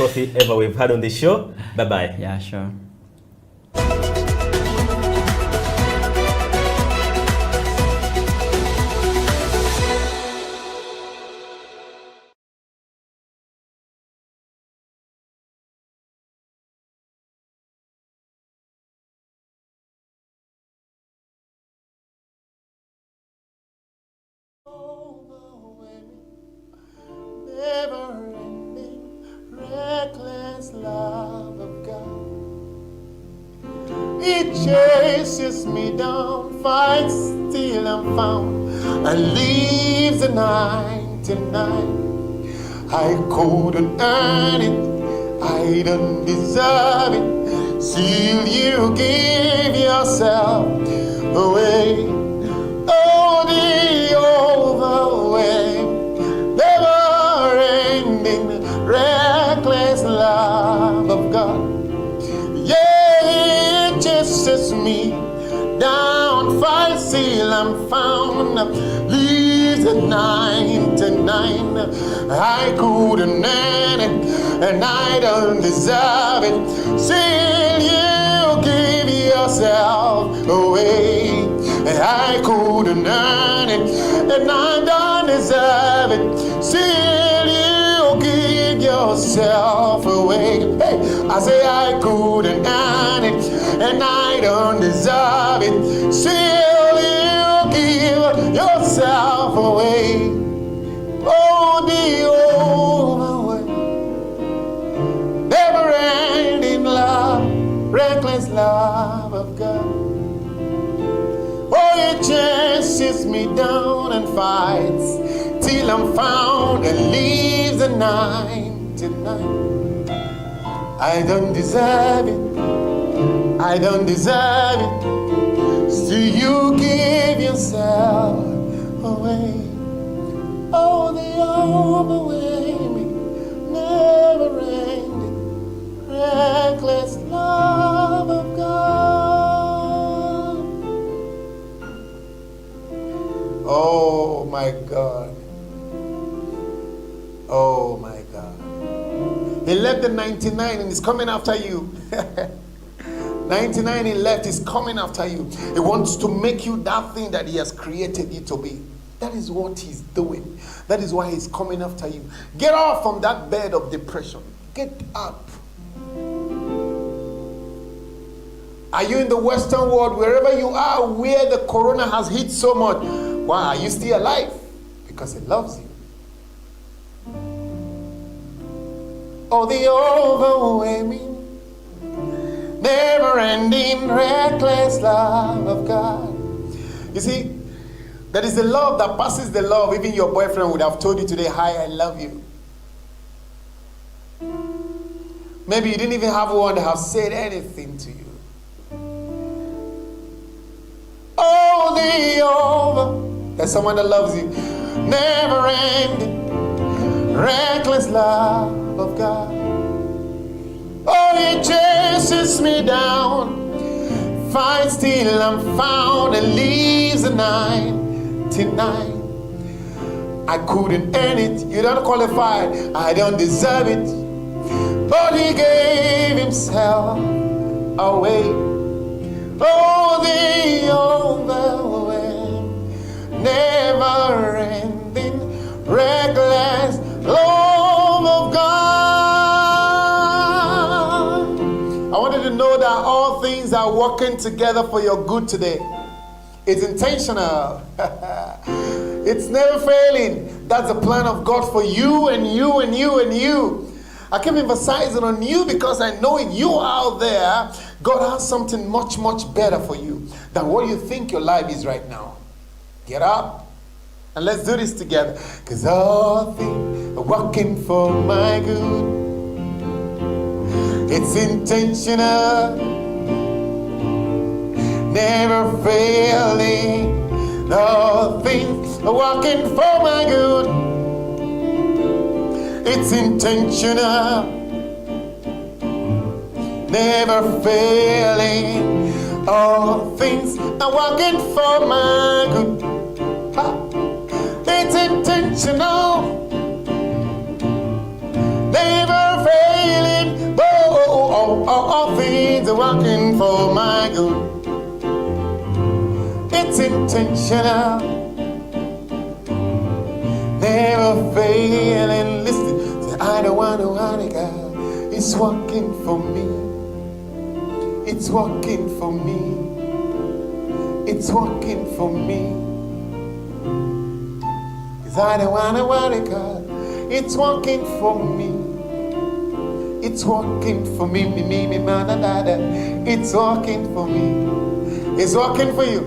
coffee ever we've had on the show. Bye-bye. Yeah, sure. Never-ending, reckless love of God. It chases me down, fights till I'm found, and leaves the 99. I couldn't earn it, I don't deserve it. Still you give yourself away. Oh, the overwhelming, never-ending, reckless love of God. Yeah, it chases me down, fights till I'm found, leaves at 99. I couldn't earn it, and I don't deserve it. Still you give yourself away. I couldn't earn it, and I don't deserve it. Still you give yourself away. Hey, I say I couldn't earn it, and I don't deserve it. Still you give yourself away. Oh, the overwhelming, never-ending love, reckless love of God. Oh, it chases me down and fights till I'm found and leaves the 99. I don't deserve it, I don't deserve it. Still you give yourself away. Oh, the overwhelming, never-ending, reckless love of God. Oh my God. Oh my God. He left the 99 and is coming after you. 99 he left is coming after you. He wants to make you that thing that he has created you to be. That is what he's doing. That is why he's coming after you. Get off from that bed of depression. Get up. Are you in the Western world, wherever you are, where the corona has hit so much? Why are you still alive? Because he loves you. Oh, the overwhelming, never-ending, reckless love of God. You see, that is the love that passes the love. Even your boyfriend would have told you today, hi, I love you. Maybe you didn't even have one that have said anything to you. Oh, the over. There's someone that loves you. Never-ending, reckless love of God. Oh, it chases me down, fights till I'm found, and leaves the 99. I couldn't earn it, you don't qualify, I don't deserve it, but he gave himself away. Oh, the overwhelming, never-ending, reckless love of God. I wanted to know that all things are working together for your good today. It's intentional. It's never failing. That's the plan of God for you and you and you and you. I keep emphasizing on you because I know you out there, God has something much, much better for you than what you think your life is right now. Get up and let's do this together. Because all things are working for my good. It's intentional, never failing. All things are working for my good. It's intentional, never failing. All things are working for my good. Ha. It's intentional, never failing. working for my good. It's intentional, never failing. Listen, say, I don't want to worry, God. It's working for me. It's working for me. It's working for me. 'Cause I don't want to worry, God. It's working for me. It's working for me, man, da. It's working for me. It's working for you.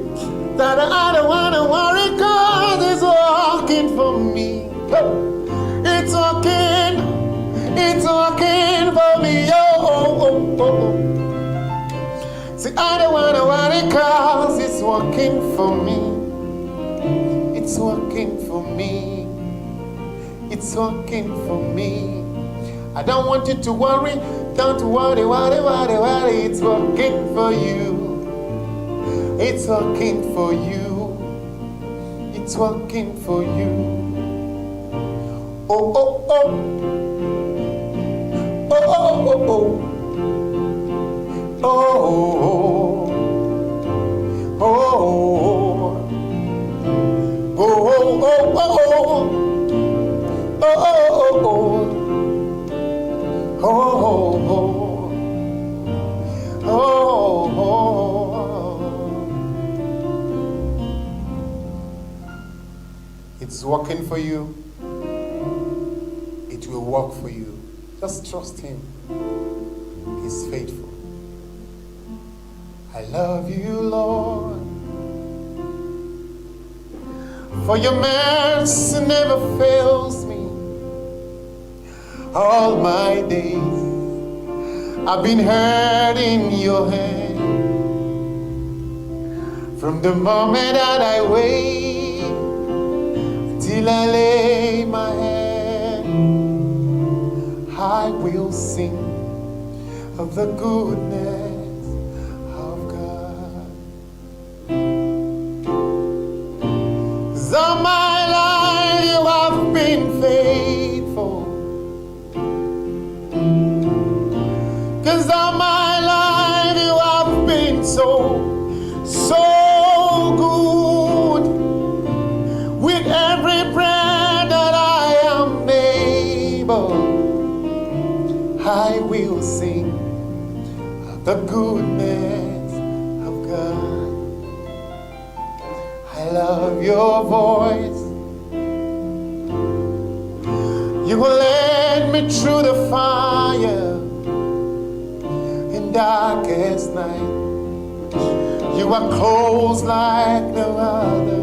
That I don't wanna worry, God. It's working for me. It's working. It's working for me. Oh. See, I don't wanna worry, cause it's working for me. It's working for me. It's working for me. I don't want you to worry. Don't worry. It's working for you. It's working for you. It's working for you. Oh. It's working for you. It will work for you. Just trust Him. He's faithful. I love you, Lord, for your mercy never fails me. All my days I've been held in your hand. From the moment that I wake till I lay my head, I will sing of the goodness of God. 'Cause all my life you have been faithful. 'Cause all my life you have been so good. With every breath that I am able, I will sing of the goodness of God. I love your voice. You will lead me through the fire in darkest night. You are close like no other.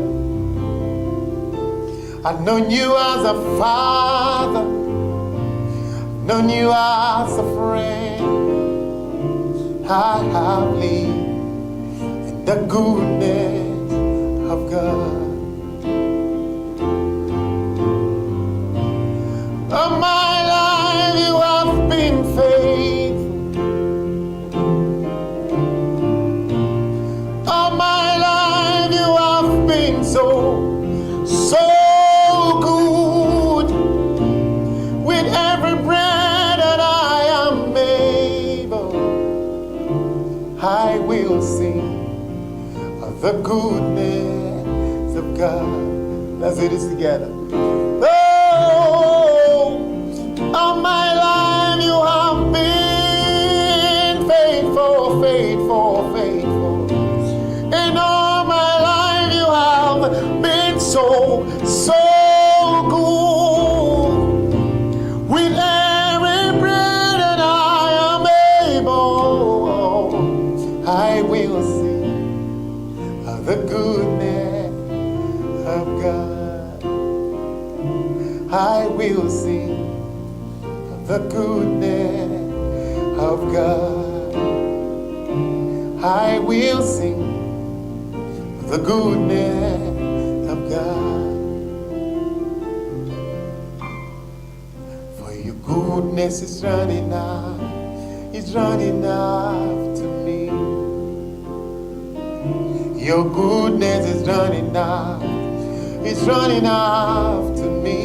I've known you as a father, known you as a friend. I have lived in the goodness of God. All my life you have been faithful. All my life you have been so good. With every breath that I am able, I will sing of the goodness of God. Let's do this together. Oh, all my life you have been faithful. And all my life you have been so good. With every breath that I am able, I will sing of the goodness of God. I will sing of the goodness of God. I will sing of the goodness of God. For your goodness is running after me. Your goodness is running after me.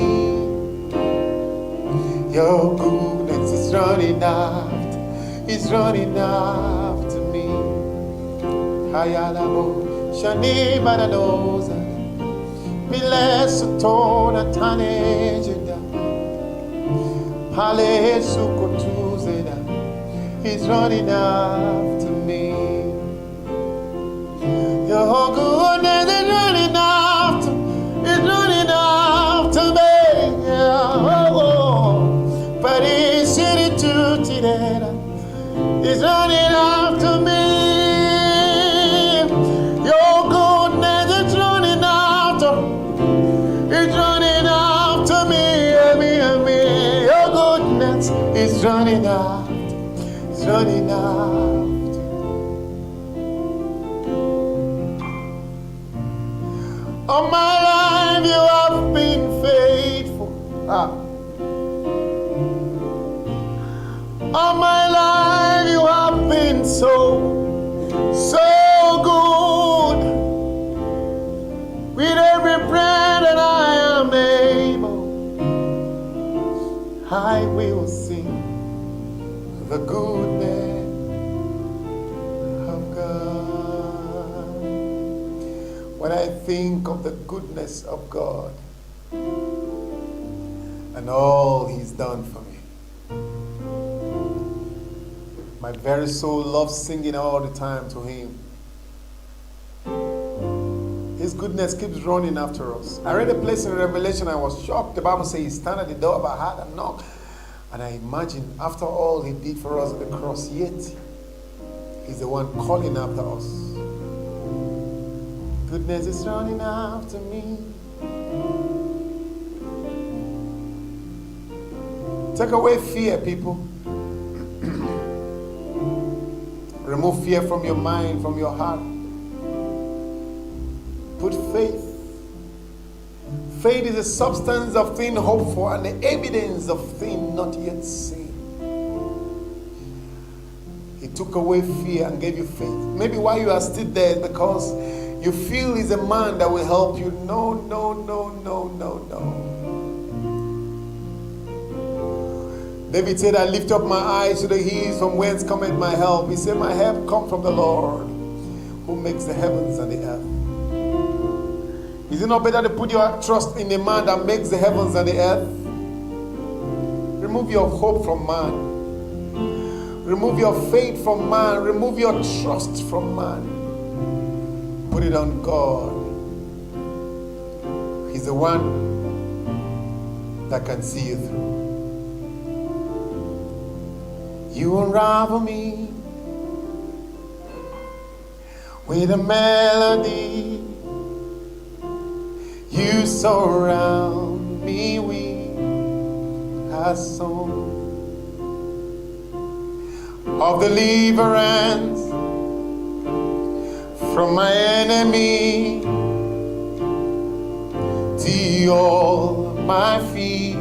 Your goodness is running after Ayalabo, Shani Banadoza, Milesotona Tanejida, Pale Sukotuzeda, he's running after me. Your goodness is running after, it's running after me. Yeah, oh, but he's city to Tidera, he's running after me. It's running out, it's running out. All my life you have been faithful. All my life you have been so good. With every breath that I am able, I will sing the goodness of God. When I think of the goodness of God and all He's done for me, my very soul loves singing all the time to Him. His goodness keeps running after us. I read a place in Revelation, I was shocked. The Bible says He stand at the door of our heart and knock. And I imagine after all He did for us at the cross, yet He's the one calling after us. Goodness is running after me. Take away fear, people. Remove fear from your mind, from your heart. Put faith. Faith is the substance of things hoped for and the evidence of things not yet seen. He took away fear and gave you faith. Maybe why you are still there is because you feel He's a man that will help you. No, no, no, no, no, no. David said, I lift up my eyes to the hills, from whence cometh my help. He said, my help comes from the Lord, who makes the heavens and the earth. Is it not better to put your trust in the man that makes the heavens and the earth? Remove your hope from man. Remove your faith from man. Remove your trust from man. Put it on God. He's the one that can see you through. You unravel me with a melody. You surround me with a song of deliverance from my enemy, till all my fears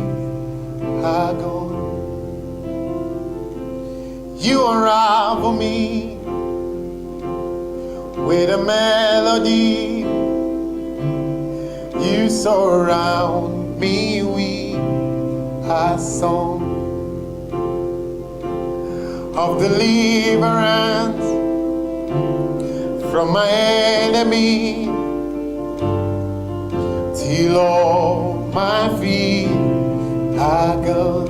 are gone. You unravel me with a melody. You surround me with a song of deliverance from my enemy, till all my fears are gone.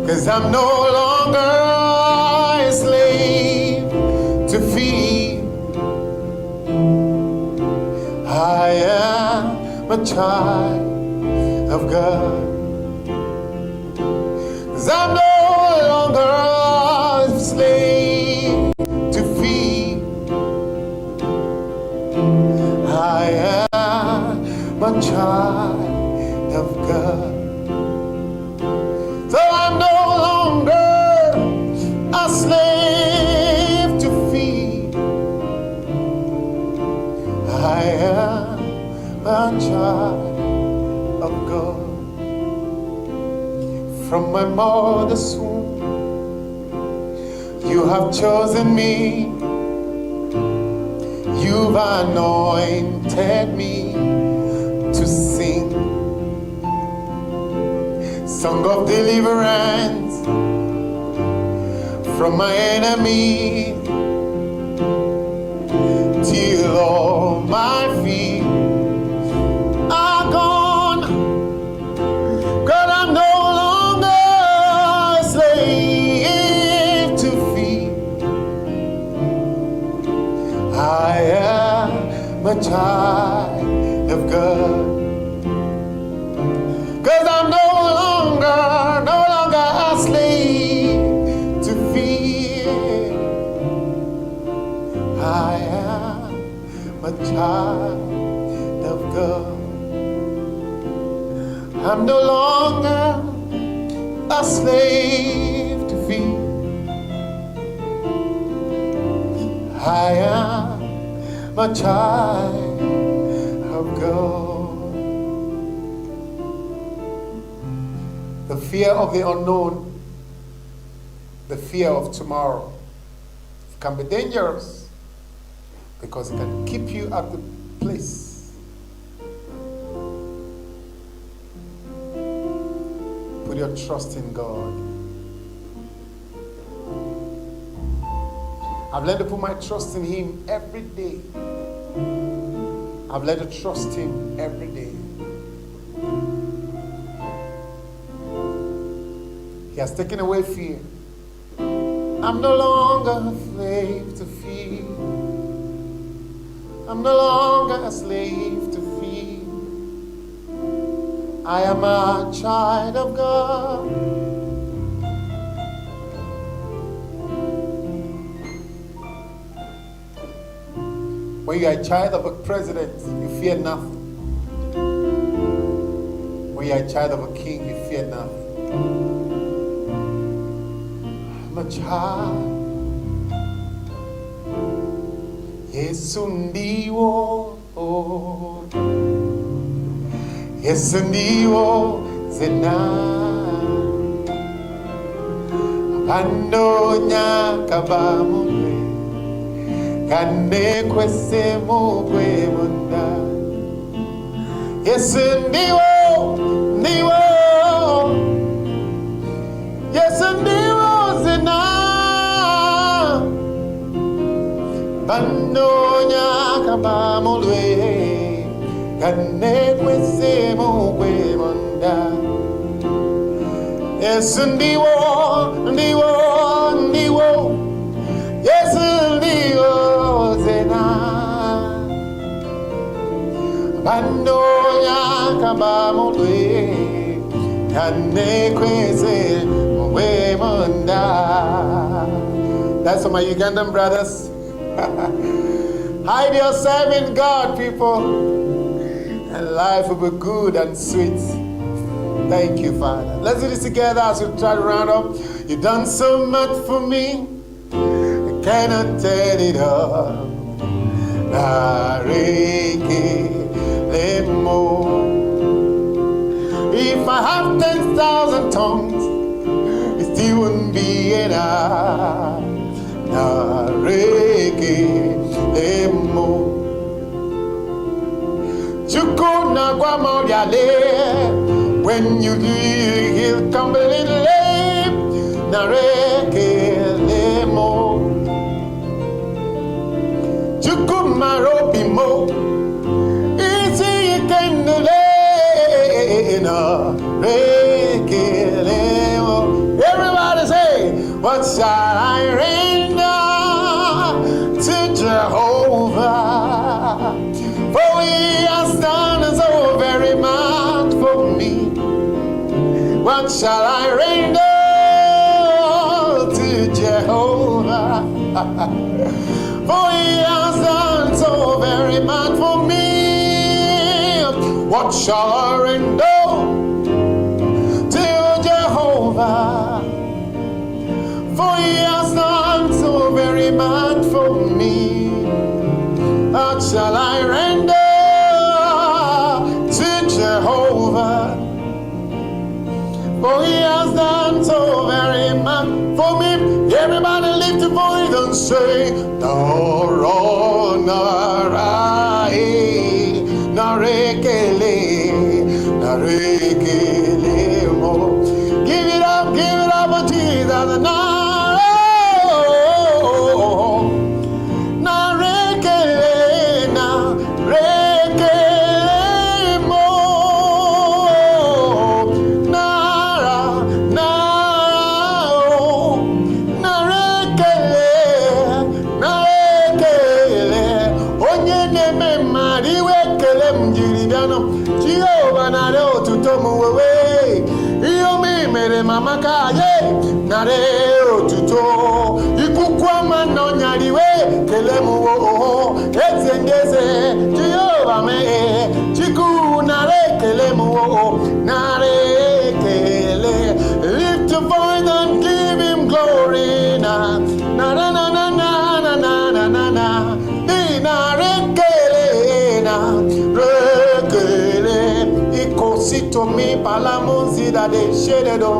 'Cause I'm no longer a slave to fear. I am a child of God. 'Cause I'm no longer a slave to fear. I am a child of God. So I'm no longer a slave to fear. I am a child of God. From my mother's womb, you have chosen me. You've anointed me to sing song of deliverance from my enemy, all my fears are gone, 'cause I'm no longer a slave to fear. I am a child of God, 'cause I'm no longer a slave to fear. I am a child of God. I'm no longer a slave to fear. I am a child of God. The fear of the unknown, the fear of tomorrow, can be dangerous because it can keep you at the place. Put your trust in God. I've learned to put my trust in Him every day. I've learned to trust Him every day. He has taken away fear. I'm no longer a slave to fear. I'm no longer a slave to fear. I am a child of God. When you are a child of a president, you fear nothing. When you are a child of a king, you fear nothing. I'm a child. Yesu ndiwo, Yesu ndiwo zena, abandonya kabamule, kane kwese mugwe munda. Yesu ndiwo, ndiwo, Yesu ndiwo zena, bandonya kabamule, kane kwese mugwe munda. Yesu ndiwo, ndiwo, ndiwo, Yesu ndiwo zena, bandonya kabamule, kane kwese mugwe munda. That's for my Ugandan brothers. Hide yourself in God, people, and life will be good and sweet. Thank you, Father. Let's do this together as we try to round up. You've done so much for me, I cannot tell it all. If I have 10,000 tongues, it still wouldn't be enough. When you do, he'll come a little late. Everybody say, what shall I render to Jehovah? For he has done so very much for me. What shall I render to Jehovah? For he has done so very much for me. What shall I render to Jehovah? For he has done so very much for me. What shall I render to Jehovah? For he has done so very much for me. Everybody lift your voice and say, Noro narai, narekele, narekele mo. Give it up for Jesus now. ye nare otuto ikukwa mano nyariwe kelemu o ezengeze Jehovah me chiku nare kelemu o nare kele lift your voice and give him glory na na na na na na na na na na nare kele na rekele ikosito mi palamonzi da de shededo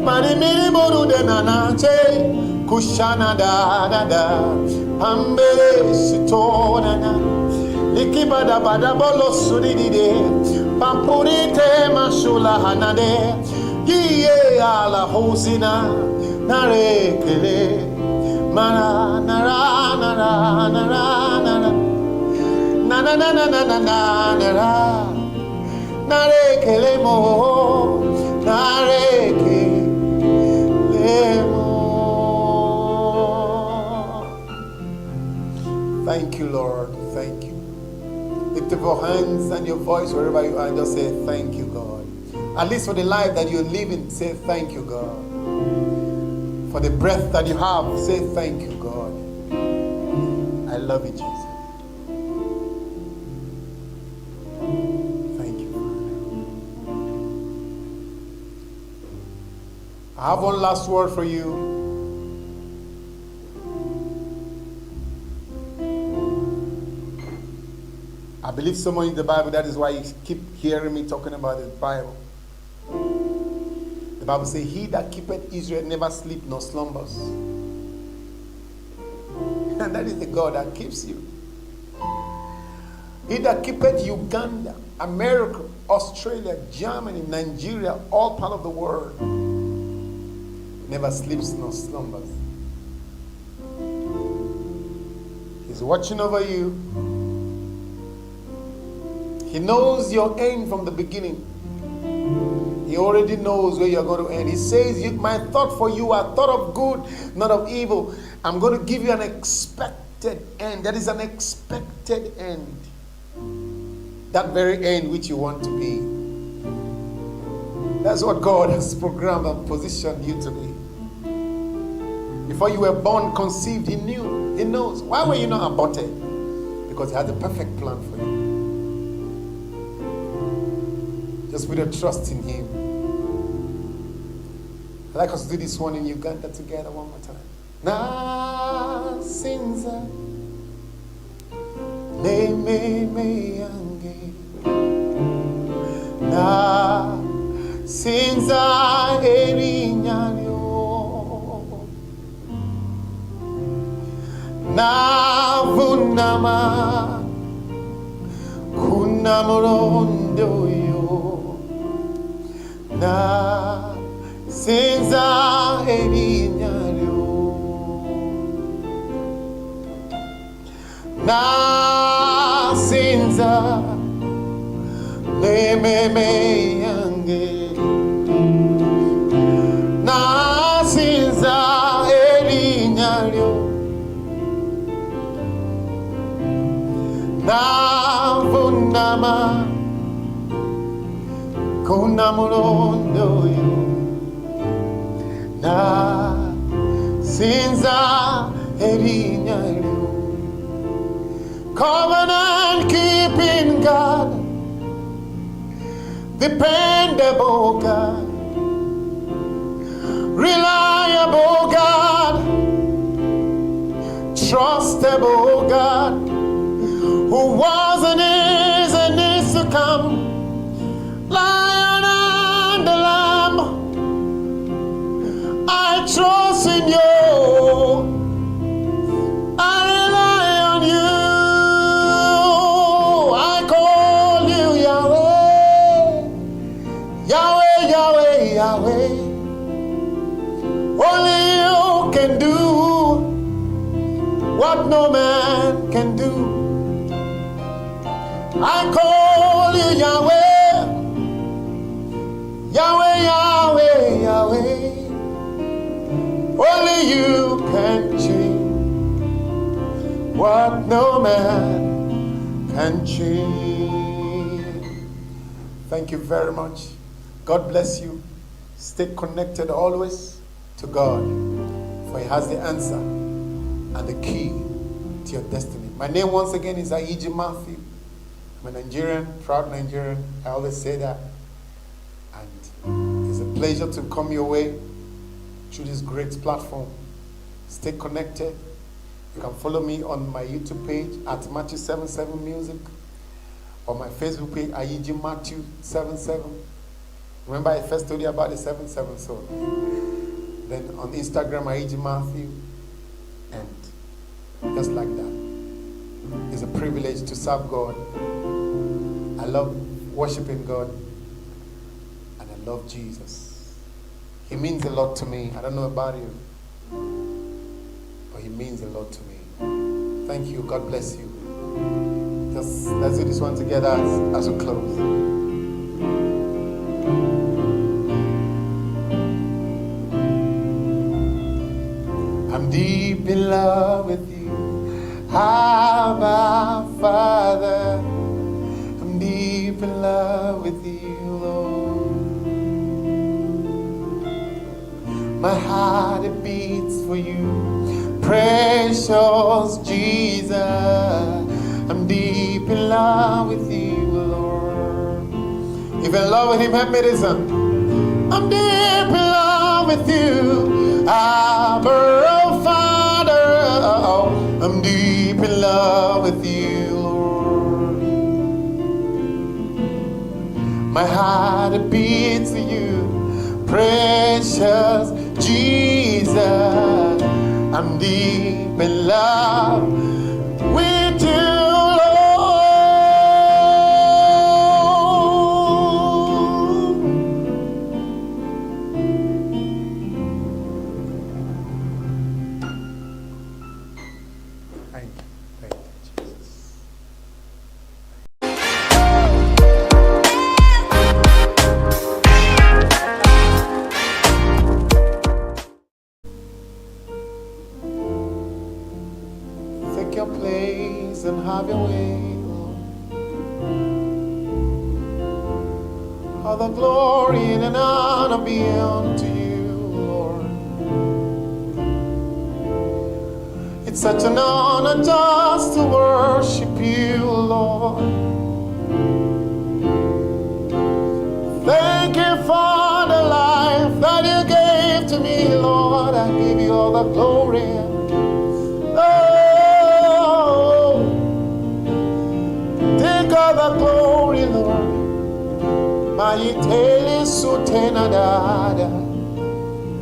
mani mini boru de nanache kushana da da da pambe sitona na likibada bada bolo sudide pampurite mashula hanade yiye ala hosina nare kele mara nara nara nara nara na na na na na na na nara nare kele mo nare kele mo. Thank you, Lord. Thank you. Lift up your hands and your voice wherever you are and just say thank you, God. At least for the life that you're living, say thank you, God. For the breath that you have, say thank you, God. I love you, Jesus. Thank you, Father. I have one last word for you. I believe someone in the Bible, that is why you keep hearing me talking about the Bible. The Bible says, he that keepeth Israel never sleep nor slumbers. And that is the God that keeps you. He that keepeth Uganda, America, Australia, Germany, Nigeria, all part of the world, never sleeps nor slumbers. He's watching over you. He knows your end from the beginning. He already knows where you're going to end. He says, my thought for you are thought of good, not of evil. I'm going to give you an expected end. That is an expected end. That very end which you want to be. That's what God has programmed and positioned you to be. Before you were born, conceived, He knew. He knows. Why were you not aborted? Because He had a perfect plan for you. Just put your trust in Him. I'd like us to do this one in Uganda together one more time. Na sinza ne me yange na sinza erinyanyo na vunama kunamurondo yo na sinza erinyanyo na sinza me yange na sinza erinyanyo na vunama kunamurondo yo na sinza erinyanyo. Covenant keeping God, dependable God, reliable God, trustable God, who was and is to come, Lion and the Lamb. I trust in you. I rely on you. I call you Yahweh, Yahweh, Yahweh, Yahweh. Only you can do what no man can do. I call you Yahweh, Yahweh, Yahweh, Yahweh. Only you can change what no man can change. Thank you very much. God bless you. Stay connected always to God, for He has the answer and the key to your destiny. My name once again is Aiji Matthew. I'm a Nigerian, proud Nigerian. I always say that. And it's a pleasure to come your way through this great platform. Stay connected. You can follow me on my YouTube page at Matthew77 Music, or my Facebook page, Aiji Matthew 77. Remember, I first told you about the 77, so then on Instagram, Aiji Matthew, and just like that. It's a privilege to serve God. I love worshiping God, and I love Jesus. He means a lot to me. I don't know about you, but He means a lot to me. Thank you. God bless you. Just let's do this one together as we close. I'm deep in love with you, Abba Father. I'm deep in love with you, Lord. My heart it beats for you, precious Jesus. I'm deep in love with you, Lord. If you're in love with Him, help me listen. I'm deep in love with you, Abba Father. I'm deep in love with you, Lord. My heart it beats for you, precious Jesus. I'm deep in love with you, Lord. Thank you, Jesus. Take your place and have your way, Lord. All the glory and honor be unto you, Lord. It's such an honor just to worship you, Lord. Thank you for the life that you gave to me, Lord. I give you all the glory. Take all the glory, Lord.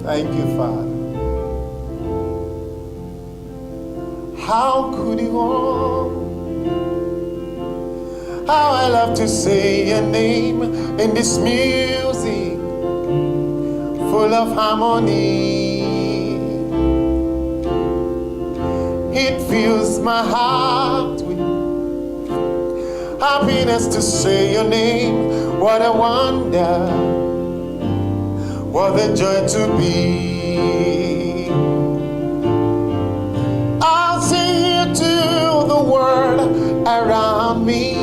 Thank you, Father. How could you all? How I love to say your name in this music full of harmony. It fills my heart with happiness to say your name. What a wonder, what a joy to be. I'll sing you to the world around me.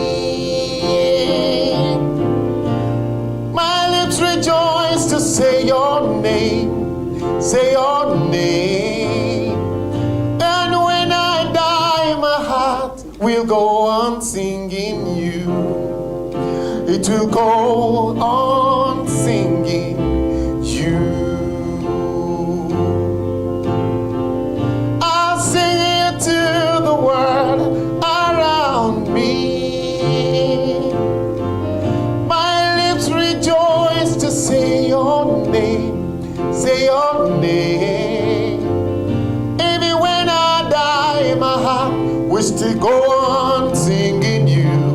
My lips rejoice to say your name, say your name. And when I die, my heart will go on singing you. It will go on singing you. I'll sing it to the world around me. My lips rejoice to say your name, say your name. Even when I die, my heart will still go on singing you.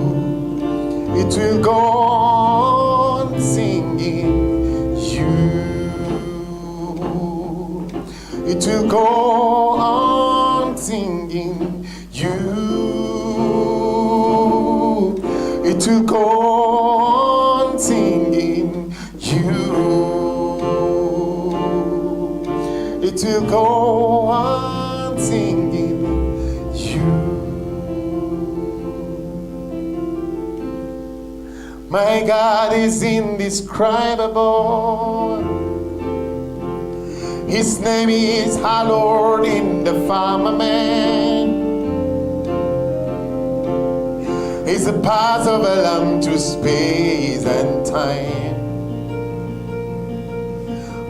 It will go on singing you. It will go on singing you. It will go on singing you. It will go on singing you. My God is indescribable. His name is hallowed in the firmament. He's the Passover lamb to space and time.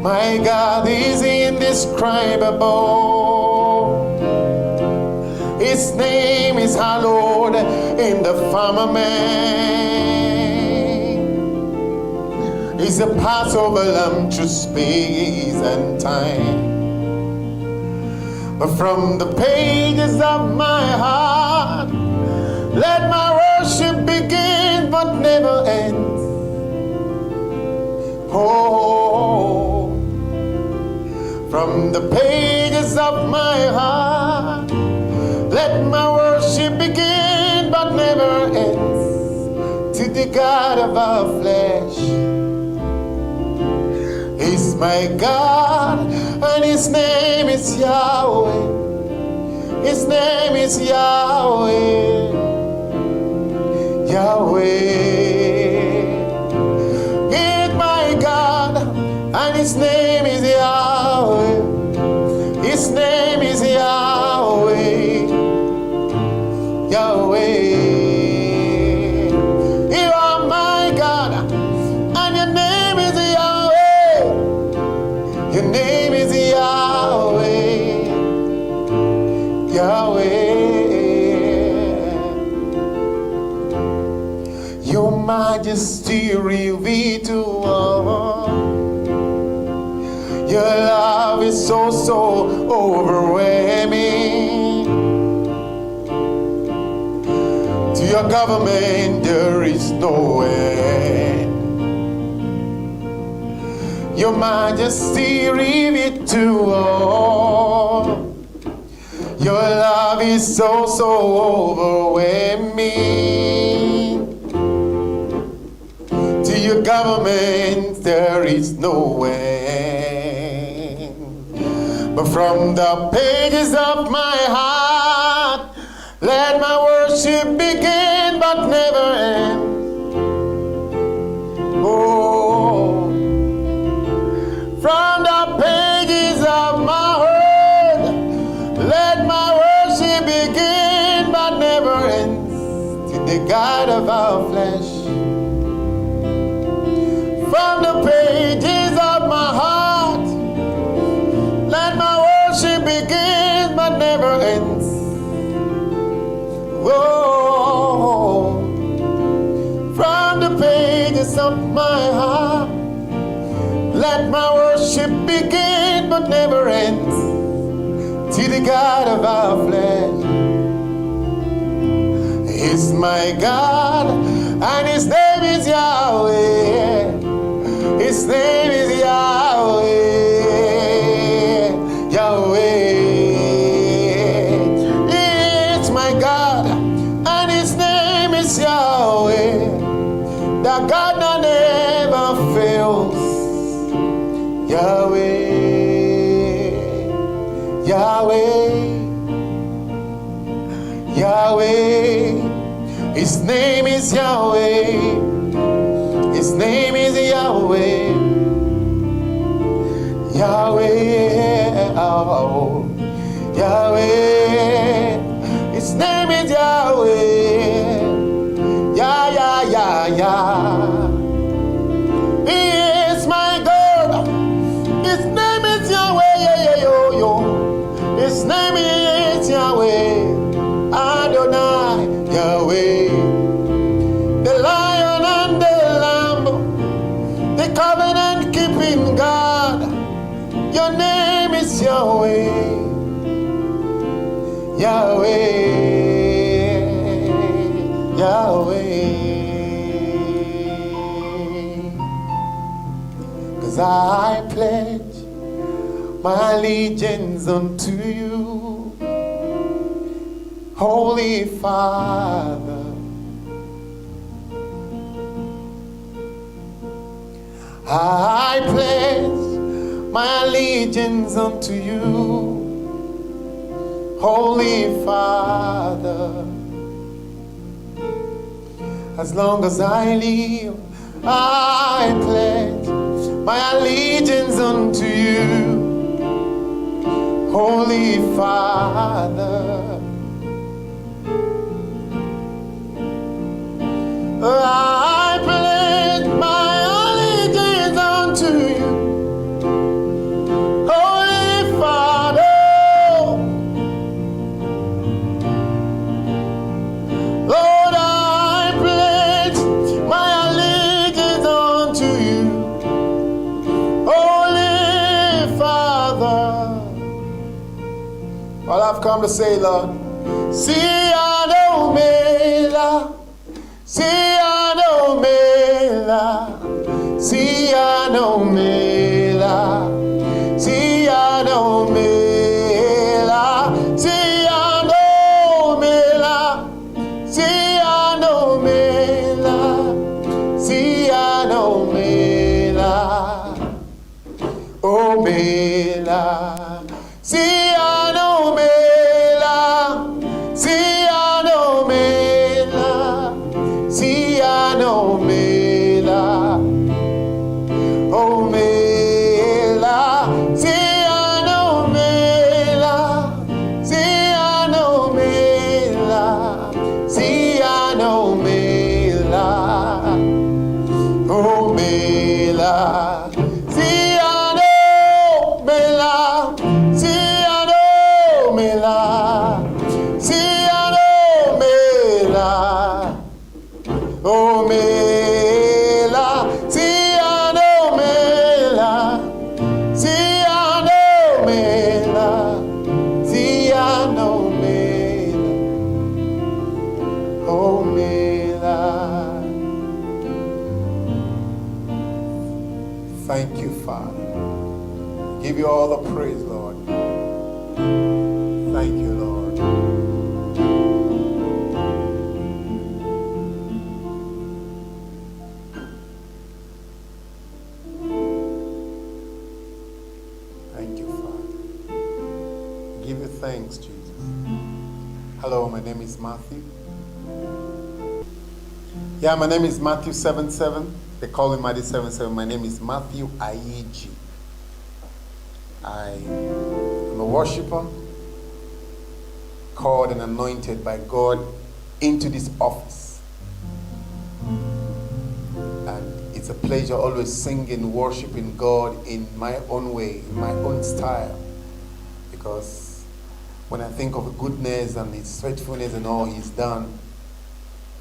My God is indescribable. His name is hallowed in the firmament. He's the Passover lamb to space and time. But from the pages of my heart, let my worship begin but never end. Oh, from the pages of my heart, let my worship begin but never ends. To the God of our flesh, He's my God, and His name is Yahweh. His name is Yahweh. Yahweh. He's my God, and His name is Yahweh. His name is Yahweh. Yahweh. You are my God, and your name is Yahweh. Your name is Yahweh. Yahweh. Your majesty revealed to all. Your love is so overwhelming. To your government there is no end. Your majesty revealed to all. Your love is so overwhelming. To your government there is no end. But from the pages of my heart, let my worship begin but never end. Oh, from the pages of my heart, let my worship begin but never ends. To the God of our flesh. From the pages of my heart, let my worship begin but never ends. Oh, from the pages of my heart, let my worship begin but never ends. To the God of our flesh. He's my God, and His name is Yahweh. His name is Yahweh. Yahweh. It's my God, and His name is Yahweh. The God that never fails. Yahweh. Yahweh. Yahweh. His name is Yahweh. His name is Yahweh. Yahweh. Oh, Yahweh. His name is Yahweh. Yeah. He is my God. His name is Yahweh. His name is Yahweh. Adonai. Yahweh. The Lion and the Lamb, the covenant keeping God. Your name is Yahweh. Yahweh. Yahweh. 'Cause I pledge my allegiance unto you, Holy Father. I pledge my allegiance unto you, Holy Father. As long as I live, I pledge my allegiance unto you, Holy Father. I pledge my allegiance unto you, Holy Father. Lord, I pledge my allegiance unto you, Holy Father. All I've come to say, Lord, Siano Mela, Siano Mela, Siano Mela, Siano Mela, Siano Mela, Siano Mela, Siano Mela, O Mela, Siano Mela, Siano Mela, Siano Mela, O Mela, Siano Mela, Siano Mela, Siano Mela, O Mela, Siano Mela, Siano Mela, Siano Mela, O Mela, Siano Mela, Siano Mela, Siano Mela, O Mela. Thank you, Father. Give you all the praise, Lord. Thank you, Lord. Thank you, Father. Give you thanks, Jesus. Hello, my name is Matthew. Yeah, my name is Matthew 77. They call me Matthew 77. My name is Matthew Aiji. I am a worshiper called and anointed by God into this office. And it's a pleasure always singing, worshiping God in my own way, in my own style. Because when I think of goodness and His faithfulness and all He's done,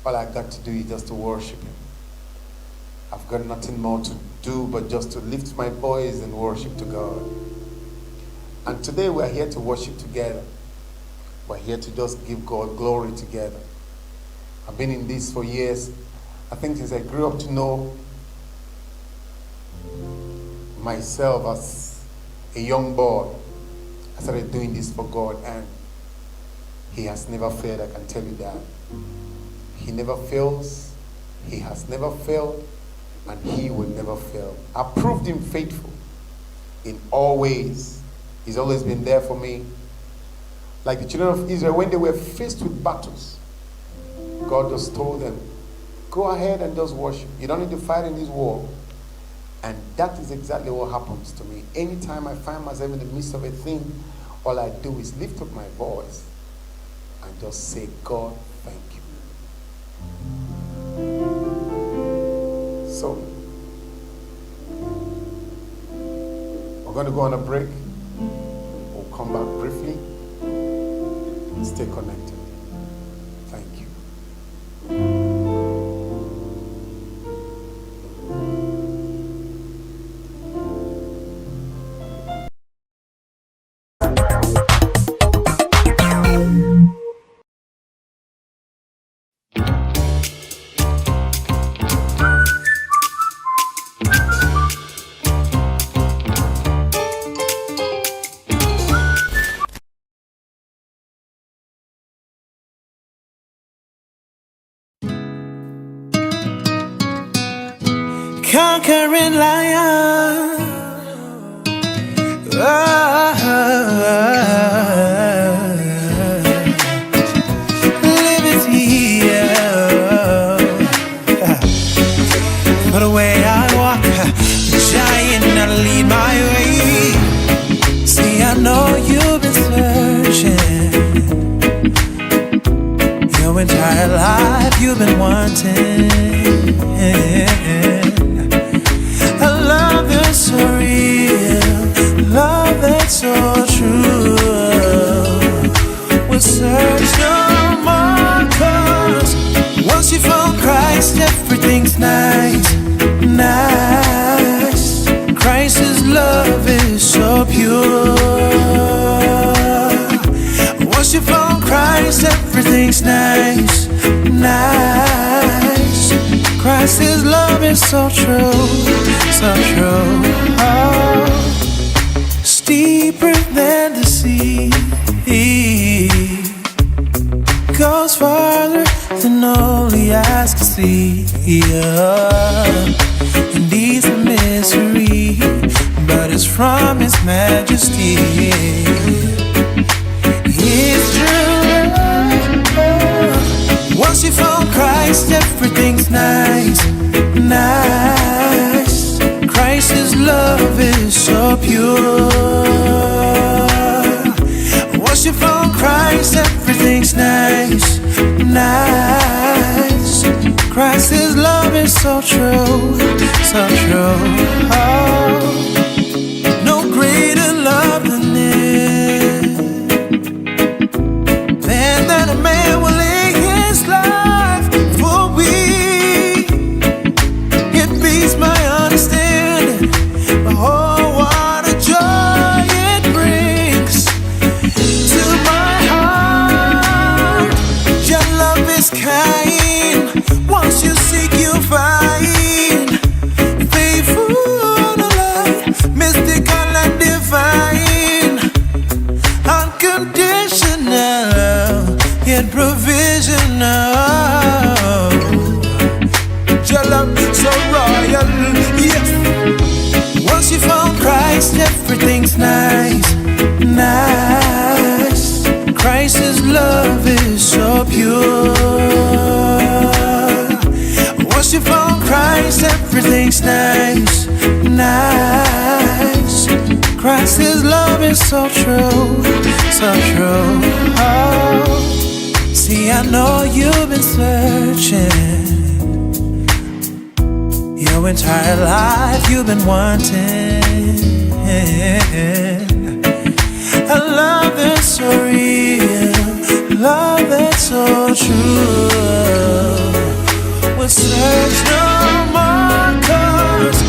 all I got to do is just to worship Him. I've got nothing more to do but just to lift my voice and worship to God. And today we're here to worship together. We're here to just give God glory together. I've been in this for years. I think since I grew up to know myself as a young boy, I started doing this for God, and He has never failed, I can tell you that. He never fails, He has never failed, and He will never fail. I proved Him faithful in all ways. He's always been there for me. Like the children of Israel, when they were faced with battles, God just told them, go ahead and just worship. You don't need to fight in this war. And that is exactly what happens to me. Anytime I find myself in the midst of a thing, all I do is lift up my voice and just say, God, thank you. So, we're going to go on a break. We'll come back briefly. Stay connected. Thank you. Conquering lion, liberty, for the way I walk, giant, I lead my way. See, I know you've been Once you found Christ, everything's nice, nice. Christ's love is so true, so true. Oh, it's deeper than the sea, goes farther than only eyes can see. And he's a mystery, but it's from his majesty. It's true. Once you found Christ, everything's nice, nice. Christ's love is so pure. Once you found Christ, everything's nice, nice. Christ's love is so true, so true. Oh, no greater love than this, than that a man will lay his life for we. It beats my understanding. Oh, what a joy it brings to my heart. Your love is kind. Once you seek, you find. Faithful love, mystical and divine. Unconditional, yet provisional. Your love so royal, yes. Once you found Christ, everything's nice, nice. Christ's love is so pure. Once you found Christ, everything's nice, nice. Christ's love is so true, so true. Oh, see, I know you've been searching your entire life, you've been wanting a love that's so real, love that's so true. We'll search no more, 'cause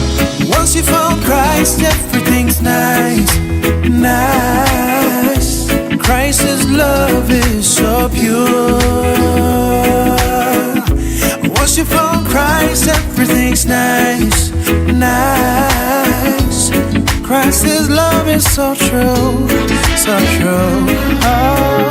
once you found Christ, everything's nice, nice. Christ's love is so pure. Once you found Christ, everything's nice, nice. Christ's love is so true, so true. Oh.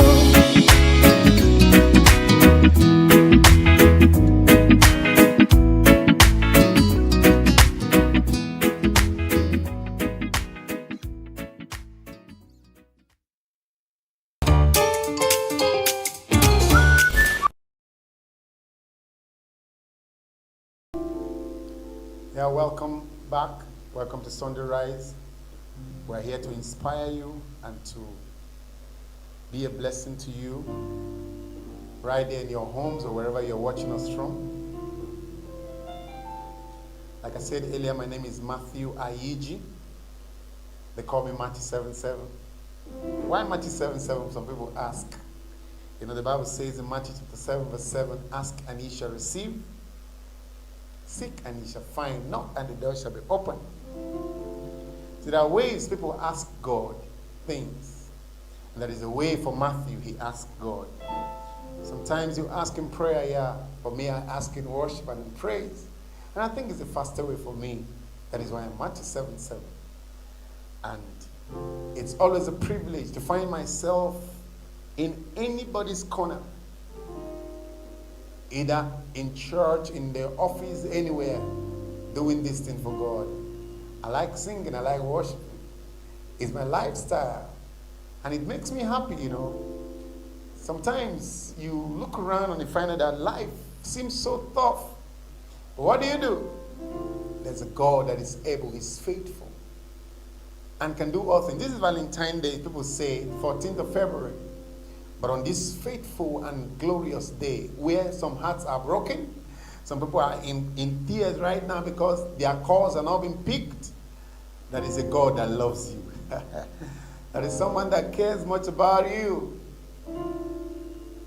Yeah, welcome back. Welcome to Sunday Rise. We're here to inspire you and to be a blessing to you right there in your homes or wherever you're watching us from. Like I said earlier, my name is Matthew Ayiji. They call me Matthew 7:7. Why Matthew 7:7? Some people ask. You know, the Bible says in Matthew chapter 7, verse 7, ask and ye shall receive. Seek and ye shall find, knock and the door shall be open. So there are ways people ask God things. And there is a way for Matthew, he asked God. Sometimes you ask in prayer, yeah. For me, I ask in worship and in praise. And I think it's a faster way for me. That is why I'm Matthew 7:7. And it's always a privilege to find myself in anybody's corner. Either in church, in the office, anywhere, doing this thing for God. I like singing, I like worshiping. It's my lifestyle. And it makes me happy, you know. Sometimes you look around and you find out that life seems so tough. But what do? There's a God that is able, is faithful, and can do all things. This is Valentine's Day, people say, 14th of February. But on this faithful and glorious day, where some hearts are broken, some people are in tears right now because their calls are not being picked, that is a God that loves you. That is someone that cares much about you.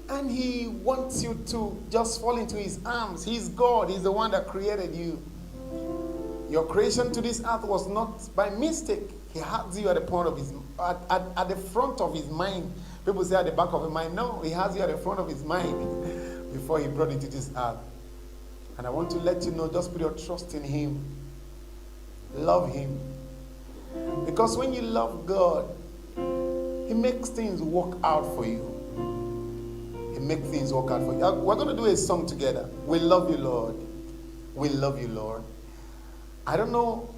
And he wants you to just fall into his arms. He's God. He's the one that created you. Your creation to this earth was not by mistake. He had you at the point of at the front of his mind. People say at the back of his mind. No, he has you at the front of his mind before he brought you to this earth. And I want to let you know, just put your trust in him. Love him. Because when you love God, he makes things work out for you. He makes things work out for you. We're going to do a song together. We love you, Lord. We love you, Lord. I don't know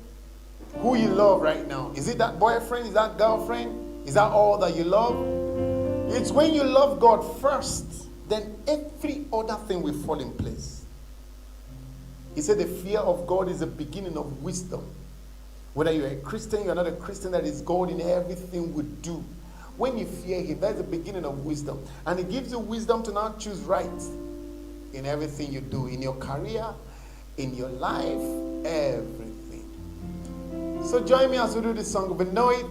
who you love right now. Is it that boyfriend? Is that girlfriend? Is that all that you love? It's when you love God first, then every other thing will fall in place. He said the fear of God is the beginning of wisdom. Whether you're a Christian, you're not a Christian, that is God in everything we do. When you fear him, that's the beginning of wisdom. And it gives you wisdom to now choose right in everything you do, in your career, in your life, everything. So join me as we do this song. We know it.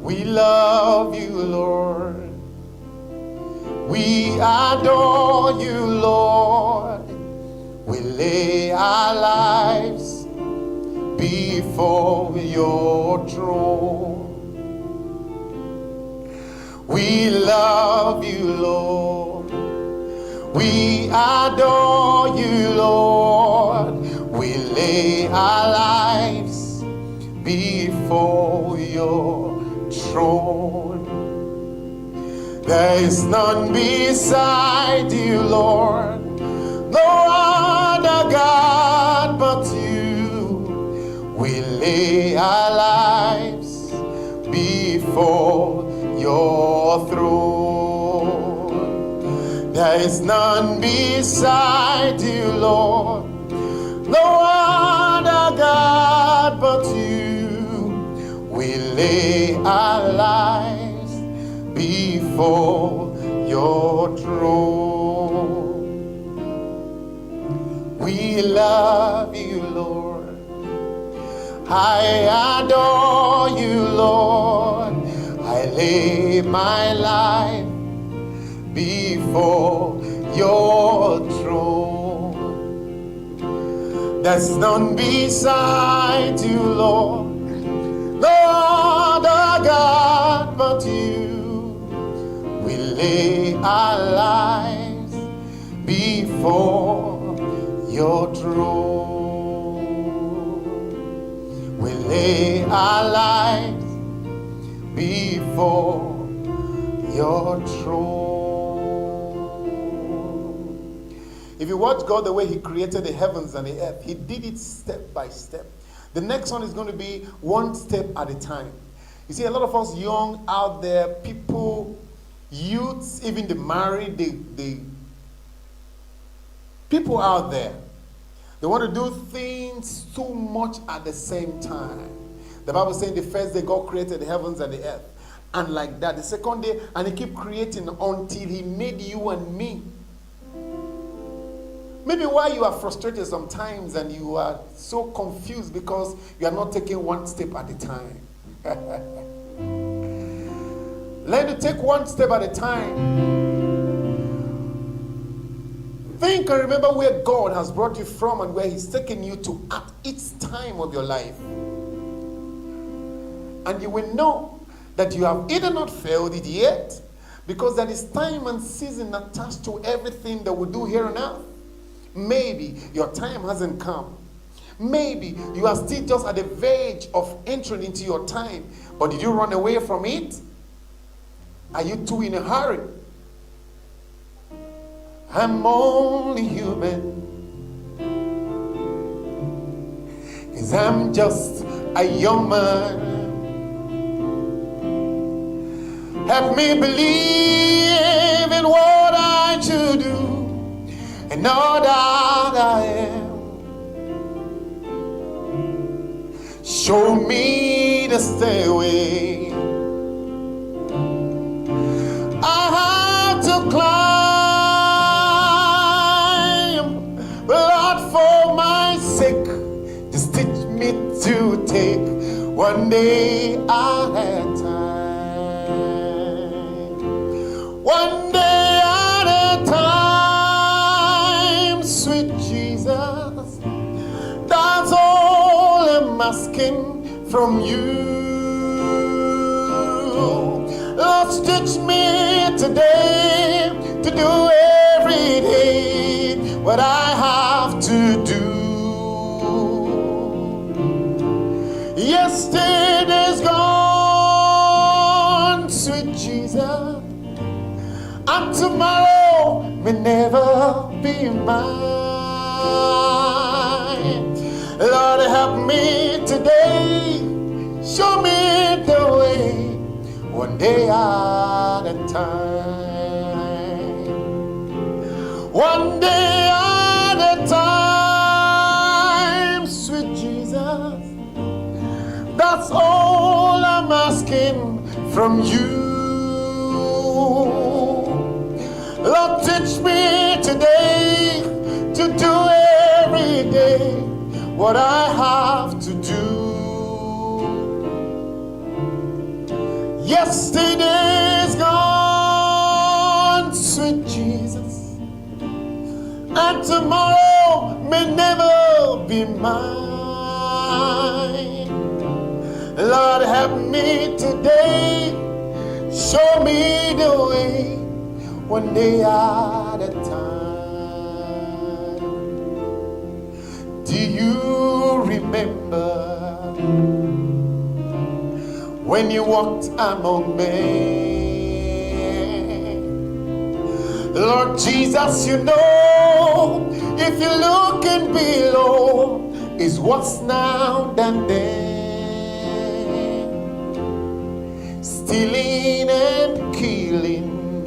We love you, Lord. We adore you, Lord. We lay our lives before your throne. We love you, Lord. We adore you, Lord. We lay our lives before your throne. There is none beside you, Lord. No other God but you. We lay our lives before your throne. There is none beside you, Lord. No other God but you. We lay our lives before your throne. We love you, Lord. I adore you, Lord. I lay my life before your throne. There's none beside you, Lord. No other God but you. We lay our lives before your throne. We lay our lives before your throne. If you watch God the way he created the heavens and the earth, he did it step by step. The next one is going to be one step at a time. You see, a lot of us young out there, people, youths, even the married, the people out there, they want to do things too much at the same time. The Bible says the first day God created the heavens and the earth. And like that, the second day, and he kept creating until he made you and me. Maybe why you are frustrated sometimes and you are so confused because you are not taking one step at a time. Learn to take one step at a time. Think and remember where God has brought you from and where he's taken you to at each time of your life. And you will know that you have either not failed it yet, because there is time and season attached to everything that we do here on earth. Maybe your time hasn't come. Maybe you are still just at the verge of entering into your time. But did you run away from it? Are you too in a hurry? I'm only human, 'cause I'm just a young man. Help me believe in what I should do and know that I am. Show me the stairway I have to climb, Lord, for my sake, just teach me to take one day at a time. One day at a time, sweet Jesus, that's all I'm asking from you. teach me today to do every day what I have to do. Yesterday's gone, sweet Jesus, and tomorrow may never be mine. Lord, help me today, show me the way, one day at a time. One day at a time, sweet Jesus. That's all I'm asking from you. Lord, teach me today to do every day what I have to do. Yesterday's gone, sweet Jesus, and tomorrow may never be mine. Lord, help me today, show me the way, one day at a time. Do you remember when you walked among men? Lord Jesus, you know, if you're looking below, is what's now than then. Stealing and killing,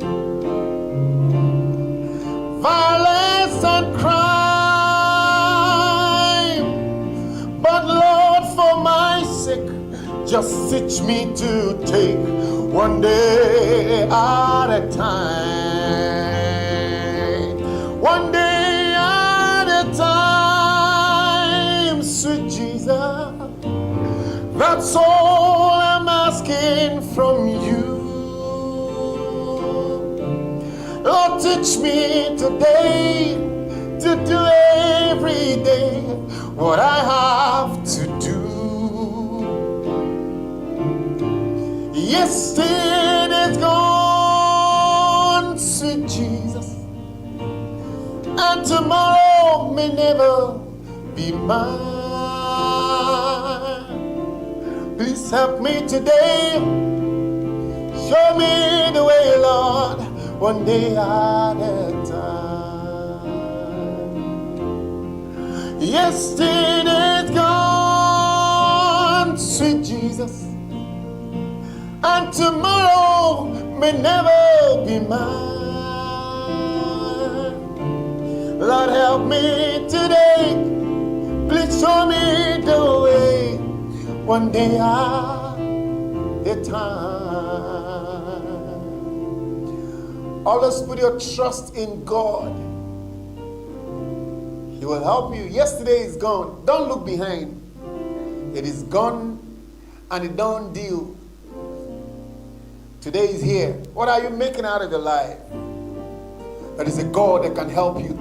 violence and crime. But Lord, for my sake, just teach me to take one day at a time. One day at a time, sweet Jesus. That's all I'm asking from you. Lord, teach me today to do every day what I have to do. Yesterday's gone, sweet Jesus, and tomorrow may never be mine. Please help me today, show me the way, Lord, one day at a time. Yesterday's gone, sweet Jesus, and tomorrow may never be mine. Lord, help me today, please show me the way, one day at a time. Always put your trust in God. He will help you. Yesterday is gone. Don't look behind. It is gone and it don't deal. Today is here. What are you making out of your life? There is a God that can help you.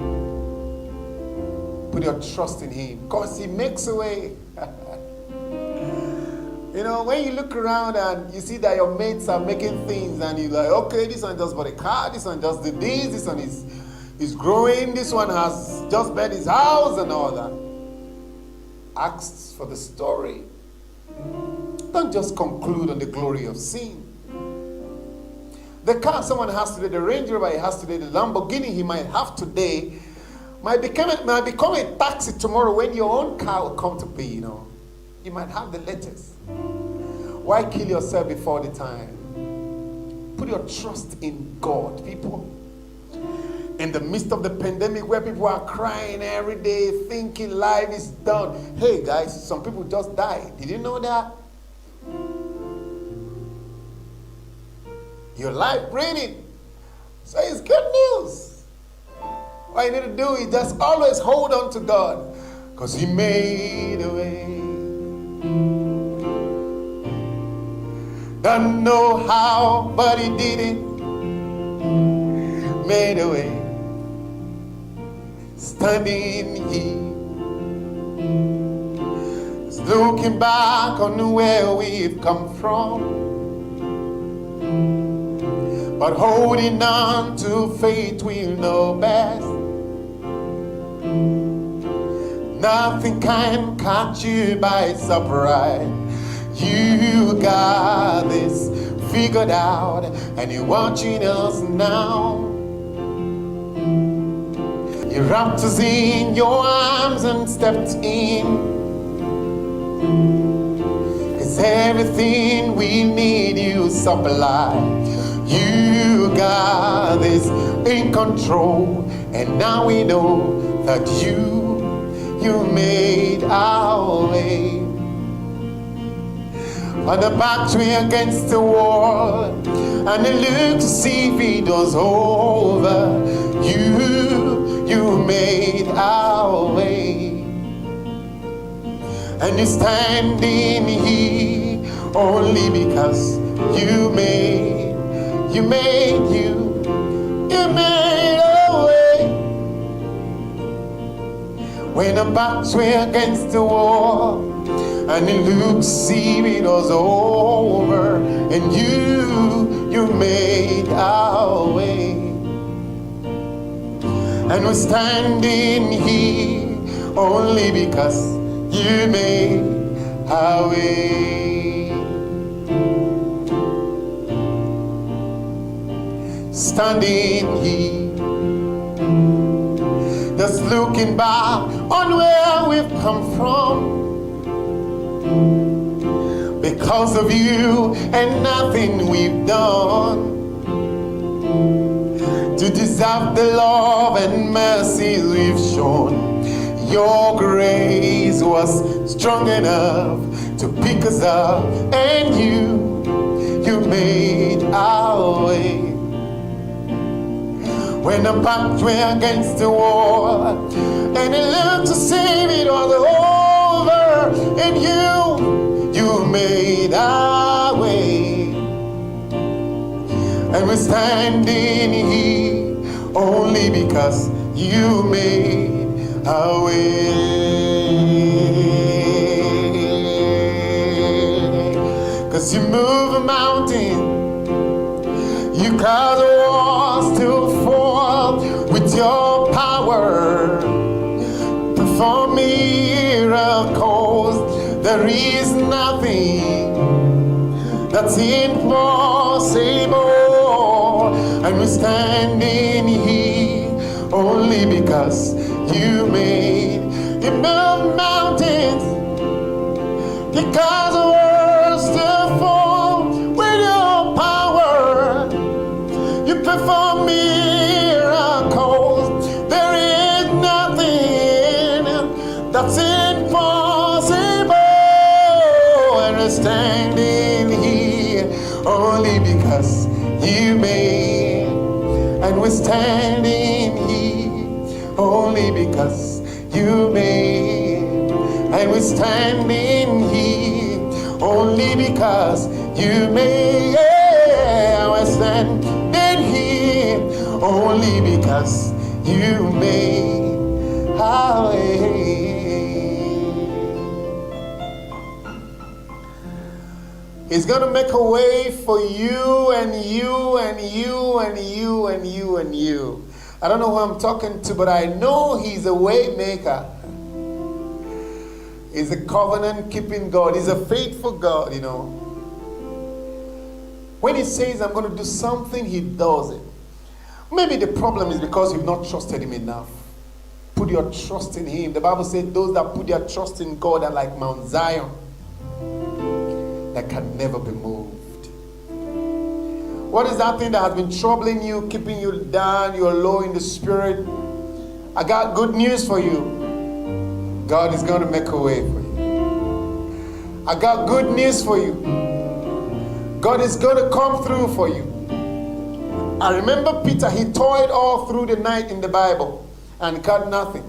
Put your trust in Him, because He makes a way. You know, when you look around and you see that your mates are making things and you're like, okay, this one just bought a car, this one just did this one is growing, this one has just built his house and all that. Ask for the story. Don't just conclude on the glory of sin. The car someone has today, the Range Rover he has today, the Lamborghini he might have today, might become a taxi tomorrow when your own car will come to be, you know. You might have the letters. Why kill yourself before the time? Put your trust in God, people. In the midst of the pandemic where people are crying every day, thinking life is done. Hey guys, some people just died. Did you know that? Your life breathing. So it's good news. What you need to do is just always hold on to God, because He made a way. Don't know how, but He did it. Made a way. Standing here, looking back on where we've come from. but holding on to faith we'll know best. Nothing can catch you by surprise. You got this figured out, and you're watching us now. You wrapped us in your arms and stepped in. It's everything we need, you supply. You got this in control, and now we know that you made our way. On the back way against the wall, and it looked to see if it was over. You made our way. And you're standing here only because you made a way. When the backs were against the wall, and it looked see it was over, and you made our way. And we're standing here only because you made our way. Standing here, just looking back on where we've come from. Because of you and nothing we've done to deserve the love and mercy we've shown. Your grace was strong enough to pick us up, and you made our way. When the backs were against the wall, and it looked to see it was over, and you made our way. And we're standing here only because you made our way. 'Cause you move a mountain, you cause walls to fall with your power. Perform miracles. There is nothing that's impossible. And we're standing here only because you move mountains. Because the words to fall with your power. You perform miracles. There is nothing that's impossible. And we're standing here only because you made. And we're standing here only because you made. And we're standing here only because you made. We're standing here only because you made our way. He's gonna make a way for you and you and you and you and you and you. I don't know who I'm talking to, but I know He's a way maker. He's a covenant-keeping God. He's a faithful God, you know. When He says, I'm going to do something, He does it. Maybe the problem is because you've not trusted Him enough. Put your trust in Him. The Bible says those that put their trust in God are like Mount Zion, that can never be moved. What is that thing that has been troubling you, keeping you down, you're low in the spirit? I got good news for you. God is going to make a way for you. I got good news for you. God is going to come through for you. I remember Peter, he toiled all through the night in the Bible and caught nothing.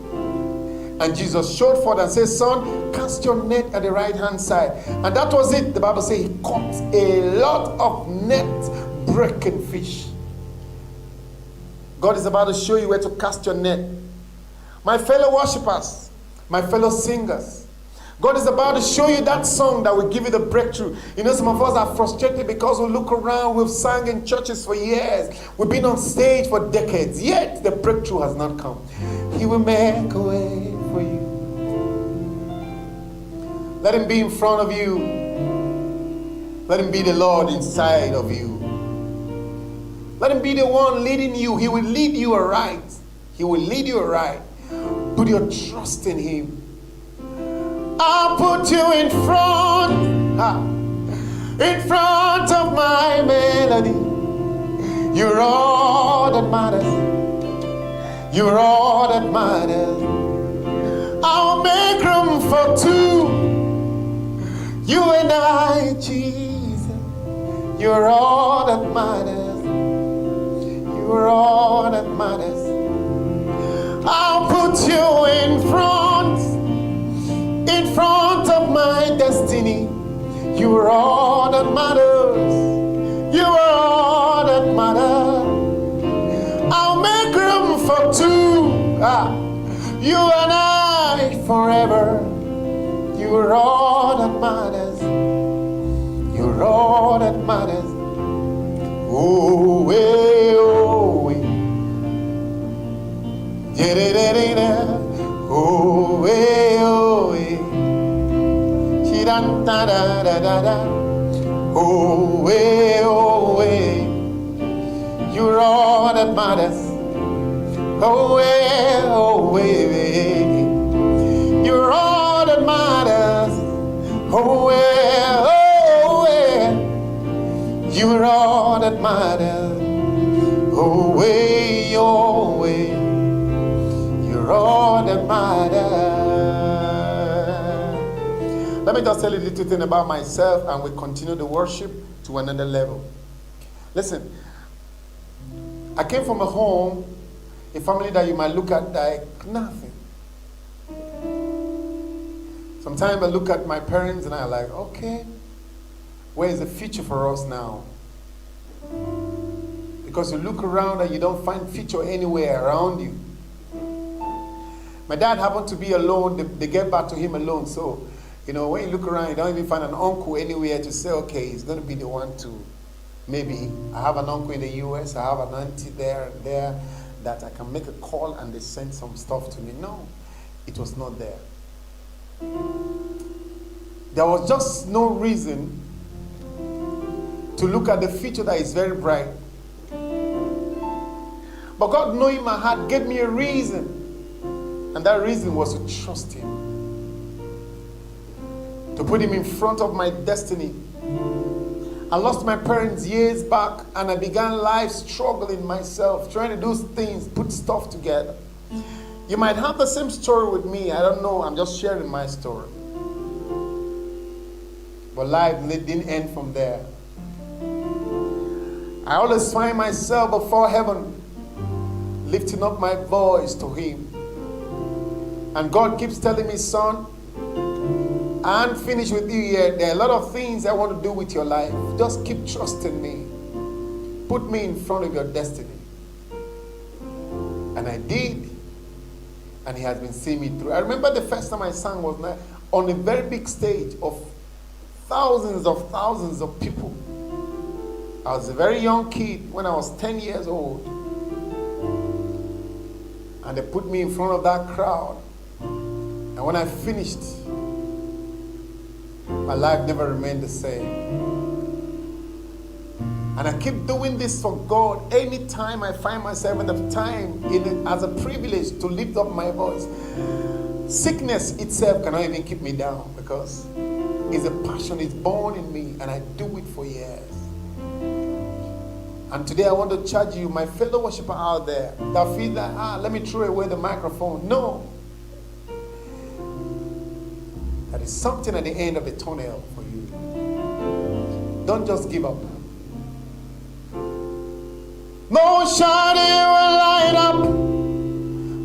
And Jesus showed forth and said, son, cast your net at the right-hand side. And that was it. The Bible says he caught a lot of net-breaking fish. God is about to show you where to cast your net. My fellow worshipers, my fellow singers, God is about to show you that song that will give you the breakthrough. You know, some of us are frustrated because we look around, we've sung in churches for years, we've been on stage for decades, yet the breakthrough has not come. He will make a way for you. Let him be in front of you. Let him be the Lord inside of you. Let him be the one leading you. He will lead you aright. He will lead you aright. Put your trust in him. I'll put you in front of my melody. You're all that matters. You're all that matters. I'll make room for two. You and I, Jesus. You're all that matters. You're all that matters. I'll put you in front of my destiny. You are all that matters. You are all that matters. I'll make room for two. You and I forever. You are all that matters. You are all that matters. Oh, way, oh, way. Oh, way, oh, way. Da da da da da. Oh, way, oh, way. You're all that matters. Oh, way, oh, way. You're all that matters. Oh, way, oh, way. You're all that matters. Oh, way, oh, way. You're all that matters. Let me just tell you a little thing about myself and we continue the worship to another level. Listen, I came from a home, a family that you might look at like nothing. Sometimes I look at my parents and I'm like, okay, where is the future for us now? Because you look around and you don't find future anywhere around you. My dad happened to be alone. They get back to him alone. So, you know, when you look around, you don't even find an uncle anywhere to say, okay, he's going to be the one to, maybe I have an uncle in the US, I have an auntie there and there that I can make a call and they send some stuff to me. No, it was not there. There was just no reason to look at the future that is very bright. But God, knowing my heart, gave me a reason. And that reason was to trust him. To put him in front of my destiny. I lost my parents years back and I began life struggling myself, trying to do things, put stuff together. You might have the same story with me. I don't know. I'm just sharing my story. But life didn't end from there. I always find myself before heaven, lifting up my voice to him. And God keeps telling me, son, I ain't finished with you yet. There are a lot of things I want to do with your life. Just keep trusting me. Put me in front of your destiny. And I did. And he has been seeing me through. I remember the first time I sang was on a very big stage of thousands of people. I was a very young kid when I was 10 years old. And they put me in front of that crowd. And when I finished, my life never remained the same. And I keep doing this for God. Anytime I find myself in the time as a privilege to lift up my voice, sickness itself cannot even keep me down because it's a passion, it's born in me, and I do it for years. And today I want to charge you, my fellow worshiper out there, that feel that, let me throw away the microphone. No. That is something at the end of the tunnel for you. Don't just give up. No shadow will light up,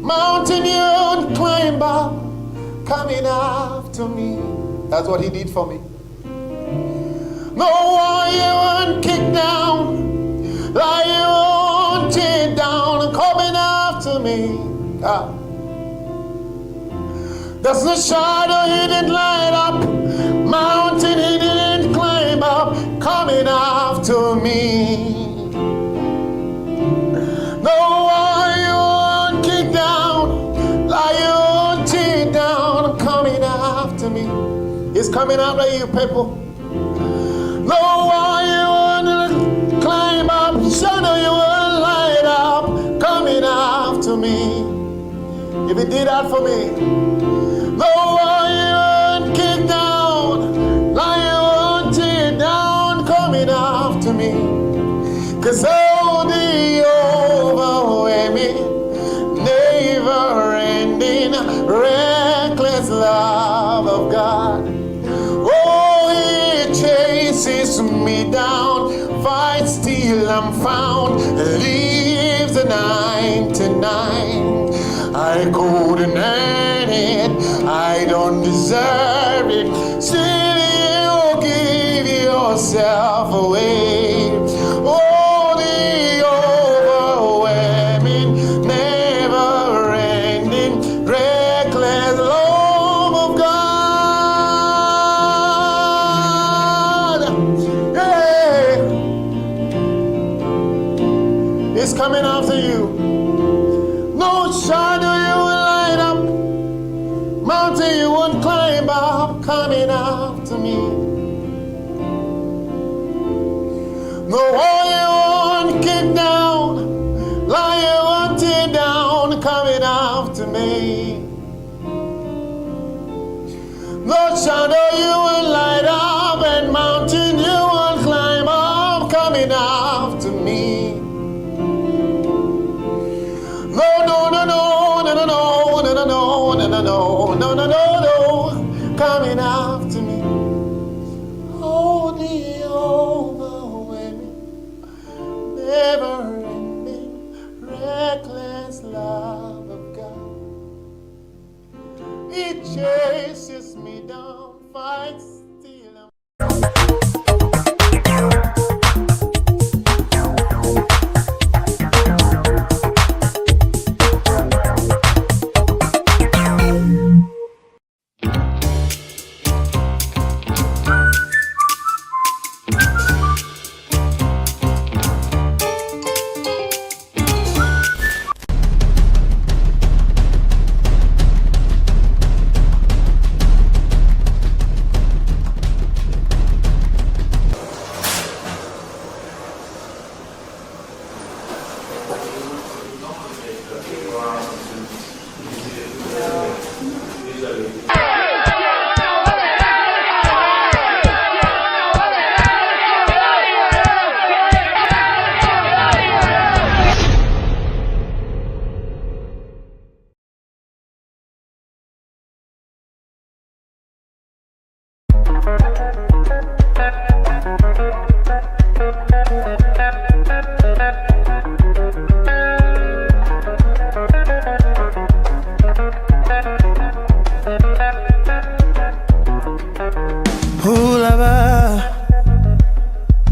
mountain you climb up, coming after me. That's what he did for me. No wall you won't kick down, lie you won't tear down, coming after me. There's no shadow he didn't light up, mountain he didn't climb up, coming after me. No one you won't kick down, lie you won't tear down, coming after me. He's coming after you, people. No one you won't climb up, shadow you won't light up, coming after me. If he did that for me, no one you won't kick down, lie you won't tear down, coming after me. 'Cause all the overwhelming, never-ending, reckless love of God, oh, He chases me down, fights till I'm found, leaves the 99. I couldn't earn it, I don't deserve it, still you give yourself away. Oh, the overwhelming, never-ending, reckless love of God. Yeah. It's coming after you. No shadow you will light up, mountain you won't climb up, coming after me. No wall you won't kick down, lie you won't tear down, coming after me. No shadow you will light up, and mountain you won't climb up, coming after me. No, no, no, no, no, no, no, no, no, no, no, no, no, no, no, no, coming after me. Oh, the overwhelming, never-ending, reckless love of God. It chases me down, fights till I'm.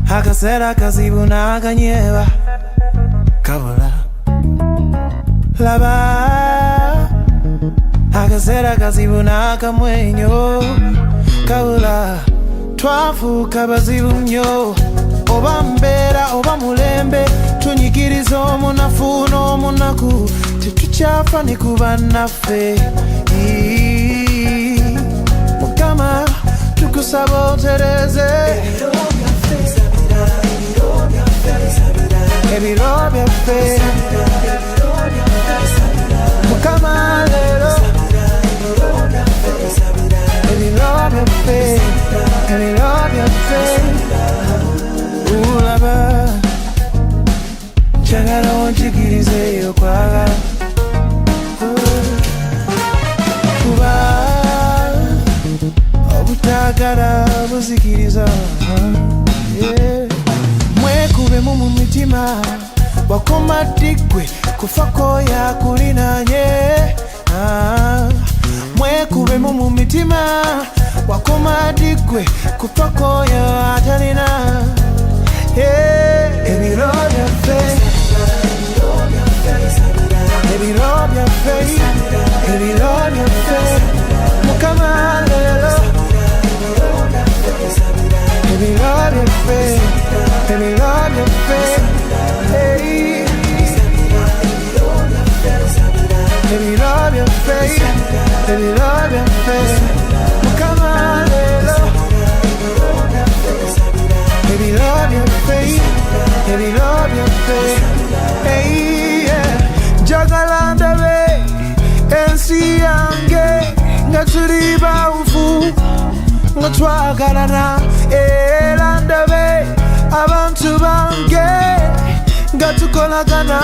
Akasera kazibu nakanyeba kabula laba akasera kazibu nakamwenyo kabula twafuuka bazibu nnyo oba mbeera oba mulembe tunyikiriza omunafu n'omunaku tetukyafa ne ku bannaffe Mukama tukusaba otereze ebiro byaffe Mukama leero ebiro byaffe ulaba kyagala onjigirize okwagala kuba obutagala buzikiriza mwekubemu mu mitima wakoma ddigwe kufa koya kulinanye mwekubemu mu mitima wakoma ddigwe kufa koya atalina ebiro byaffe ebiro byaffe ebiro byaffe faith. Hey. Baby, love your face. Baby, love your face. Come on, love. Baby, love your face. Baby, love your face. Hey, yeah. Jagalanda way. Ensi yange. Ngaturiba ufu. Ngatwagalana. Elanda way. Abantu bange. Ngatukolagana.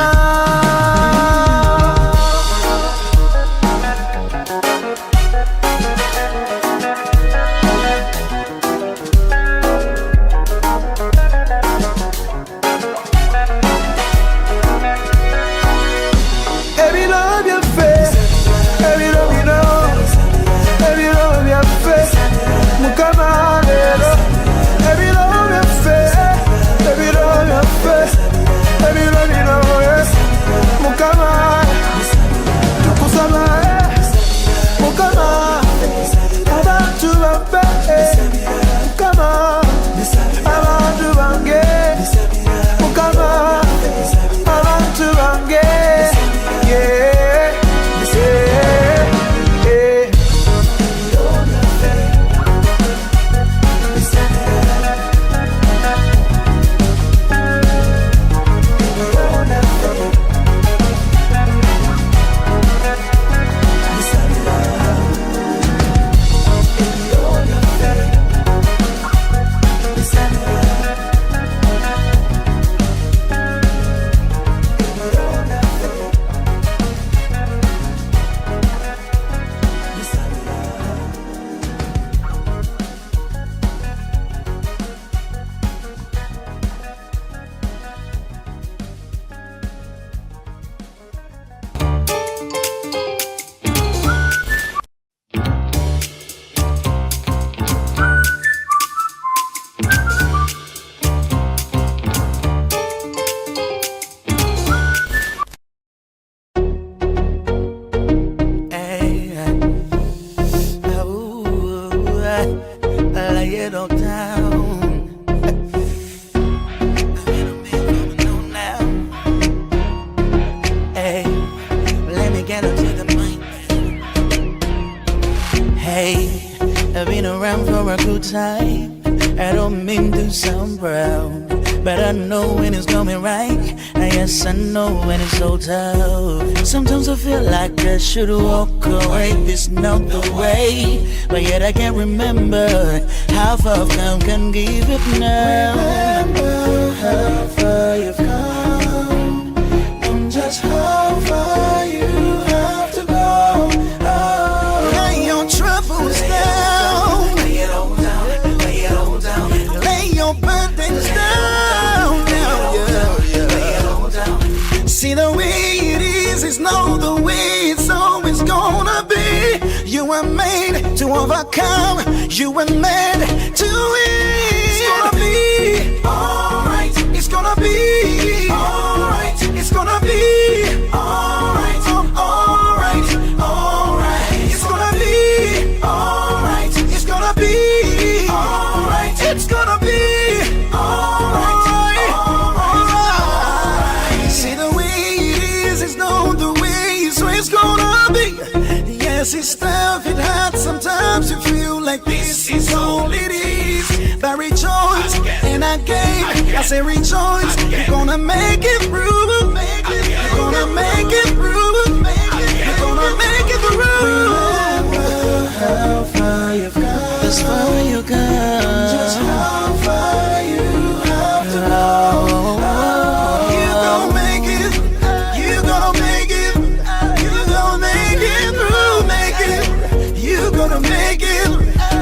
I've been around for a good time. I don't mean to sound proud, but I know when it's coming right. And yes, I know when it's so tough. Sometimes I feel like I should walk away, this not the way. But yet I can't remember how far I've come, can give it now. Remember how far you've come, and just how far you have to go. Oh, lay your troubles down, lay it all down, lay it all down, lay your burdens down, lay it all down. See the way it is not the way it's always gonna be. You were made to overcome, you were made to win. It's gonna be alright, it's gonna be alright, it's gonna be alright, alright, alright. It's gonna be alright, it's gonna be alright, it's gonna be alright, alright. See the way it is not the way it's gonna be. Yes, it's tough, it hurts, sometimes you feel like this is all it is. But rejoice, and again, I say rejoice, you're gonna make it through, you're gonna make it through, you're gonna make it through. Remember how far you've come, this far you come, just how far you have to go. You're gonna make it, you're gonna make it, you're gonna make it through, make it, you're gonna make it,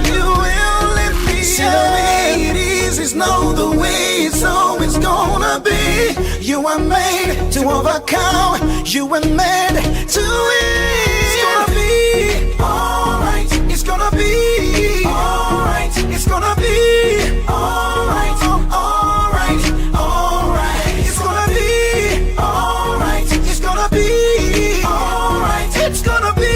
you will let me. See the way it is not the way it's always gonna be. You were made to overcome, you were made to win. It's gonna be alright, it's gonna be alright, it's gonna be alright, alright, alright. It's gonna be alright, it's gonna be alright, it's gonna be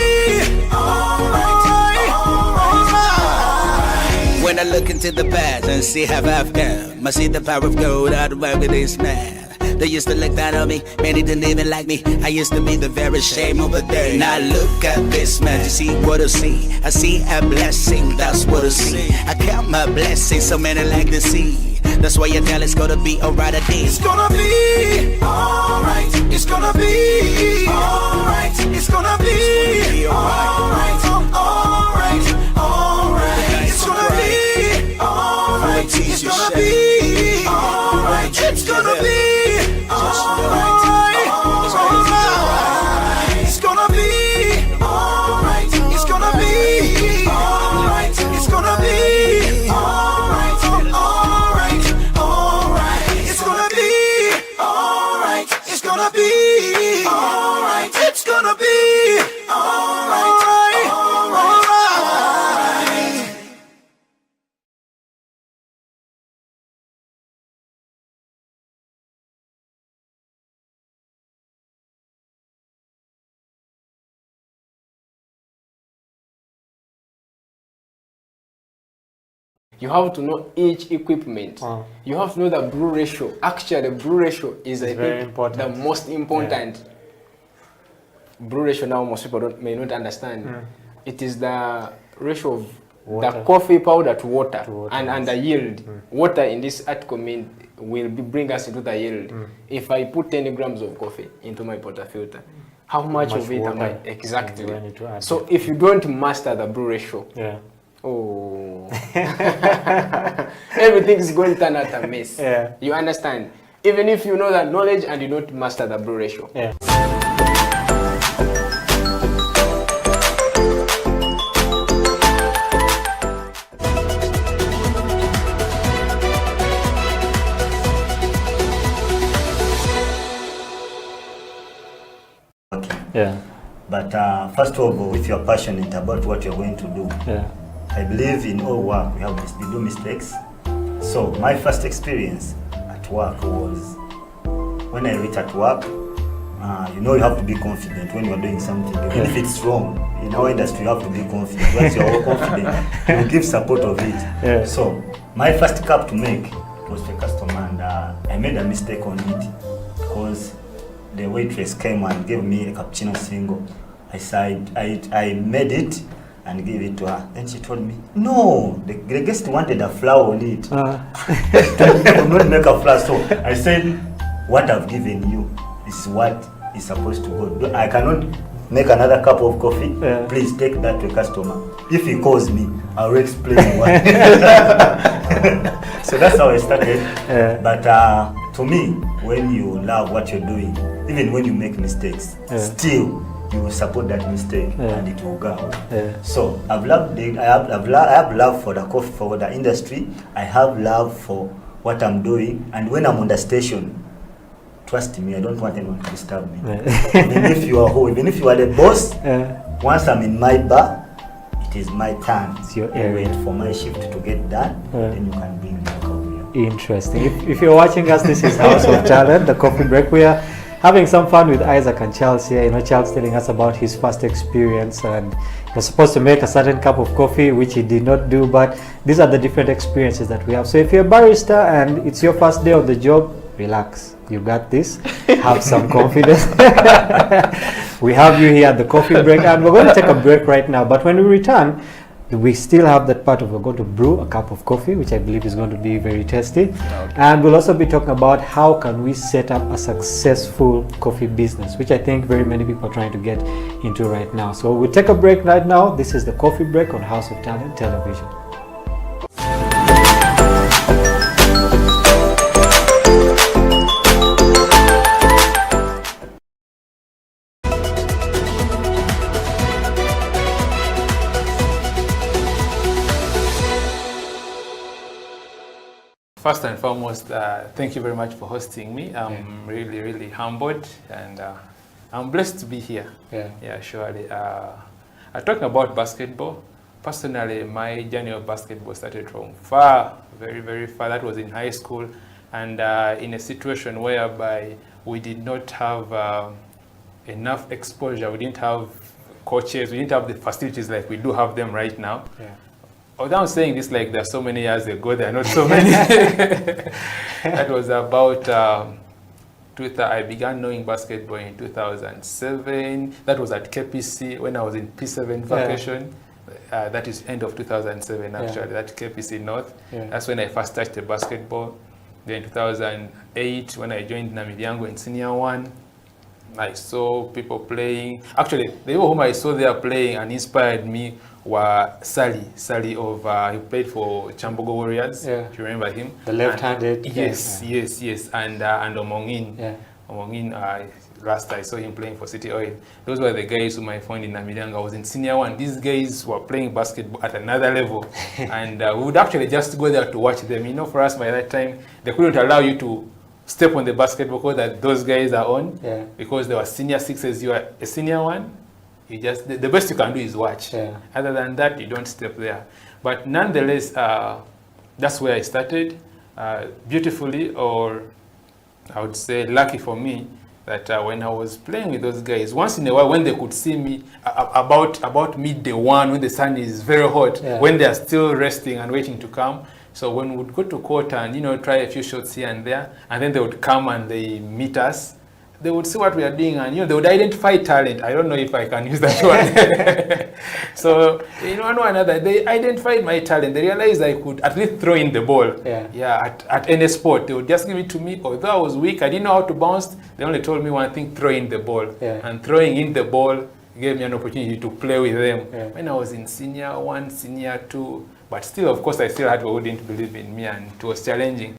alright, alright. When I look into the past and see how I've come, I see the power of gold out of work with this man. They used to look down on me, man, they didn't even like me. I used to be the very shame over there. Now look at this man, to see what I see. I see a blessing, that's what I see. I count my blessings, so many like to see. That's why you tell it's gonna be alright a day. It's gonna be alright. It's gonna be alright. It's gonna be alright. Alright. Alright. It's gonna be alright. It's gonna be alright. It's gonna be alright. It's gonna be alright. It's gonna be alright. It's gonna be alright. Alright. Alright. It's gonna be alright. It's gonna be alright. It's gonna be alright. You have to know each equipment. You have to know the brew ratio. Actually, the brew ratio is I think the most important. Brew ratio now most people may not understand. It is the ratio of the coffee powder to water, and the yield. Water in this article will bring us into the yield. If I put 10 grams of coffee into my portafilter, how much of it am I exactly? So if you don't master the brew ratio, oh, everything is going to turn out a mess. You understand? Even if you know that knowledge and you don't master the brew ratio. But first of all, if you're passionate about what you're going to do, I believe in all work we do mistakes. So my first experience at work was when I reached at work. You know, you have to be confident when you're doing something, even if it's wrong. In our industry, you have to be confident. Once you're confident, you give support of it. So my first cup to make was to a customer, and I made a mistake on it because the waitress came and gave me a cappuccino single. I said I made it and gave it to her. Then she told me, no, the guest wanted a flower on it. I will not make a flower. So I said, what I've given you is what is supposed to go. I cannot make another cup of coffee. Please take that to a customer. If he calls me, I'll explain why. So that's how I started. But to me, when you love what you're doing, even when you make mistakes, still you will support that mistake and it will go. So I have love for the coffee, for the industry. I have love for what I'm doing, and when I'm on the station, trust me, I don't want anyone to disturb me. Even if you are home, even if you are the boss, once I'm in my bar, it is my turn. It's your area. Wait for my shift to get done, then you can bring the coffee. Interesting. If you're watching us, this is House of Talent, the coffee break. We are having some fun with Isaac and Charles here. You know, Charles telling us about his first experience, and he was supposed to make a certain cup of coffee, which he did not do, but these are the different experiences that we have. So if you're a barista and it's your first day on the job, relax. You got this. Have some confidence. We have you here at the coffee break, and we're going to take a break right now. But when we return, we still have that part of we're going to brew a cup of coffee, which I believe is going to be very tasty. And we'll also be talking about how can we set up a successful coffee business, which I think very many people are trying to get into right now. So we'll take a break right now. This is the coffee break on House of Talent Television. First and foremost, thank you very much for hosting me. I'm really humbled, and I'm blessed to be here. Yeah, surely. Talking about basketball, personally, my journey of basketball started from far, very far. That was in high school, and in a situation whereby we did not have enough exposure. We didn't have coaches. We didn't have the facilities like we do have them right now. although I'm saying this like there's so many years ago, there are not so many. That was about, I began knowing basketball in 2007. That was at KPC when I was in P7 vacation. That is end of 2007 actually, that KPC North. That's when I first touched the basketball. Then 2008, when I joined Namibia in Senior 1, I saw people playing. Actually, the people whom I saw there playing and inspired me were Sally of, he played for Chambogo Warriors. Do you remember him? The left-handed. Yes. And Omongin. Omongin, last I saw him playing for City Oil. Those were the guys whom I found in Namibia. I was in Senior 1. These guys were playing basketball at another level. And we would actually just go there to watch them. You know, for us by that time, they couldn't allow you to step on the basketball court that those guys are on, because they were senior 6s, you are a senior 1. You just, the best you can do is watch. Other than that, you don't step there. But nonetheless, that's where I started. Beautifully, or I would say lucky for me, that when I was playing with those guys, once in a while when they could see me about midday 1, when the sun is very hot, when they are still resting and waiting to come. So when we would go to court and, you know, try a few shots here and there, and then they would come and they meet us, they would see what we are doing, and, you know, they would identify talent. I don't know if I can use that word. So, in one way or another, they identified my talent. They realized I could at least throw in the ball. At any sport. They would just give it to me. Although I was weak, I didn't know how to bounce. They only told me one thing: throw in the ball. And throwing in the ball gave me an opportunity to play with them. When I was in Senior 1, Senior 2, but still, of course, I still had people who didn't believe in me, and it was challenging.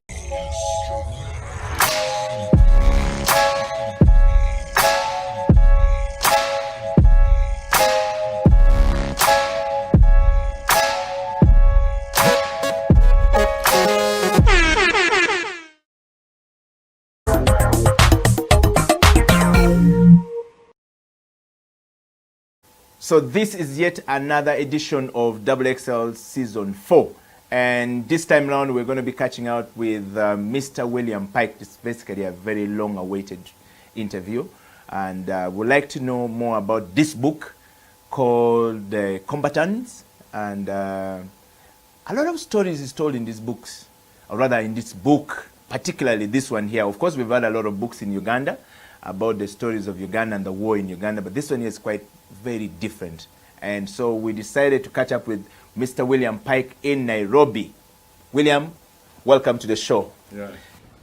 So this is yet another edition of XXL Season 4. And this time around, we're going to be catching out with Mr. William Pike. It's basically a very long-awaited interview. And we'd like to know more about this book called Combatants. And a lot of stories is told in these books, or rather in this book, particularly this one here. Of course, we've had a lot of books in Uganda about the stories of Uganda and the war in Uganda, but this one here is quite very different. And so we decided to catch up with Mr. William Pike in Nairobi. William, welcome to the show.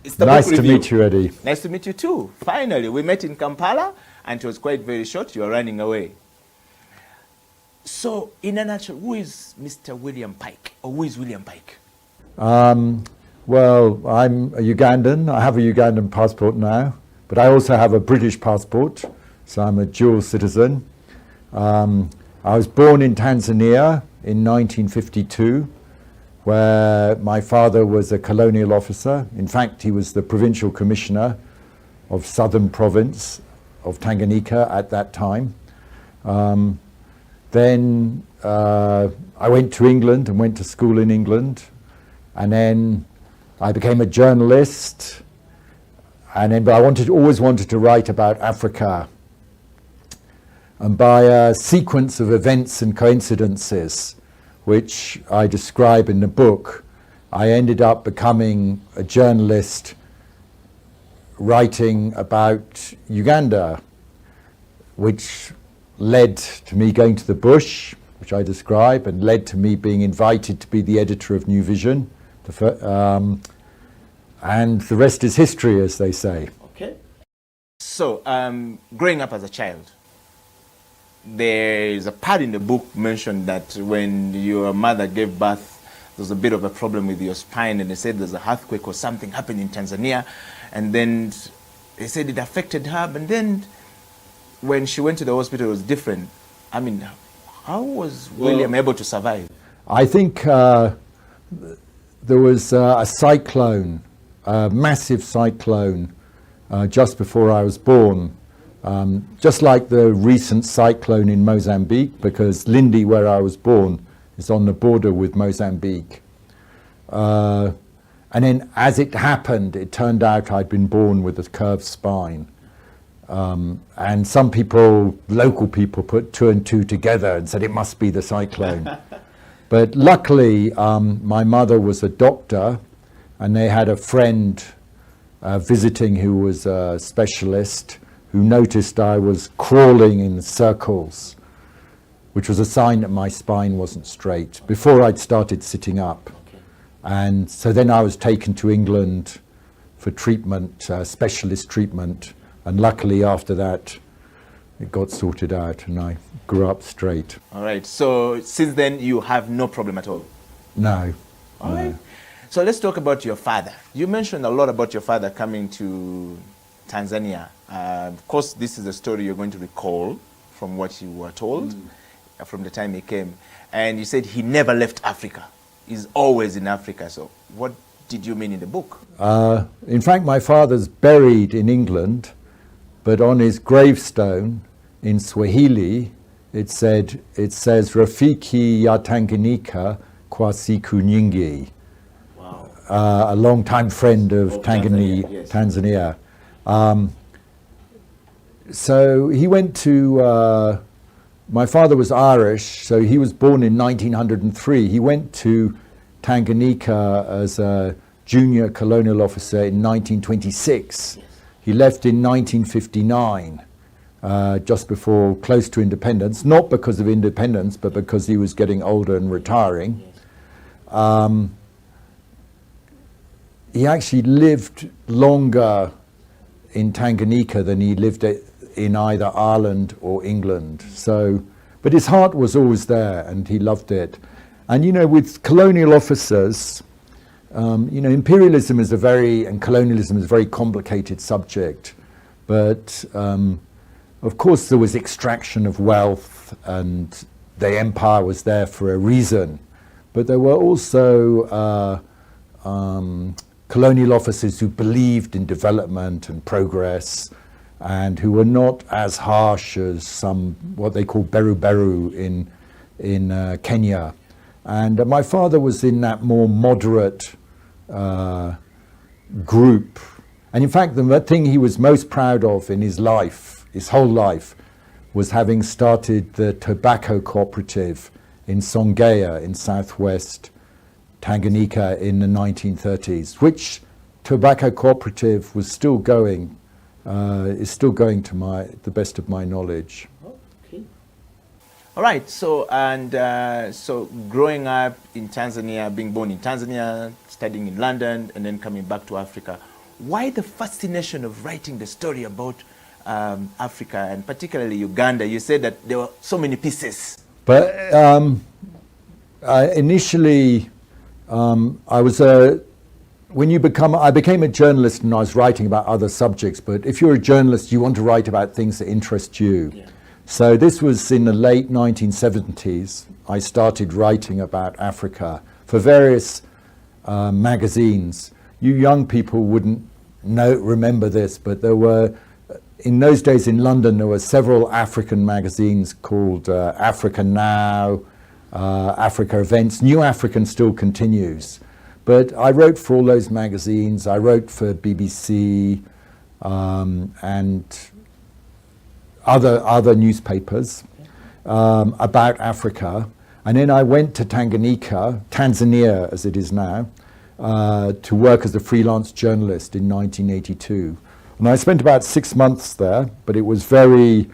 It's the nice book to review. meet you, Eddie. Nice to meet you too. Finally, we met in Kampala, and it was quite very short. You were running away. So, in a nutshell, who is Mr. William Pike, or who is William Pike? Well, I'm a Ugandan. I have a Ugandan passport now, but I also have a British passport, so I'm a dual citizen. I was born in Tanzania in 1952, where my father was a colonial officer. In fact, he was the provincial commissioner of Southern Province of Tanganyika at that time. Then I went to England and went to school in England, and then I became a journalist, but I always wanted to write about Africa. And by a sequence of events and coincidences, which I describe in the book, I ended up becoming a journalist writing about Uganda, which led to me going to the bush, which I describe, and led to me being invited to be the editor of New Vision. And the rest is history, as they say. Okay. So, growing up as a child, there is a part in the book mentioned that when your mother gave birth, there was a bit of a problem with your spine, and they said there's an earthquake or something happened in Tanzania, and then they said it affected her, and then when she went to the hospital, it was different. I mean, how was William able to survive? I think there was a cyclone, a massive cyclone, just before I was born. Just like the recent cyclone in Mozambique, because Lindi, where I was born, is on the border with Mozambique. And then as it happened, it turned out I'd been born with a curved spine. And some people, local people, put 2 and 2 together and said it must be the cyclone. But luckily, my mother was a doctor, and they had a friend visiting who was a specialist who noticed I was crawling in circles, which was a sign that my spine wasn't straight, before I'd started sitting up. Okay. And so then I was taken to England for treatment, specialist treatment, and luckily after that it got sorted out and I grew up straight. All right. So since then, you have no problem at all? No. All right. So let's talk about your father. You mentioned a lot about your father coming to Tanzania. Of course, this is a story you're going to recall from what you were told from the time he came. And you said he never left Africa. He's always in Africa. So what did you mean in the book? In fact, my father's buried in England, but on his gravestone in Swahili, it says, Rafiki ya Tanganyika kwa siku nyingi. Wow. A long-time friend of Tanzania, yes. Tanzania. So he went to, my father was Irish, so he was born in 1903. He went to Tanganyika as a junior colonial officer in 1926. Yes. He left in 1959, just before, close to independence, not because of independence, but because he was getting older and retiring. Yes. He actually lived longer in Tanganyika than he lived in either Ireland or England. So, but his heart was always there and he loved it. And you know, with colonial officers, you know, imperialism is and colonialism is a very complicated subject. But of course there was extraction of wealth and the empire was there for a reason. But there were also colonial officers who believed in development and progress and who were not as harsh as some, what they call beru in Kenya. And my father was in that more moderate group. And in fact, the thing he was most proud of in his life, his whole life, was having started the tobacco cooperative in Songea in southwest Tanganyika in the 1930s, which tobacco cooperative was still going, is still going to the best of my knowledge. Okay. All right. So, so growing up in Tanzania, being born in Tanzania, studying in London, and then coming back to Africa, why the fascination of writing the story about Africa and particularly Uganda? You said that there were so many pieces. But initially, I became a journalist and I was writing about other subjects, but if you're a journalist, you want to write about things that interest you. Yeah. So this was in the late 1970s. I started writing about Africa for various magazines. You young people wouldn't remember this, but there were, in those days in London, there were several African magazines called Africa Now, Africa Events. New African still continues. But I wrote for all those magazines. I wrote for BBC and other newspapers about Africa. And then I went to Tanzania as it is now, to work as a freelance journalist in 1982. And I spent about 6 months there, but it was very,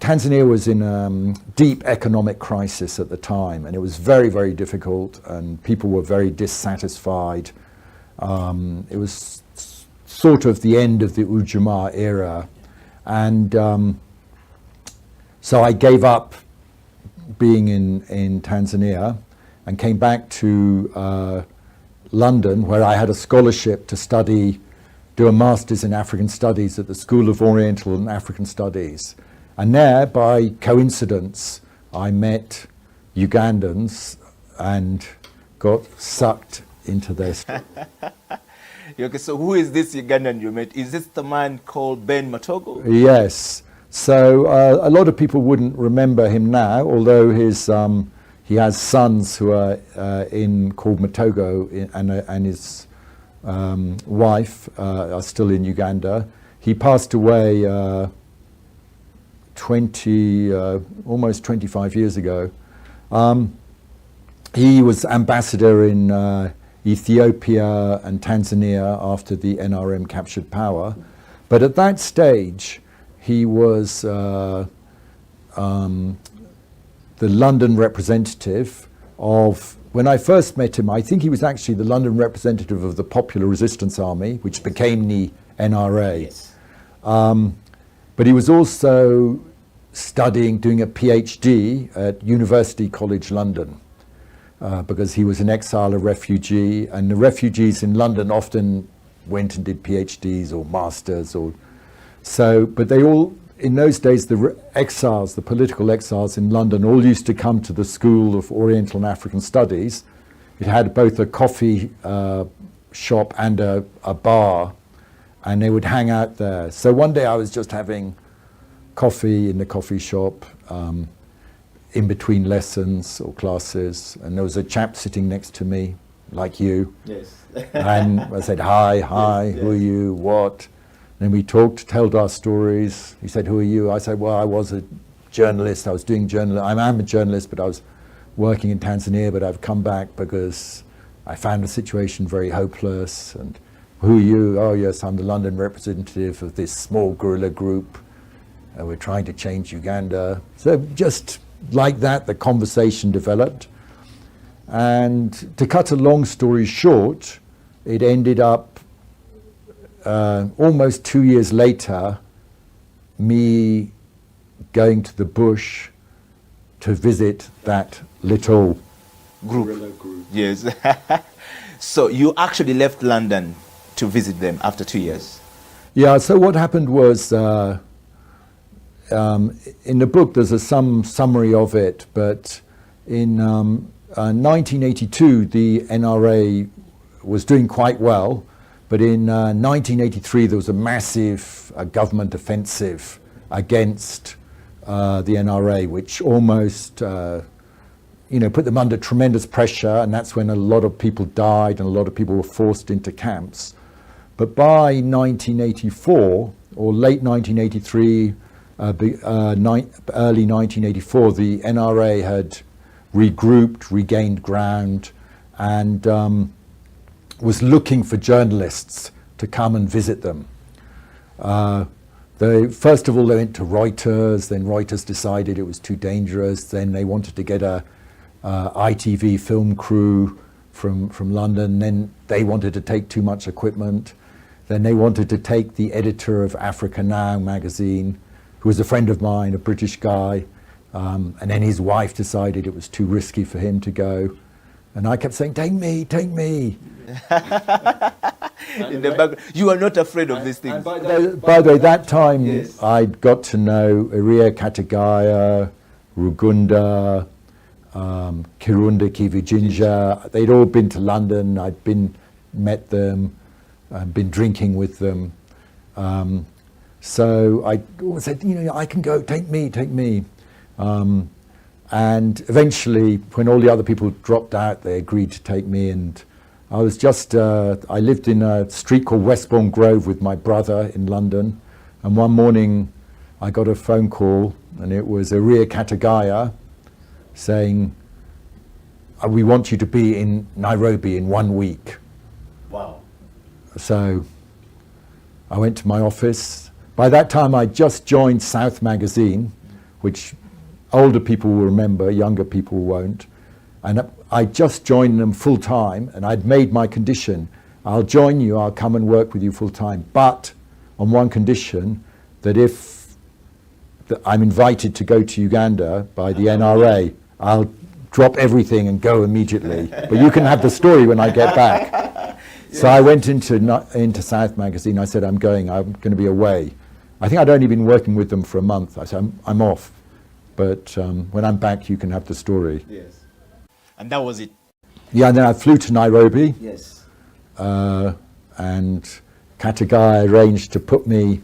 Tanzania was in deep economic crisis at the time, and it was very, very difficult, and people were very dissatisfied. It was sort of the end of the Ujamaa era. And so I gave up being in Tanzania and came back to London, where I had a scholarship to do a master's in African Studies at the School of Oriental and African Studies. And there, by coincidence, I met Ugandans and got sucked into this. Okay, so who is this Ugandan you met? Is this the man called Ben Matogo? Yes. So a lot of people wouldn't remember him now, although he has sons who are called Matogo, and his wife are still in Uganda. He passed away almost 25 years ago, He was ambassador in Ethiopia and Tanzania after the NRM captured power. But at that stage, he was the London representative of, when I first met him, I think he was actually the London representative of the Popular Resistance Army, which became the NRA. Yes. But he was also studying, doing a PhD at University College London, because he was an exile, a refugee, and the refugees in London often went and did PhDs or masters, or so. But they all, in those days, the exiles, the political exiles in London, all used to come to the School of Oriental and African Studies. It had both a coffee shop and a bar, and they would hang out there. So one day I was just having coffee in the coffee shop in between lessons or classes, and there was a chap sitting next to me, like you. Yes. And I said, hi, Yes, who are yes. you, what? Then we talked, told our stories. He said, who are you? I said, well, I was a journalist. I was doing journalism. I'm a journalist, but I was working in Tanzania, but I've come back because I found the situation very hopeless. And who are you? Oh, yes, I'm the London representative of this small guerrilla group. We're trying to change Uganda. So just like that, the conversation developed. And to cut a long story short, it ended up almost 2 years later, me going to the bush to visit that little Guerrilla group. Yes. So you actually left London to visit them after 2 years? Yeah, so what happened was, in the book there's some summary of it, but in 1982 the NRA was doing quite well, but in 1983 there was a massive government offensive against the NRA, which almost put them under tremendous pressure, and that's when a lot of people died and a lot of people were forced into camps. But by 1984, or late 1983, early 1984, the NRA had regrouped, regained ground, and was looking for journalists to come and visit them. First of all, they went to Reuters, then Reuters decided it was too dangerous, then they wanted to get a ITV film crew from London, then they wanted to take too much equipment, then they wanted to take the editor of Africa Now magazine, who was a friend of mine, a British guy, and then his wife decided it was too risky for him to go. And I kept saying, take me, take me. In the back, you are not afraid of these things. By the way, that time Yes. I'd got to know Iria Katagaya, Rugunda, Kirunda Kivijinja. They'd all been to London. I'd met them, been drinking with them. So I said, I can go, take me, take me. And eventually, when all the other people dropped out, they agreed to take me. And I was I lived in a street called Westbourne Grove with my brother in London. And one morning, I got a phone call, and it was Iria Katagaya saying, we want you to be in Nairobi in 1 week. Wow. So I went to my office. By that time, I just joined South Magazine, which older people will remember, younger people won't. And I just joined them full time, and I'd made my condition. I'll join you, I'll come and work with you full time, but on one condition, that if I'm invited to go to Uganda by the NRA, I'll drop everything and go immediately. But you can have the story when I get back. Yes. So I went into South Magazine. I said, I'm going to be away. I think I'd only been working with them for a month. I said, I'm off. But when I'm back, you can have the story. Yes. And that was it. Yeah, and then I flew to Nairobi. Yes. And Katagai arranged to put me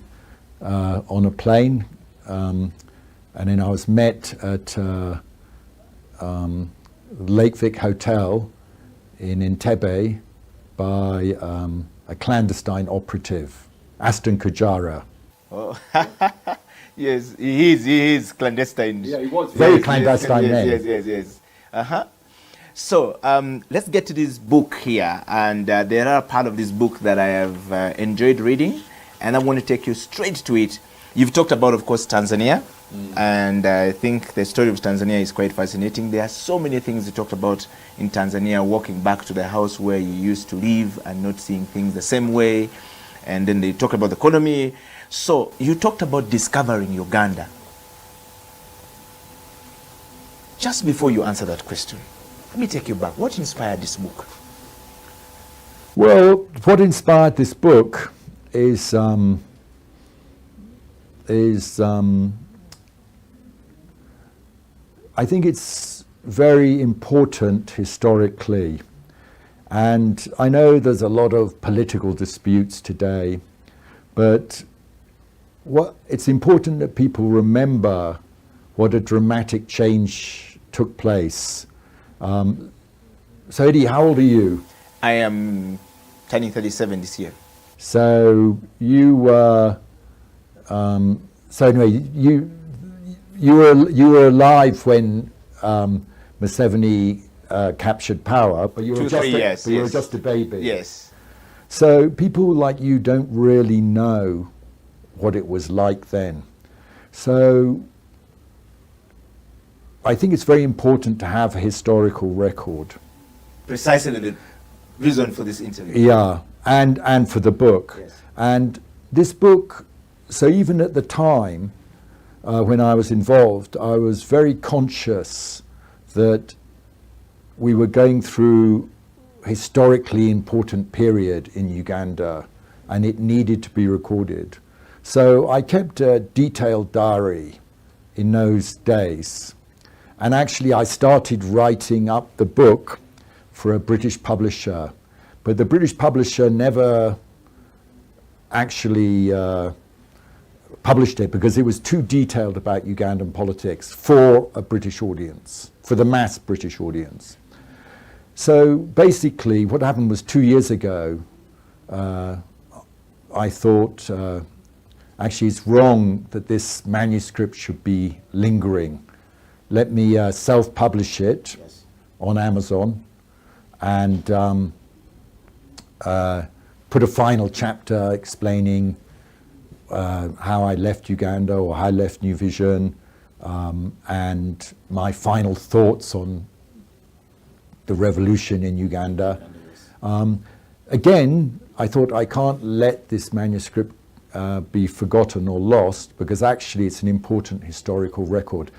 on a plane. And then I was met at Lake Vic Hotel in Entebbe by a clandestine operative, Aston Kujara. Oh. Yes, he is clandestine. Yeah, he was Very clandestine yes, name. yes. So let's get to this book here, and there are part of this book that I have enjoyed reading, and I want to take you straight to it. You've talked about, of course, Tanzania, and I think the story of Tanzania is quite fascinating. There are so many things you talked about in Tanzania, walking back to the house where you used to live and not seeing things the same way, and then they talk about the economy. So you talked about discovering Uganda. Just before you answer that question, let me take you back. What inspired this book? Well, what inspired this book is I think it's very important historically, and I know there's a lot of political disputes today, but it's important that people remember what a dramatic change took place. So Eddie, how old are you? I am turning 37 this year. So you were, so anyway, you were alive when Museveni captured power, but you were just a baby. Yes. So people like you don't really know what it was like then. So I think it's very important to have a historical record. Precisely the reason for this interview. Yeah, and for the book. Yes. And this book, so even at the time when I was involved, I was very conscious that we were going through a historically important period in Uganda, and it needed to be recorded. So I kept a detailed diary in those days. And actually I started writing up the book for a British publisher, but the British publisher never actually published it because it was too detailed about Ugandan politics for a British audience, for the mass British audience. So basically what happened was 2 years ago, I thought, actually it's wrong that this manuscript should be lingering. Let me self-publish it on Amazon and put a final chapter explaining how I left Uganda or how I left New Vision, and my final thoughts on the revolution in Uganda. Again, I thought I can't let this manuscript be forgotten or lost, because actually it's an important historical record.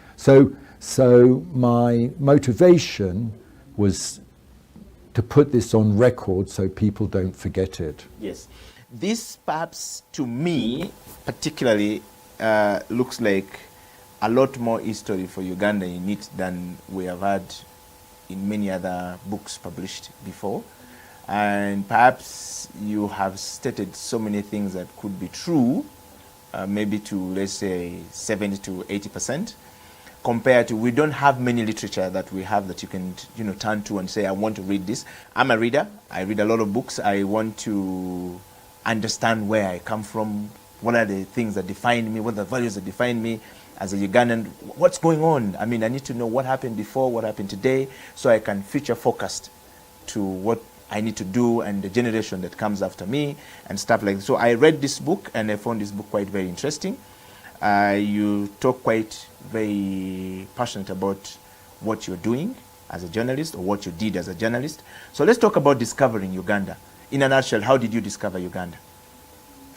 So my motivation was to put this on record so people don't forget it. Yes. This perhaps to me particularly looks like a lot more history for Uganda in it than we have had in many other books published before. And perhaps you have stated so many things that could be true, maybe to, let's say, 70 to 80%, compared to, we don't have many literature that we have that you can, turn to and say, I want to read this. I'm a reader. I read a lot of books. I want to understand where I come from, what are the things that define me, what are the values that define me as a Ugandan, what's going on. I mean, I need to know what happened before, what happened today, so I can future focused to what I need to do and the generation that comes after me and stuff like that. So I read this book and I found this book quite very interesting. You talk quite very passionate about what you're doing as a journalist or what you did as a journalist. So let's talk about discovering Uganda. In a nutshell, how did you discover Uganda?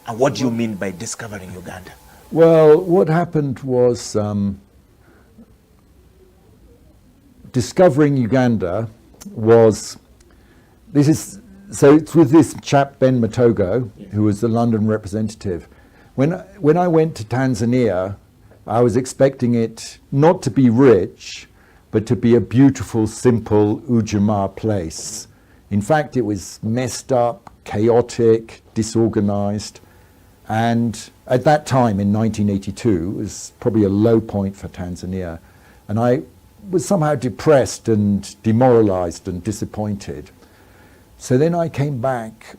And what do you mean by discovering Uganda? Well, what happened was discovering Uganda was, so it's with this chap Ben Matogo, who was the London representative. When I went to Tanzania, I was expecting it not to be rich, but to be a beautiful, simple Ujamaa place. In fact, it was messed up, chaotic, disorganized. And at that time in 1982, it was probably a low point for Tanzania. And I was somehow depressed and demoralized and disappointed. So then I came back,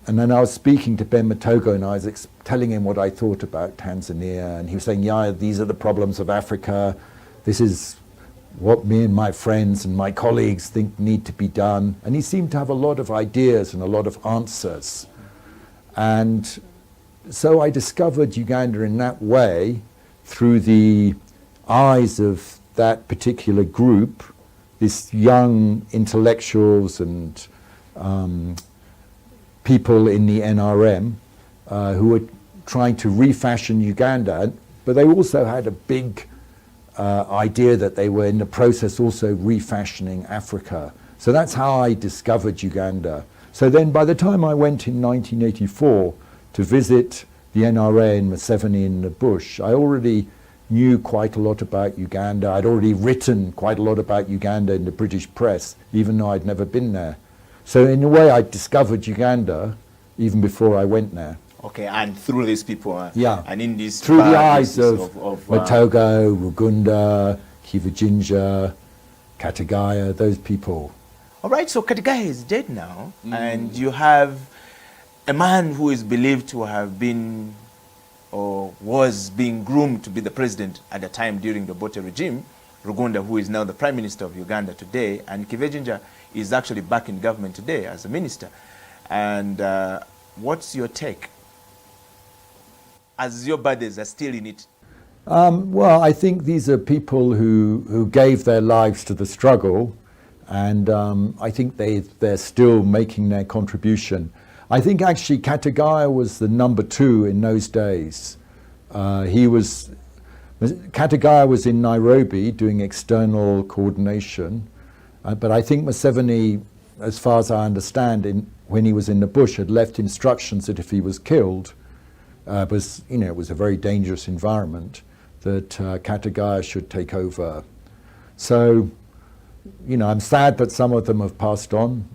and then I was speaking to Ben Matogo, and I was telling him what I thought about Tanzania. And he was saying, yeah, these are the problems of Africa. This is what me and my friends and my colleagues think need to be done. And he seemed to have a lot of ideas and a lot of answers. And so I discovered Uganda in that way, through the eyes of that particular group, this young intellectuals and people in the NRM who were trying to refashion Uganda, but they also had a big idea that they were in the process also refashioning Africa. So that's how I discovered Uganda. So then by the time I went in 1984 to visit the NRA and Museveni in the bush, I already knew quite a lot about Uganda. I'd already written quite a lot about Uganda in the British press, even though I'd never been there. So in a way, I discovered Uganda even before I went there. Okay, and through these people, yeah, and in this through the eyes of Matogo, Rugunda, Kivujinja, Katagaya, those people. All right, so Katagaya is dead now, and you have a man who is believed to have been or was being groomed to be the president at the time during the Bote regime, Rugunda, who is now the Prime Minister of Uganda today, and Kivujinja is actually back in government today as a minister. And what's your take, as your brothers are still in it? Well, I think these are people who gave their lives to the struggle, and I think they're still making their contribution. I think actually Katagaya was the number 2 in those days. Katagaya was in Nairobi doing external coordination, but I think Museveni, as far as I understand, when he was in the bush, had left instructions that if he was killed, it was a very dangerous environment, that Katagaya should take over. So, I'm sad that some of them have passed on.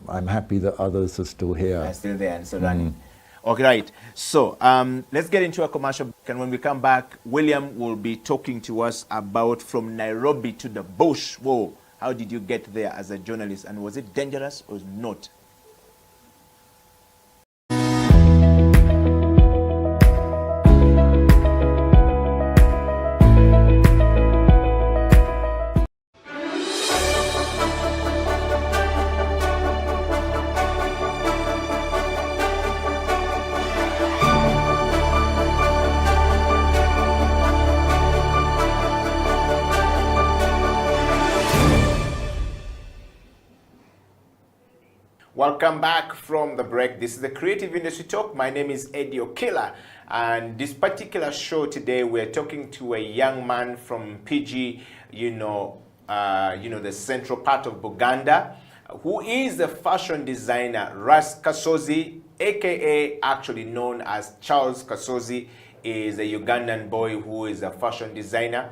I'm happy that others are still here. Are still there and still running. Okay, right. So let's get into a commercial break, and when we come back, William will be talking to us about from Nairobi to the bush. Whoa, how did you get there as a journalist, and was it dangerous or not? Welcome back from the break. This is the Creative Industry Talk. My name is Eddie Okila, and this particular show today, we're talking to a young man from PG, the central part of Buganda, who is a fashion designer. Ras Kasozi, aka actually known as Charles Kasozi, is a Ugandan boy who is a fashion designer.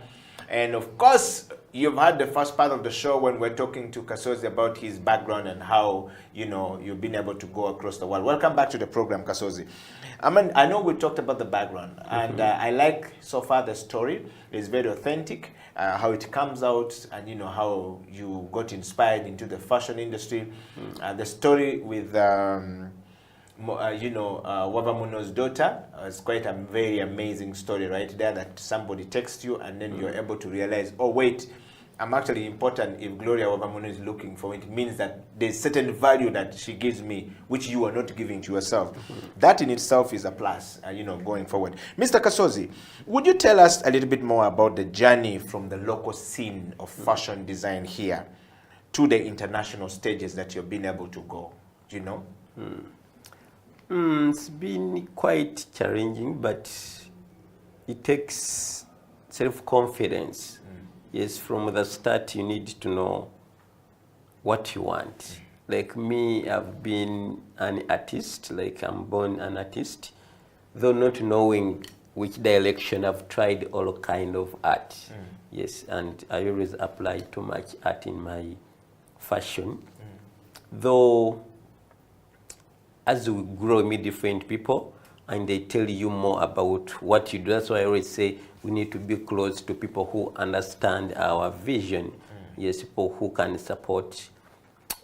And of course, you've had the first part of the show when we're talking to Kasozi about his background and how, you've been able to go across the world. Welcome back to the program, Kasozi. I know we talked about the background, and I like so far the story. It's very authentic, how it comes out, and how you got inspired into the fashion industry. The story with Wavamuno's daughter is quite a very amazing story right there, that somebody texts you and then you're able to realize, oh wait, I'm actually important. If Gloria Wavamuno is looking for it, means that there's certain value that she gives me which you are not giving to yourself. That in itself is a plus, going forward. Mr. Kasozi, would you tell us a little bit more about the journey from the local scene of fashion design here to the international stages that you've been able to go? Do you know? It's been quite challenging, but it takes self-confidence. Yes, from the start you need to know what you want. Like me, I've been an artist, like I'm born an artist, though not knowing which direction. I've tried all kind of art. Yes, and I always apply too much art in my fashion. Though as we grow, we meet different people and they tell you more about what you do. That's why I always say we need to be close to people who understand our vision. Yes, people who can support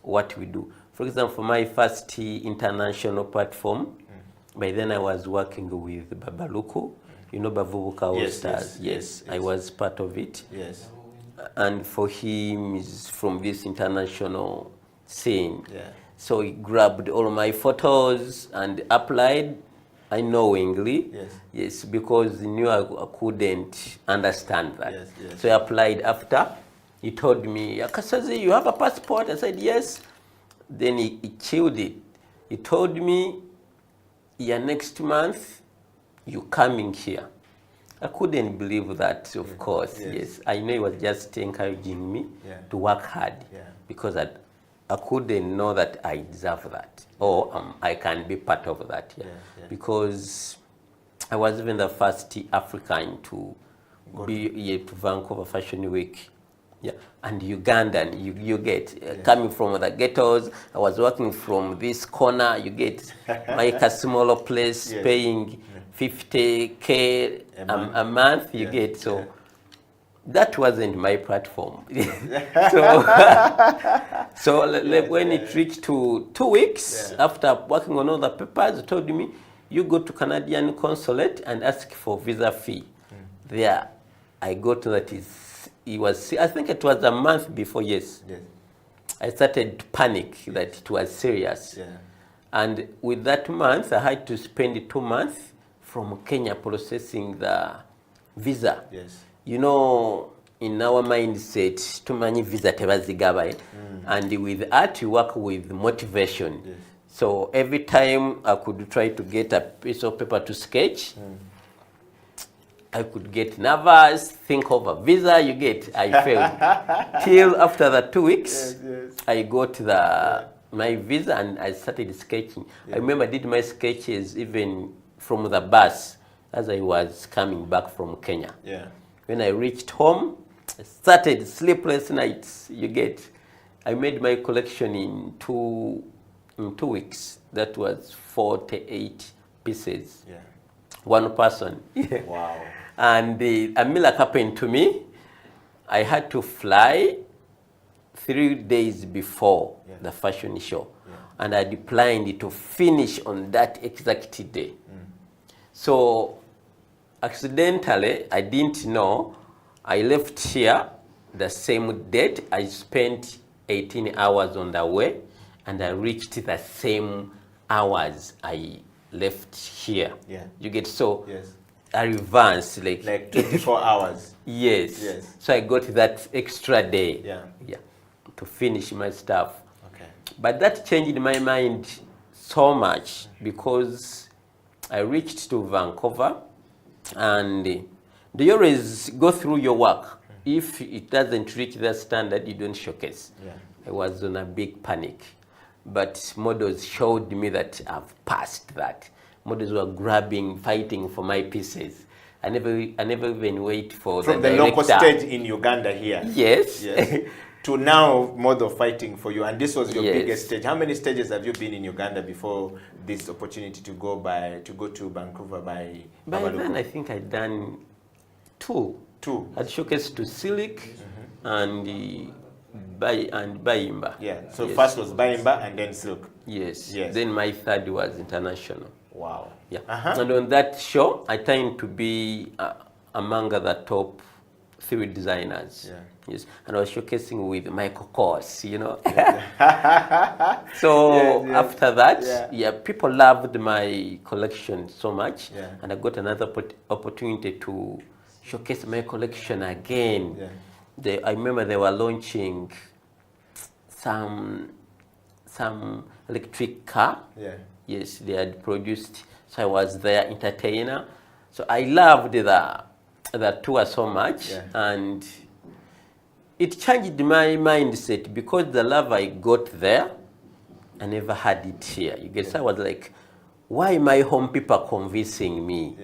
what we do. For example, for my first international platform, by then I was working with Babaluku, Bavubuka All Stars. Yes, I was part of it. Yes. and for him is from this international scene. Yeah. So he grabbed all my photos and applied unknowingly. Yes. Yes, because he knew I couldn't understand that. Yes, yes. So I applied after. He told me, Kasozi, you have a passport? I said, yes. Then he chilled it. He told me, yeah, next month, you coming here. I couldn't believe that, of course. Yes. I know he was just encouraging me to work hard because I couldn't know that I deserve that or I can be part of that. Because I was even the first African to be to Vancouver Fashion Week. Yeah, and Ugandan, you get coming from the ghettos. I was working from this corner. You get like a smaller place, paying 50K a month. You get so that wasn't my platform. So when it reached to 2 weeks after working on all the papers, they told me you go to Canadian consulate and ask for visa fee. There, I got to that is. I think it was a month before, I started to panic that it was serious. And with that month, I had to spend 2 months from Kenya processing the visa. You know, in our mindset, too many visa tebazigabaye. And with art, you work with motivation. So every time I could try to get a piece of paper to sketch, I could get nervous, think of a visa, I failed. Till after the 2 weeks, I got my visa and I started sketching. I remember I did my sketches even from the bus as I was coming back from Kenya. When I reached home, I started sleepless nights, I made my collection in two weeks. That was 48 pieces. One person. Wow. And a miracle happened to me. I had to fly 3 days before the fashion show. And I planned to finish on that exact day. So accidentally, I didn't know, I left here the same date. I spent 18 hours on the way and I reached the same hours I left here. So I advanced like 24 hours. Yes. So I got that extra day. To finish my stuff. But that changed my mind so much because I reached to Vancouver and they always go through your work. If it doesn't reach that standard, you don't showcase. I was on a big panic. But models showed me that I've passed that. Models were grabbing, fighting for my pieces. I never even wait for from the the director. local stage in Uganda here. Yes. To now model fighting for you, and this was your biggest stage. How many stages have you been in Uganda before this opportunity to go to Vancouver by then I think I'd done two. I'd showcased to Silk and Bayimba. So first was Bayimba and then Silk. Yes. Then my third was international. Wow. And on that show, I tend to be among the top 3 designers. Yes. And I was showcasing with Michael Kors, So after that, people loved my collection so much. And I got another opportunity to showcase my collection again. I remember they were launching some electric car. Yes, they had produced. So I was their entertainer. So I loved the tour so much, and it changed my mindset because the love I got there, I never had it here. So I was like, why my home people convincing me?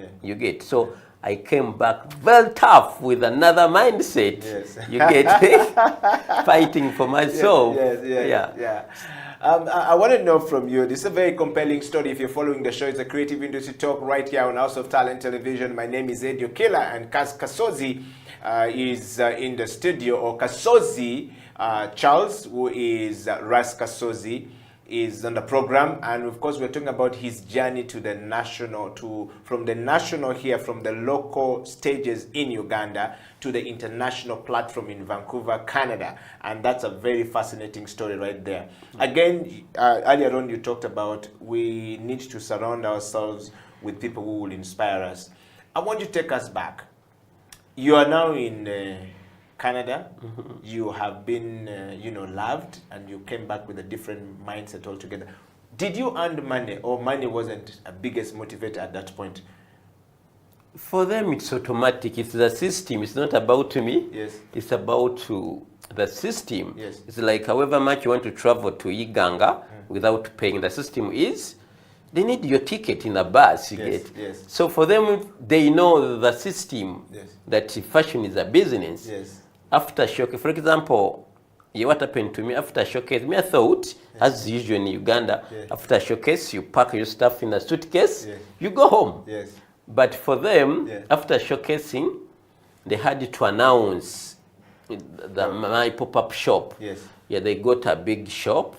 So I came back very tough with another mindset. Fighting for myself. I want to know from you, this is a very compelling story. If you're following the show, it's a Creative Industry Talk right here on House of Talent Television. My name is Edio Killer, and Kasozi is in the studio, or Kasozi Charles, who is Ras Kasozi. is on the program, and of course we're talking about his journey to the national, from the national here, from the local stages in Uganda to the international platform in Vancouver, Canada, and that's a very fascinating story right there. Again, earlier on you talked about we need to surround ourselves with people who will inspire us. I want you to take us back. You are now in Canada. You have been, loved, and you came back with a different mindset altogether. Did you earn money, or money wasn't a biggest motivator at that point? For them, it's automatic. It's the system. It's not about me. Yes. It's about the system. Yes. It's like however much you want to travel to Uganda without paying, the system is, they need your ticket in a bus, you get. Yes. So for them, they know the system, that fashion is a business. Yes. After showcase, for example, what happened to me after showcase, I thought, as usual in Uganda, after showcase, you pack your stuff in a suitcase, you go home. Yes. But for them, after showcasing, they had to announce my pop-up shop. Yes. Yeah, they got a big shop.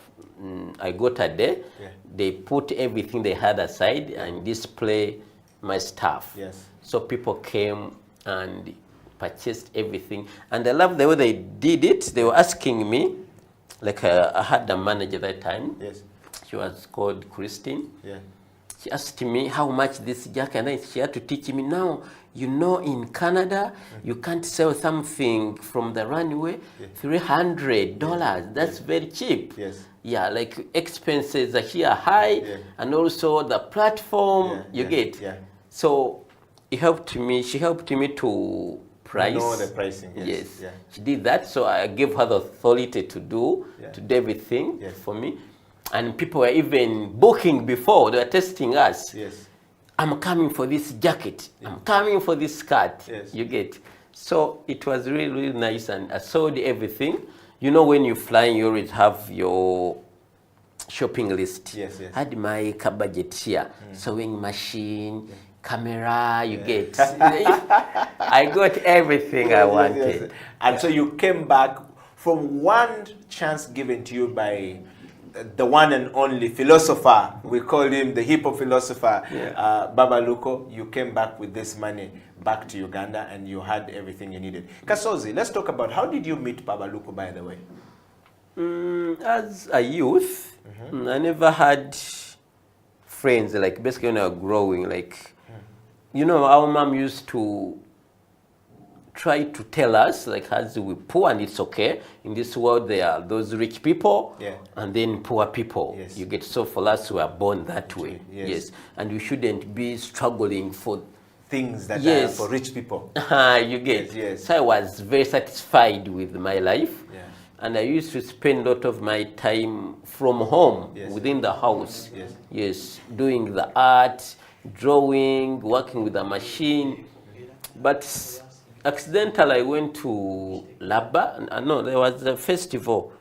I got a day. They put everything they had aside and display my stuff. Yes. So people came and purchased everything. And I love the way they did it. They were asking me, like I had a manager that time. Yes. She was called Christine. Yeah. She asked me how much this jacket, and then she had to teach me, now, in Canada, you can't sell something from the runway, $300. That's very cheap. Yes. Yeah, like expenses are here high, and also the platform, you get. Yeah. So it helped me, she helped me to price. Know the pricing, yes. Yes. Yeah. She did that, so I gave her the authority to do everything for me. And people were even booking before, they were testing us. Yes. I'm coming for this jacket. I'm coming for this skirt. Yes. You get. So it was really, really nice, and I sold everything. When you're flying, you always have your shopping list. Yes. I had my budget here, sewing machine, camera, you get. I got everything I wanted. Yes. And so you came back from one chance given to you by the one and only philosopher, we call him the hip hop philosopher, Baba Luko. You came back with this money back to Uganda, and you had everything you needed. Kasozi, let's talk about, how did you meet Baba Luko, by the way? As a youth, I never had friends, like basically when I was growing, like, our mom used to try to tell us, like, as we poor, and it's okay. In this world, there are those rich people, and then poor people. Yes. You get. So for us, we are born that way. Yes. And we shouldn't be struggling for things that are for rich people. You get. Yes. So I was very satisfied with my life. And I used to spend a lot of my time from home, within the house. Yes, doing the art, drawing, working with a machine. But accidentally, I went to Laba. No, there was a festival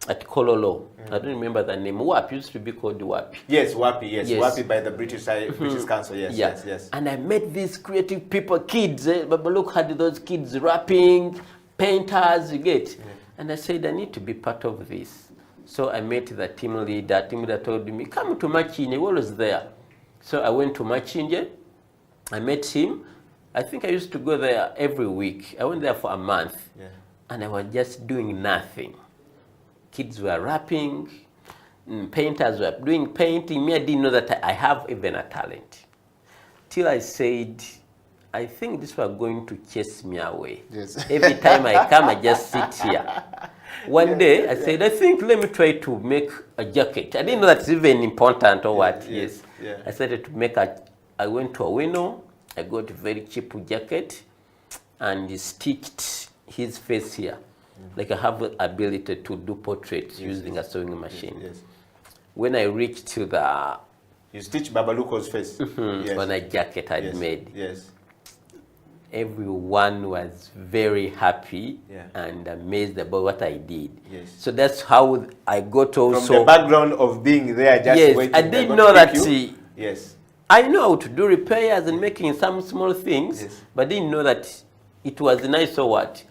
at Kololo. I don't remember the name. WAP used to be called WAP. Yes, WAP, yes. WAP by the British Council, yes. And I met these creative people, kids. Baba Luko had those kids rapping, painters, you get. And I said, I need to be part of this. So I met the team leader. Team leader told me, come to Machinje. He was there. So I went to Machinje. I met him. I think I used to go there every week. I went there for a month. And I was just doing nothing. Kids were rapping. Painters were doing painting. Me, I didn't know that I have even a talent. Till I said, I think this was going to chase me away. Every time I come, I just sit here. One day, I said, I think let me try to make a jacket. I didn't know that's even important or what. I started to make I went to a window. I got a very cheap jacket and stitched his face here. Like I have the ability to do portraits using a sewing machine. When I reached to the... You stitched Baba Luko's face? On a jacket I'd made. Everyone was very happy and amazed about what I did. So that's how I got also... From the background of being there just waiting. I didn't know that... Yes. I know how to do repairs and making some small things, but didn't know that it was nice or what.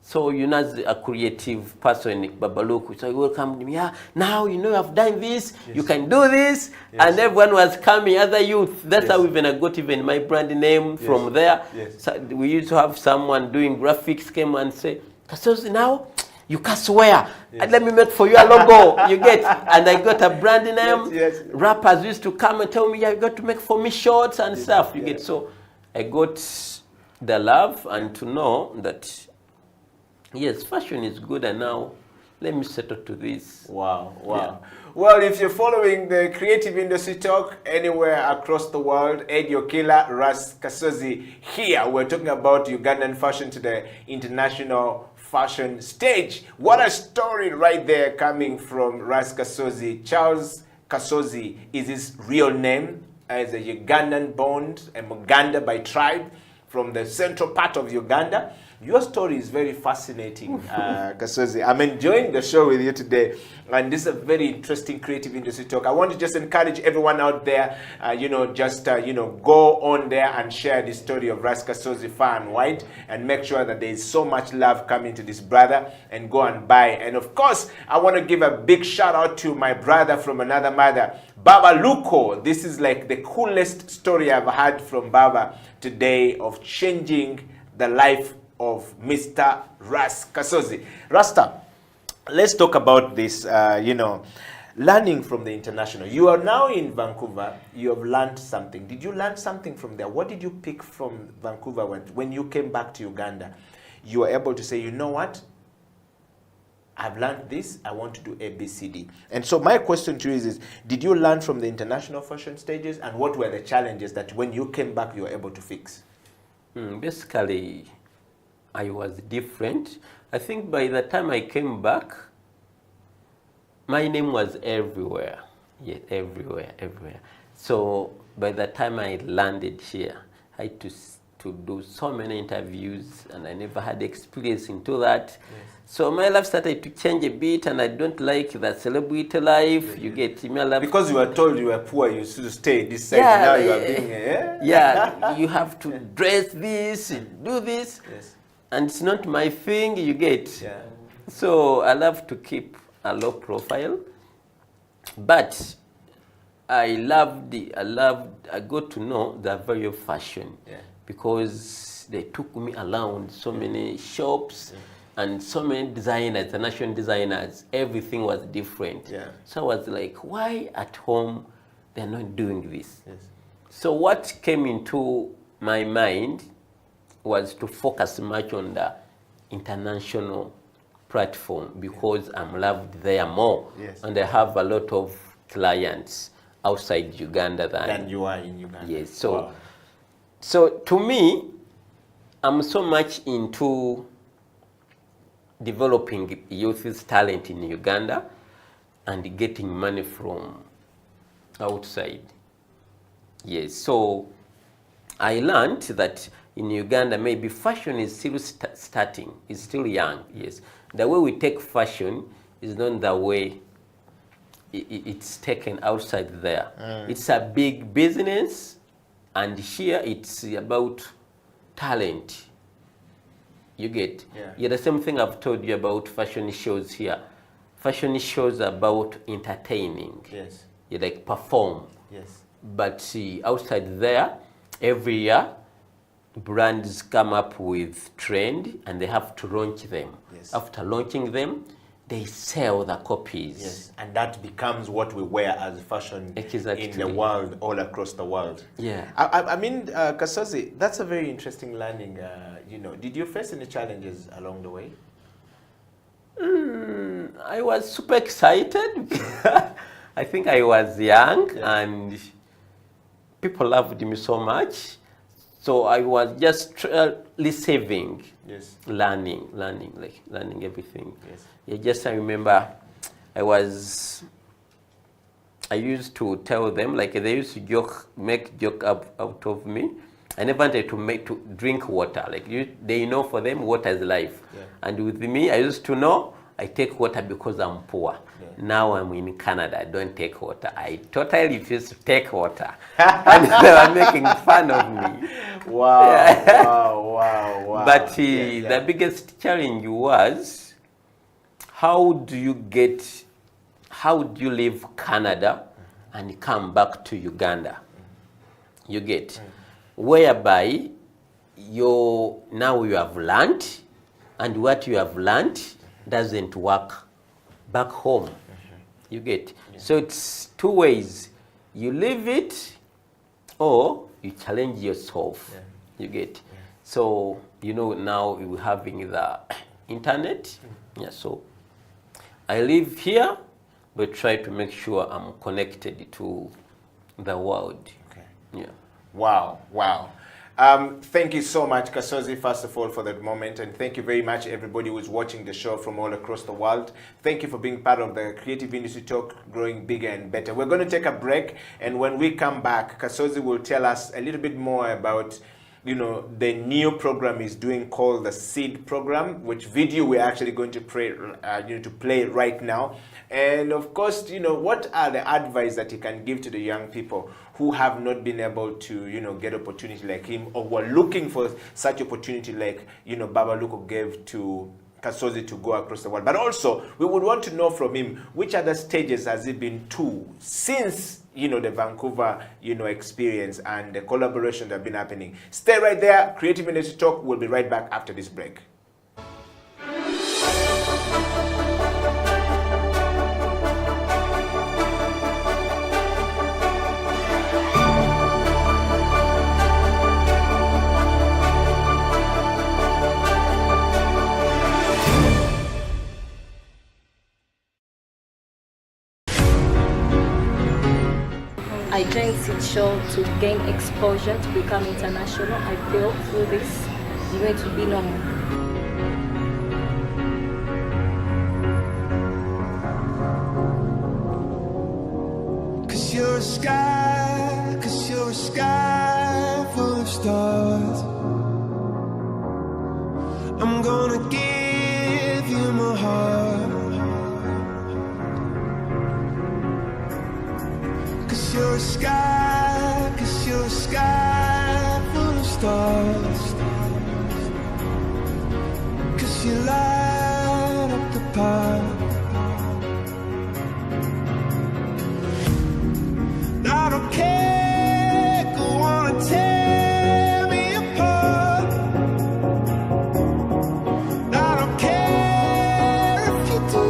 So you know, as a creative person, Babaluku, so you will come to me, yeah, now you know I've done this, you can do this, and everyone was coming, other youth. That's how even I got even my brand name from there. So we used to have someone doing graphics came and say, Kasozi, now you can swear. And let me make for you a logo. You get, and I got a brand name. Rappers used to come and tell me, yeah, you got to make for me shorts and stuff. You get, so I got the love and to know that yes, fashion is good, and now let me settle to this. Wow, wow. Yeah. Well, if you're following the creative industry talk anywhere across the world, Ed Yokila, Ras Kasozi here. We're talking about Ugandan fashion to the international fashion stage. What a story right there coming from Ras Kasozi. Charles Kasozi is his real name, as a Ugandan born, a Muganda by tribe, from the central part of Uganda. Your story is very fascinating, Kasozi. I'm enjoying the show with you today, and this is a very interesting creative industry talk. I want to just encourage everyone out there, go on there and share the story of Ras Kasozi far and wide, and make sure that there is so much love coming to this brother, and go and buy. And of course, I want to give a big shout out to my brother from another mother, Baba Luko. This is like the coolest story I've heard from Baba today of changing the life of Mr. Ras Kasozi. Rasta, let's talk about this, learning from the international. You are now in Vancouver. You have learned something. Did you learn something from there? What did you pick from Vancouver when you came back to Uganda? You were able to say, you know what? I've learned this. I want to do A, B, C, D. And so my question to you is, did you learn from the international fashion stages? And what were the challenges that when you came back, you were able to fix? Basically, I was different. I think by the time I came back, my name was everywhere. Yes, everywhere. So by the time I landed here, I had to do so many interviews, and I never had experience into that. Yes. So my life started to change a bit, and I don't like the celebrity life. You get email life. Because you were told you were poor, you should stay this side. Now you are being you have to dress this, do this. Yes. And it's not my thing, you get. Yeah. So I love to keep a low profile, but I got to know the value of fashion, because they took me around so many shops and so many designers, international designers. Everything was different. Yeah. So I was like, why at home they're not doing this? Yes. So what came into my mind was to focus much on the international platform, because I'm loved there more. Yes. And I have a lot of clients outside Uganda than you are in Uganda. Yes. So to me, I'm so much into developing youth's talent in Uganda and getting money from outside. Yes. So I learned that in Uganda, maybe fashion is still starting, it's still young, yes. The way we take fashion is not the way it's taken outside there. It's a big business, and here it's about talent. You get? Yeah, the same thing I've told you about fashion shows here. Fashion shows are about entertaining. Yes. You like perform. Yes. But see, outside there, every year, brands come up with trend and they have to launch them. Yes. After launching them, they sell the copies. Yes. And that becomes what we wear as fashion in the world, all across the world. Yeah. I mean, Kasozi, that's a very interesting learning. Did you face any challenges along the way? I was super excited. I think I was young and people loved me so much. So I was just receiving, learning everything. Yes. I remember I used to tell them, like they used to make joke out of me. I never wanted to drink water. Like they know, for them, water is life. Yeah. And with me, I used to know I take water because I'm poor. Now I'm in Canada, I don't take water. I totally refuse to take water. And they were making fun of me. Wow. But the biggest challenge was, how do you leave Canada and come back to Uganda? You get, whereby now you have learned, and what you have learned doesn't work back home. You get, so it's two ways: you leave it, or you challenge yourself. You get, so now we're having the internet. So I live here, but try to make sure I'm connected to the world. Wow. Thank you so much, Kasozi, first of all, for that moment. And thank you very much, everybody who's watching the show from all across the world. Thank you for being part of the Creative Industry Talk, growing bigger and better. We're going to take a break. And when we come back, Kasozi will tell us a little bit more about the new program he's doing called the Seed Program, which video we're actually going to play right now. And of course, what are the advice that he can give to the young people who have not been able to, get opportunity like him, or were looking for such opportunity like, Baba Luko gave to Kasozi to go across the world. But also, we would want to know from him, which other stages has he been to since, the Vancouver, experience and the collaboration that have been happening. Stay right there. Creative Industry Talk. We'll be right back after this break. I joined Seed Show to gain exposure, to become international. I feel through this, I'm going to be normal. Cause you're a sky full of stars. I'm gonna give you my heart. Cause you're a sky full of stars. Cause you light up the path. I don't care, go on and tear me apart. I don't care if you do.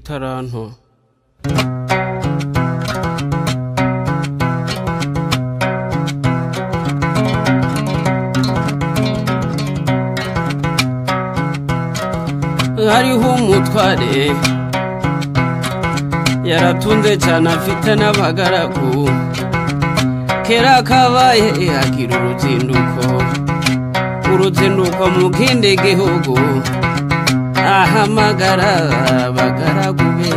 itaranto hariho umutware yaratunze cyane afite n'abagaragu kera kabaye agira uruzinduko mu kindi gihugu ahamagara abagaragu be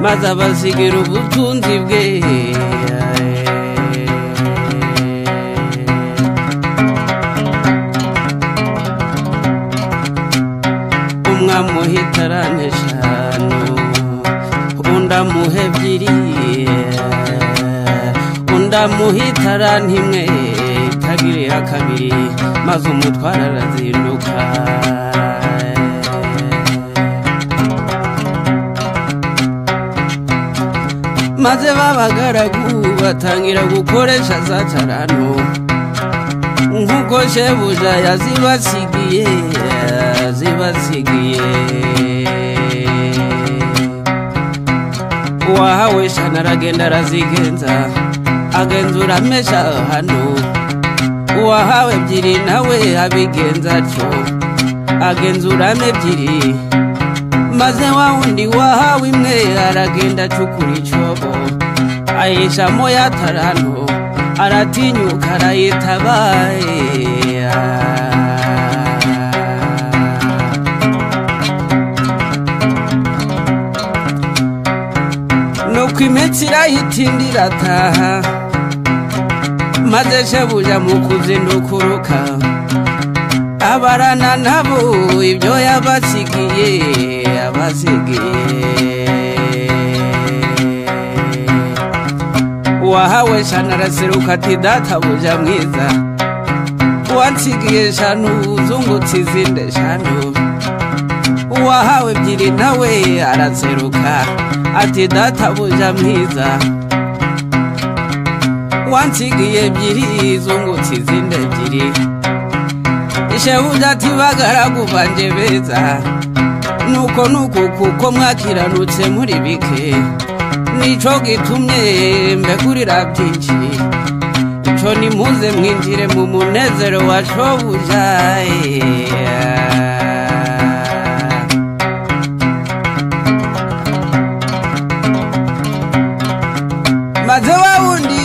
maze abasigira ubutunzi bwe umwamuha itarane eshanu undamuha ebyiri undamuha itarane imwe itagiriye kabiri maze umutwara arazinduka maze babagaragu batangira gukoresha za tarano nk'uko shebuja yazibasigiye uwahawe shana aragenda arazigenza agenzura amesha hano uwahawe ebyiri nawe abigenza atyo agenzuramo ebyiri maze wa wundi wahawe imwe aragenda acukura icyobo ayishamo ya tarano aratinyuka arayitabaye nuko imitsi irahitindi irataha maze shebuja mu kuzindukuruka abarana nabo ibyo yabasigiye uwahawe shana araseruka ati databuja mwiza wansigiye shanu uzungutse izindi eshanu uwahawe ebyiri nawe araseruka ati databuja mwiza wansigiye ebyiri zungutse izindi ebyiri shebuja ati bagaragu banje beza nuko kuko mwakiranutse muri bike nico gitumye mbekurira byinshi ico nimuze mwinjire mu munezero wa shobuja maze wa wundi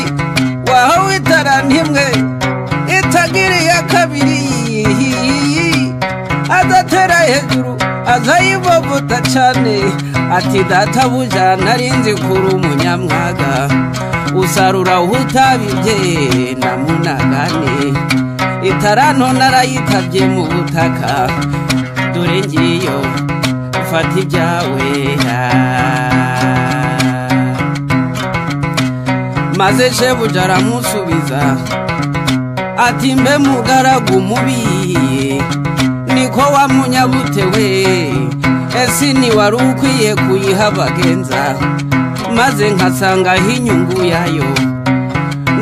wahawe itarane imwe itagiriye kabiri adatera hejuru azayibovota cyane ati databuja narinzi kuri umunyamwaga usarura utabibye na munagane itaranto narayitabye mu butaka dore ngiyo ufata ibyawe maze shebuja aramusubiza ati mbe mugaragu mubi niko wamunyabutewe esi ntiwari ukwiye kuyiha abagenza maze nkasangaho inyungu yayo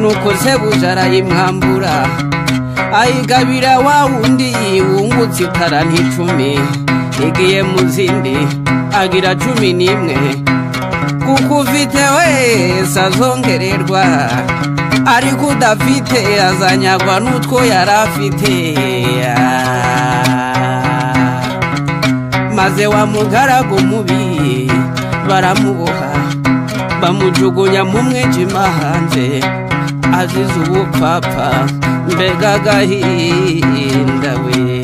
nuko shebuja arayimwambura ayigabira wa wundi wungutse itarane 10 igiye mu zindi agira 11 kuko ufite wese azongererwa ariko udafite azanyagwa n'utwo yari afite maze wa mugaragu mubi baramuboha bamujugunya mu mwijima hanze azize ubupfapfa mbega agahinda we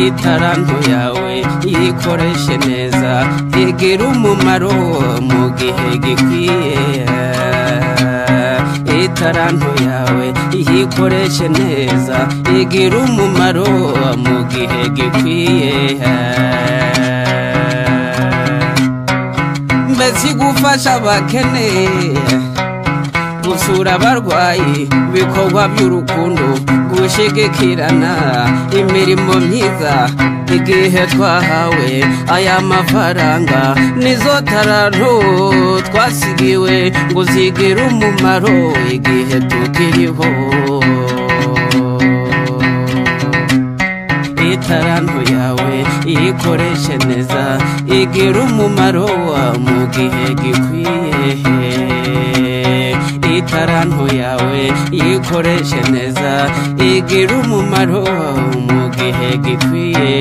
itaranto yawe yikoreshe neza igira umumaro mu gihe gikwiye itaranto yawe yikoreshe neza igira umumaro mu gihe gikwiye mbese gufasha abakene gusura abarwayi ibikorwa by'urukundo gushigikirana imirimo myiza igihe twahawe aya mafaranga nizo tarantu twasigiwe ngo zigire umumaro igihe tukiriho itarantu yawe ikoreshe neza igira umumaro mu gihe gikwiye itarantu yawe ikoreshe neza igira umumaro mu gihe gikwiye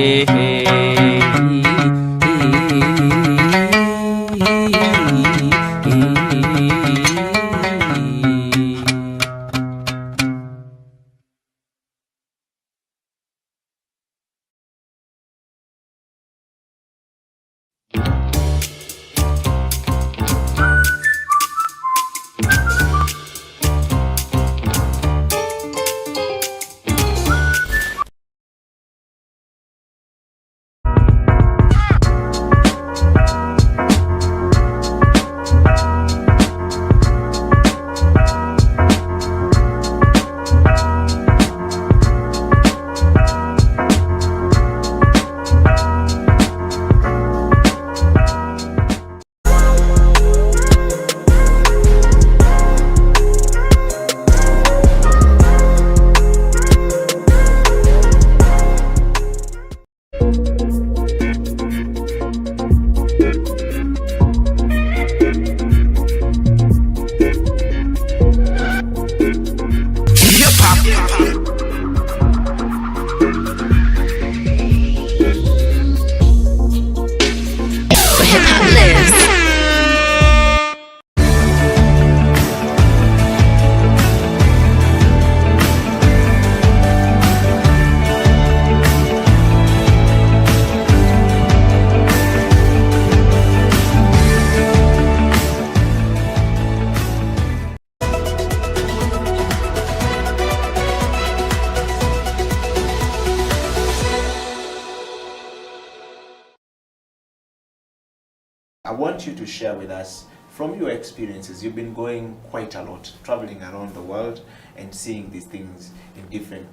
I want you to share with us from your experiences. You've been going quite a lot, traveling around the world and seeing these things in different,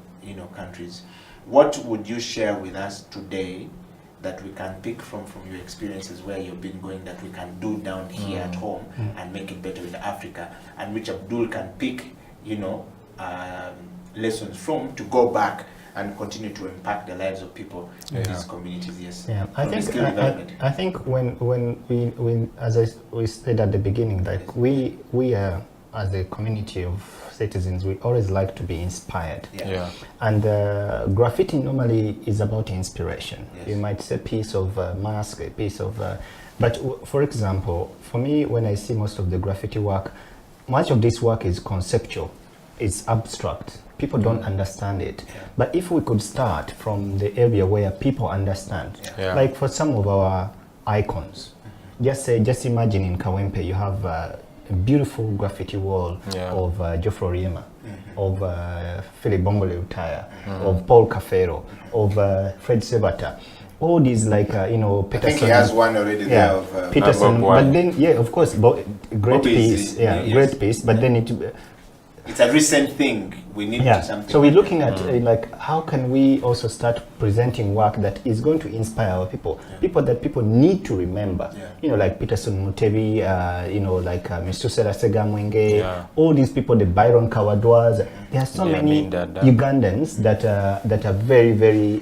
countries. What would you share with us today that we can pick from your experiences where you've been going that we can do down here at home and make it better in Africa, and which Abdul can pick, lessons from to go back and continue to impact the lives of people in these communities? Yes. Yeah, I think when as we said at the beginning, like we are, as a community of citizens, we always like to be inspired. Yeah. And graffiti normally is about inspiration. Yes. You might say a piece of mask, a piece of, but for example, for me, when I see most of the graffiti work, much of this work is conceptual, it's abstract. People don't understand it. Yeah. But if we could start from the area where people understand, like for some of our icons, just imagine in Kawempe you have a beautiful graffiti wall of Geoffrey Riema, of Philip Bongole Utaya, of Paul Cafero, of Fred Sebata. All these, like Peterson. I think he has one already there of Peterson. But then, of course, great piece. Great piece. But then it's a recent thing. We need to do something. So we're looking at like how can we also start presenting work that is going to inspire our people, people that people need to remember. Like Peterson Mutebi, like Mr. Serasega Mwenge, all these people, the Byron Kawadwas. There are so many Ugandans that are very, very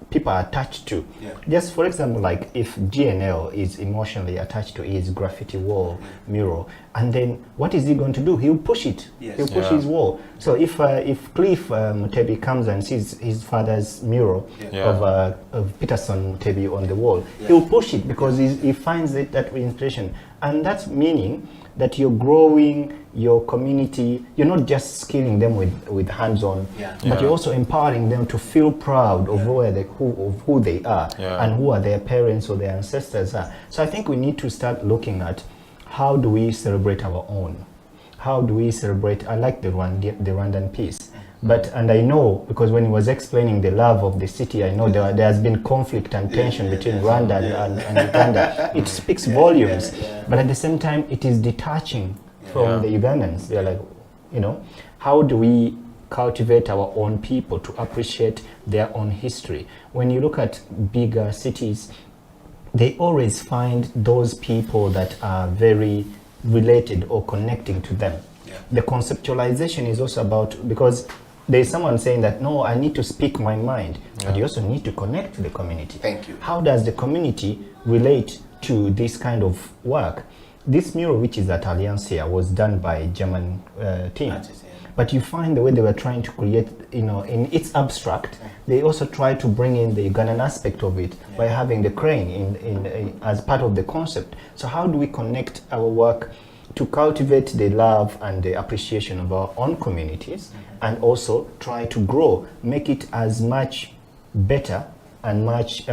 people are attached to. Just for example, like if GNL is emotionally attached to his graffiti wall mural, and then what is he going to do? He'll push it. He'll push his wall. So if Cliff Mutebi comes and sees his father's mural of Peterson Mutebi on the wall, he'll push it because he finds that inspiration. And that's meaning that you're growing your community. You're not just skilling them with hands-on, but you're also empowering them to feel proud of who they are and who are their parents or their ancestors are. So I think we need to start looking at how do we celebrate our own? How do we celebrate? I like the Rwandan piece. And I know, because when he was explaining the love of the city, I know there has been conflict and tension between Rwanda and Uganda. It speaks volumes, but at the same time, it is detaching from the Ugandans. They're like, how do we cultivate our own people, to appreciate their own history. When you look at bigger cities, they always find those people that are very related or connecting to them. Yeah. The conceptualization is also about, because there's someone saying that, no, I need to speak my mind, but you also need to connect to the community. Thank you. How does the community relate to this kind of work? This mural, which is at Alliancia, was done by a German team. But you find the way they were trying to create, in its abstract, they also try to bring in the Ugandan aspect of it by having the crane as part of the concept. So how do we connect our work to cultivate the love and the appreciation of our own communities, and also try to grow, make it as much better and much,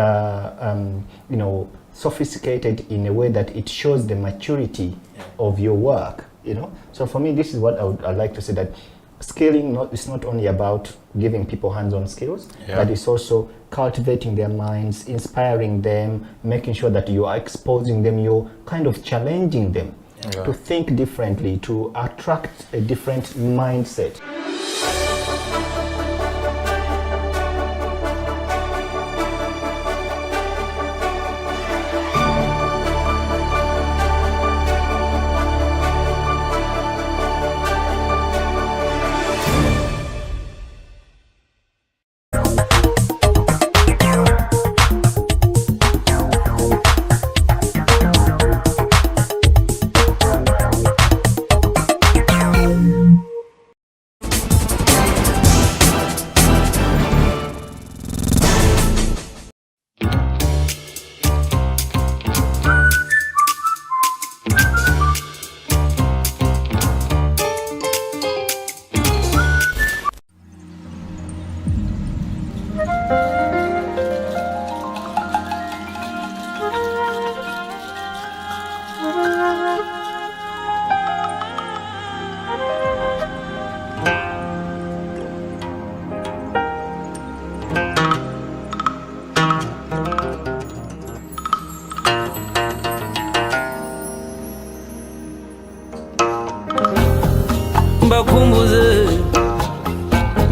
sophisticated in a way that it shows the maturity of your work, So for me, this is what I'd like to say, that scaling is not only about giving people hands-on skills, but it's also cultivating their minds, inspiring them, making sure that you are exposing them, you're kind of challenging them to think differently, to attract a different mindset.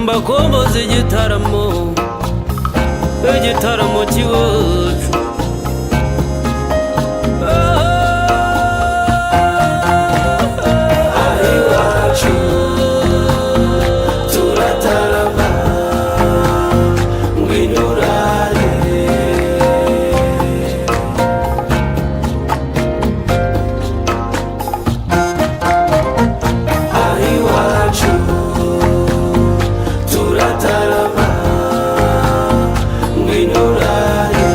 mbakumbuze igitaramo cy'iwacu iwacu turatarama ngwino urare iwacu turatarama ngwino urare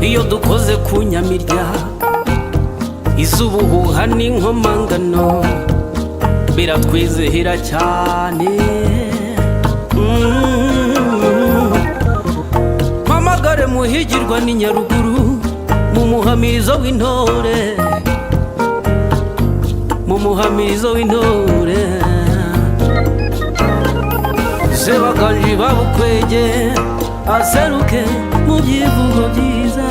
iyo dukoze ku nyamirya iz'ubuhuha n'inkomangano biratwizihira cyane. Mpamagare muhigirwa ni Nyaruguru mu muhamirizo w'intore, mu muhamirizo w'intore Sebaganji babukwege aseruke mu byivugo byiza.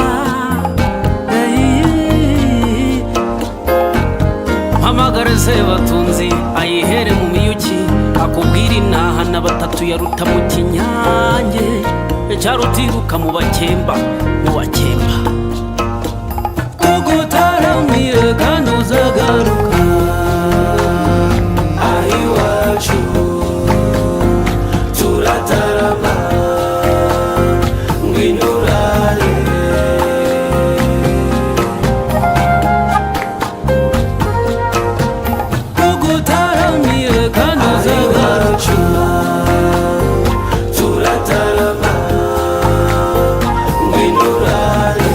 Mpamagare Sebatunzi ayihere mu miyuki akubwira inaha na batatu ya ruta mu kinyange cyarutiruka mu bakemba tugutaramire kandi uzagaruka iwacu turatarama ngwino urare tugutaramire kandi uzagaruka turatarama ngwino urare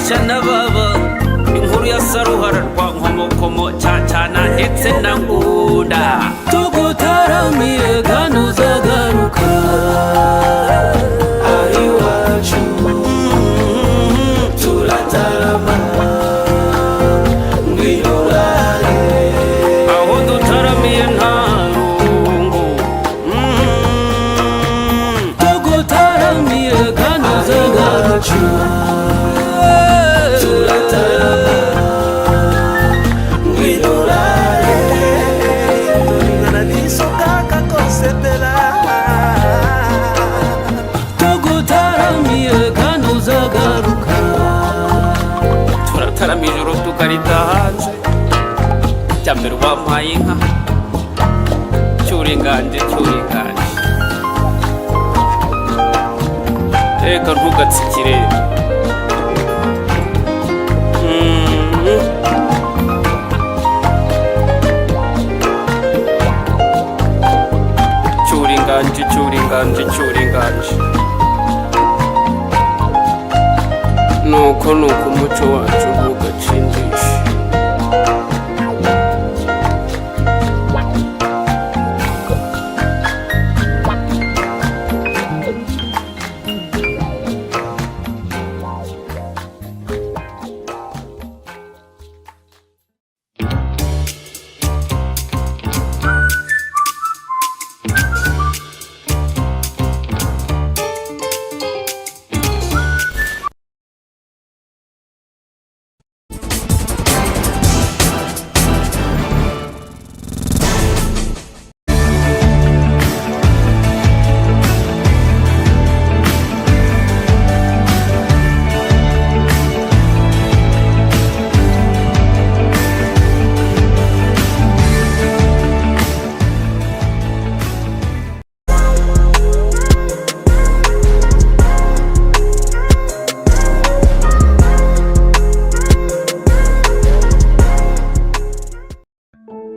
bucya na baba inkuru ya saruhara rwa nkomokomo cyacana ndetse na ngunda tugutaramiye kandi uzagaruka ari iwacu turatarama ngwirurare aho dutaramiye nta rungu tugutaramiye kandi uzagaruka turataramiye ijoro tukarita hanze cya mbere wampaye inka cyuringanje reka ntugatsikire cyuringanje nuko umuco wacu ugacindisha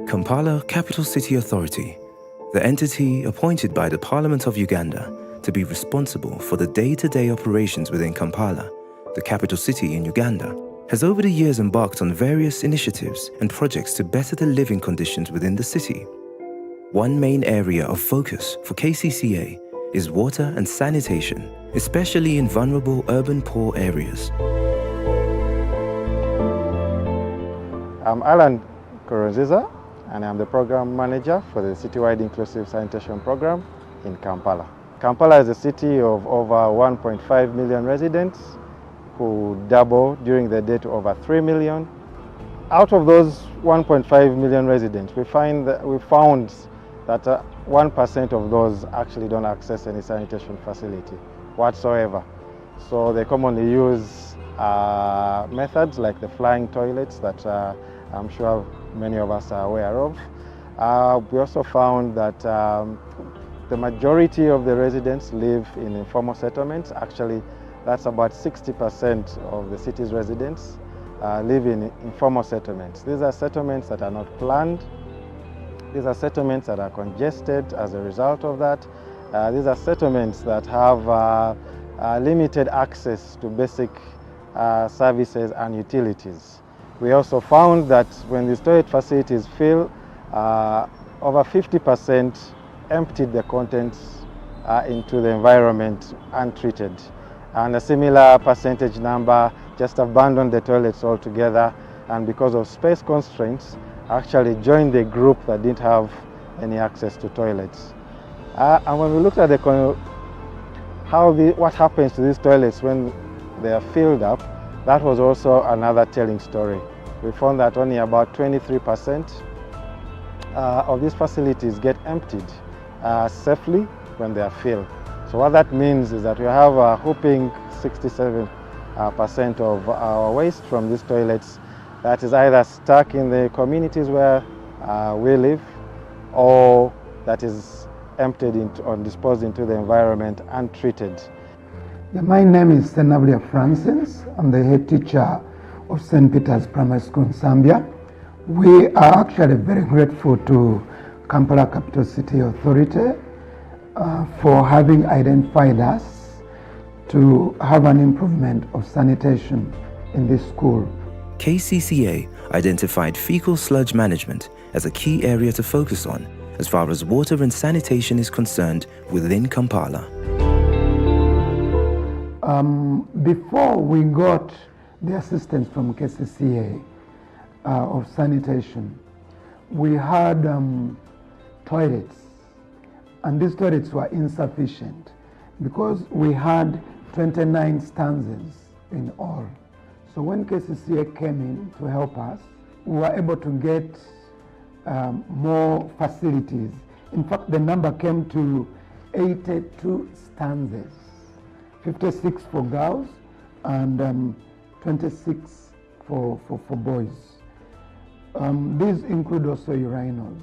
Kampala Capital City Authority, the entity appointed by the Parliament of Uganda to be responsible for the day-to-day operations within Kampala, the capital city in Uganda, has over the years embarked on various initiatives and projects to better the living conditions within the city. One main area of focus for KCCA is water and sanitation, especially in vulnerable urban poor areas. I'm Alan Koronziza, and I'm the program manager for the Citywide Inclusive Sanitation Program in Kampala. Kampala is a city of over 1.5 million residents who double during the day to over 3 million. Out of those 1.5 million residents, we found that 1% of those actually don't access any sanitation facility whatsoever. So they commonly use methods like the flying toilets that I'm sure many of us are aware of. We also found that the majority of the residents live in informal settlements. Actually, that's about 60% of the city's residents live in informal settlements. These are settlements that are not planned. These are settlements that are congested as a result of that. These are settlements that have limited access to basic services and utilities. We also found that when these toilet facilities fill, over 50% emptied the contents into the environment untreated. And a similar percentage number just abandoned the toilets altogether, and because of space constraints, actually joined the group that didn't have any access to toilets. And when we looked at what happens to these toilets when they are filled up, that was also another telling story. We found that only about 23% of these facilities get emptied safely when they are filled. So what that means is that we have a whopping 67% of our waste from these toilets that is either stuck in the communities where we live, or that is emptied or disposed into the environment untreated. My name is Senabria Francis. I'm the head teacher of St. Peter's Primary School in Zambia. We are actually very grateful to Kampala Capital City Authority for having identified us to have an improvement of sanitation in this school. KCCA identified fecal sludge management as a key area to focus on as far as water and sanitation is concerned within Kampala. Before we got the assistance from KCCA of sanitation, we had toilets, and these toilets were insufficient because we had 29 stanzas in all. So when KCCA came in to help us, we were able to get more facilities. In fact, the number came to 82 stanzas, 56 for girls and 26 for boys. These include also urinals.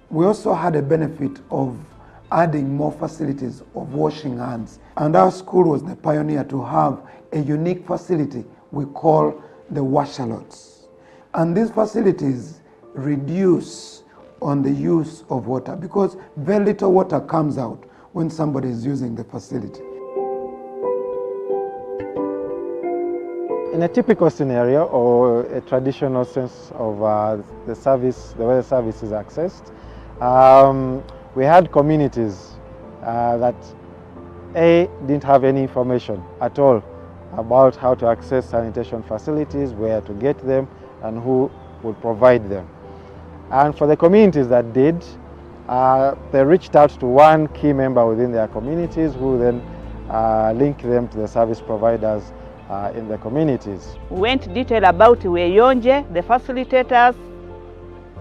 We also had a benefit of adding more facilities of washing hands. And our school was the pioneer to have a unique facility we call the washalots. And these facilities reduce on the use of water because very little water comes out when somebody is using the facility. In a typical scenario or a traditional sense of the service, the way the service is accessed, we had communities that didn't have any information at all about how to access sanitation facilities, where to get them, and who would provide them. And for the communities that did, they reached out to one key member within their communities who then linked them to the service providers in the communities. We went detail about Weyonje. The facilitators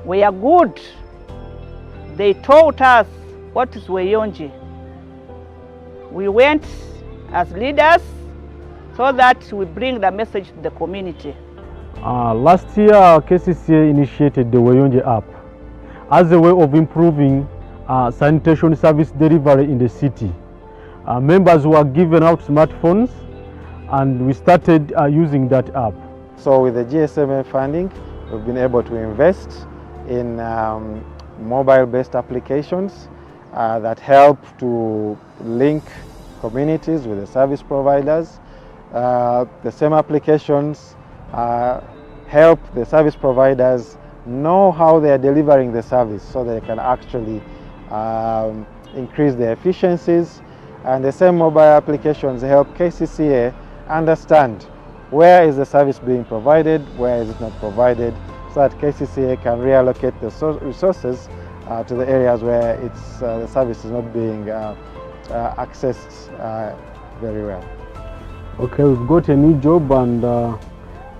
were good. They taught us what is Weyonje. We went as leaders so that we bring the message to the community. Last year, KCCA initiated the Weyonje app as a way of improving sanitation service delivery in the city. Members were given out smartphones and we started using that app. So with the GSMA funding, we've been able to invest in mobile-based applications that help to link communities with the service providers. The same applications help the service providers know how they are delivering the service so they can actually increase their efficiencies. And the same mobile applications help KCCA understand where is the service being provided, where is it not provided, so that KCCA can reallocate the resources to the areas where the service is not being accessed very well. Okay, we've got a new job and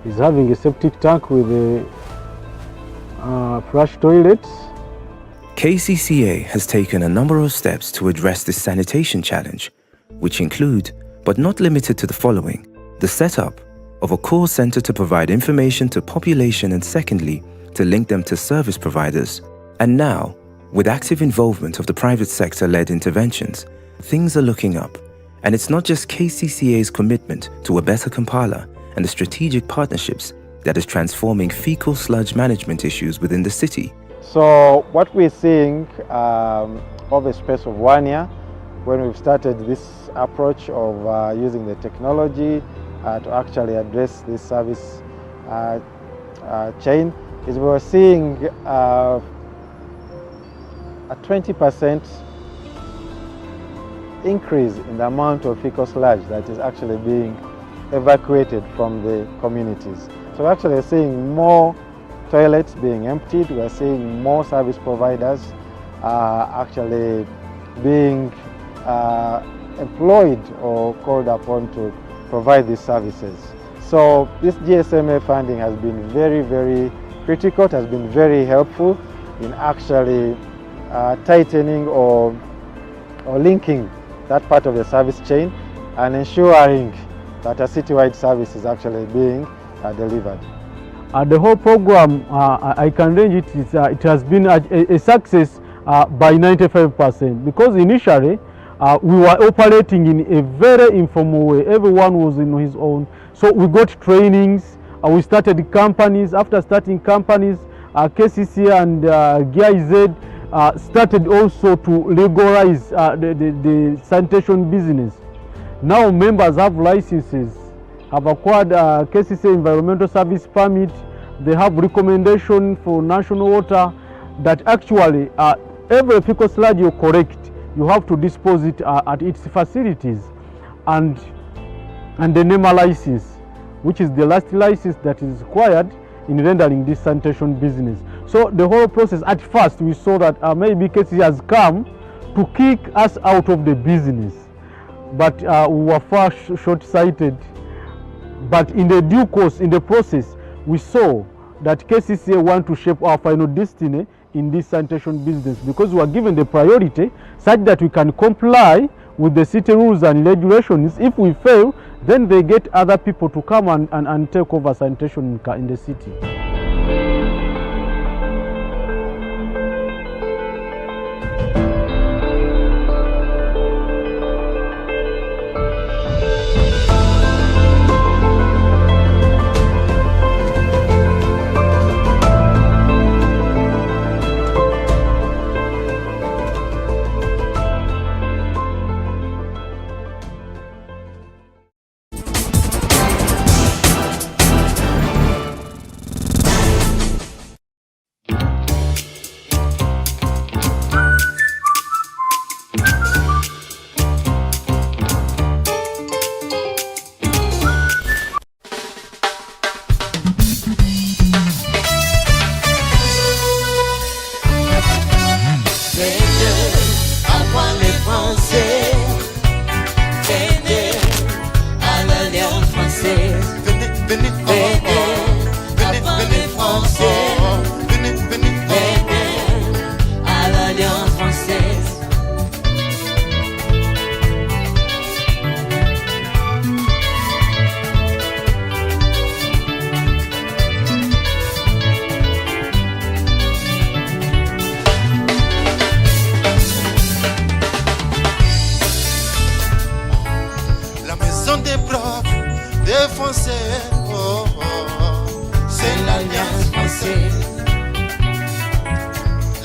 he's having a septic tank with a flush toilet. KCCA has taken a number of steps to address this sanitation challenge, which include, but not limited to the following: the setup of a call center to provide information to population and secondly, to link them to service providers. And now, with active involvement of the private sector-led interventions, things are looking up. And it's not just KCCA's commitment to a better Kampala and the strategic partnerships that is transforming fecal sludge management issues within the city. So what we're seeing over a space of 1 year, when we've started this approach of using the technology to actually address this service chain, is we're seeing a 20% increase in the amount of fecal sludge that is actually being evacuated from the communities. So we're actually seeing more toilets being emptied, we're seeing more service providers actually being employed or called upon to provide these services. So this GSMA funding has been very, very critical. It has been very helpful in actually tightening or linking that part of the service chain and ensuring that a citywide service is actually being delivered. The whole program, I can range it, it has been a success by 95%, because initially we were operating in a very informal way. Everyone was in his own. So we got trainings, we started companies. After starting companies, KCC and GIZ started also to legalize the sanitation business. Now members have licenses have acquired KCC environmental service permit. They have recommendation for national water that actually every fecal sludge you collect, you have to dispose it at its facilities, and the NEMA license, which is the last license that is required in rendering this sanitation business. So the whole process, at first we saw that maybe KCC has come to kick us out of the business, but we were far short-sighted. But in the due course, in the process, we saw that KCC want to shape our final destiny in this sanitation business, because we are given the priority such that we can comply with the city rules and regulations. If we fail, then they get other people to come and take over sanitation in the city.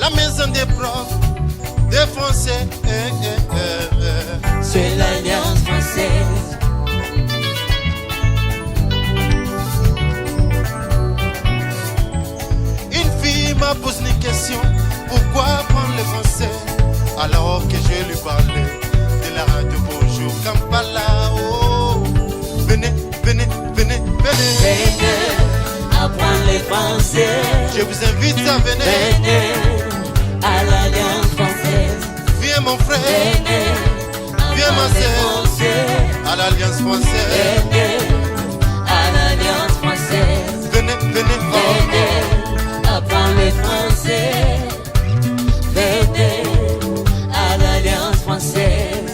La maison des profs, des Français, c'est l'Alliance française. Une fille m'a posé une question, pourquoi prendre le français alors que je lui parlais de la radio Bonjour Kampala. Oh, venez, venez, venez, venez. Venez apprendre le français. Je vous invite à venir. Venez à l'Alliance française. Viens mon frère. Venez. Viens ma sœur. À l'Alliance française. Venez à l'Alliance française. Venez, venez. Venez apprendre le français. Venez à l'Alliance française.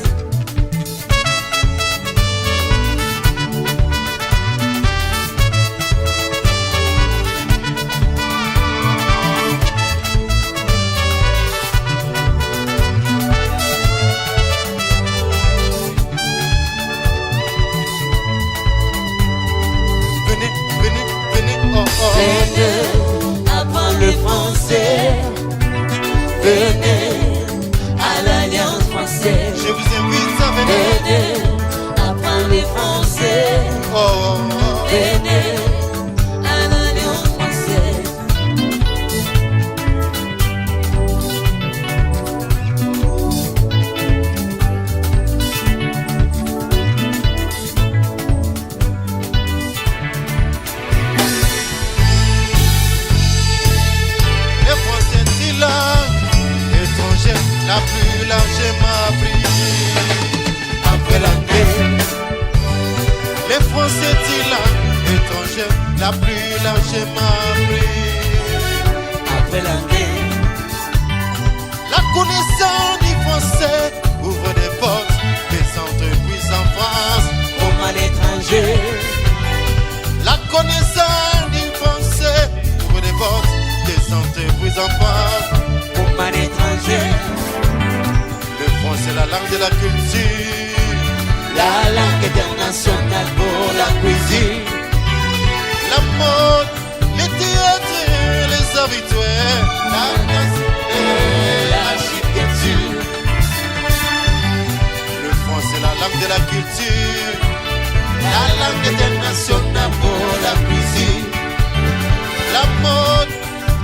Venez apprendre le français. Venez à l'Alliance française. Je vous invite à venir. Venez apprendre le français. Venez à l'Alliance française. La plus largement appris après l'anglais. Les Français disent langue étrangère la plus largement appris après l'anglais. La connaissance du français ouvre des portes des entreprises en France comme à l'étranger. La connaissance du français ouvre des portes des entreprises en France comme à l'étranger. Le français, la langue de la culture, la langue internationale pour la cuisine, la mode, les théâtres, les habitués, la danse et l'architecture. Le français, la langue de la culture, la langue international pour la cuisine. La mode,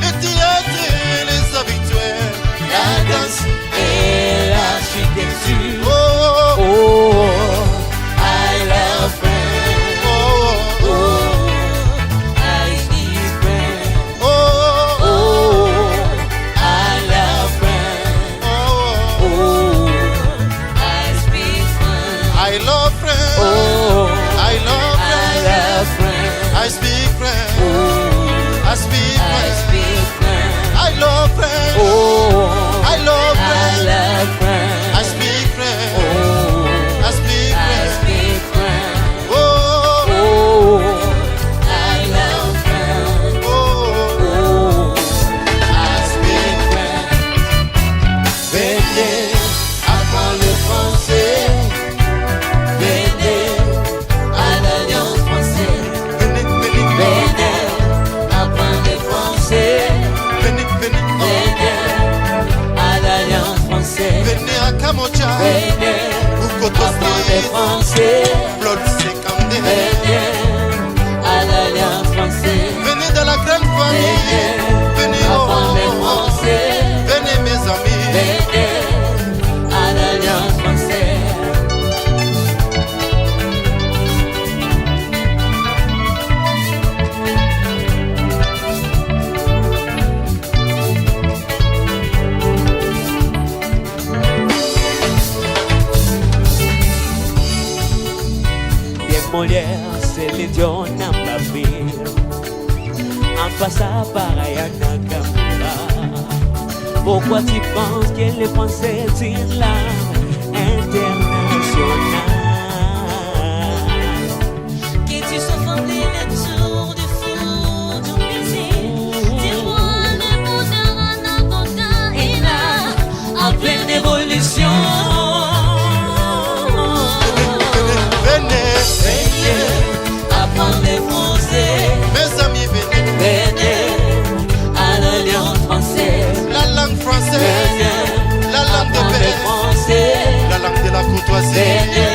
le théâtre et les habitués, la danse et l'architecture. Oh, oh, oh, I love France. Oh, oh, I speak French. Oh, oh, I love France. Oh, oh, I speak French. I love France. Oh, I love France. I speak French. I speak French. I love French. Oh, I love French. I speak French. I speak French. Oh, I love French. Oh, I speak French. Venez, apprends le français. Venez à l'Alliance française. Venez, apprends le français. Venez à l'Alliance française. Venez à Kamocha. Venez apprends le français. Venez à l'Alliance française. Venez dans la grande famille. Venez apprendre le français. Venez mes amis. Venez à l'Alliance française. Molière, c'est l'idiot Nambabi. En passant par Ayana Kampala. Pourquoi tu penses que les Français tirent la internationale? Que tu sois formé le tour du four de musique. Dis-moi le mot de Ranagoda et là, en pleine évolution. Apprendre les français. Mes amis, venez. Venez à l'Alliance française. La langue française. Venez. La langue de paix. La langue de la courtoisie. Venez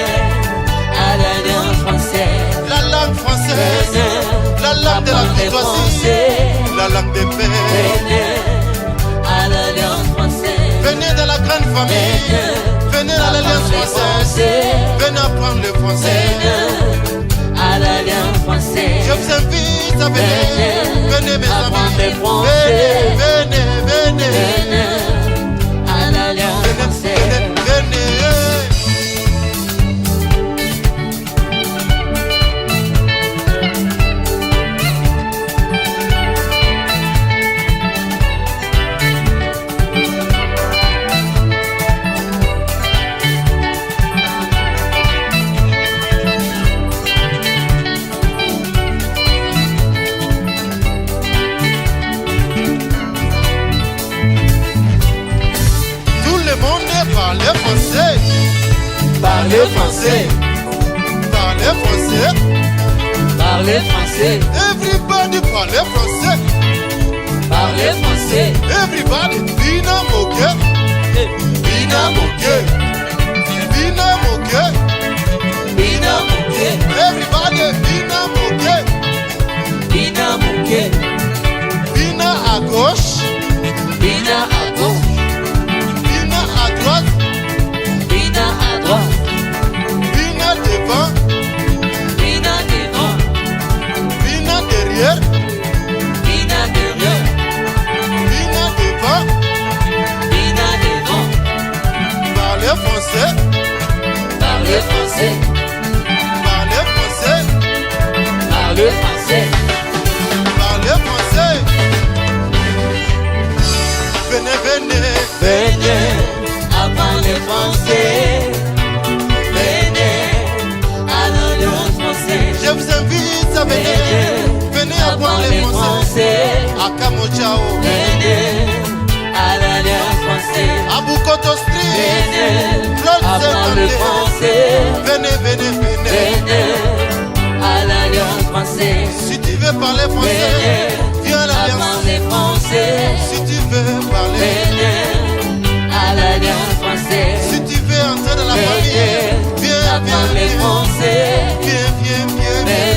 à l'Alliance française. La langue française. La langue de la courtoisie. La langue de paix. Venez à l'Alliance française. Venez dans la grande famille. Venez à l'Alliance française. Venez apprendre le français. À l'Alliance française. Je vous invite à venir. Venez mes amis. Venez, venez, venez. À l'Alliance française. Venez. Parlez français. Parlez français. Parlez français. Parlez français. Everybody parlez français. Parlez français. Everybody bina moke. Bina moke. Bina moke. Bina moke. Everybody bina moke. Bina moke. Bina à gauche. Bina à gauche. Bina à droite. Bina à droite. Bina devant. Bina devant. Bina derrière. Bina derrière. Bina devant. Bina devant. Parlez français. Parlez français. Parlez français. Parlez français. Parlez français. Venez, venez. Venez apprendre le français. Venez à l'Alliance française. Je vous invite à venir. Venez apprendre le français. À Kamochao. Venez à l'Alliance française. À Bukoto Street. Venez apprendre le français. Venez, venez, venez. Venez à l'Alliance française. Si tu veux parler français, viens à l'Alliance. Si tu veux parler, à l'Alliance française. Si tu veux entrer dans la famille, viens, viens, viens. Viens, viens, viens.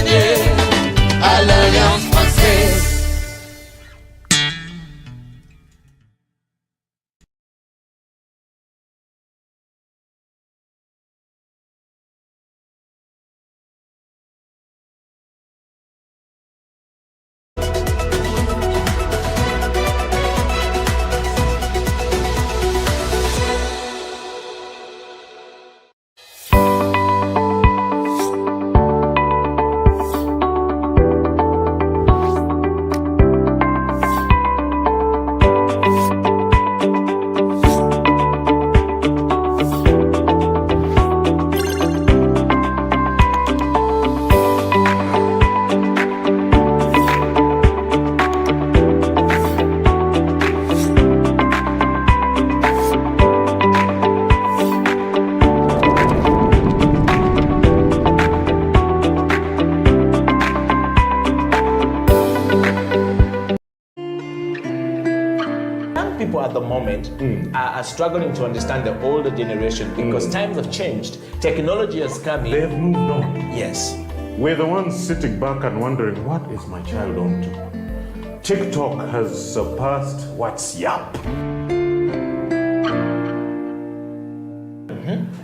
people at the moment are struggling to understand the older generation because times have changed. Technology has come in. They've moved on. Yes. We're the ones sitting back and wondering, what is my child on to? TikTok has surpassed WhatsApp.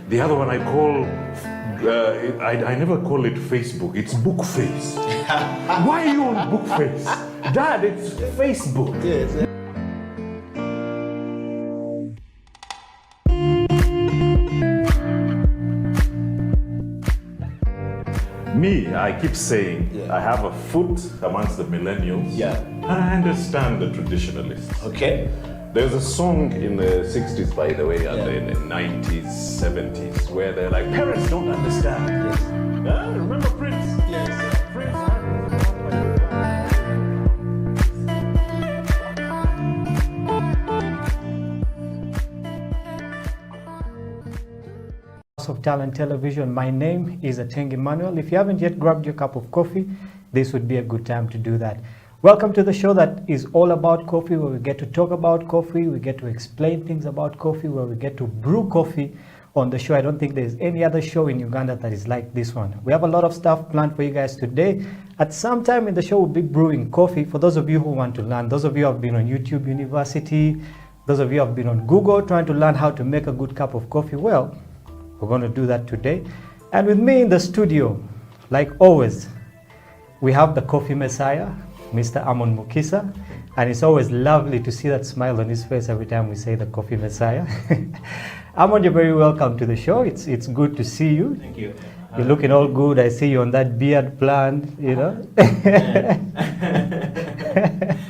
The other one I call, I never call it Facebook, it's Bookface. Why are you on Bookface? Dad, it's Facebook. Yes. Me, I keep saying, I have a foot amongst the millennials. Yeah. And I understand the traditionalists. Okay. There's a song in the 60s, by the way, and in the 90s, 70s, where they're like, parents don't understand. Yes. Remember Prince? Yes. Of Talent Television. My name is Ateng Emmanuel. If you haven't yet grabbed your cup of coffee, this would be a good time to do that. Welcome to the show that is all about coffee, where we get to talk about coffee, we get to explain things about coffee, where we get to brew coffee on the show. I don't think there's any other show in Uganda that is like this one. We have a lot of stuff planned for you guys today. At some time in the show, we'll be brewing coffee. For those of you who want to learn, those of you who have been on YouTube University, those of you who have been on Google trying to learn how to make a good cup of coffee, well, we're going to do that today. And with me in the studio, like always, we have the coffee messiah, Mr. Amon Mukisa. And it's always lovely to see that smile on his face every time we say the coffee messiah. Amon, you're very welcome to the show. It's good to see you. Thank you. You're looking all good. I see you on that beard plan, you know.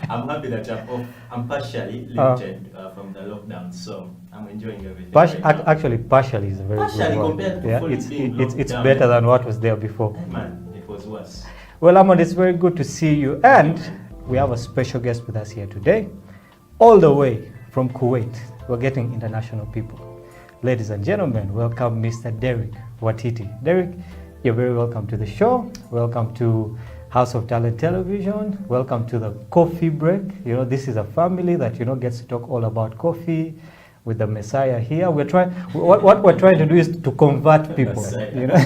I'm happy that I'm partially limited from the lockdown, so I'm enjoying everything. Actually, partially is a very partially good word. compared to Yeah, fully being it's locked better down. than what was there before. Man, it was worse. Well, Amon, it's very good to see you, and we have a special guest with us here today, all the way from Kuwait. We're getting international people. Ladies and gentlemen, welcome Mr. Derek Watiti. Derek, you're very welcome to the show. Welcome to House of Talent Television. Welcome to the coffee break. You know, this is a family that, you know, gets to talk all about coffee with the Messiah here. What we're trying to do is to convert people, you know.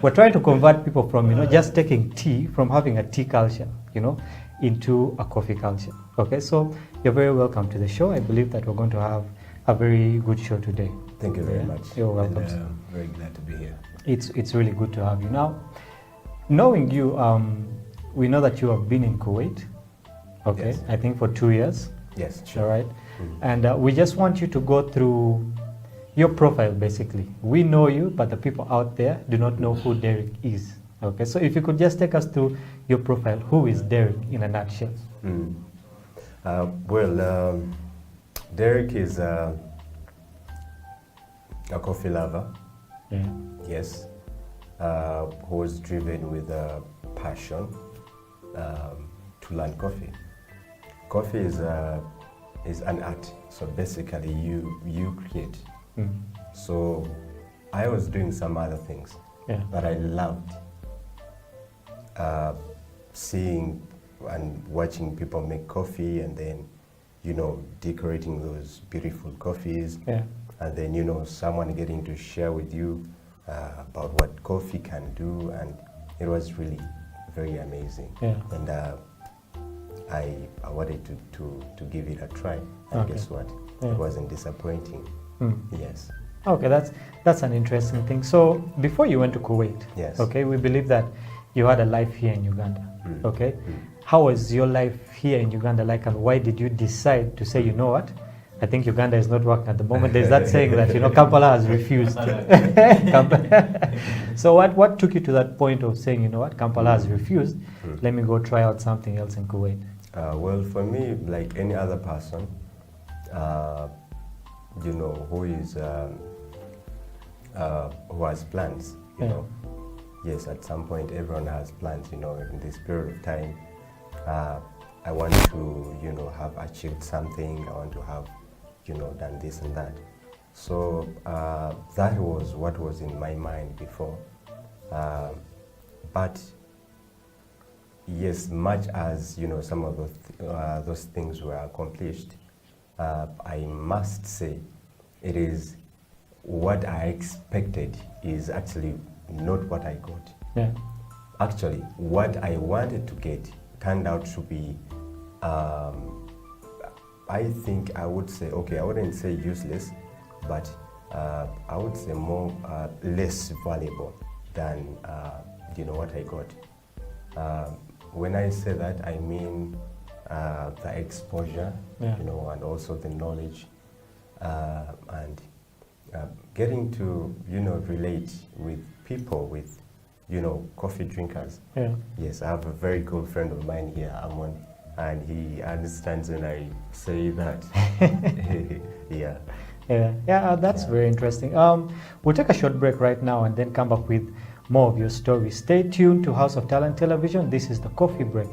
We're trying to convert people from, you know, just taking tea, from having a tea culture, you know, into a coffee culture. Okay, so you're very welcome to the show. I believe that we're going to have a very good show today. Thank you very much. You're welcome. And, very glad to be here. It's really good to have you. Now, knowing you, we know that you have been in Kuwait, okay, Yes. I think for 2 years. Yes, sure. All right. And we just want you to go through your profile, basically. We know you, but the people out there do not know who Derek is. Okay, so if you could just take us through your profile, who is Derek in a nutshell? Derek is a coffee lover. Yeah. Yes. Who was driven with a passion to learn coffee. Coffee is an art. So basically, you create. So I was doing some other things, but I loved seeing and watching people make coffee, and then, you know, decorating those beautiful coffees, and then, you know, someone getting to share with you about what coffee can do, and it was really very amazing. And I wanted to give it a try, and guess what? It wasn't disappointing. Yes. Okay, that's an interesting thing. So before you went to Kuwait, yes, okay, we believe that you had a life here in Uganda. Okay, how was your life here in Uganda like, and why did you decide to say, you know what, I think Uganda is not working at the moment? There's that saying that, you know, Kampala has refused. So what took you to that point of saying, you know what, Kampala has refused, let me go try out something else in Kuwait? Well, for me, like any other person, you know, who has plans, you know. Yes, at some point everyone has plans, you know, in this period of time. I want to, you know, have achieved something. I want to have, you know, done this and that. So that was what was in my mind before. But yes, much as, you know, some of those things were accomplished, I must say it is what I expected is actually not what I got. Yeah. Actually, what I wanted to get turned out to be, I think I would say, okay, I wouldn't say useless, but I would say more less valuable than what I got. When I say that, I mean the exposure, Yeah. and also the knowledge, and getting to relate with people, with coffee drinkers. Yeah. Yes, I have a very good friend of mine here, Amon, and he understands when I say that. Yeah. Yeah, that's very interesting. We'll take a short break right now and then come back with more of your story. Stay tuned to House of Talent Television. This is the Coffee Break.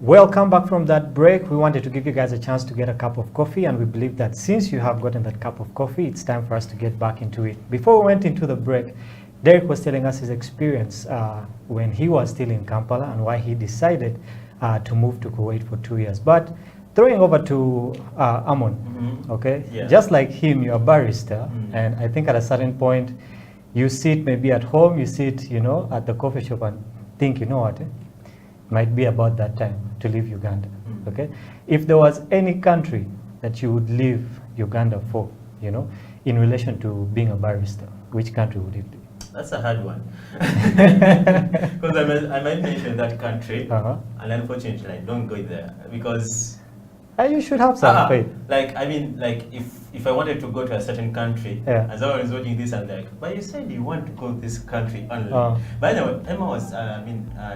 Welcome back from that break. We wanted to give you guys a chance to get a cup of coffee, and we believe that since you have gotten that cup of coffee, it's time for us to get back into it. Before we went into the break, Derek was telling us his experience when he was still in Kampala and why he decided to move to Kuwait for 2 years. But throwing over to Amon, okay? Yeah. Just like him, you're a barista, and I think at a certain point, you sit maybe at home, you sit, at the coffee shop and think, what? Might be about that time to leave Uganda, okay? If there was any country that you would leave Uganda for, in relation to being a barista, which country would it be? That's a hard one. Because I might mention that country, and unfortunately I don't go there because... You should have some faith. If I wanted to go to a certain country, as I was watching this, I'm like, but you said you want to go to this country only. But anyway,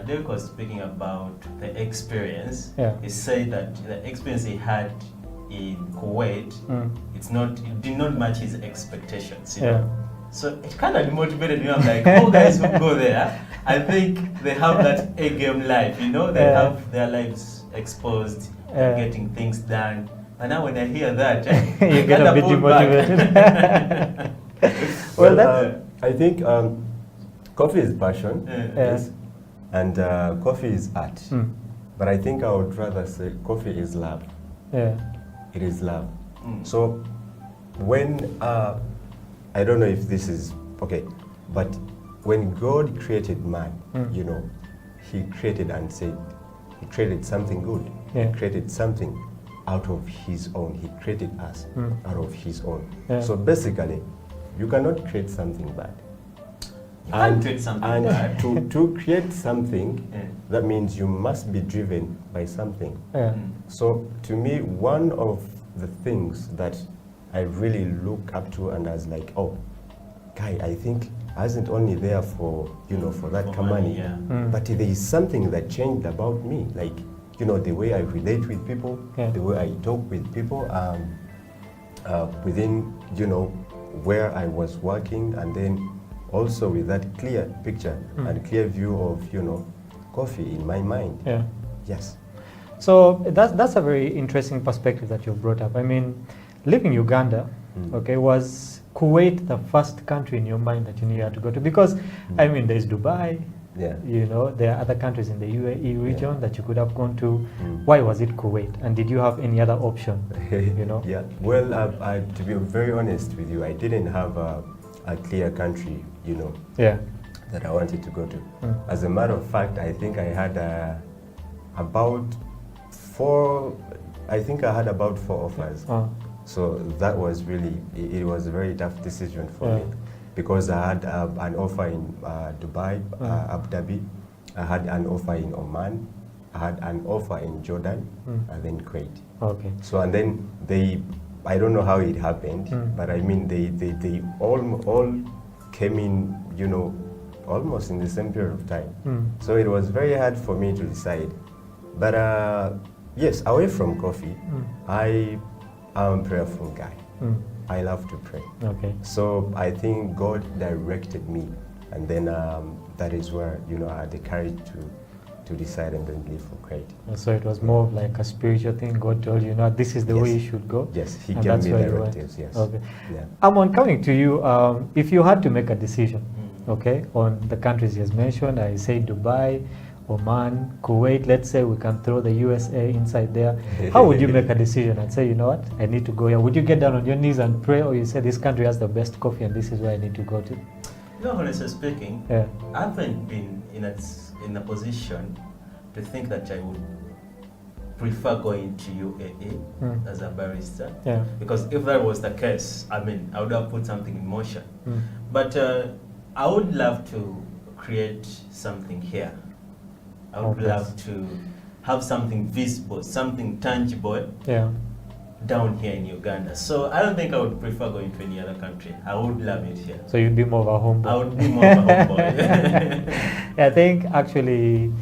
Derek was speaking about the experience. He said that the experience he had in Kuwait, it did not match his expectations. You know? So it kind of demotivated me. I'm like, all guys who go there, I think they have that A-game life, they have their lives exposed, getting things done. And now when I hear that, you get a bit demotivated. I think coffee is passion, yes, and coffee is art. But I think I would rather say coffee is love. Yeah. It is love. So when I don't know if this is okay, but when God created man, you know, He created and said He created something good. Yeah. He created something out of His own. He created us out of His own. Yeah. So basically, you cannot create something bad. You can't create something bad. To create something, that means you must be driven by something. Yeah. So to me, one of the things that I really look up to and I was like, oh, guy, I think I wasn't only there for, you know, for that money, kamani, yeah. but there is something that changed about me, like, you know, the way I relate with people, the way I talk with people, within, you know, where I was working, and then also with that clear picture and clear view of, you know, coffee in my mind. Yeah. Yes. So that's a very interesting perspective that you brought up. I mean, living in Uganda, okay, was Kuwait the first country in your mind that you knew you had to go to? Because, I mean, there's Dubai, you know, there are other countries in the UAE region that you could have gone to. Why was it Kuwait? And did you have any other option, you know? Yeah, well, to be very honest with you, I didn't have a clear country, you know, that I wanted to go to. As a matter of fact, I think I had about four offers. So that was really, it was a very tough decision for me, because I had an offer in Dubai, Abu Dhabi, I had an offer in Oman, I had an offer in Jordan, and then Kuwait. Okay. So, and then I don't know how it happened, but I mean, they all came in, you know, almost in the same period of time. So it was very hard for me to decide. But yes, away from coffee, I am a prayerful guy. I love to pray. Okay. So I think God directed me, and then that is where, you know, I had the courage to decide and then leave for Kuwait. So it was more of like a spiritual thing. God told you, no, this is the way you should go. Yes, He and gave that's me where you directives. went. Yes. Okay. Yeah. Amon, coming to you, if you had to make a decision, okay, on the countries you has mentioned, I say Dubai, Oman, Kuwait, let's say we can throw the USA inside there. How would you make a decision and say, you know what, I need to go here? Would you get down on your knees and pray, or you say this country has the best coffee and this is where I need to go to? You know, honestly speaking, I haven't been in a position to think that I would prefer going to UAE as a barista. Yeah. Because if that was the case, I mean, I would have put something in motion. But I would love to create something here. I would love to have something visible, something tangible down here in Uganda. So I don't think I would prefer going to any other country. I would love it here. So you'd be more of a homeboy. I would be more of a homeboy. I think actually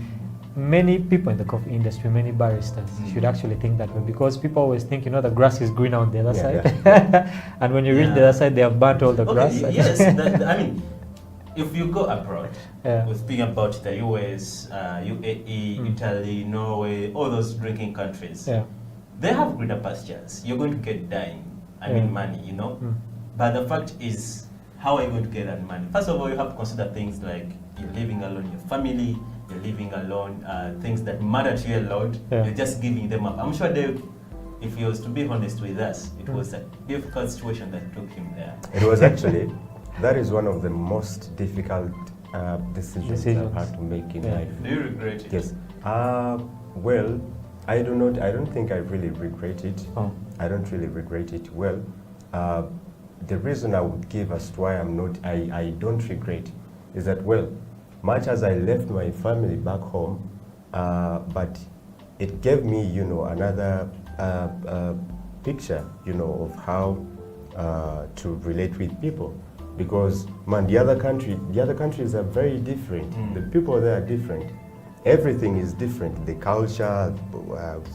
many people in the coffee industry, many baristas should actually think that way, because people always think, you know, the grass is greener on the other side. And when you reach the other side, they have burnt all the grass. Yes, I mean, if you go abroad, we're speaking about the US, UAE, Italy, Norway, all those drinking countries, they have greener pastures. You're going to get dying, I mean money, you know. But the fact is, how are you going to get that money? First of all, you have to consider things like you're living alone, your family, you're living alone, things that matter to you a lot, you're just giving them up. I'm sure if he was to be honest with us, it was a difficult situation that took him there. It was actually, that is one of the most difficult decisions I've had to make in life. Do you regret it? Yes. Well, I don't think I really regret it. I don't really regret it. Well, the reason I would give as to why I don't regret is that, well, much as I left my family back home, but it gave me, you know, another picture, you know, of how to relate with people. Because, man, the other countries are very different. The people there are different. Everything is different. The culture,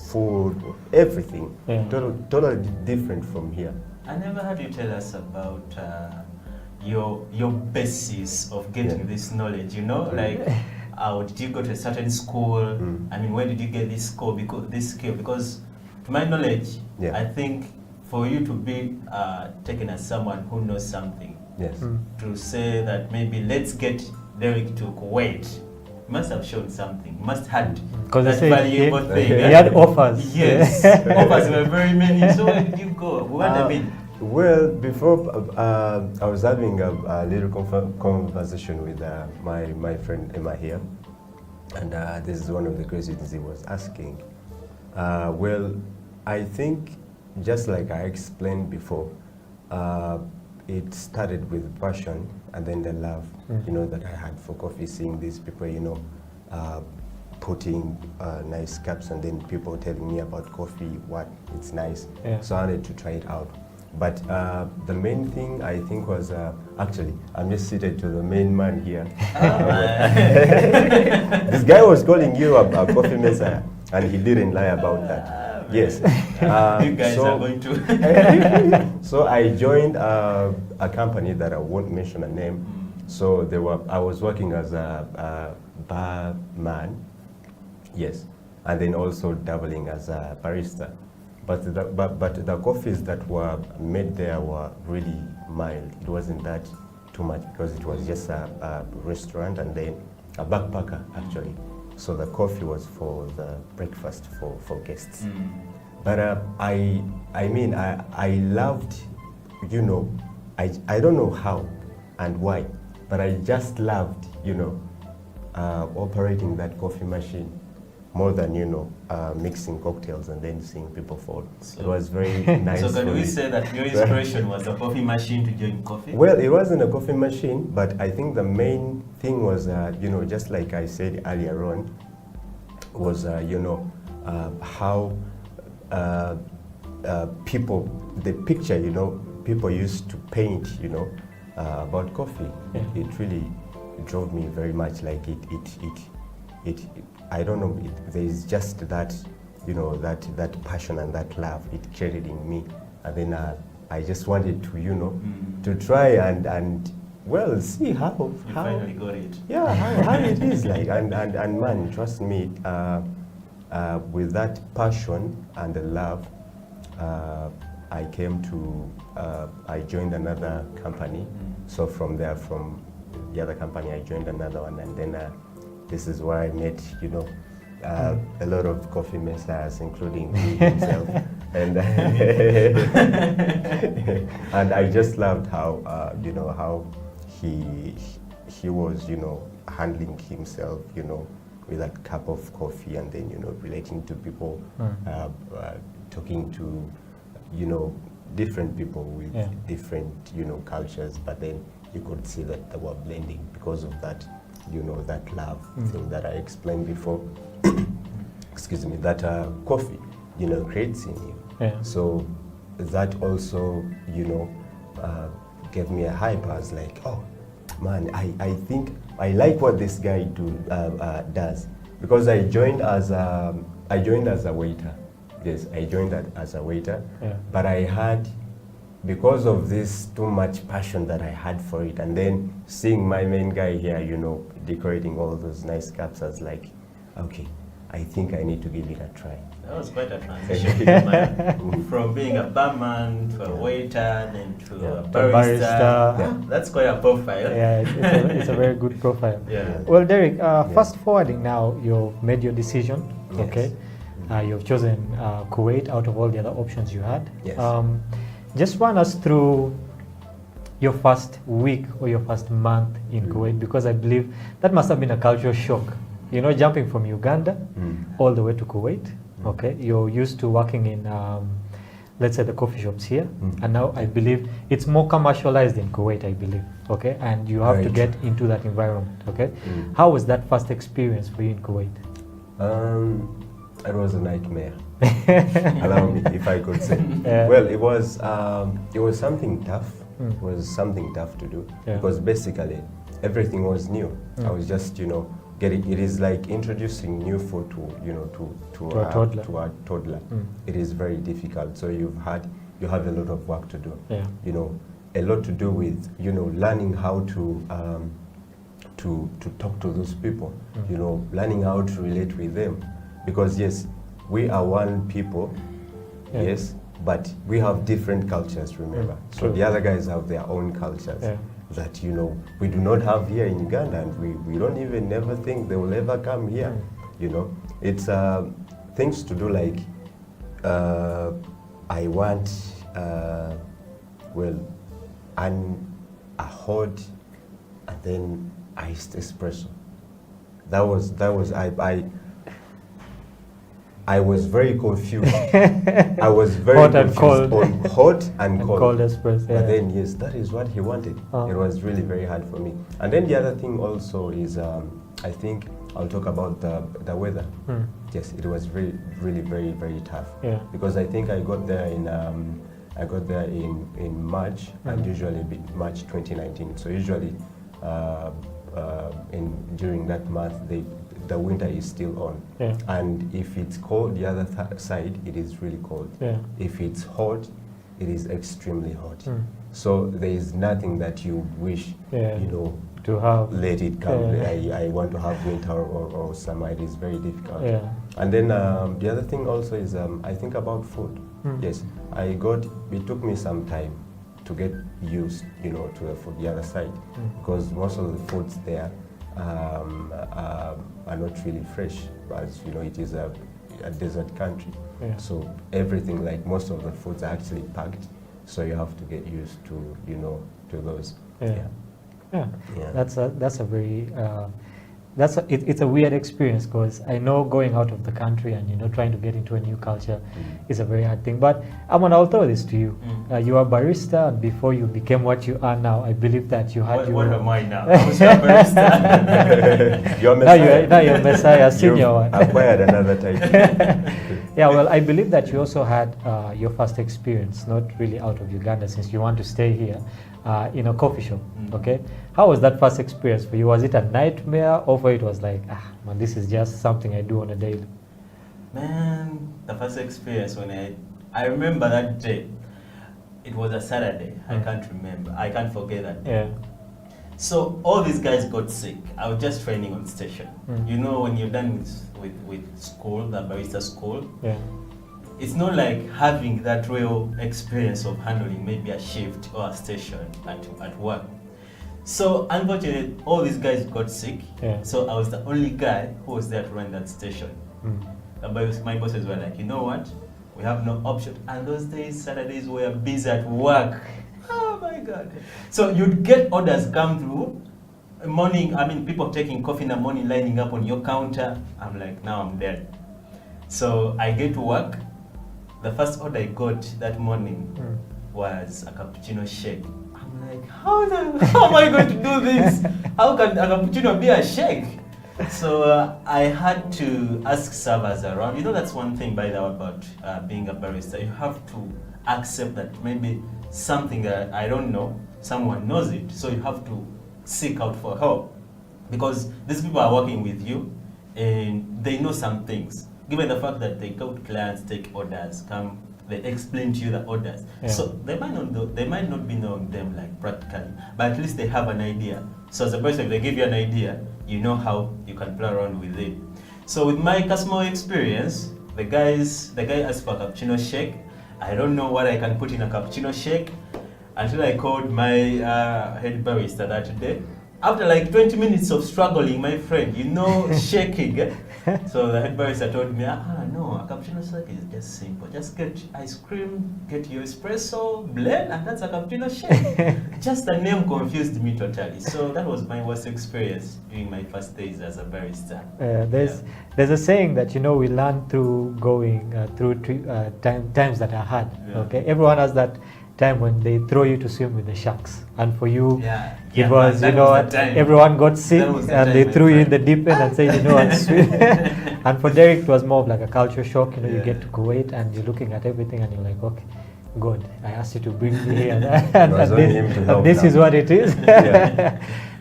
food, everything, totally different from here. I never heard you tell us about your basis of getting this knowledge. You know, like, did you go to a certain school? I mean, where did you get this skill? Because, to my knowledge, I think for you to be taken as someone who knows something, to say that maybe let's get Derek to Kuwait, must have shown something, must have that valuable thing. He had offers. Yes, offers were very many. So where did you go? I mean, Well, before I was having a little conversation with my friend Emma here, and this is one of the questions he was asking. Well, I think just like I explained before, it started with passion and then the love, you know, that I had for coffee. Seeing these people, you know, putting nice cups, and then people telling me about coffee, what it's nice. Yeah. So I wanted to try it out. But the main thing I think was actually, I'm just seated to the main man here. This guy was calling you a coffee messiah, and he didn't lie about that. Yes. You guys are going to. So I joined a company that I won't mention a name. So I was working as a barman, yes, and then also dabbling as a barista. But the coffees that were made there were really mild. It wasn't that too much because it was just a restaurant and then a backpacker actually. So the coffee was for the breakfast for guests. But I mean I loved, you know, I don't know how and why, but I just loved, you know, operating that coffee machine more than, you know, mixing cocktails and then seeing people fall. So it was very nice. So can we say that your inspiration was a coffee machine to join coffee? Well, it wasn't a coffee machine, but I think the main thing was, you know, just like I said earlier on, was, you know, how people, the picture, you know, people used to paint, you know, about coffee. Yeah. It really drove me very much. Like it I don't know, there is just that, you know, that passion and that love it created in me. And then I just wanted to, you know, to try and well, see how you finally got it. Yeah, how it is like. And man, trust me, with that passion and the love, I came to, I joined another company. So from there, from the other company, I joined another one, and then this is where I met, you know, a lot of coffee messiahs, including me himself. And and I just loved how, you know, how he was, you know, handling himself, you know, with that cup of coffee, and then, you know, relating to people, talking to, you know, different people with different, you know, cultures, but then you could see that they were blending because of that, you know, that love thing that I explained before. Excuse me, that coffee, you know, creates in you. Yeah. So that also, you know, gave me a hype. I was like, oh man, I think I like what this guy does, because I joined as a waiter. Yes, I joined as a waiter, but I had, because of this too much passion that I had for it, and then seeing my main guy here, you know, decorating all those nice cups, I was like, okay, I think I need to give it a try. That was quite a transition, from being a barman to a waiter, then to a barista. That's quite a profile. Yeah, it's a very good profile. Yeah. Well, Derek, fast forwarding now, you've made your decision, okay? You've chosen Kuwait out of all the other options you had. Yes. Just run us through your first week or your first month in Kuwait, because I believe that must have been a cultural shock. You know, jumping from Uganda all the way to Kuwait. Okay, you're used to working in, let's say, the coffee shops here, and now I believe it's more commercialized in Kuwait, I believe. Okay, and you have to get into that environment. Okay, how was that first experience for you in Kuwait? It was a nightmare. Allow me, if I could say. Well, it was something tough. It was something tough to do, because basically everything was new. I was just, you know, getting. It is like introducing new food to, you know, to a toddler. It is very difficult. So you have a lot of work to do. You know, a lot to do with, you know, learning how to talk to those people. You know, learning how to relate with them, because yes, we are one people. Yes, but we have different cultures, remember. So the other guys have their own cultures that, you know, we do not have here in Uganda, and we don't even never think they will ever come here. You know, it's things to do like I want well, and a hot and then iced espresso. That was I was very confused. I was very Hot and confused cold. on hot and cold. Cold espresso, yeah. But then yes, that is what he wanted. Oh. It was really very hard for me. And then the other thing also is I think I'll talk about the weather. Yes, it was really very very tough. Yeah. Because I think I got there in March, and usually March 2019. So usually during that month the winter is still on. Yeah. And if it's cold, the other side, it is really cold. Yeah. If it's hot, it is extremely hot. Mm. So there is nothing that you wish, Yeah. you know, To have. let it come. Yeah. I want to have winter or summer. It is very difficult. Yeah. And then the other thing also is I think about food. Mm. Yes, it took me some time to get used, you know, to the food the other side, because most of the foods there are not really fresh, as you know, it is a desert country. Yeah. So everything, like most of the foods are actually packed, so you have to get used to, you know, to those. Yeah. Yeah. Yeah. That's a very it's a weird experience, because I know going out of the country and, you know, trying to get into a new culture is a very hard thing. But Amon, I'll throw this to you. You are a barista, and before you became what you are now, I believe that you had What am I now? I was a barista. You're Messiah. Now you're Messiah, senior You've one. acquired another title. Yeah, well, I believe that you also had your first experience, not really out of Uganda, since you want to stay here, in a coffee shop. Okay, how was that first experience for you? Was it a nightmare, or for it was like, man, this is just something I do on a daily? Man, the first experience when I remember that day. It was a Saturday. I can't remember. I can't forget that day. Yeah. So all these guys got sick. I was just training on station. You know, when you're done with school, the barista school, Yeah. it's not like having that real experience of handling maybe a shift or a station at work. So unfortunately, all these guys got sick. Yeah. So I was the only guy who was there to run that station. My bosses were like, you know what? We have no option. And those days, Saturdays, we were busy at work. Oh my God. So you'd get orders come through. Morning, I mean, people taking coffee in the morning, lining up on your counter. I'm like, now I'm dead. So I get to work. The first order I got that morning was a cappuccino shake. I'm like, how am I going to do this? How can a cappuccino be a shake? So I had to ask servers around. You know, that's one thing, by the way, about being a barista. You have to accept that maybe something that I don't know, someone knows it. So you have to seek out for help, because these people are working with you and they know some things. Given the fact that they go to clients, take orders, they explain to you the orders. Yeah. So they might not be knowing them like practically, but at least they have an idea. So as a person, if they give you an idea, you know how you can play around with it. So with my customer experience, the guy asked for a cappuccino shake. I don't know what I can put in a cappuccino shake until I called my head barista that day. After like 20 minutes of struggling, my friend, you know, shaking. So the head barista told me, no, a cappuccino shake is just simple. Just get ice cream, get your espresso, blend, and that's a cappuccino shake. Just the name confused me totally. So that was my worst experience during my first days as a barista. There's a saying that, you know, we learn through going through times that are hard. Yeah. Okay, everyone has that time when they throw you to swim with the sharks, and for you, it was, you know, everyone got sick and they threw you in the deep end and said, you know, and swim. And for Derek, it was more of like a culture shock. You know, you get to Kuwait and you're looking at everything and you're like, okay, good, I asked you to bring me here, and this is what it is.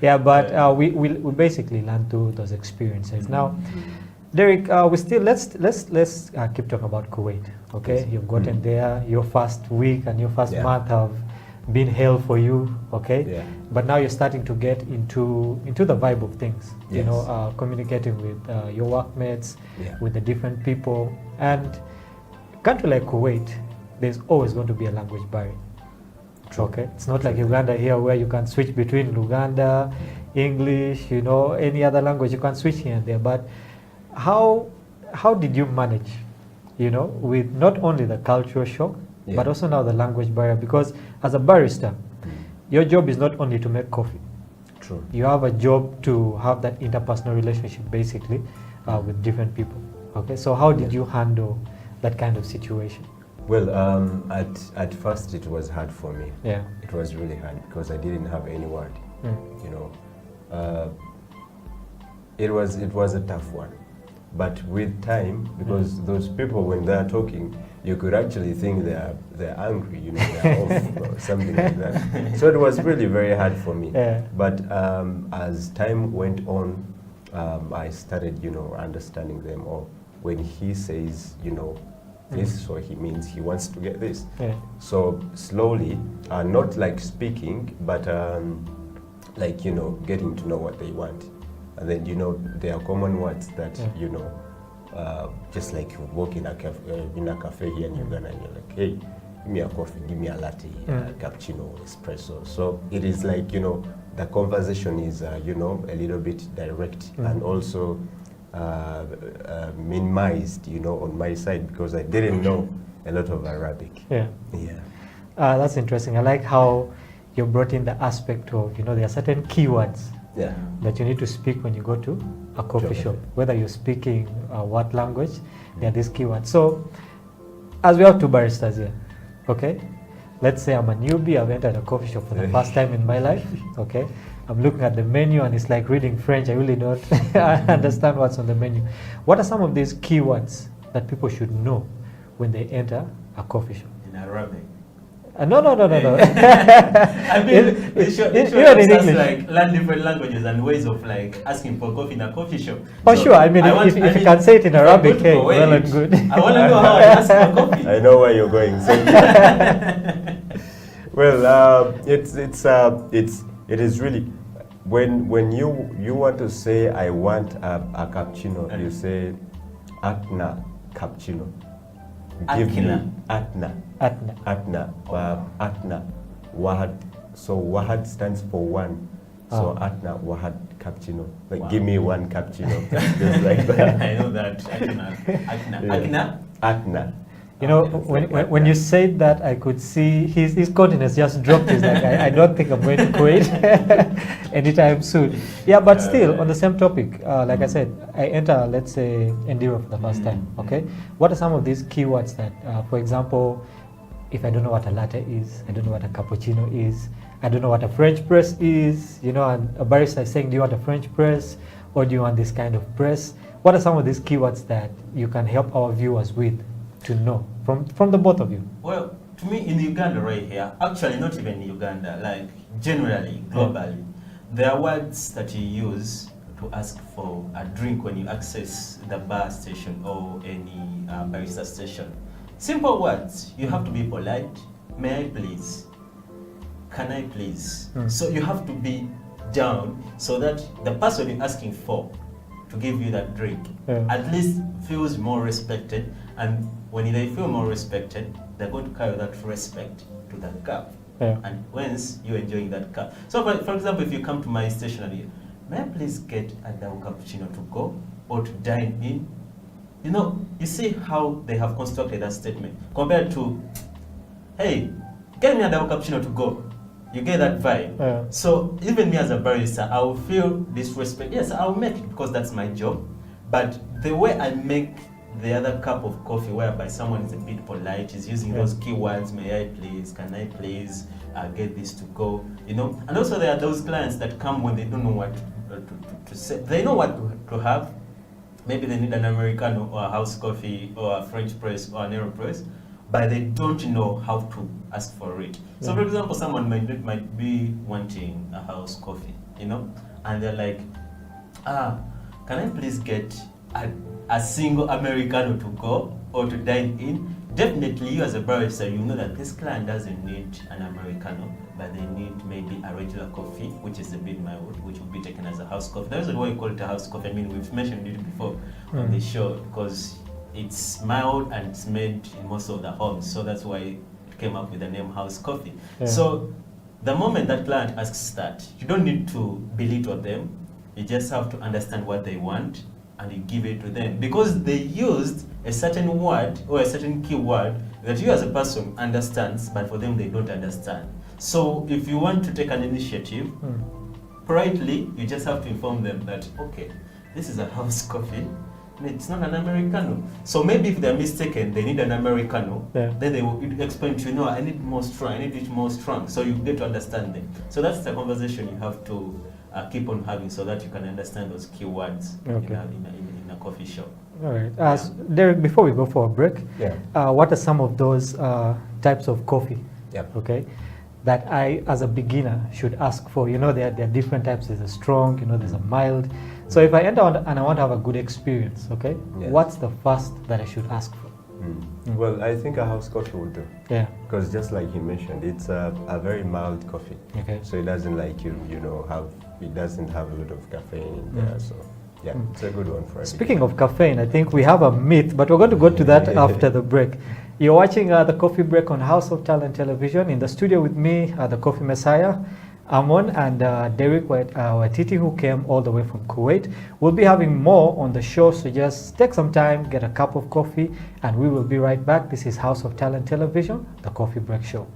Yeah, but we basically learned through those experiences. Now, Derek, let's keep talking about Kuwait. Okay, yes. You've gotten there. Your first week and your first month have been hell for you. Okay, but now you're starting to get into the vibe of things. Yes. You know, communicating with your workmates, with the different people, and a country like Kuwait, there's always going to be a language barrier. Okay, it's not like Uganda here where you can switch between Luganda, English, you know, any other language you can switch here and there. But how did you manage, you know, with not only the cultural shock, but also now the language barrier, because as a barista, your job is not only to make coffee. True. You have a job to have that interpersonal relationship basically with different people. Okay, so how did you handle that kind of situation? Well, at first it was hard for me. Yeah. It was really hard because I didn't have any word. You know, it was a tough one. But with time, because those people when they are talking, you could actually think they're angry, you know, they're off or something like that. So it was really very hard for me. Yeah. But as time went on, I started, you know, understanding them. Or when he says, you know, this, so he means he wants to get this. Yeah. So slowly, not like speaking, but like, you know, getting to know what they want. And then, you know, there are common words that, you know, just like you walk in a cafe here in Uganda and you're like, hey, give me a coffee, give me a latte, cappuccino, espresso. So it is like, you know, the conversation is, you know, a little bit direct and also minimized, you know, on my side because I didn't know a lot of Arabic. Yeah. Yeah. That's interesting. I like how you brought in the aspect of, you know, there are certain keywords that you need to speak when you go to a coffee shop. Whether you're speaking what language, there are these keywords. So, as we have two baristas here, okay? Let's say I'm a newbie, I've entered a coffee shop for the first time in my life, okay? I'm looking at the menu and it's like reading French. I really don't understand what's on the menu. What are some of these keywords that people should know when they enter a coffee shop? In Arabic. No. I mean, they should in us like learn different languages and ways of like asking for coffee in a coffee shop. Oh, so sure. I mean, if you can say it in Arabic, hey, well and good. I want to know how I ask for coffee. I know where you're going. So well, it is really when you want to say I want a cappuccino, you say Atna cappuccino. Give me Atna. Atna. Wahad. So Wahad stands for one. So Atna Wahad cappuccino. Like give me one cappuccino. Just like that. I know that. Atna. You know, when you said that, I could see his countenance just dropped. He's like, I don't think I'm going to quit anytime soon. Yeah, but still, on the same topic, like I said, I enter, let's say, Endiro for the first time, okay? What are some of these keywords that, for example, if I don't know what a latte is, I don't know what a cappuccino is, I don't know what a French press is, you know, and a barista is saying, do you want a French press, or do you want this kind of press? What are some of these keywords that you can help our viewers with to know from the both of you? Well, to me in Uganda right here, actually not even in Uganda, like generally, globally, there are words that you use to ask for a drink when you access the bar station or any barista station. Simple words. You have to be polite. May I please? Can I please? So you have to be down so that the person you're asking for to give you that drink at least feels more respected, and when they feel more respected, they're going to carry that respect to that cup. And once you're enjoying that cup. So for example, if you come to my stationery, may I please get a double cappuccino to go or to dine in? You know, you see how they have constructed that statement compared to, hey, get me a double cappuccino to go. You get that vibe. So even me as a barista, I will feel disrespect. Yes, I'll make it because that's my job. But the way I make the other cup of coffee, whereby someone is a bit polite, is using those keywords, may I please, can I please get this to go, you know. And also there are those clients that come when they don't know what to say. They know what to have. Maybe they need an Americano or a house coffee or a French press or an AeroPress, but they don't know how to ask for it. So for example, someone might be wanting a house coffee, you know, and they're like, can I please get a single Americano to go or to dine in? Definitely you as a barista, you know that this client doesn't need an Americano, but they need maybe a regular coffee, which is a bit mild, which will be taken as a house coffee. That is why we call it a house coffee. I mean, we've mentioned it before on the show because it's mild and it's made in most of the homes. So that's why it came up with the name house coffee. So the moment that client asks that, you don't need to belittle them. You just have to understand what they want and you give it to them, because they used a certain word or a certain keyword that you as a person understands, but for them they don't understand. So if you want to take an initiative, politely, you just have to inform them that, okay, this is a house coffee, it's not an Americano. So maybe if they're mistaken, they need an Americano, then they will explain to you, no, I need more strong, I need it more strong. So you get to understand them. So that's the conversation you have to keep on having so that you can understand those keywords in a coffee shop. All right. Derek, before we go for a break, what are some of those types of coffee, okay, that I, as a beginner, should ask for? You know, there are different types. There's a strong, you know, there's a mild. So if I enter and I want to have a good experience, okay, what's the first that I should ask for? Well, I think a house coffee will do. Yeah. Because just like he mentioned, it's a very mild coffee. Okay. So it doesn't it doesn't have a lot of caffeine in there. So yeah, it's a good one for everyone. Speaking of caffeine, I think we have a myth, but we're going to go to that after the break. You're watching the Coffee Break on House of Talent Television. In the studio with me, the Coffee Messiah, Amon, and Derek Waititi, who came all the way from Kuwait. We'll be having more on the show, so just take some time, get a cup of coffee, and we will be right back. This is House of Talent Television, the Coffee Break Show.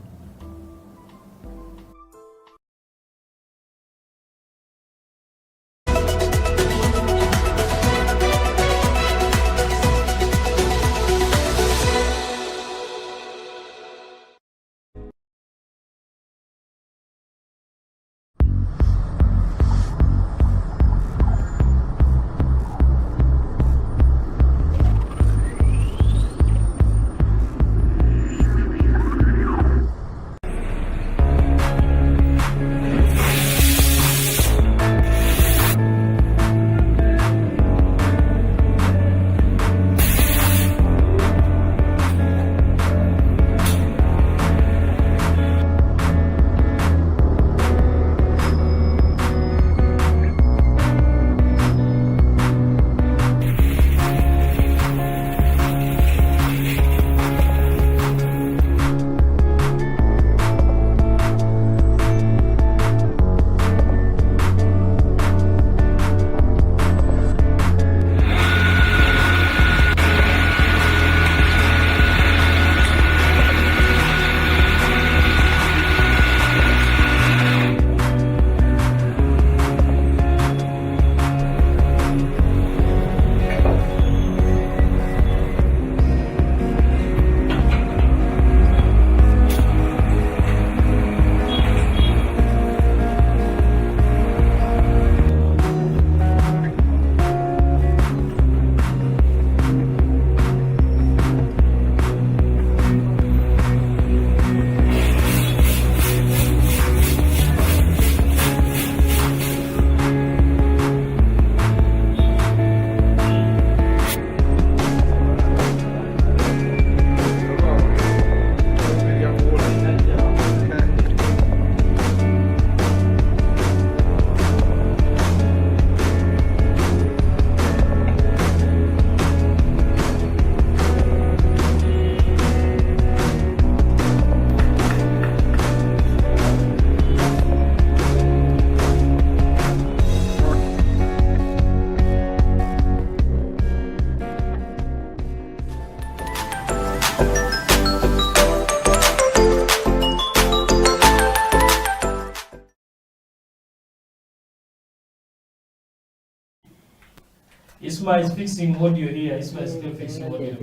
Isma is fixing audio here. Isma is still fixing audio.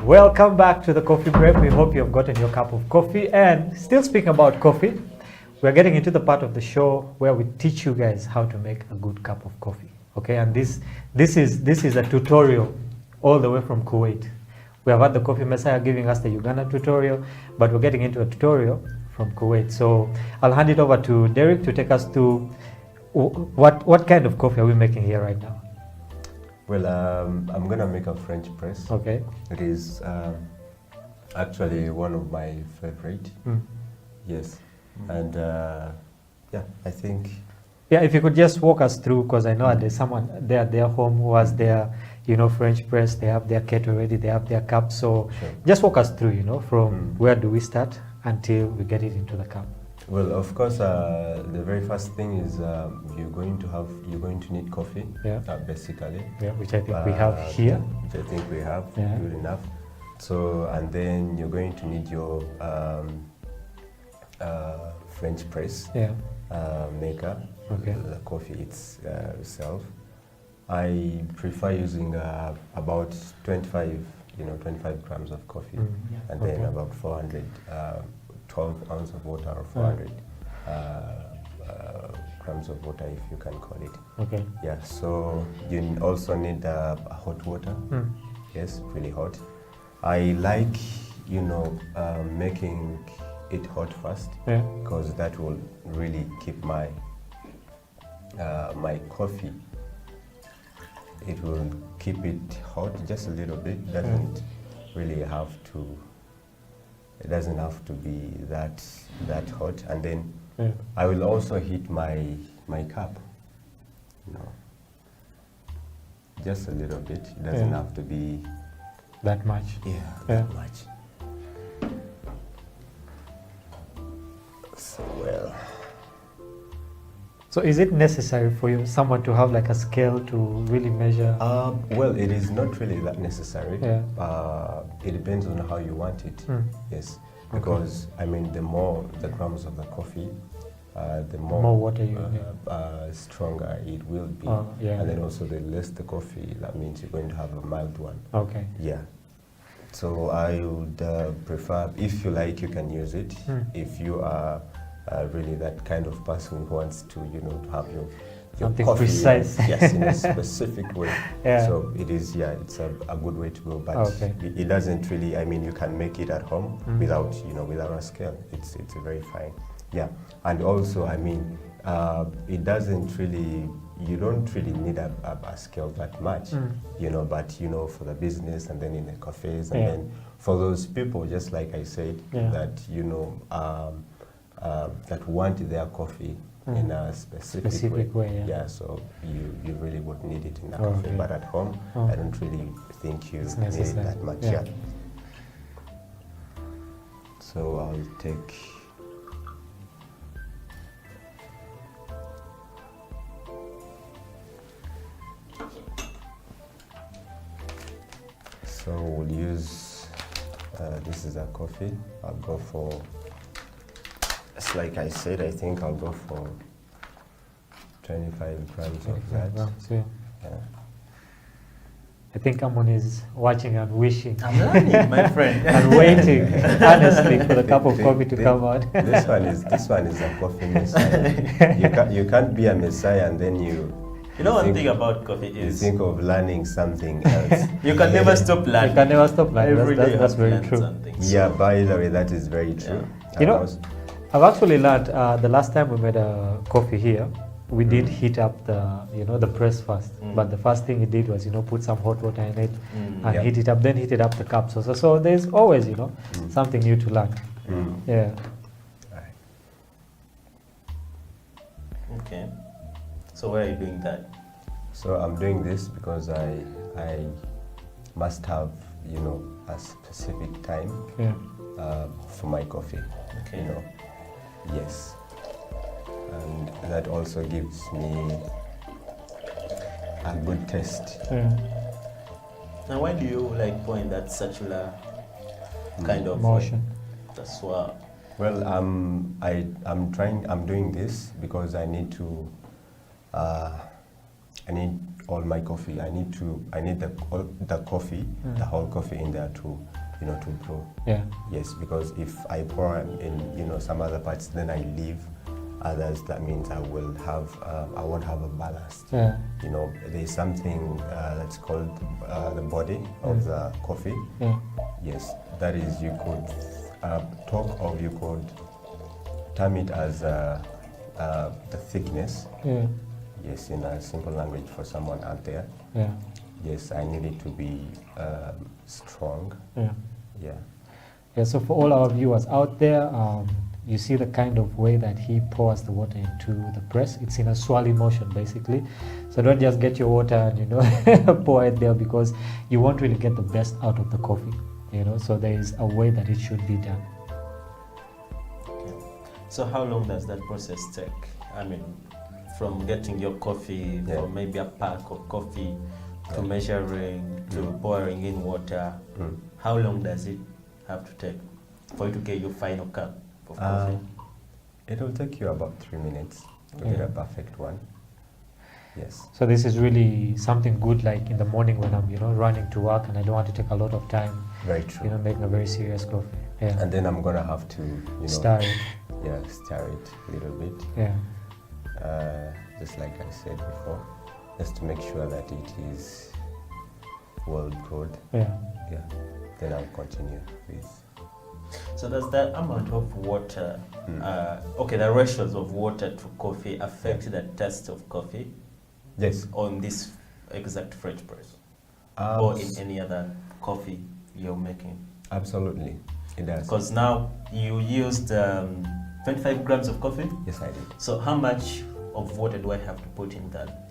Welcome back to the Coffee Break. We hope you've gotten your cup of coffee. And still speaking about coffee, we're getting into the part of the show where we teach you guys how to make a good cup of coffee. Okay, and this is a tutorial all the way from Kuwait. We have had the Coffee Messiah giving us the Uganda tutorial, but we're getting into a tutorial from Kuwait. So I'll hand it over to Derek to take us to what kind of coffee are we making here right now? Well, I'm gonna make a French press. Okay. It is actually one of my favorite. Yes, and yeah, I think. Yeah, if you could just walk us through, because I know there's someone there at their home who has their, French press. They have their kettle ready. They have their cup. So just walk us through, from where do we start until we get it into the cup. Well, of course, the very first thing is you're going to need coffee. Yeah. Basically. Yeah, which I think we have here. Which I think we have. Yeah. Good enough. So, and then you're going to need your French press. Yeah. Maker. Okay. The coffee itself. I prefer using about 25 grams of coffee, and then about 400, 12 ounces of water, or 400 grams of water, if you can call it. Okay. Yeah. So you also need hot water. Yes, really hot. I like, making it hot first, because that will really keep my my coffee. It will keep it hot just a little bit. Doesn't really have to. It doesn't have to be that hot. And then I will also heat my cup. Just a little bit. It doesn't have to be that much. Yeah, that much. So well. So is it necessary for someone to have like a scale to really measure? Well, it is not really that necessary. Yeah. It depends on how you want it. Yes, because I mean, the more the grams of the coffee, the more water you stronger it will be. Yeah. And then also the less the coffee, that means you're going to have a mild one. Okay. Yeah. So I would prefer, if you like, you can use it. If you are really that kind of person who wants to, to have your something coffee, precise. yes, in a specific way. Yeah. So it is, it's a good way to go. But it doesn't really. I mean, you can make it at home without, without a scale. It's very fine. Yeah, and also, I mean, it doesn't really. You don't really need a scale that much, but for the business, and then in the cafes, and then for those people, just like I said, that that want their coffee in a specific way. Yeah, so you really would need it in a cafe, but at home, I don't really think you need it that much. Yeah. So I'll take. So we'll use, this is a coffee. I'll go for, it's like I said, I think I'll go for 25 grams of that. Yeah. I think Amon is watching and wishing. I'm learning, my friend. And waiting, honestly, for the cup of coffee to come out. This one is a coffee messiah. You can't be a messiah and then you one thing about coffee is you think of learning something else. You can never stop learning. You can never stop learning. Every day That's very true. Yeah, by the way, that is very true. Yeah. I've actually learned the last time we made a coffee here, we did heat up the press first. But the first thing we did was put some hot water in it and heat it up, then heated up the cups. So there's always something new to learn. Yeah. Okay. So why are you doing that? So I'm doing this because I must have a specific time for my coffee. Okay. Yes. And that also gives me a good taste. Now, why do you like pour in that circular kind of motion? That's why. Well, I'm doing this because I need to. I need all my coffee. I need the coffee, the whole coffee in there to brew. Yeah. Yes, because if I pour in some other parts, then I leave others. That means I won't have a balance. Yeah. There's something that's called the body of the coffee. Yeah. Yes, that is, you could talk of, you could term it as the thickness. Yeah. Yes, in a simple language for someone out there. Yeah. Yes, I need it to be strong. Yeah. Yeah. Yeah. So for all our viewers out there, you see the kind of way that he pours the water into the press. It's in a swirling motion, basically. So don't just get your water and pour it there, because you won't really get the best out of the coffee. So there is a way that it should be done. So how long does that process take? I mean, from getting your coffee, from maybe a pack of coffee, to measuring, to pouring in water, how long does it have to take for you to get your final cup of coffee? It will take you about 3 minutes to get a perfect one. Yes. So this is really something good, like in the morning when I'm, running to work and I don't want to take a lot of time. Very true. Making a very serious coffee. Yeah. And then I'm gonna have to, stir it. Yeah, stir it a little bit. Yeah. Just like I said before, just to make sure that it is well brewed. Yeah. Yeah. Then I'll continue with. So does that amount of water, the ratios of water to coffee affect the taste of coffee? Yes. On this exact French press? Or in any other coffee you're making? Absolutely, it does. Because now you used 25 grams of coffee? Yes, I did. So how much of water do I have to put in that?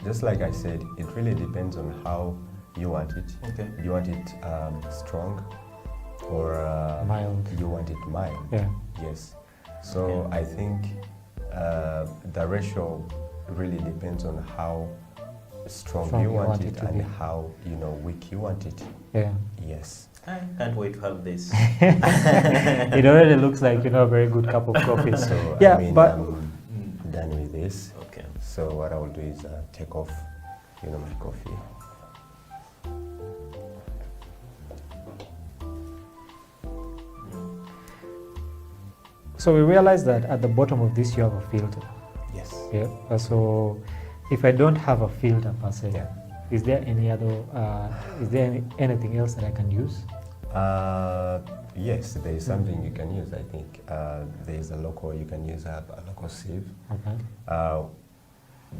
Just like I said, it really depends on how you want it. Okay. You want it strong or mild? You want it mild? Yeah. Yes. So I think the ratio really depends on how strong you want it and how weak you want it. Yeah. Yes. I can't wait to have this. It already looks like a very good cup of coffee. So yeah, I mean, but I'm done with this. Okay. So what I will do is take off, my coffee. So we realize that at the bottom of this you have a filter. Yes. Yeah. So if I don't have a filter per se, is there any other? Is there anything else that I can use? Yes, there is something you can use. I think there is you can use a local sieve. Okay.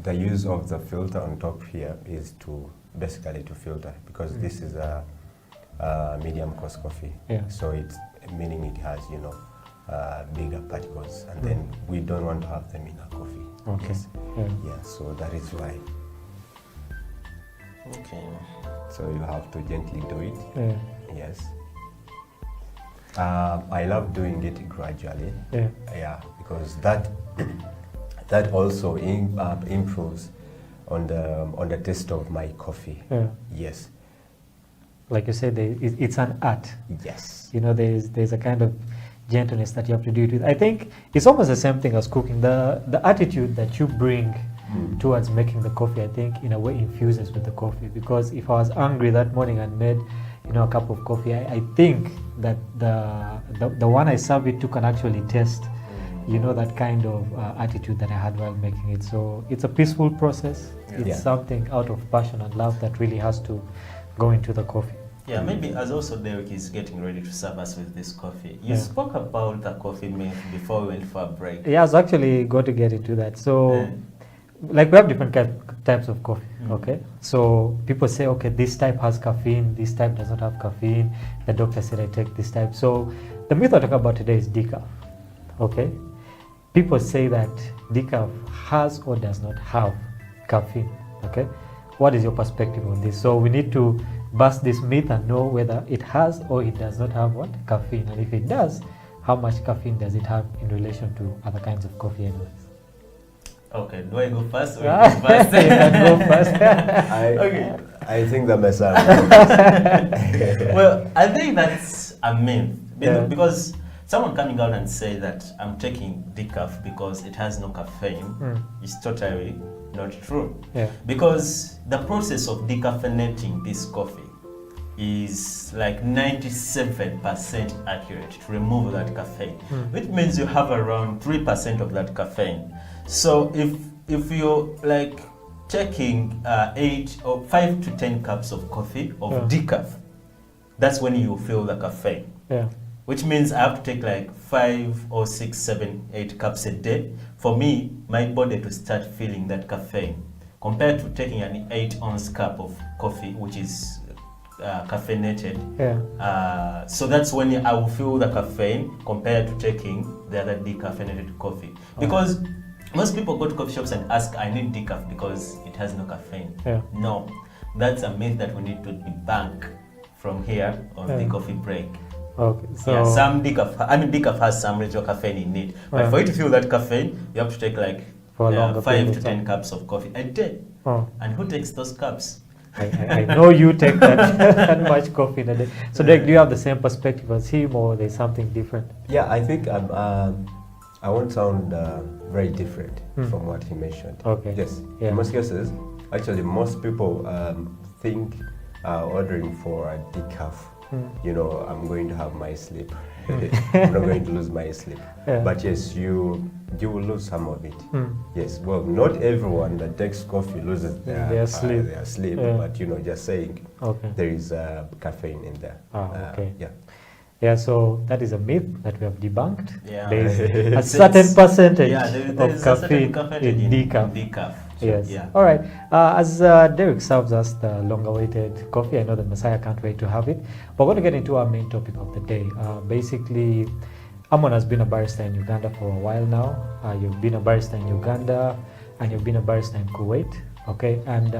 The use of the filter on top here is basically to filter, because this is a medium cost coffee. Yeah. So it's meaning it has bigger particles, and then we don't want to have them in our coffee. Okay. Yes. Yeah. So that is why. Okay. So you have to gently do it. Yeah. Yes. I love doing it gradually. Yeah. Yeah, because that also improves on the taste of my coffee. Yeah. Yes. Like you said, it's an art. Yes. There's a kind of gentleness that you have to do it with. I think it's almost the same thing as cooking. The attitude that you bring towards making the coffee, I think in a way infuses with the coffee. Because if I was angry that morning and made a cup of coffee, I think that the one I serve it to can actually taste that kind of attitude that I had while making it. So it's a peaceful process. It's something out of passion and love that really has to go into the coffee. Yeah, maybe as also Derek is getting ready to serve us with this coffee. You spoke about the coffee myth before we went for a break. Yeah, I was actually going to get into that. So, like we have different types of coffee, okay? So people say, okay, this type has caffeine, this type does not have caffeine. The doctor said I take this type. So the myth I talk about today is decaf, okay? People say that decaf has or does not have caffeine, okay? What is your perspective on this? So we need to bust this myth and know whether it has or it does not have what? Caffeine. And if it does, how much caffeine does it have in relation to other kinds of coffee anyways? Okay, do I go first or you go first? You can go first. I think the message. Well, I think that's a myth. Because someone coming out and say that I'm taking decaf because it has no caffeine is totally not true. Yeah. Because the process of decaffeinating this coffee is like 97% accurate to remove that caffeine, which means you have around 3% of that caffeine. So if you're like taking 8 or 5 to 10 cups of coffee of decaf, that's when you feel the caffeine. Yeah. Which means I have to take like 5 or 6, 7, 8 cups a day for me, my body to start feeling that caffeine, compared to taking an 8-ounce cup of coffee, which is caffeinated. Yeah. So that's when I will feel the caffeine compared to taking the other decaffeinated coffee. Because most people go to coffee shops and ask, I need decaf because it has no caffeine. Yeah. No, that's a myth that we need to debunk from here on the coffee break. Okay, so yeah, some decaf has some residual caffeine in it, but for you to feel that caffeine, you have to take like 5 to 10 cups of coffee a day. And who takes those cups? I know you take that much coffee in a day. So Derek, do you have the same perspective as him, or there's something different? Yeah, I think I won't sound very different from what he mentioned. Okay. Yes. Yeah. In most cases, actually, most people think ordering for a decaf. You know, I'm going to have my sleep. I'm not going to lose my sleep. Yeah. But yes, you will lose some of it. Yes. Well, not everyone that takes coffee loses their sleep. Yeah. But you know, just saying, there is caffeine in there. Okay. Yeah. Yeah, so that is a myth that we have debunked. Yeah. There is a certain percentage there of is a certain caffeine in decaf. So, Yes. yeah. All right. As Derek serves us the long-awaited coffee, I know the Messiah can't wait to have it. But we're going to get into our main topic of the day. Basically, Amon has been a barista in Uganda for a while now. You've been a barista in Uganda, and you've been a barista in Kuwait. Okay, and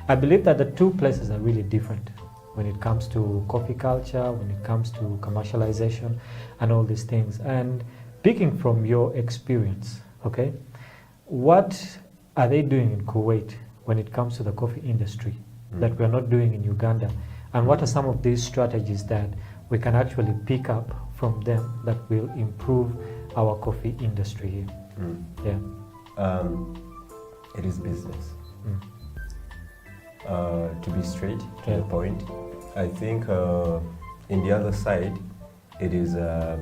I believe that the two places are really different when it comes to coffee culture, when it comes to commercialization, and all these things. And picking from your experience, okay, what are they doing in Kuwait when it comes to the coffee industry that we are not doing in Uganda? And what are some of these strategies that we can actually pick up from them that will improve our coffee industry here? Yeah. It is business. To be straight to the point, I think in the other side, it is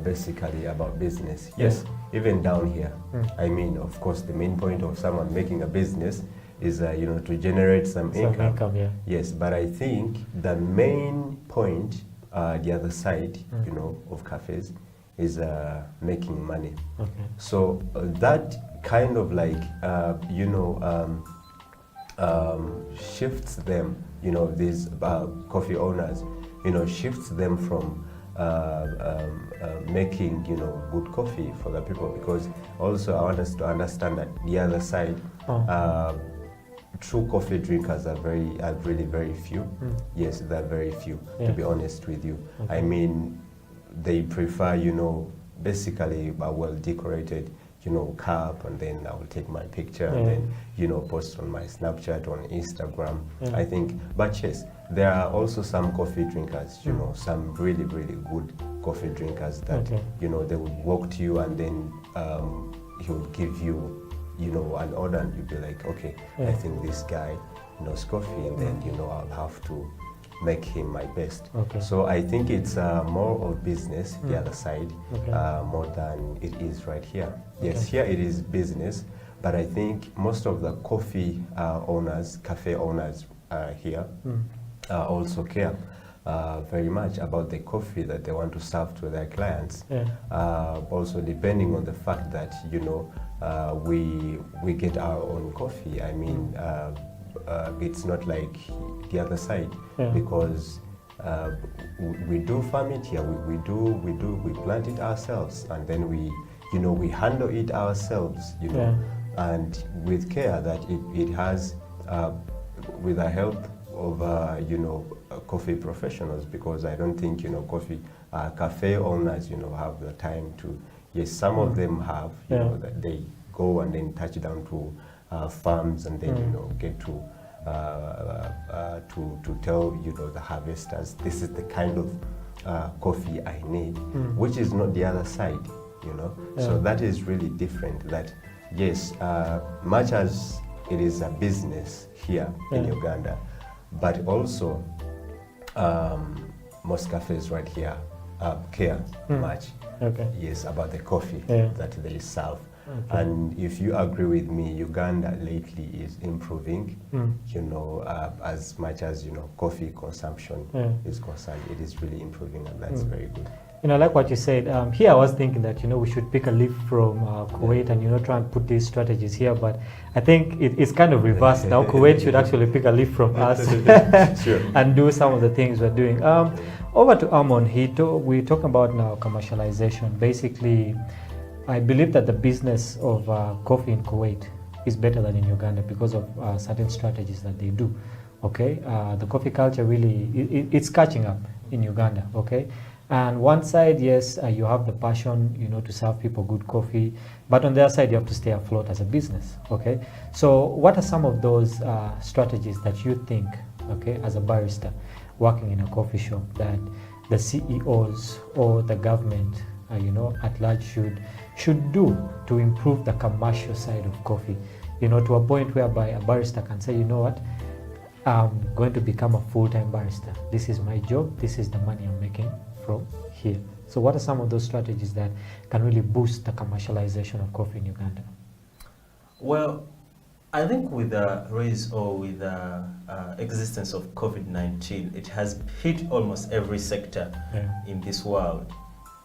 basically about business. Yes, even down here. I mean, of course, the main point of someone making a business is, you know, to generate some income. Yeah. Yes, but I think the main point, the other side, you know, of cafes, is making money. Okay. So that kind of like, you know, shifts them, you know, these coffee owners, you know, shifts them from making, you know, good coffee for the people, because also I want us to understand that the other side, true coffee drinkers are really very few. Yes, they're very few, to be honest with you. I mean, they prefer, you know, basically a well decorated, you know, cup, and then I will take my picture and then, you know, post on my Snapchat, on Instagram. I think, but yes, there are also some coffee drinkers, you know, some really, really good coffee drinkers that, you know, they would walk to you and then he would give you, you know, an order, and you'd be like, okay, I think this guy knows coffee, and then, you know, I'll have to make him my best. So I think it's more of business, the other side, more than it is right here. Yes, here it is business, but I think most of the coffee owners, cafe owners here also care very much about the coffee that they want to serve to their clients. Also depending on the fact that, you know, we get our own coffee. I mean, it's not like the other side, because we do farm it here. We plant it ourselves, and then we handle it ourselves, you know, and with care that it has, with the help of you know, coffee professionals, because I don't think, you know, cafe owners, you know, have the time to. Yes, some of them have, you know, that they go and then touch down to farms, and then, you know, get to tell, you know, the harvesters, this is the kind of coffee I need, which is not the other side, you know. So that is really different. That yes, much as it is a business here in Uganda, but also most cafes right here care much, yes, about the coffee that they serve. And if you agree with me, Uganda lately is improving, you know, as much as, you know, coffee consumption is concerned. It is really improving, and that's very good. You know, like what you said, here I was thinking that, you know, we should pick a leaf from Kuwait and, you know, try and put these strategies here, but I think it's kind of reversed now. Kuwait should actually pick a leaf from us and do some of the things we're doing. Over to Amon, we're talking about now commercialization. Basically, I believe that the business of coffee in Kuwait is better than in Uganda because of certain strategies that they do. Okay, the coffee culture really it's catching up in Uganda. Okay, And one side, yes, you have the passion, to serve people good coffee, but on the other side, you have to stay afloat as a business, okay? So what are some of those strategies that you think, okay, as a barista working in a coffee shop, that the CEOs or the government, at large should do to improve the commercial side of coffee, to a point whereby a barista can say, you know what, I'm going to become a full-time barista. This is my job. This is the money I'm making from here. So what are some of those strategies that can really boost the commercialization of coffee in Uganda? Well, I think with the rise or with the existence of COVID-19, it has hit almost every sector in this world.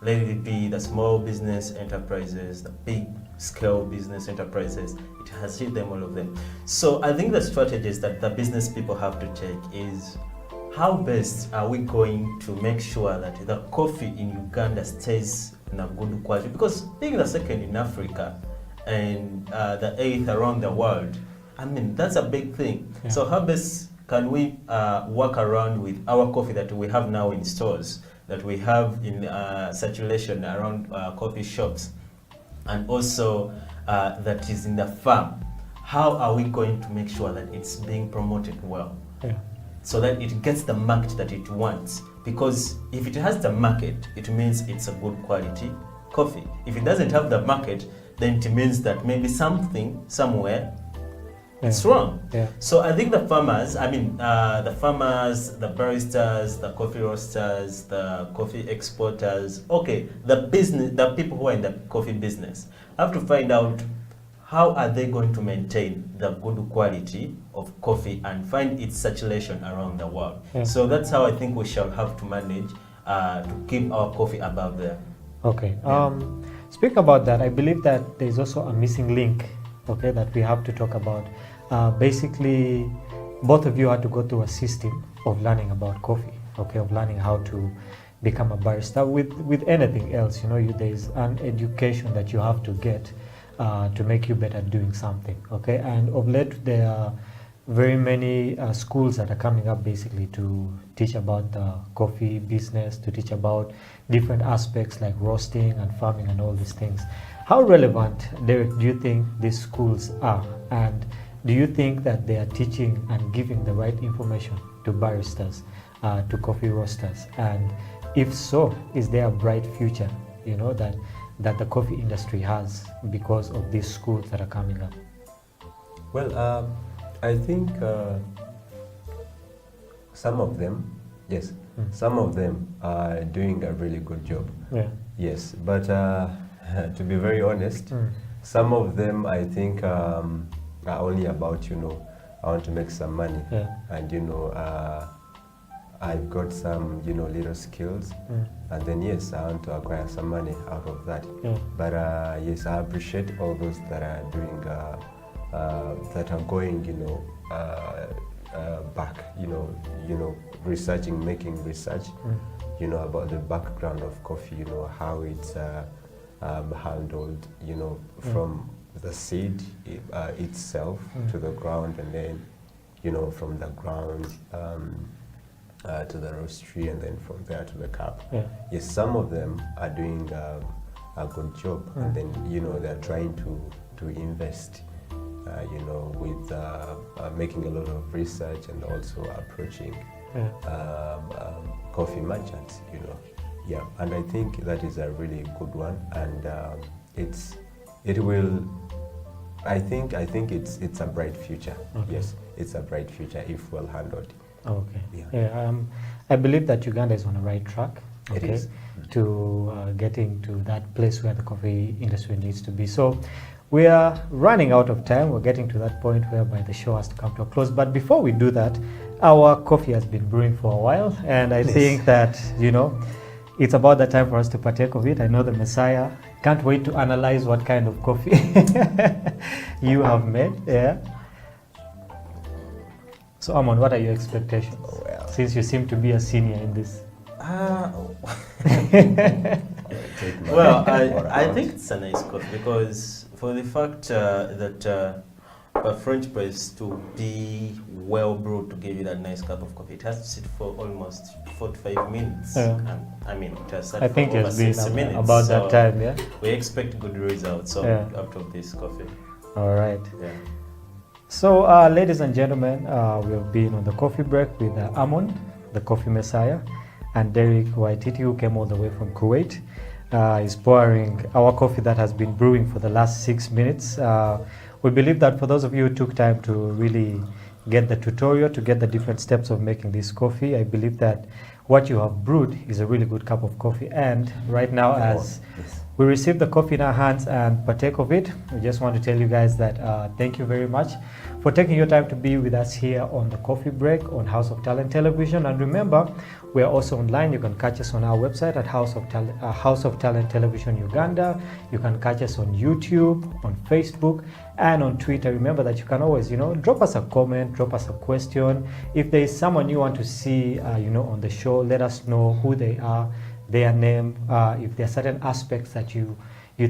Let it be the small business enterprises, the big scale business enterprises, it has hit them, all of them. So I think the strategies that the business people have to take is, how best are we going to make sure that the coffee in Uganda stays in a good quality? Because being the second in Africa and the 8th around the world, I mean, that's a big thing. Yeah. So how best can we work around with our coffee that we have now in stores, that we have in circulation around coffee shops, and also that is in the farm? How are we going to make sure that it's being promoted well? Yeah. So that it gets the market that it wants? Because if it has the market, it means it's a good quality coffee. If it doesn't have the market, then it means that maybe something somewhere it's wrong. Yeah. So I think the farmers, the baristas, the coffee roasters, the coffee exporters, the people who are in the coffee business have to find out how are they going to maintain the good quality of coffee and find its circulation around the world. Yeah. So that's how I think we shall have to manage to keep our coffee above there. Okay. Speak about that. I believe that there's also a missing link, okay, that we have to talk about. Basically, both of you had to go through a system of learning about coffee, okay, of learning how to become a barista. With anything else, there's an education that you have to get to make you better doing something, okay? And of late, there are very many schools that are coming up basically to teach about the coffee business, to teach about different aspects like roasting and farming and all these things. How relevant, Derek, do you think these schools are? And do you think that they are teaching and giving the right information to baristas, to coffee roasters? And if so, is there a bright future, that the coffee industry has because of these schools that are coming up? Well, I think some of them, yes, some of them are doing a really good job. Yeah. Yes, but to be very honest, some of them I think are only about, I want to make some money. Yeah. And, I've got some, little skills. And then, yes, I want to acquire some money out of that. Yeah. But, yes, I appreciate all those that are doing, that are going, back, researching, making research, about the background of coffee, how it's handled, from the seed itself to the ground, and then, from the ground to the roastery, and then from there to the cup. Yeah. Yes, some of them are doing a good job, and then, they're trying to invest, with making a lot of research and also approaching coffee merchants, Yeah, and I think that is a really good one, and I think it's a bright future. Okay. Yes, it's a bright future if well handled. Okay. Yeah. I believe that Uganda is on the right track. It Okay, is. to getting to that place where the coffee industry needs to be. So we are running out of time. We're getting to that point whereby the show has to come to a close. But before we do that, our coffee has been brewing for a while, and I think that, it's about that time for us to partake of it. I know the Messiah can't wait to analyze what kind of coffee you have made. Yeah. So, Amon, what are your expectations? Since you seem to be a senior in this. Well, I think it's a nice coffee, because for the fact that a French press to be well brewed to give you that nice cup of coffee, it has to sit for almost 45 minutes. Yeah. I mean, it has sat I think for over it's been 60 minutes. about that time, yeah? We expect good results out of this coffee. All right. Yeah. So, ladies and gentlemen, we have been on the coffee break with Amon, the coffee messiah, and Derek Waititi, who came all the way from Kuwait. Is pouring our coffee that has been brewing for the last 6 minutes. We believe that for those of you who took time to really get the tutorial, to get the different steps of making this coffee, I believe that what you have brewed is a really good cup of coffee. And right now, as we receive the coffee in our hands and partake of it, we just want to tell you guys that thank you very much for taking your time to be with us here on the coffee break on House of Talent Television. And remember, we are also online. You can catch us on our website at House of Talent Television Uganda. You can catch us on YouTube, on Facebook, and on Twitter. Remember that you can always, drop us a comment, drop us a question. If there is someone you want to see, on the show, let us know who they are, their name. If there are certain aspects that you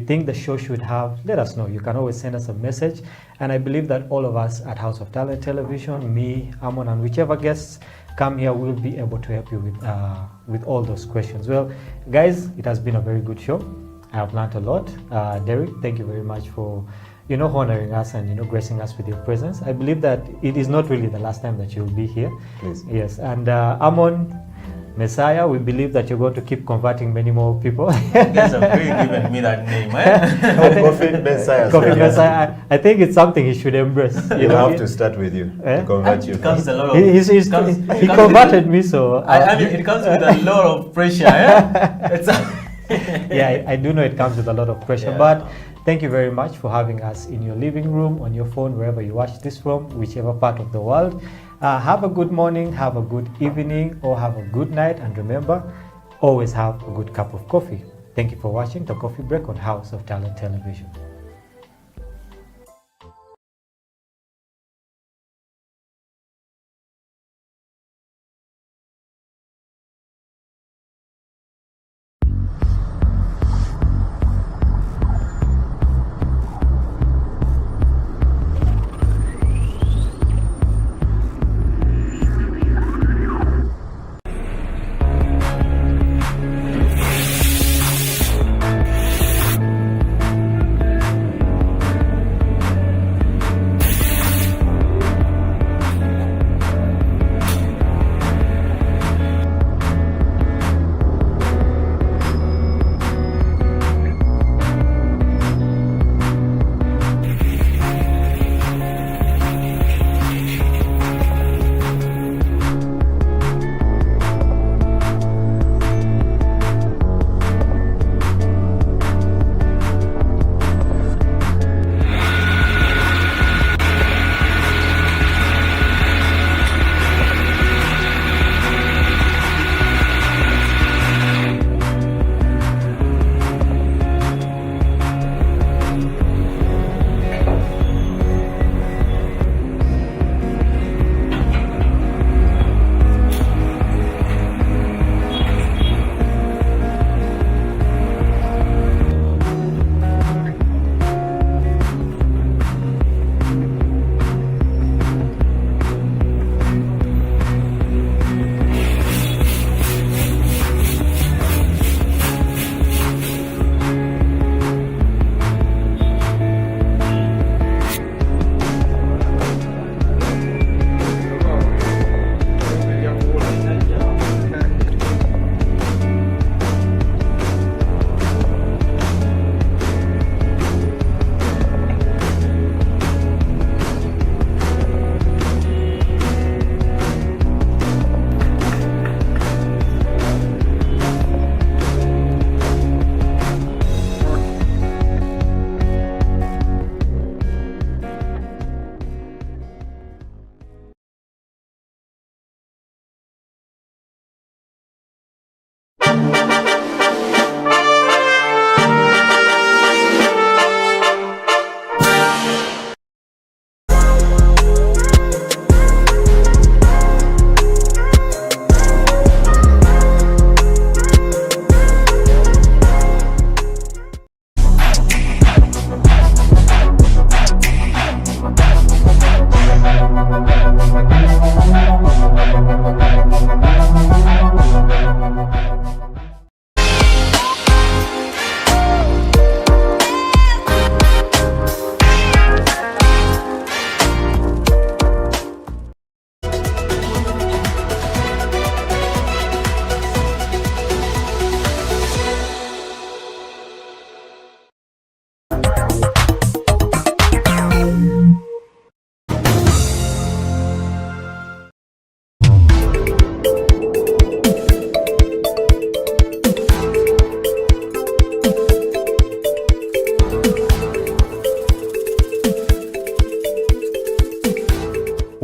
think the show should have, let us know. You can always send us a message. And I believe that all of us at House of Talent Television, me, Amon, and whichever guests come here, will be able to help you with all those questions. Well, guys, it has been a very good show. I have learned a lot. Derek, thank you very much for honoring us and gracing us with your presence. I believe that it is not really the last time that you'll be here. Please. Yes, and Amon, Messiah, we believe that you're going to keep converting many more people. You guys have really given me that name, eh? Coffee Messiah. Coffee Messiah. I think it's something he should embrace. You have to start with you. To convert you. It comes a lot of. He converted me, so. I mean, it comes with a lot of pressure, eh? Yeah, I do know it comes with a lot of pressure, but thank you very much for having us in your living room, on your phone, wherever you watch this from, whichever part of the world. Have a good morning, have a good evening, or have a good night, and remember, always have a good cup of coffee. Thank you for watching the Coffee Break on House of Talent Television.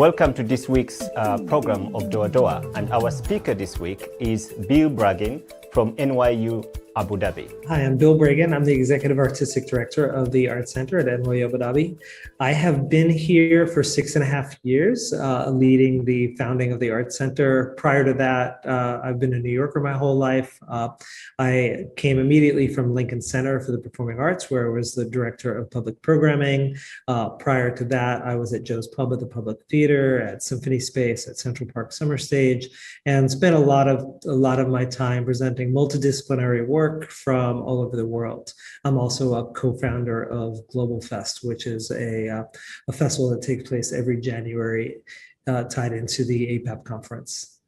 Welcome to this week's program of Doa Doa, and our speaker this week is Bill Braggin from NYU Abu Dhabi. Hi, I'm Bill Bragan. I'm the Executive Artistic Director of the Art Center at NYU Abu Dhabi. I have been here for 6.5 years, leading the founding of the Art Center. Prior to that, I've been a New Yorker my whole life. I came immediately from Lincoln Center for the Performing Arts, where I was the Director of Public Programming. Prior to that, I was at Joe's Pub at the Public Theater, at Symphony Space, at Central Park Summer Stage, and spent a lot of my time presenting multidisciplinary work from all over the world. I'm also a co-founder of Global Fest, which is a festival that takes place every January, tied into the APAP conference.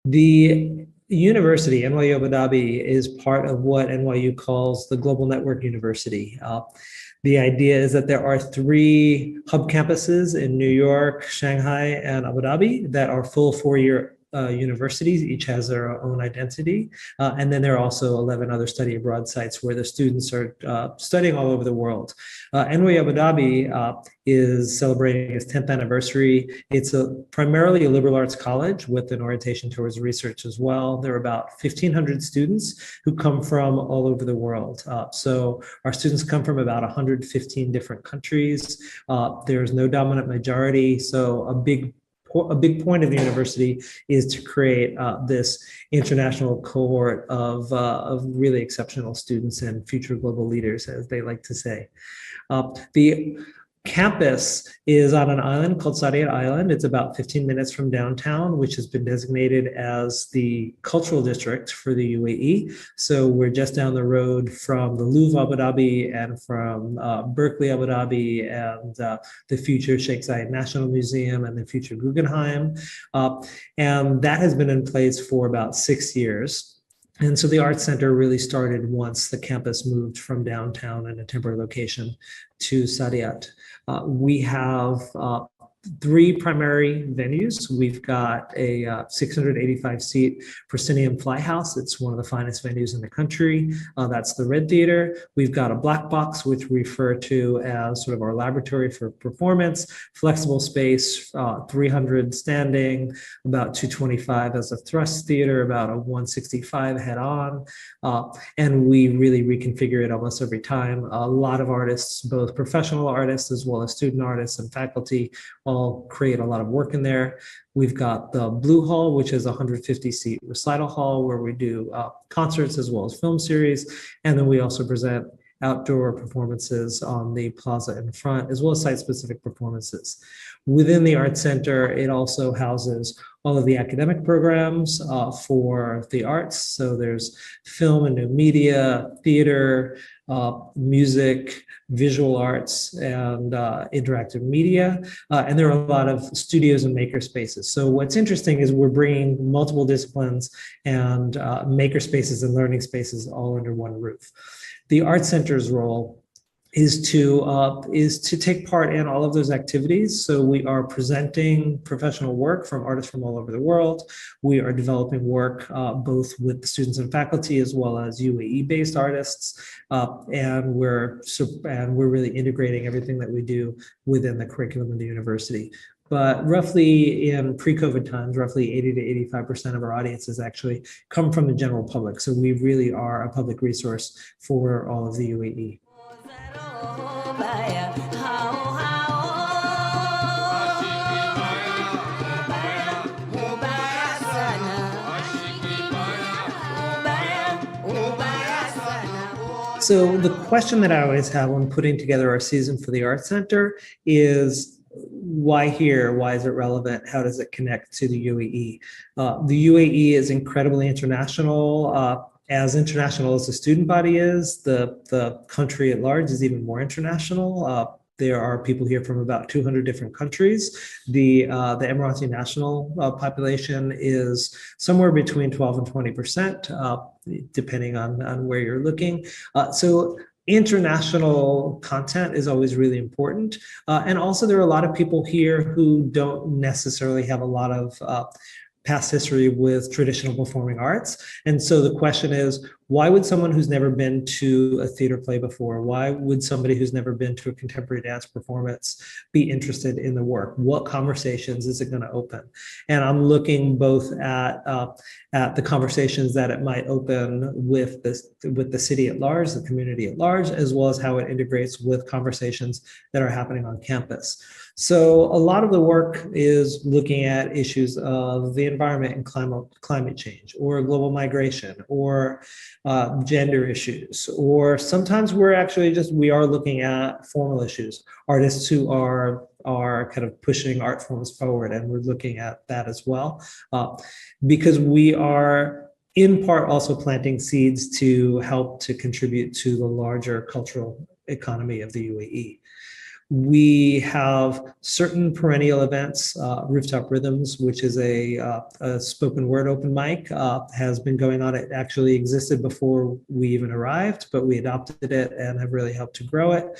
The university, NYU Abu Dhabi, is part of what NYU calls the Global Network University. The idea is that there are 3 hub campuses in New York, Shanghai, and Abu Dhabi that are full 4-year universities. Each has their own identity. And then there are also 11 other study abroad sites where the students are studying all over the world. NYU Abu Dhabi is celebrating its 10th anniversary. It's primarily a liberal arts college with an orientation towards research as well. There are about 1,500 students who come from all over the world. So our students come from about 115 different countries. There's no dominant majority. So a big point of the university is to create this international cohort of really exceptional students and future global leaders, as they like to say. The campus is on an island called Saadiyat Island. It's about 15 minutes from downtown, which has been designated as the cultural district for the UAE. So we're just down the road from the Louvre Abu Dhabi and from Berkeley Abu Dhabi and the future Sheikh Zayed National Museum and the future Guggenheim. And that has been in place for about 6 years. And so the Art Center really started once the campus moved from downtown in a temporary location to Saadiyat. We have 3 primary venues. We've got a 685-seat proscenium flyhouse. It's one of the finest venues in the country. That's the Red Theater. We've got a black box, which we refer to as sort of our laboratory for performance, flexible space, 300 standing, about 225 as a thrust theater, about a 165 head-on. And we really reconfigure it almost every time. A lot of artists, both professional artists as well as student artists and faculty, all create a lot of work in there. We've got the Blue Hall, which is a 150-seat recital hall where we do concerts as well as film series. And then we also present outdoor performances on the plaza in front, as well as site-specific performances. Within the Art Center, it also houses all of the academic programs for the arts. So there's film and new media, theater, music, visual arts, and interactive media. And there are a lot of studios and maker spaces. So what's interesting is we're bringing multiple disciplines and maker spaces and learning spaces all under one roof. The Art Center's role is to take part in all of those activities. So we are presenting professional work from artists from all over the world. We are developing work both with students and faculty as well as UAE-based artists, and we're really integrating everything that we do within the curriculum of the university. But roughly in pre-COVID times, roughly 80 to 85% of our audiences actually come from the general public. So we really are a public resource for all of the UAE. So the question that I always have when putting together our season for the Art Center is, why here? Why is it relevant? How does it connect to the UAE? The UAE is incredibly international. As international as the student body is, the country at large is even more international. There are people here from about 200 different countries. The Emirati national population is somewhere between 12 and 20%, depending on where you're looking. So international content is always really important. And also there are a lot of people here who don't necessarily have a lot of past history with traditional performing arts. And so the question is, why would someone who's never been to a theater play before, why would somebody who's never been to a contemporary dance performance be interested in the work? What conversations is it going to open? And I'm looking both at the conversations that it might open with the city at large, the community at large, as well as how it integrates with conversations that are happening on campus. So a lot of the work is looking at issues of the environment and climate change, or global migration, or gender issues, or sometimes we are looking at formal issues, artists who are kind of pushing art forms forward, and we're looking at that as well, because we are in part also planting seeds to help to contribute to the larger cultural economy of the UAE. We have certain perennial events. Rooftop Rhythms, which is a spoken word open mic, has been going on. It actually existed before we even arrived, but we adopted it and have really helped to grow it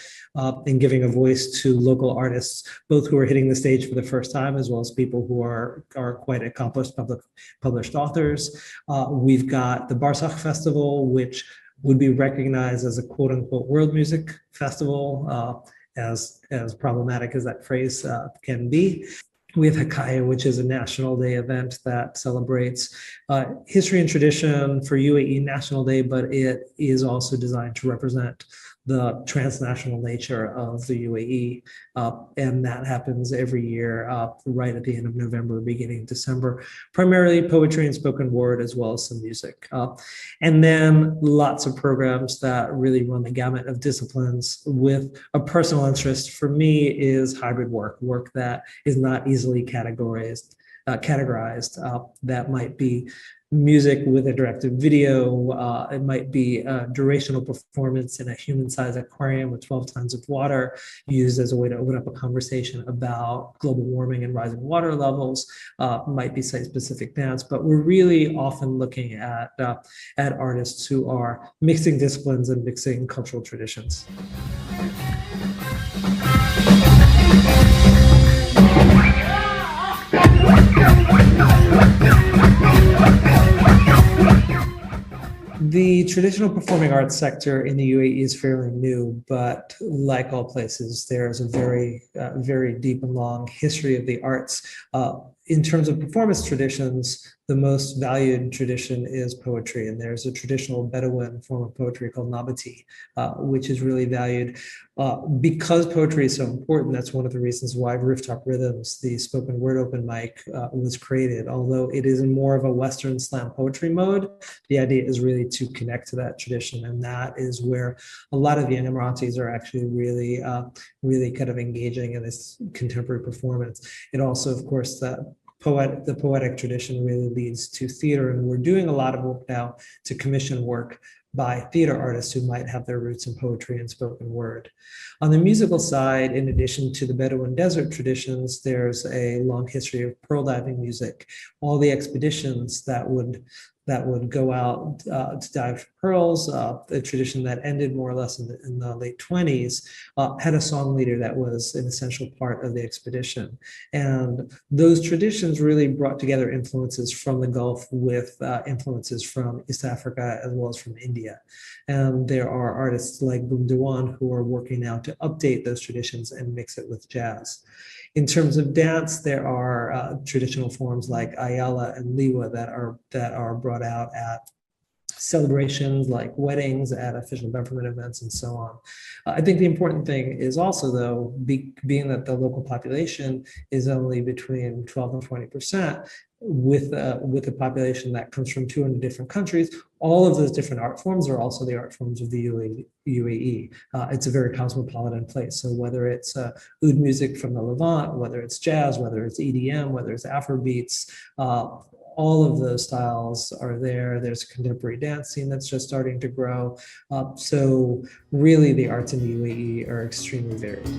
in giving a voice to local artists, both who are hitting the stage for the first time, as well as people who are quite accomplished published authors. We've got the Barsakh Festival, which would be recognized as a quote unquote world music festival, as problematic as that phrase can be. We have Hakaya, which is a National Day event that celebrates history and tradition for UAE National Day, but it is also designed to represent the transnational nature of the UAE. And that happens every year, right at the end of November, beginning of December, primarily poetry and spoken word, as well as some music. And then lots of programs that really run the gamut of disciplines with a personal interest for me is hybrid work that is not easily categorized, that might be music with a directed video. It might be a durational performance in a human-sized aquarium with 12 tons of water used as a way to open up a conversation about global warming and rising water levels. Might be site-specific dance, but we're really often looking at artists who are mixing disciplines and mixing cultural traditions. The traditional performing arts sector in the UAE is fairly new, but like all places, there's a very deep and long history of the arts. In terms of performance traditions, the most valued tradition is poetry, and there's a traditional Bedouin form of poetry called Nabati, which is really valued. Because poetry is so important, that's one of the reasons why Rooftop Rhythms, the spoken word open mic, was created. Although it is in more of a Western slam poetry mode, the idea is really to connect to that tradition, and that is where a lot of young Emiratis are actually really kind of engaging in this contemporary performance. It also, of course, the poetic tradition really leads to theater, and we're doing a lot of work now to commission work by theater artists who might have their roots in poetry and spoken word. On the musical side, in addition to the Bedouin desert traditions, there's a long history of pearl diving music. All the expeditions that would go out to dive for pearls, a tradition that ended more or less in the late 20s, had a song leader that was an essential part of the expedition. And those traditions really brought together influences from the Gulf with influences from East Africa as well as from India. And there are artists like Boom Dewan who are working now to update those traditions and mix it with jazz. In terms of dance, there are traditional forms like Ayala and Liwa that are brought out at celebrations like weddings, at official government events, and so on. I think the important thing is also, though, being that the local population is only between 12 and 20%, with a population that comes from 200 different countries, all of those different art forms are also the art forms of the UAE. It's a very cosmopolitan place. So whether it's oud music from the Levant, whether it's jazz, whether it's EDM, whether it's Afrobeats, all of those styles are there. There's a contemporary dance scene that's just starting to grow. So really the arts in the UAE are extremely varied.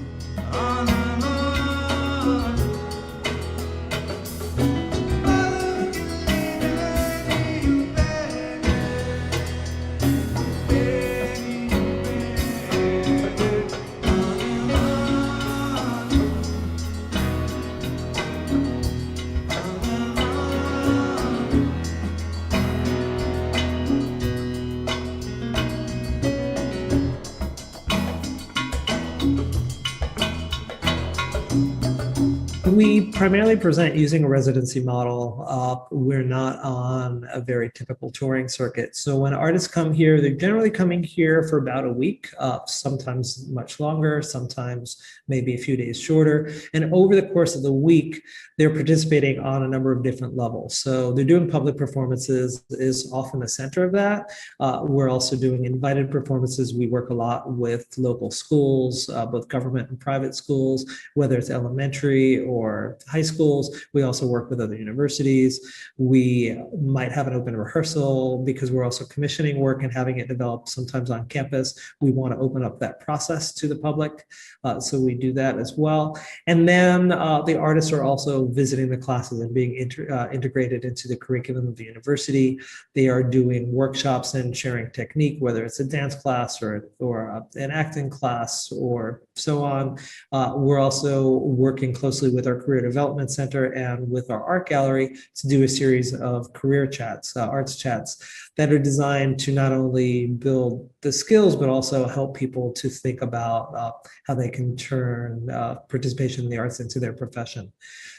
we primarily present using a residency model. We're not on a very typical touring circuit. So when artists come here, they're generally coming here for about a week, sometimes much longer, sometimes maybe a few days shorter. And over the course of the week, they're participating on a number of different levels. So they're doing public performances is often the center of that. We're also doing invited performances. We work a lot with local schools, both government and private schools, whether it's elementary or high schools. We also work with other universities. We might have an open rehearsal because we're also commissioning work and having it developed sometimes on campus. We want to open up that process to the public. So we do that as well. And then the artists are also visiting the classes and being integrated into the curriculum of the university. They are doing workshops and sharing technique, whether it's a dance class or an acting class or so on. We're also working closely with our Career Development Center and with our art gallery to do a series of career chats, arts chats that are designed to not only build the skills, but also help people to think about how they can turn participation in the arts into their profession.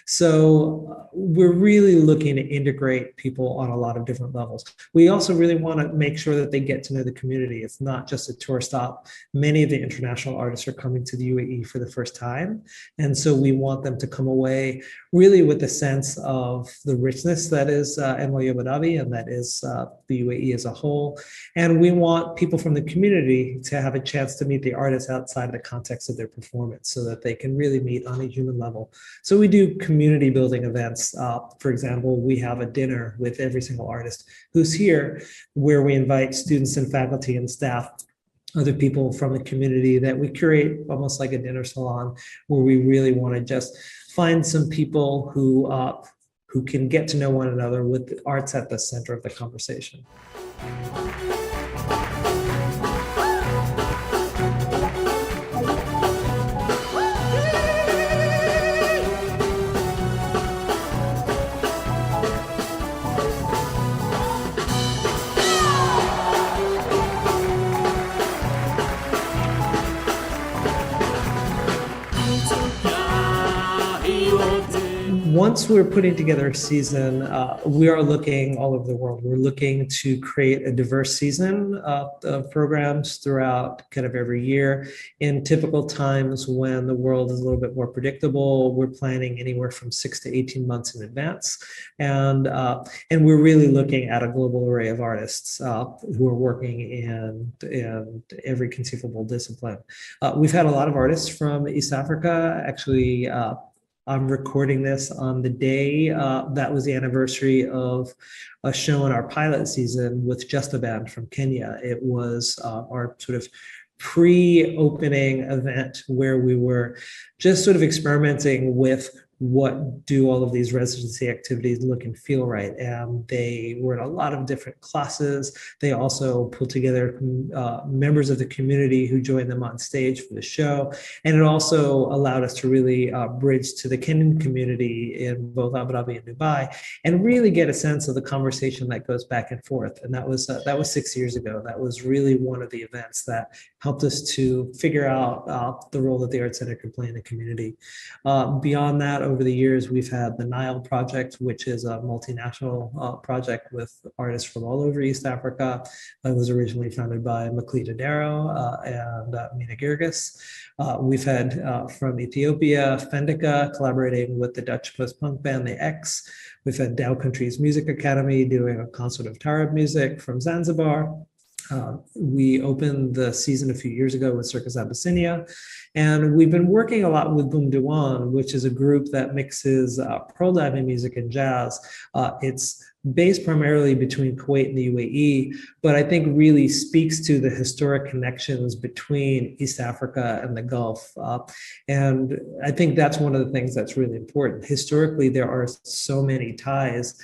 So we're really looking to integrate people on a lot of different levels. We also really want to make sure that they get to know the community. It's not just a tour stop. Many of the international artists are coming to the UAE for the first time. And so we want them to come away really with a sense of the richness that is NYU Abu Dhabi and that is the UAE as a whole. And we want people from the community to have a chance to meet the artists outside of the context of their performance so that they can really meet on a human level. So we do community building events. For example, we have a dinner with every single artist who's here where we invite students and faculty and staff, other people from the community, that we curate almost like a dinner salon where we really want to just find some people who can get to know one another with the arts at the center of the conversation. Once we're putting together a season, we are looking all over the world. We're looking to create a diverse season of programs throughout kind of every year. In typical times when the world is a little bit more predictable, we're planning anywhere from 6 to 18 months in advance. And we're really looking at a global array of artists who are working in every conceivable discipline. We've had a lot of artists from East Africa. Actually, I'm recording this on the day that was the anniversary of a show in our pilot season with Just a Band from Kenya. It was our sort of pre-opening event where we were just sort of experimenting with what do all of these residency activities look and feel right. And they were in a lot of different classes. They also pulled together members of the community who joined them on stage for the show. And it also allowed us to really bridge to the Kenyan community in both Abu Dhabi and Dubai and really get a sense of the conversation that goes back and forth. And that was 6 years ago. That was really one of the events that helped us to figure out the role that the Art Center could play in the community. Beyond that, over the years, we've had the Nile Project, which is a multinational project with artists from all over East Africa. It was originally founded by Maklita Darrow and Mina Girgis. We've had from Ethiopia, Fendika, collaborating with the Dutch post-punk band, The X. We've had Dow Country's Music Academy doing a concert of Taarab music from Zanzibar. We opened the season a few years ago with Circus Abyssinia, and we've been working a lot with Boom Diwan, which is a group that mixes pearl diving music and jazz. It's based primarily between Kuwait and the UAE, but I think really speaks to the historic connections between East Africa and the Gulf. And I think that's one of the things that's really important. Historically, there are so many ties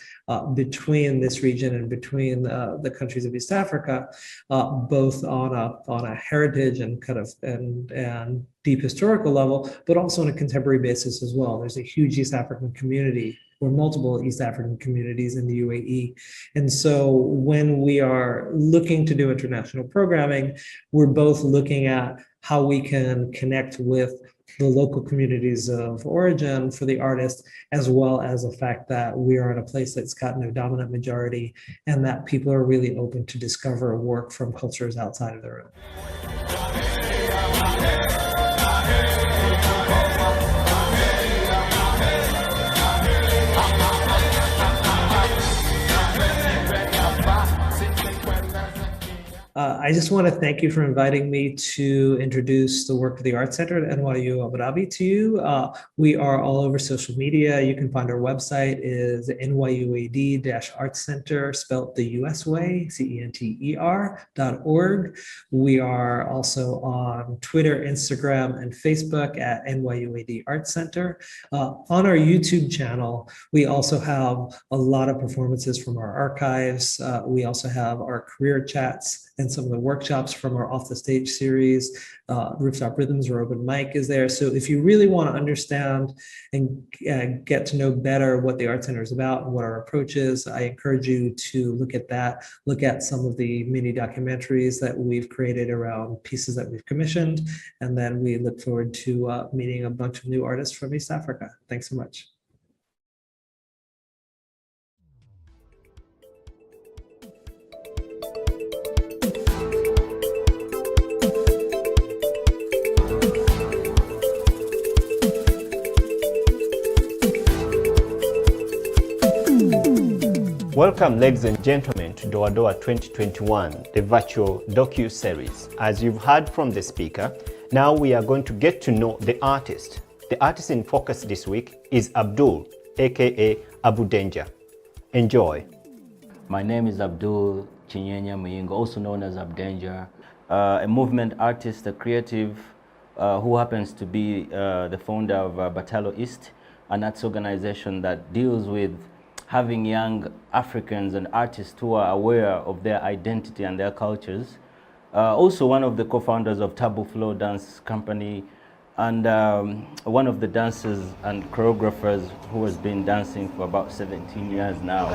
between this region and between the countries of East Africa, both on a heritage and kind of and deep historical level, but also on a contemporary basis as well. There's a huge East African community or multiple East African communities in the UAE. And so when we are looking to do international programming, we're both looking at how we can connect with the local communities of origin for the artist, as well as the fact that we are in a place that's got no dominant majority and that people are really open to discover work from cultures outside of their own. I just want to thank you for inviting me to introduce the work of the Art Center at NYU Abu Dhabi to you. We are all over social media. You can find our website is NYUAD-Art Center, spelled the US way, CENTER.org. We are also on Twitter, Instagram, and Facebook at NYUAD Art Center. On our YouTube channel, we also have a lot of performances from our archives. We also have our career chats and some of the workshops from our Off the Stage series. Rooftop Rhythms or Open Mic is there. So if you really want to understand and get to know better what the Art Center is about and what our approach is, I encourage you to look at that, look at some of the mini documentaries that we've created around pieces that we've commissioned. And then we look forward to meeting a bunch of new artists from East Africa. Thanks so much. Welcome, ladies and gentlemen, to Doa Doa 2021, the virtual docu-series. As you've heard from the speaker, now we are going to get to know the artist. The artist in focus this week is Abdul, aka Abu Danger. Enjoy. My name is Abdul Chinyenya Muyingo, also known as Abdanger, a movement artist, a creative who happens to be the founder of Batalo East, an arts organization that deals with having young Africans and artists who are aware of their identity and their cultures. Also one of the co-founders of Tabu Flow Dance Company, and one of the dancers and choreographers who has been dancing for about 17 years now.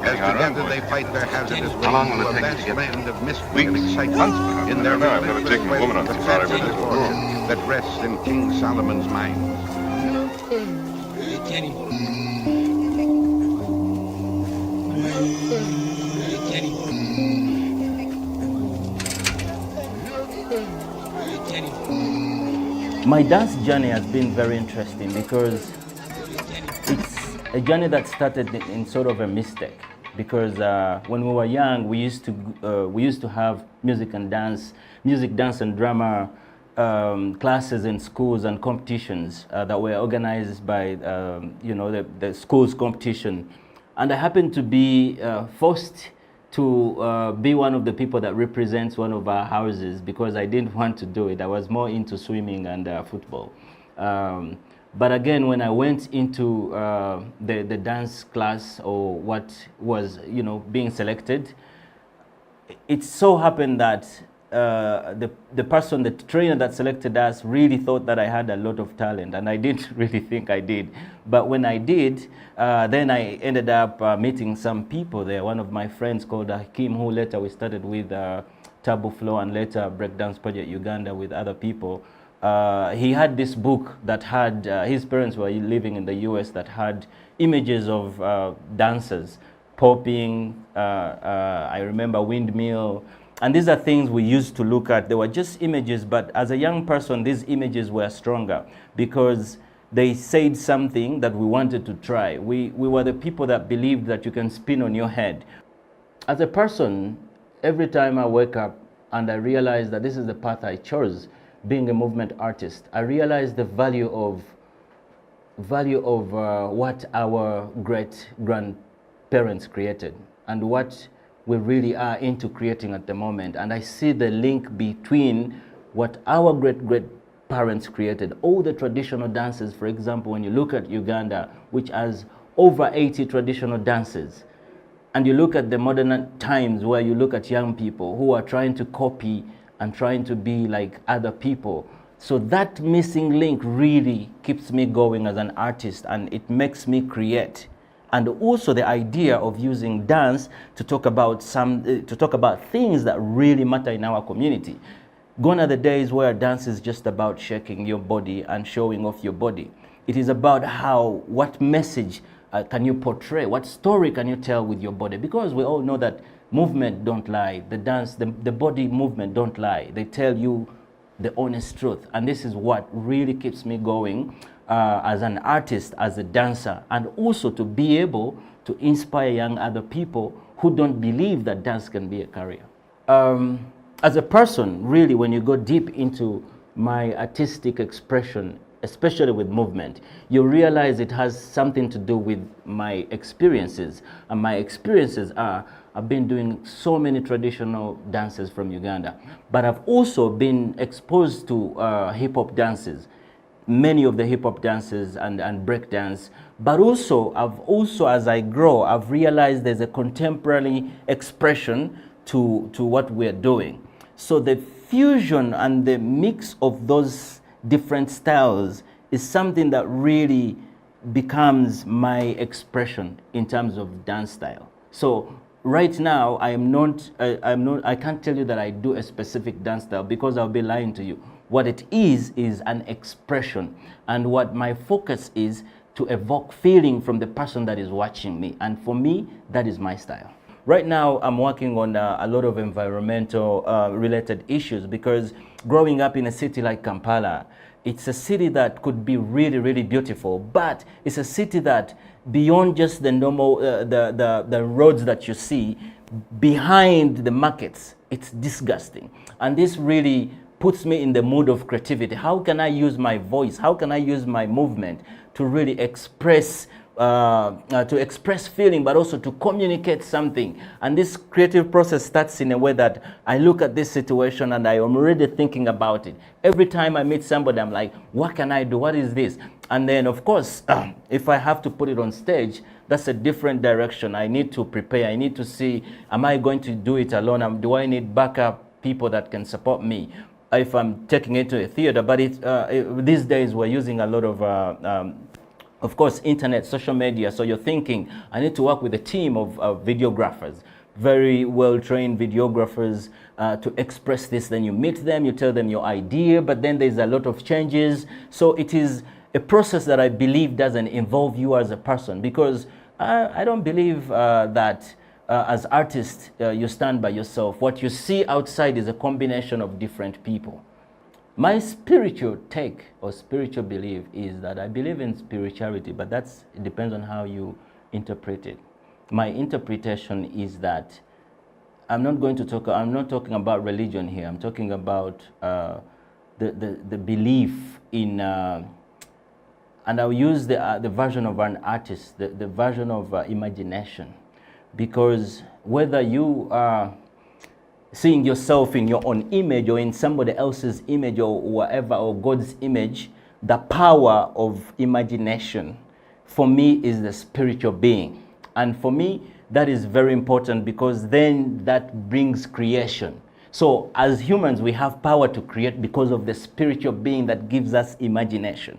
Together they fight their hazardous way to a vast land of mystery and excitement in their relentless quest that rests in King Solomon's mind. My dance journey has been very interesting because it's a journey that started in sort of a mistake. Because when we were young, we used to have music, dance, and drama classes in schools and competitions that were organized by the school's competition, and I happened to be forced to be one of the people that represents one of our houses because I didn't want to do it. I was more into swimming and football. But again, when I went into the dance class or what was, being selected, it so happened that the trainer that selected us really thought that I had a lot of talent, and I didn't really think I did. But when I did, then I ended up meeting some people there. One of my friends called Hakim, who later we started with Tabu Flow and later Breakdance Project Uganda with other people. he had this book that had, his parents were living in the US, that had images of dancers, popping, I remember windmill, and these are things we used to look at. They were just images, but as a young person, these images were stronger because they said something that we wanted to try. We were the people that believed that you can spin on your head. As a person, every time I wake up and I realize that this is the path I chose, being a movement artist, I realize the value of what our great-grandparents created and what we really are into creating at the moment. And I see the link between what our great-great-parents created, all the traditional dances. For example, when you look at Uganda, which has over 80 traditional dances, and you look at the modern times where you look at young people who are trying to copy and trying to be like other people. So that missing link really keeps me going as an artist, and it makes me create. And also the idea of using dance to talk about things that really matter in our community. Gone are the days where dance is just about shaking your body and showing off your body. It is about what message can you portray, what story can you tell with your body? Because we all know that movement don't lie, the dance, the body movement don't lie. They tell you the honest truth. And this is what really keeps me going as an artist, as a dancer, and also to be able to inspire young other people who don't believe that dance can be a career. As a person, really, when you go deep into my artistic expression, especially with movement, you realize it has something to do with my experiences. And my experiences are, I've been doing so many traditional dances from Uganda, but I've also been exposed to hip-hop dances, many of the hip-hop dances and break dance. But also, as I grow, I've realized there's a contemporary expression to what we're doing. So the fusion and the mix of those different styles is something that really becomes my expression in terms of dance style. So right now, I can't tell you that I do a specific dance style because I'll be lying to you. What it is an expression, and what my focus is to evoke feeling from the person that is watching me. And for me, that is my style. Right now, I'm working on a lot of environmental related issues, because growing up in a city like Kampala, it's a city that could be really, really beautiful, but it's a city that beyond just the normal, the roads that you see, behind the markets, it's disgusting. And this really puts me in the mood of creativity. How can I use my voice? How can I use my movement to really express feeling, but also to communicate something? And this creative process starts in a way that I look at this situation and I am already thinking about it. Every time I meet somebody, I'm like, what can I do? What is this? And then, of course, if I have to put it on stage, that's a different direction. I need to prepare. I need to see, am I going to do it alone? Do I need backup people that can support me if I'm taking it to a theater? But these days, we're using a lot of course, internet, social media. So you're thinking, I need to work with a team of videographers, very well-trained videographers to express this. Then you meet them, you tell them your idea, but then there's a lot of changes. So it is a process that I believe doesn't involve you as a person, because I don't believe that as artists, you stand by yourself. What you see outside is a combination of different people. My spiritual take or spiritual belief is that I believe in spirituality, but it depends on how you interpret it. My interpretation is that I'm not talking about religion here. I'm talking about the belief in, and I'll use the version of an artist, the version of imagination, because whether you are seeing yourself in your own image or in somebody else's image or whatever, or God's image, the power of imagination for me is the spiritual being. And for me, that is very important, because then that brings creation. So as humans, we have power to create because of the spiritual being that gives us imagination.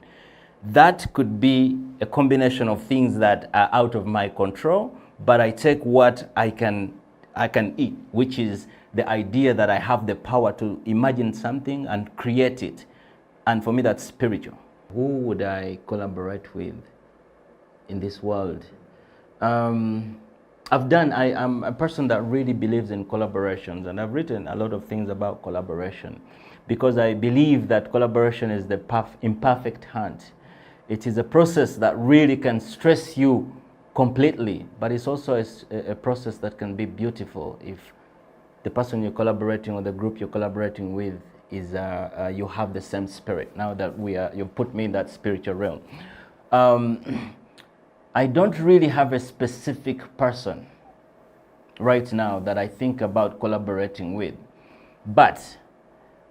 That could be a combination of things that are out of my control, but I take what I can eat, which is the idea that I have the power to imagine something and create it. And for me, that's spiritual. Who would I collaborate with in this world? I'm a person that really believes in collaborations, and I've written a lot of things about collaboration because I believe that collaboration is the imperfect hunt. It is a process that really can stress you completely, but it's also a process that can be beautiful if the person you're collaborating or the group you're collaborating with is you have the same spirit. Now that you put me in that spiritual realm. I don't really have a specific person right now that I think about collaborating with, but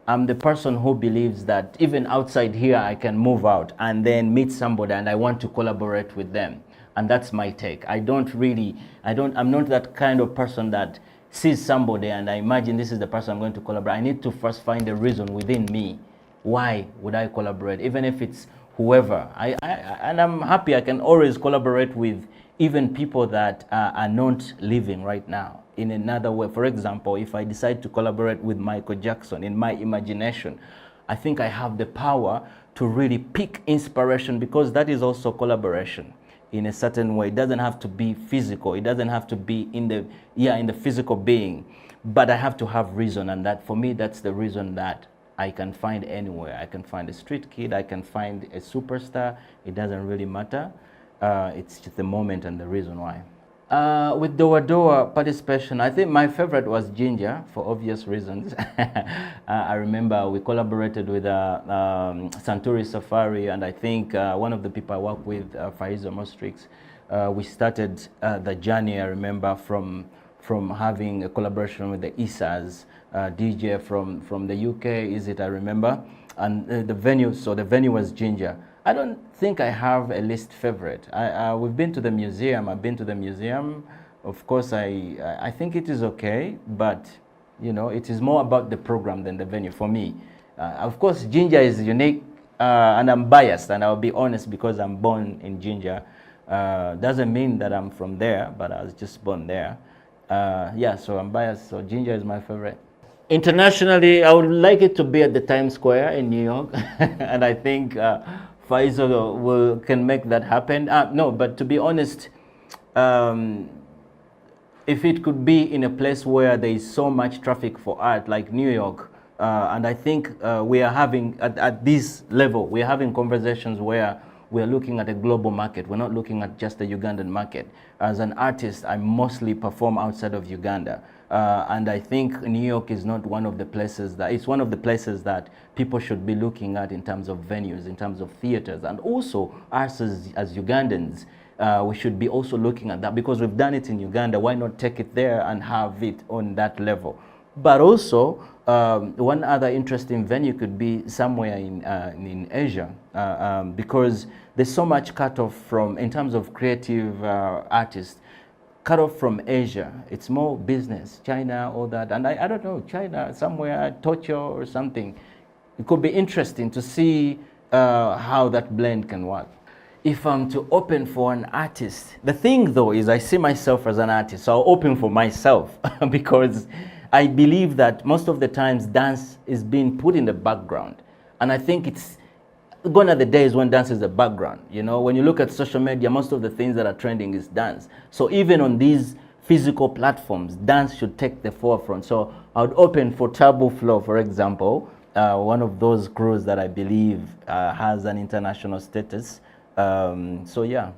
I'm the person who believes that even outside here I can move out and then meet somebody and I want to collaborate with them. And that's my take. I'm not that kind of person that sees somebody and I imagine this is the person I'm going to collaborate. I need to first find a reason within me. Why would I collaborate? Even if it's whoever. And I'm happy I can always collaborate with even people that are not living right now. In another way, for example, if I decide to collaborate with Michael Jackson in my imagination, I think I have the power to really pick inspiration, because that is also collaboration in a certain way. It doesn't have to be physical. It doesn't have to be in the physical being, but I have to have reason. And that for me, that's the reason that I can find anywhere. I can find a street kid, I can find a superstar. It doesn't really matter. It's just the moment and the reason why. With Doa Doa participation, I think my favorite was Ginger, for obvious reasons. I remember we collaborated with Santuri Safari, and I think one of the people I work with, Faiza Mostrix, we started the journey, I remember, from having a collaboration with the Isas, DJ from the UK, is it, I remember, and the venue was Ginger. I don't think I have a least favorite. We've been to the museum. I've been to the museum. Of course, I think it is okay, but you know, it is more about the program than the venue for me. Of course, Ginger is unique, and I'm biased, and I'll be honest, because I'm born in Ginger. Doesn't mean that I'm from there, but I was just born there. Yeah, so I'm biased. So Ginger is my favorite. Internationally, I would like it to be at the Times Square in New York, and I think Faizo can make that happen. No, but to be honest, if it could be in a place where there is so much traffic for art, like New York, and I think we are having, at this level, we are having conversations where we are looking at a global market. We're not looking at just the Ugandan market. As an artist, I mostly perform outside of Uganda. And I think New York is not one of the places that, it's one of the places that people should be looking at in terms of venues, in terms of theaters, and also us as Ugandans, we should be also looking at that, because we've done it in Uganda. Why not take it there and have it on that level? But also, one other interesting venue could be somewhere in Asia, because there's so much cut off from, in terms of creative artists, cut off from Asia. It's more business, China, all that. And I don't know, China, somewhere, Tokyo or something. It could be interesting to see how that blend can work. If I'm to open for an artist, the thing though is I see myself as an artist, so I'll open for myself because I believe that most of the times dance is being put in the background. And I think it's gone are the days when dance is the background. You know, when you look at social media, most of the things that are trending is dance. So even on these physical platforms, dance should take the forefront. So I would open for Taboo Flow, for example, one of those crews that I believe has an international status. So yeah.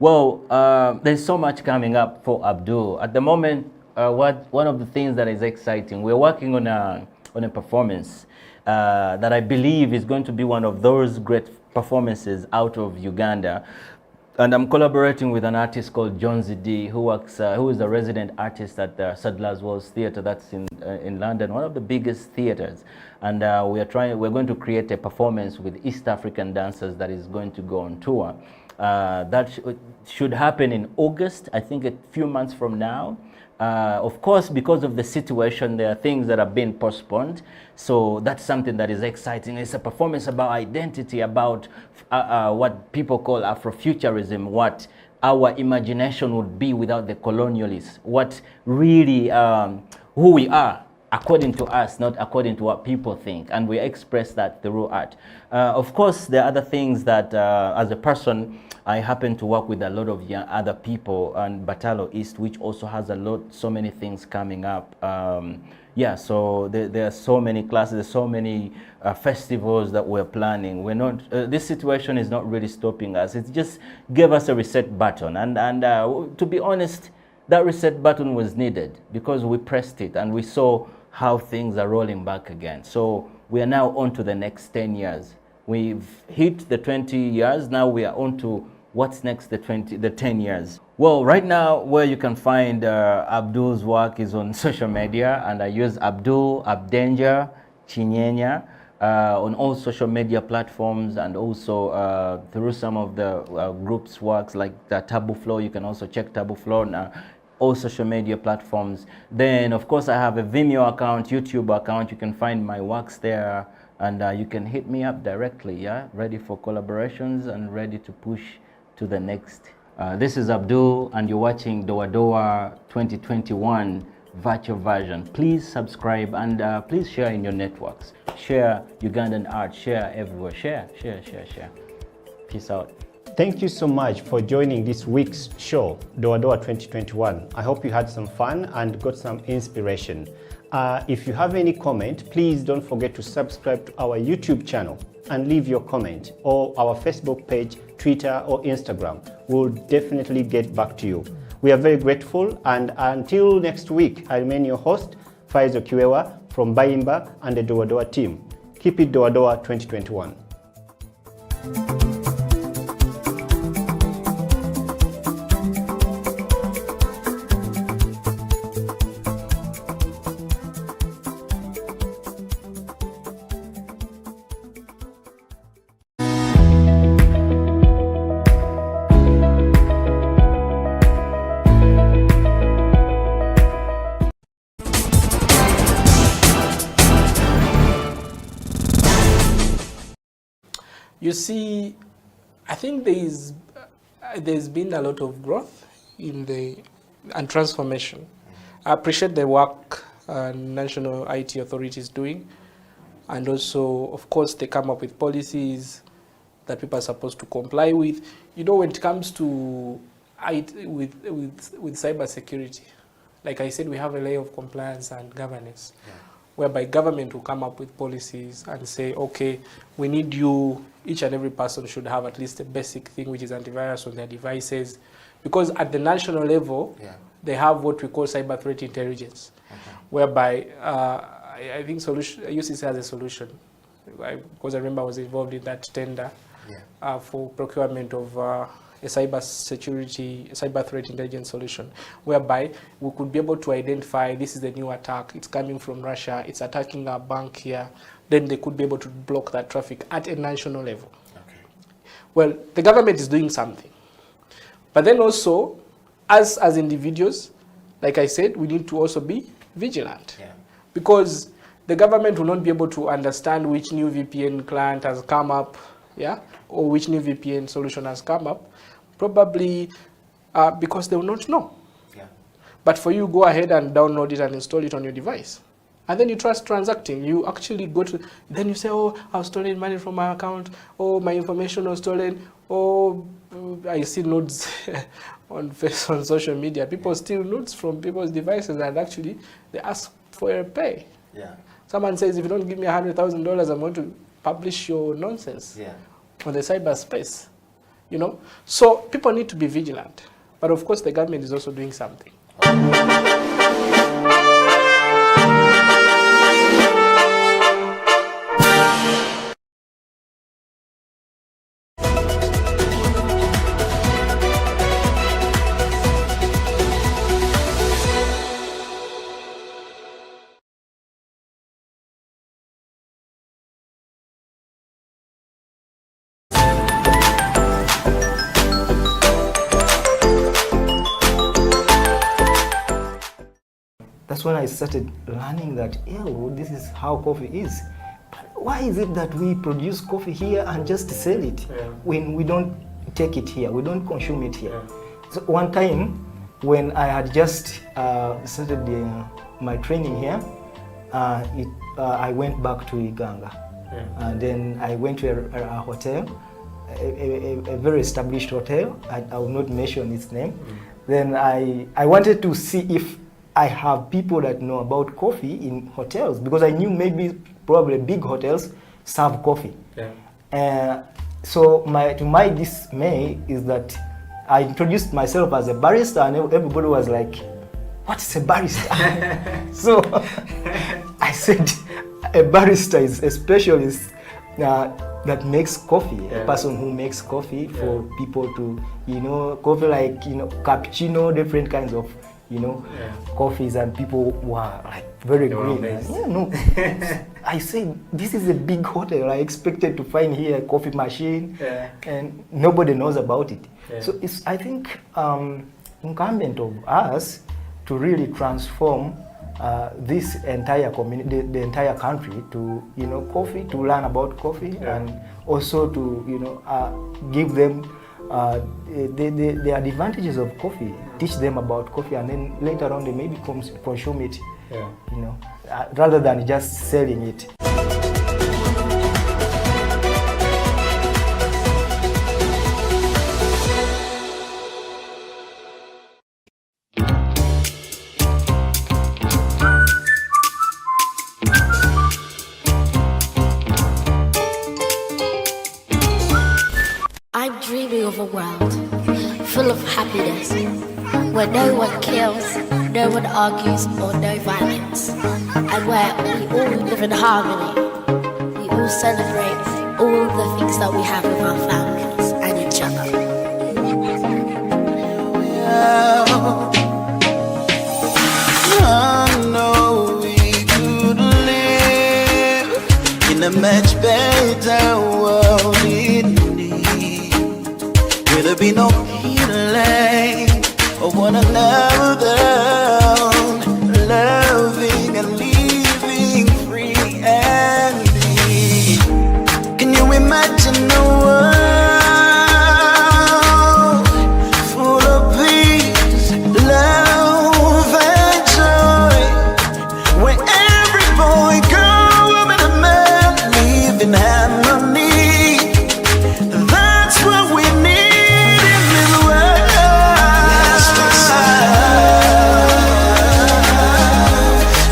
Well, there's so much coming up for Abdul. At the moment, one of the things that is exciting, we're working on a performance that I believe is going to be one of those great performances out of Uganda. And I'm collaborating with an artist called John Zidi, who is a resident artist at the Sadler's Wells Theatre, that's in London, one of the biggest theatres. And we're going to create a performance with East African dancers that is going to go on tour. That should happen in August, I think a few months from now. Of course, because of the situation, there are things that have been postponed. So that's something that is exciting. It's a performance about identity, about what people call Afrofuturism, what our imagination would be without the colonialists, what really, who we are according to us, not according to what people think, and we express that through art. Of course, there are other things that, as a person, I happen to work with a lot of other people, and Batalo East, which also has so many things coming up. Yeah, so there are so many classes, there's so many festivals that we're planning. We're not, this situation is not really stopping us. It just gave us a reset button, and to be honest, that reset button was needed because we pressed it and we saw how things are rolling back again. So we are now on to the next 10 years. We've hit the 20 years, now we are on to what's next, the 10 years. Well, right now where you can find Abdul's work is on social media, and I use Abdul, Abdenja, Chinyenya on all social media platforms, and also through some of the groups' works like the Tabu Flow. You can also check Tabu Flow on all social media platforms. Then of course I have a Vimeo account, YouTube account. You can find my works there, and you can hit me up directly. Yeah, ready for collaborations and ready to push to the next. This is Abdul, and you're watching Doa Doa 2021 virtual version. Please subscribe, and please share in your networks. Share Ugandan art, share everywhere. Share. Peace out. Thank you so much for joining this week's show, Doa Doa 2021. I hope you had some fun and got some inspiration. If you have any comment, please don't forget to subscribe to our YouTube channel and leave your comment, or our Facebook page, Twitter or Instagram. We'll definitely get back to you. We are very grateful, and until next week, I remain your host, Faizo Kiwewa from Bayimba and the Doa Doa team. Keep it Doa Doa 2021. You see, I think there's been a lot of growth and transformation. I appreciate the work National IT Authority is doing, and also, of course, they come up with policies that people are supposed to comply with. You know, when it comes to with cyber security, like I said, we have a layer of compliance and governance. Yeah. Whereby government will come up with policies and say, okay, we need you, each and every person should have at least a basic thing, which is antivirus on their devices. Because at the national level, they have what we call cyber threat intelligence, whereby I think UCC has a solution. Because I remember I was involved in that tender for procurement of a cyber threat intelligence solution, whereby we could be able to identify this is the new attack, it's coming from Russia, it's attacking our bank here, then they could be able to block that traffic at a national level. Okay. Well, the government is doing something. But then also, as individuals, like I said, we need to also be vigilant. Yeah. Because the government will not be able to understand which new VPN client has come up, or which new VPN solution has come up, probably because they will not know. Yeah. But for you, go ahead and download it and install it on your device. And then you trust transacting. You actually go to, then you say, oh, I've stolen money from my account. Oh, my information was stolen. Oh, I see nodes on social media. People steal nodes from people's devices, and actually they ask for a pay. Yeah. Someone says, if you don't give me $100,000, I'm going to publish your nonsense on the cyberspace. You know, so people need to be vigilant. But of course, the government is also doing something. That's when I started learning that, this is how coffee is. But why is it that we produce coffee here and just sell it when we don't take it here, we don't consume it here? So one time when I had just started my training here, I went back to Uganda. And then I went to a hotel, a very established hotel. I will not mention its name. Then I wanted to see if I have people that know about coffee in hotels, because I knew maybe probably big hotels serve coffee. So to my dismay is that I introduced myself as a barista, and everybody was like, "What's a barista?" So I said, a barista is a specialist that makes coffee, a person who makes coffee for people to, coffee like, cappuccino, different kinds of, coffees, and people were like very green. I said, this is a big hotel. I expected to find here a coffee machine, and nobody knows about it. So it's, I think, incumbent of us to really transform this entire community, the entire country, to coffee, to learn about coffee, and also to give them the advantages of coffee, teach them about coffee, and then later on they maybe consume it, rather than just selling it. I'm dreaming of a world full of happiness, where no one kills, no one argues, or no violence, and where we all live in harmony. We all celebrate all the things that we have with our families and each other. I know we could live in a much better world indeed. Will there be no healing of one another, loving and living free and free? Can you imagine a world full of peace, love and joy, where every boy, girl, woman and man live in harmony? That's what we need in this world.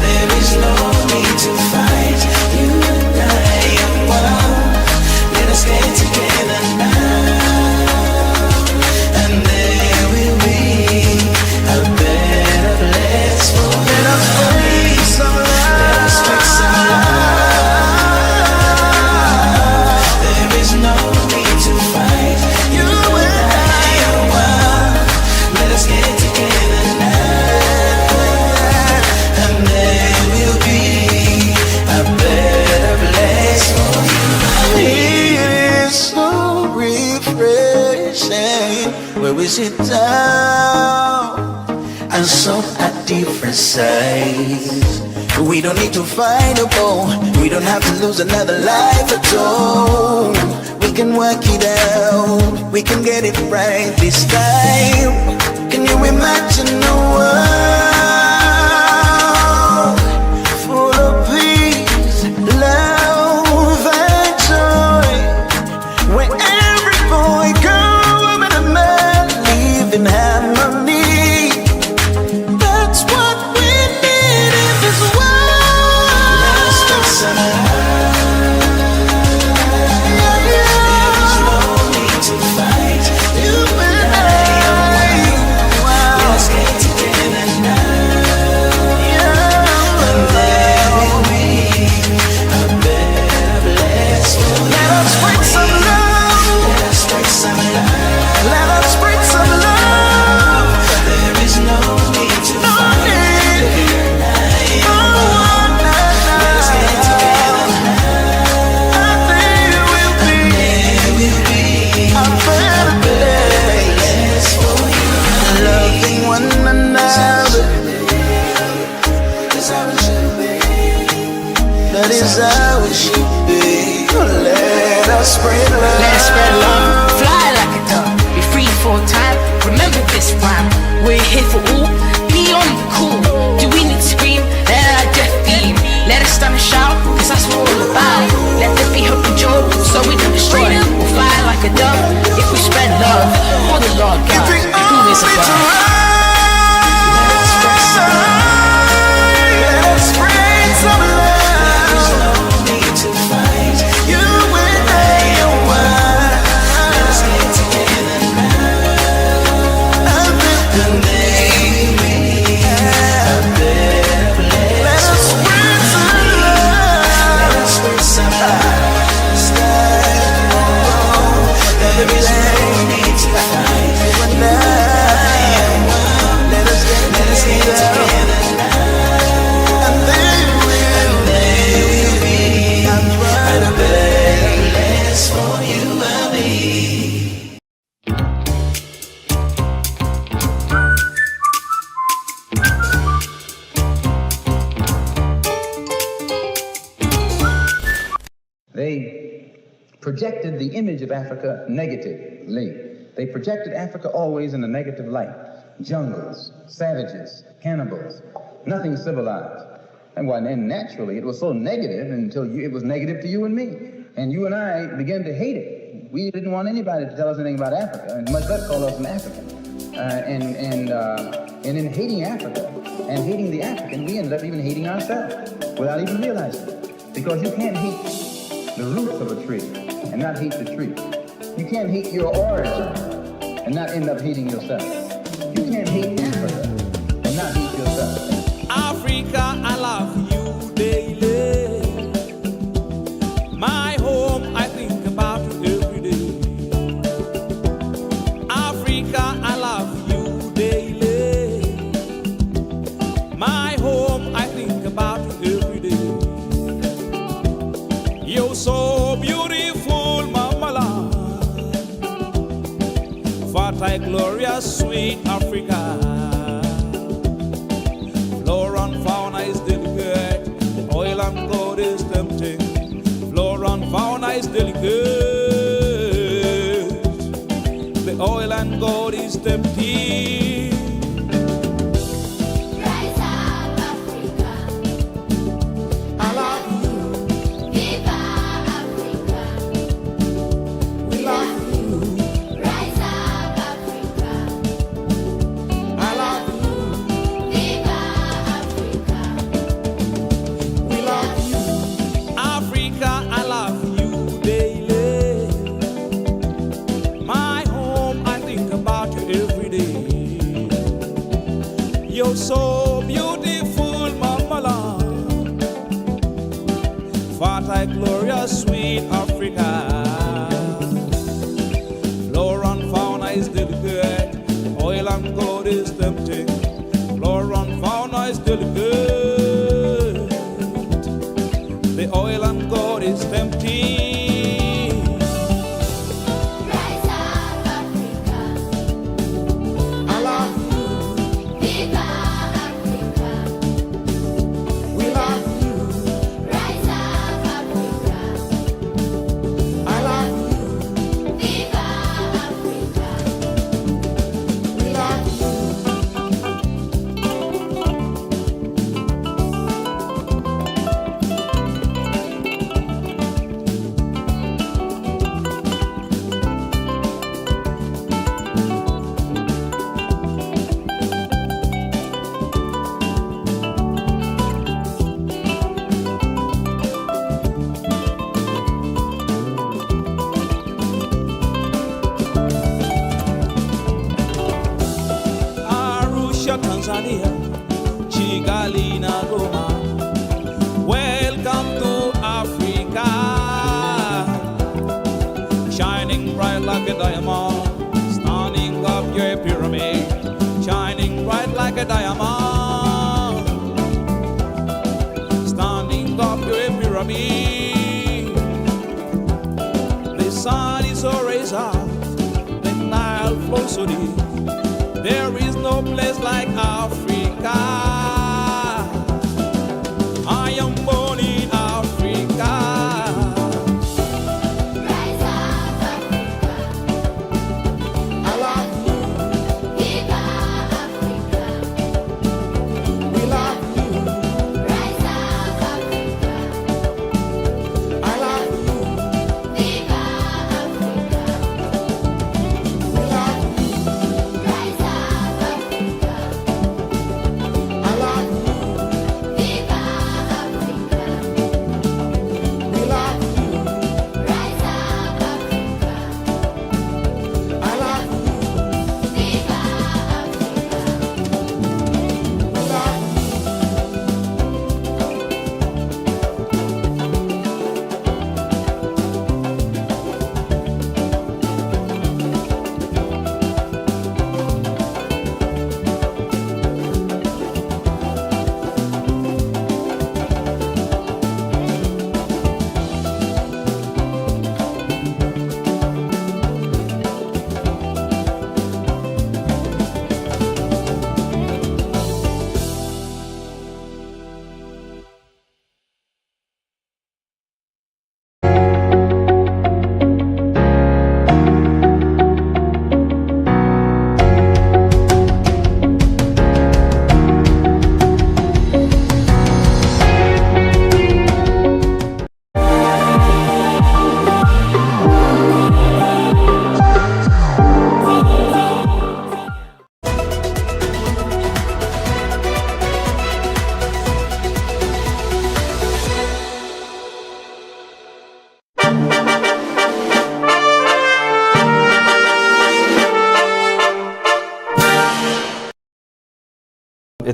There is no need to fight. You and I are one. Let us get together now, and there will be a better place for us. Let us bring some love. Let us bring some love. There is no need to fight. You and I are one. Let us get together now, and there will be a better place for you. It is so refreshing where we sit down and solve our differences. We don't need to fight no more. We don't have to lose another life at all. We can work it out. We can get it right this time. Can you imagine a world full of peace, love and joy, where every boy, girl, woman and man live in harmony? That's what we need in this world. Let us make some love. There is no need to fight. You and I are one. Let us get together now, and there will be a better place for you. Let us spread some love. Let us spread some love. Let us spread some love. There is no need to fight. You and I are one. Let us get together now, and there will be a better place for you. Loving one another, that's how it should be. That is how it should be. Let us spread love. Let us spread love, fly like a dove, be free for a time. Remember this rhyme, we're here for all, be on the cool. Do we need to scream? Let our death beam. Let They projected the image of Africa negatively. They projected Africa always in a negative light. Jungles, savages, cannibals, nothing civilized. And naturally, it was so negative until it was negative to you and me. And you and I began to hate it. We didn't want anybody to tell us anything about Africa, and much less call us an African. And in hating Africa and hating the African, we ended up even hating ourselves without even realizing it. Because you can't hate the roots of a tree and not hate the tree. You can't hate your origin and not end up hating yourself. You can't hate Africa and not hate yourself. Africa, I love you daily. My home, I think about you every day. Africa, I love you daily. My home, I think about you every day. You're so beautiful, Mama land. Fertile, glorious, sweet Africa. Flora and fauna is delicate, the oil and gold is tempting. Flora and fauna is delicate, the oil and gold is tempting. Rise up, Africa. I love you. Viva Africa. We love you. Rise up, Africa. I love you. Viva We love you. Africa, I love you daily. My home, I think about you every day. You're so beautiful, Mama land. Fertile, glorious, sweet Africa. Flora and fauna is delicate, oil and gold is tempting. Flora and fauna is delicate, the oil and gold is tempting. Rise up, Africa. I love you. Viva Africa. We love you. Rise up, Africa. I love you. Viva Africa. We love you. Arusha, Tanzania, Kigali na Goma. Welcome to Africa, shining bright like a diamond, standing up your pyramid, shining bright like a diamond, standing up your pyramid. The sun is always out, the Nile flows so deep. There is no place like Africa. I am born in Africa. Rise up, Africa. I love you. Viva Africa. We love you. Rise up, Africa. I love you. Viva Africa. We love you. Rise up,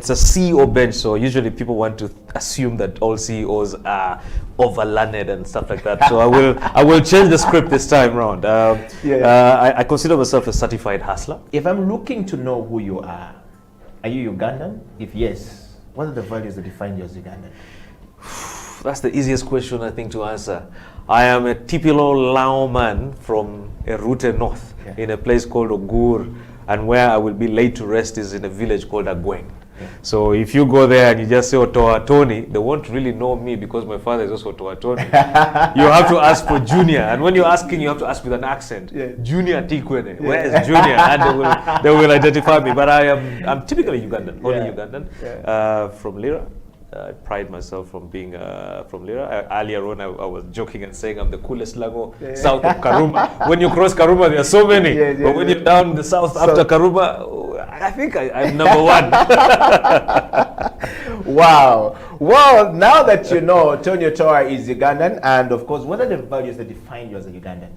it's a CEO bench, so usually people want to assume that all CEOs are over-learned and stuff like that. So I will change the script this time round. I consider myself a certified hustler. If I'm looking to know who you are you Ugandan? If yes, what are the values that define you as Ugandan? That's the easiest question, I think, to answer. I am a typical Lao man from a Rute North, in a place called Ogur, and where I will be laid to rest is in a village called Agweng. So if you go there and you just say Otoa Tony, they won't really know me because my father is also Otoa Tony. You have to ask for Junior, and when you're asking, you have to ask with an accent. Junior Tikwene, where is Junior? And they will identify me. But I'm typically Ugandan, only Ugandan, from Lira. I pride myself from being from Lira. Earlier on, I was joking and saying I'm the coolest Lago south of Karuma. When you cross Karuma, there are so many. But when you're down the south after Karuma, I think I'm number one. Wow. Well, now that you know Tony Otoa is Ugandan, and of course, what are the values that define you as a Ugandan?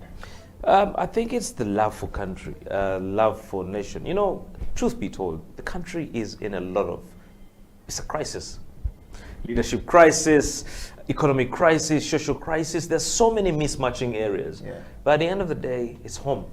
I think it's the love for country, love for nation. You know, truth be told, the country is in a lot of, it's a crisis. Leadership crisis, economic crisis, social crisis. There's so many mismatching areas. But at the end of the day, it's home.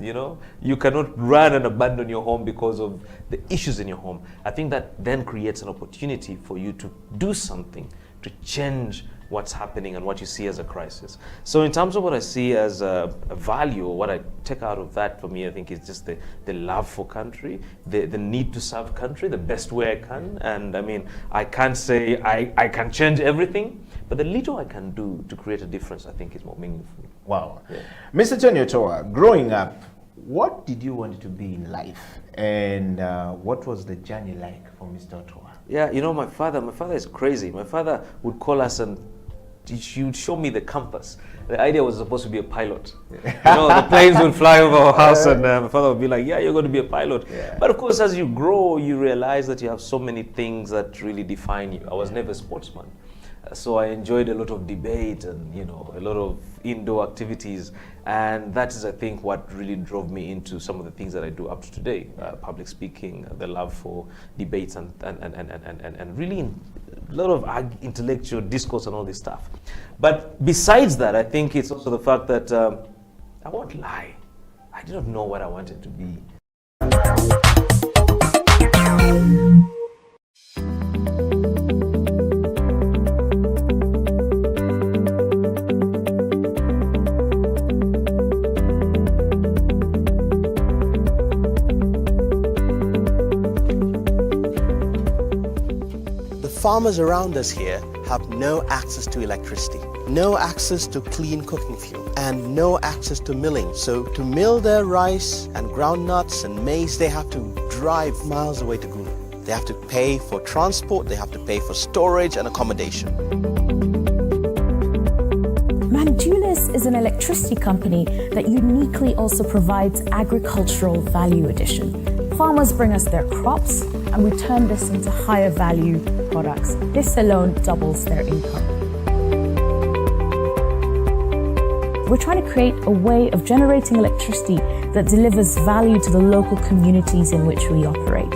You know, you cannot run and abandon your home because of the issues in your home. I think that then creates an opportunity for you to do something to change what's happening and what you see as a crisis. So in terms of what I see as a value, or what I take out of that for me, I think it's just the love for country, the need to serve country the best way I can. And I mean, I can't say I can change everything, but the little I can do to create a difference, I think is more meaningful. Wow. Mr. Tony Otoa, growing up, what did you want to be in life? And what was the journey like for Mr. Otoa? Yeah, you know, my father is crazy. My father would call us and he would show me the compass. The idea was supposed to be a pilot. You know, the planes would fly over our house and my father would be like, yeah, you're going to be a pilot. But of course, as you grow, you realize that you have so many things that really define you. I was never a sportsman. So I enjoyed a lot of debate and, you know, a lot of indoor activities. And that is, I think, what really drove me into some of the things that I do up to today. Public speaking, the love for debates and really a lot of intellectual discourse and all this stuff. But besides that, I think it's also the fact that I won't lie. I did not know what I wanted to be. Farmers around us here have no access to electricity, no access to clean cooking fuel, and no access to milling. So to mill their rice and groundnuts and maize, they have to drive miles away to Gulu. They have to pay for transport, they have to pay for storage and accommodation. Mandulis is an electricity company that uniquely also provides agricultural value addition. Farmers bring us their crops and we turn this into higher value products. This alone doubles their income. We're trying to create a way of generating electricity that delivers value to the local communities in which we operate.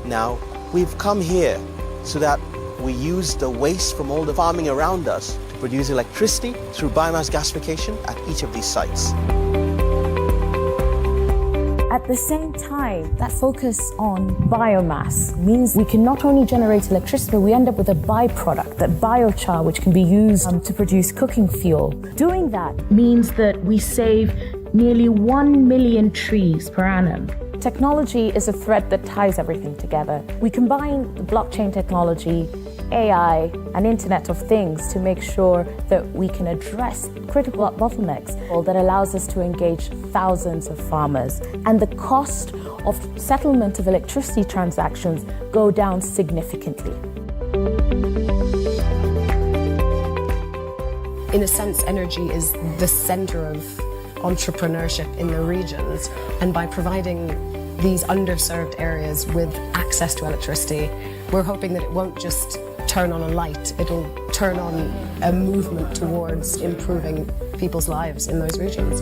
Now, we've come here so that we use the waste from all the farming around us to produce electricity through biomass gasification at each of these sites. At the same time, that focus on biomass means we can not only generate electricity, but we end up with a byproduct, that biochar, which can be used to produce cooking fuel. Doing that means that we save nearly 1 million trees per annum. Technology is a thread that ties everything together. We combine the blockchain technology, AI, and Internet of Things to make sure that we can address critical bottlenecks that allows us to engage thousands of farmers. And the cost of settlement of electricity transactions go down significantly. In a sense, energy is the center of entrepreneurship in the regions, and by providing these underserved areas with access to electricity, we're hoping that it won't just turn on a light, it'll turn on a movement towards improving people's lives in those regions.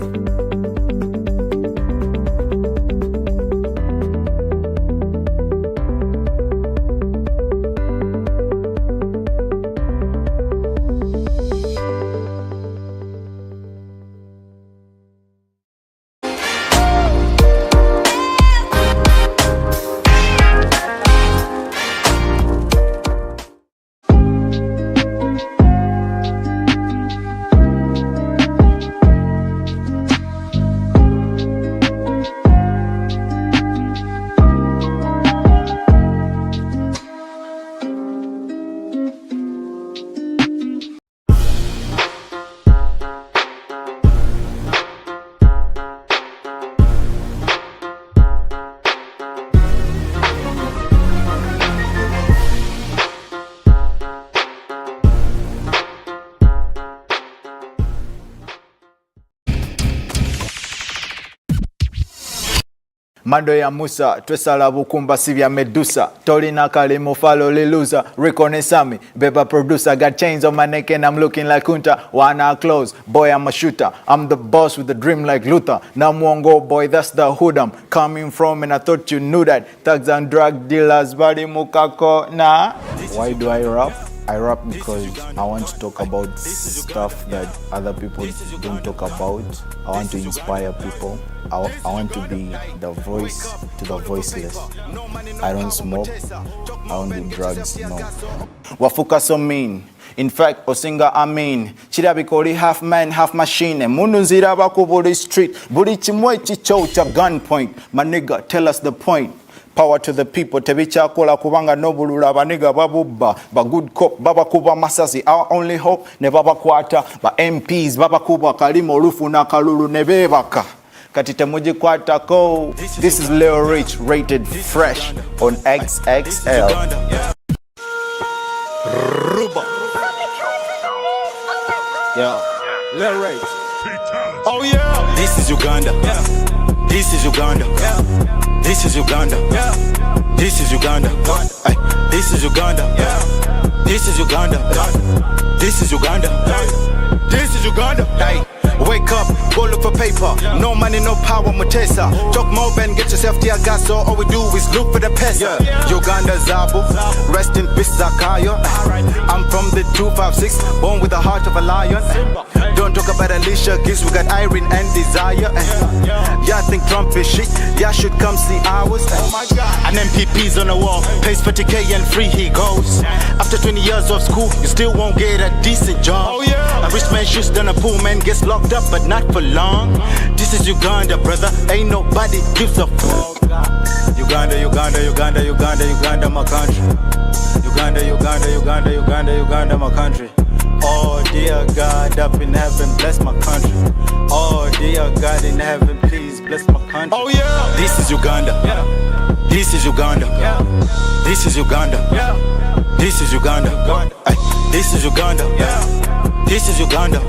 mando ya Musa twesala bukumba sibya Medusa tolina kalimu falo liluza reconnaissance beba producer got chains on my neck and I'm looking like Kunta wanna close boy I'm a shooter I'm the boss with a dream like Luther Namuongo boy that's the hood I'm coming from and I thought you knew that thugs and drug dealers body mukako na. Why do I rap? I rap because I want to talk about stuff that other people don't talk about. I want to inspire people. I want to be the voice to the voiceless. I don't smoke. I don't do drugs, no. Wafuka so mean. In fact, Osinga I mean. Chirabikori half man, half machine. Mununzira bakuburi street. Buri chimwe chicho cha gunpoint. My nigga, tell us the point. Power to the people. Tebicha kola kubanga nobulula baniga babubba. Ba good cop, baba kuba masasi. Our only hope, ne baba kwata. Ba MPs, baba kuba kalimo rufu na kalulu nebebaka. Katite muji kwata ko. This is Leo Rich, rated fresh on XXL. Ruba. Yeah. Leo Rich. Oh yeah. This is Uganda. This is Uganda. This is Uganda. This is Uganda. This is Uganda. This is Uganda. This is Uganda. This is Uganda. Wake up, go look for paper. No money, no power, Mutesa. Talk more and get yourself to your gas. So all we do is look for the pesa. Uganda Zabu, rest in peace Zakayo. I'm from the 256, born with the heart of a lion. Don't talk about Alicia Keys, we got Irene and Desire. Yeah, I think Trump is shit. Yeah, should come see ours. And MPP's on the wall, pays 40K and free he goes. After 20 years of school, you still won't get a decent job. A rich man shoots, then a poor man gets locked up, but not for long. This is Uganda, brother. Ain't nobody gives a fuck. Uganda, Uganda, Uganda, Uganda, Uganda, my country. Uganda, Uganda, Uganda, Uganda, Uganda, my country. Oh dear God up in heaven, bless my country. Oh dear God in heaven, please bless my country. Oh yeah. This is Uganda. This is Uganda. This is Uganda. This is Uganda. This is Uganda. This is Uganda.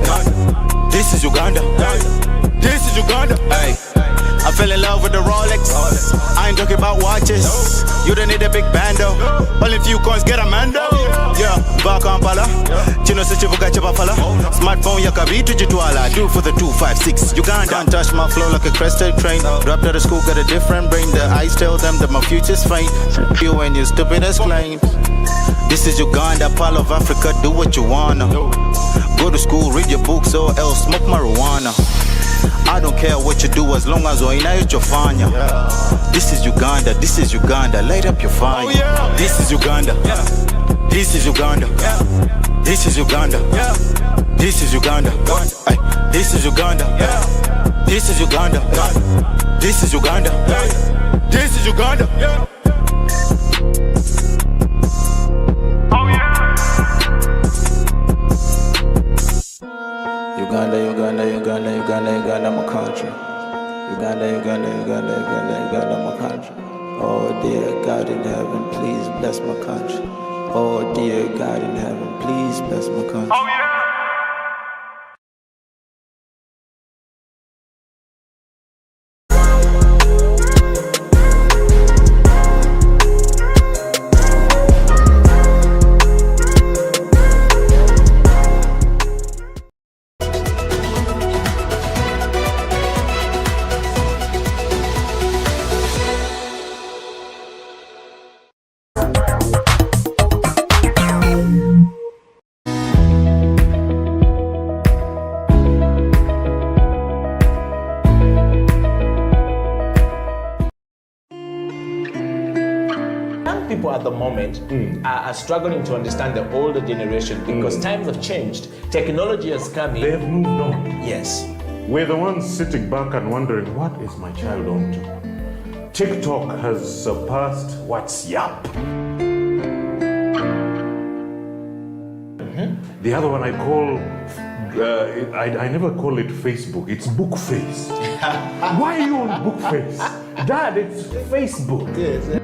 This is Uganda. This is Uganda. Hey. I fell in love with the Rolex. I ain't talking about watches. You don't need a big bando. Only few coins get a mando. Yeah, back Kampala. Chino se chivuga chapafala. Smartphone ya kabitu jitwala. Do for the 256. Uganda. Can't touch my flow like a crested train. Dropped out of school, got a different brain. The eyes tell them that my future's faint. You and your stupid as claims. This is Uganda, part of Africa. Do what you wanna. Go to school, read your books, or else smoke marijuana. I don't care what you do as long as wainayojofanya. This is Uganda, this is Uganda, light up your fire. This is Uganda. This is Uganda. This is Uganda. This is Uganda. This is Uganda. This is Uganda. This is Uganda. This is Uganda. Uganda, Uganda, Uganda, Uganda, Uganda, my country. Uganda, Uganda, Uganda, Uganda, Uganda, my country. Oh dear God in heaven, please bless my country. Oh dear God in heaven, please bless my country. Oh yeah. People at the moment are struggling to understand the older generation because times have changed. Technology has come in. They've moved on. Yes. We're the ones sitting back and wondering, what is my child on to? TikTok has surpassed WhatsApp. The other one I call, I never call it Facebook, it's Bookface. Why are you on Bookface? Dad, it's Facebook. Yes.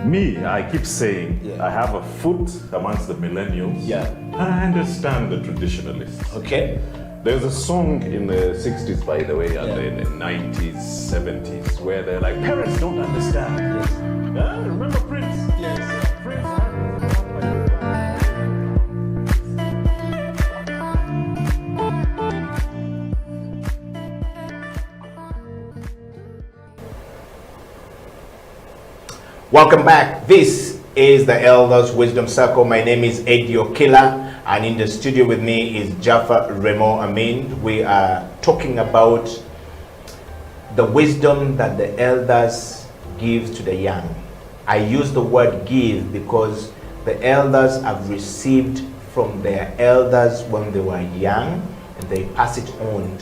Me, I keep saying I have a foot amongst the millennials. Yeah. I understand the traditionalists. Okay. There's a song in the 60s, by the way, and in the 90s, 70s, where they're like, parents don't understand. Yes. Remember Prince? Yes. Welcome back. This is the Elders Wisdom Circle. My name is Eddie Okila, and in the studio with me is Jaffa Remo Amin. We are talking about the wisdom that the elders give to the young. I use the word give because the elders have received from their elders when they were young, and they pass it on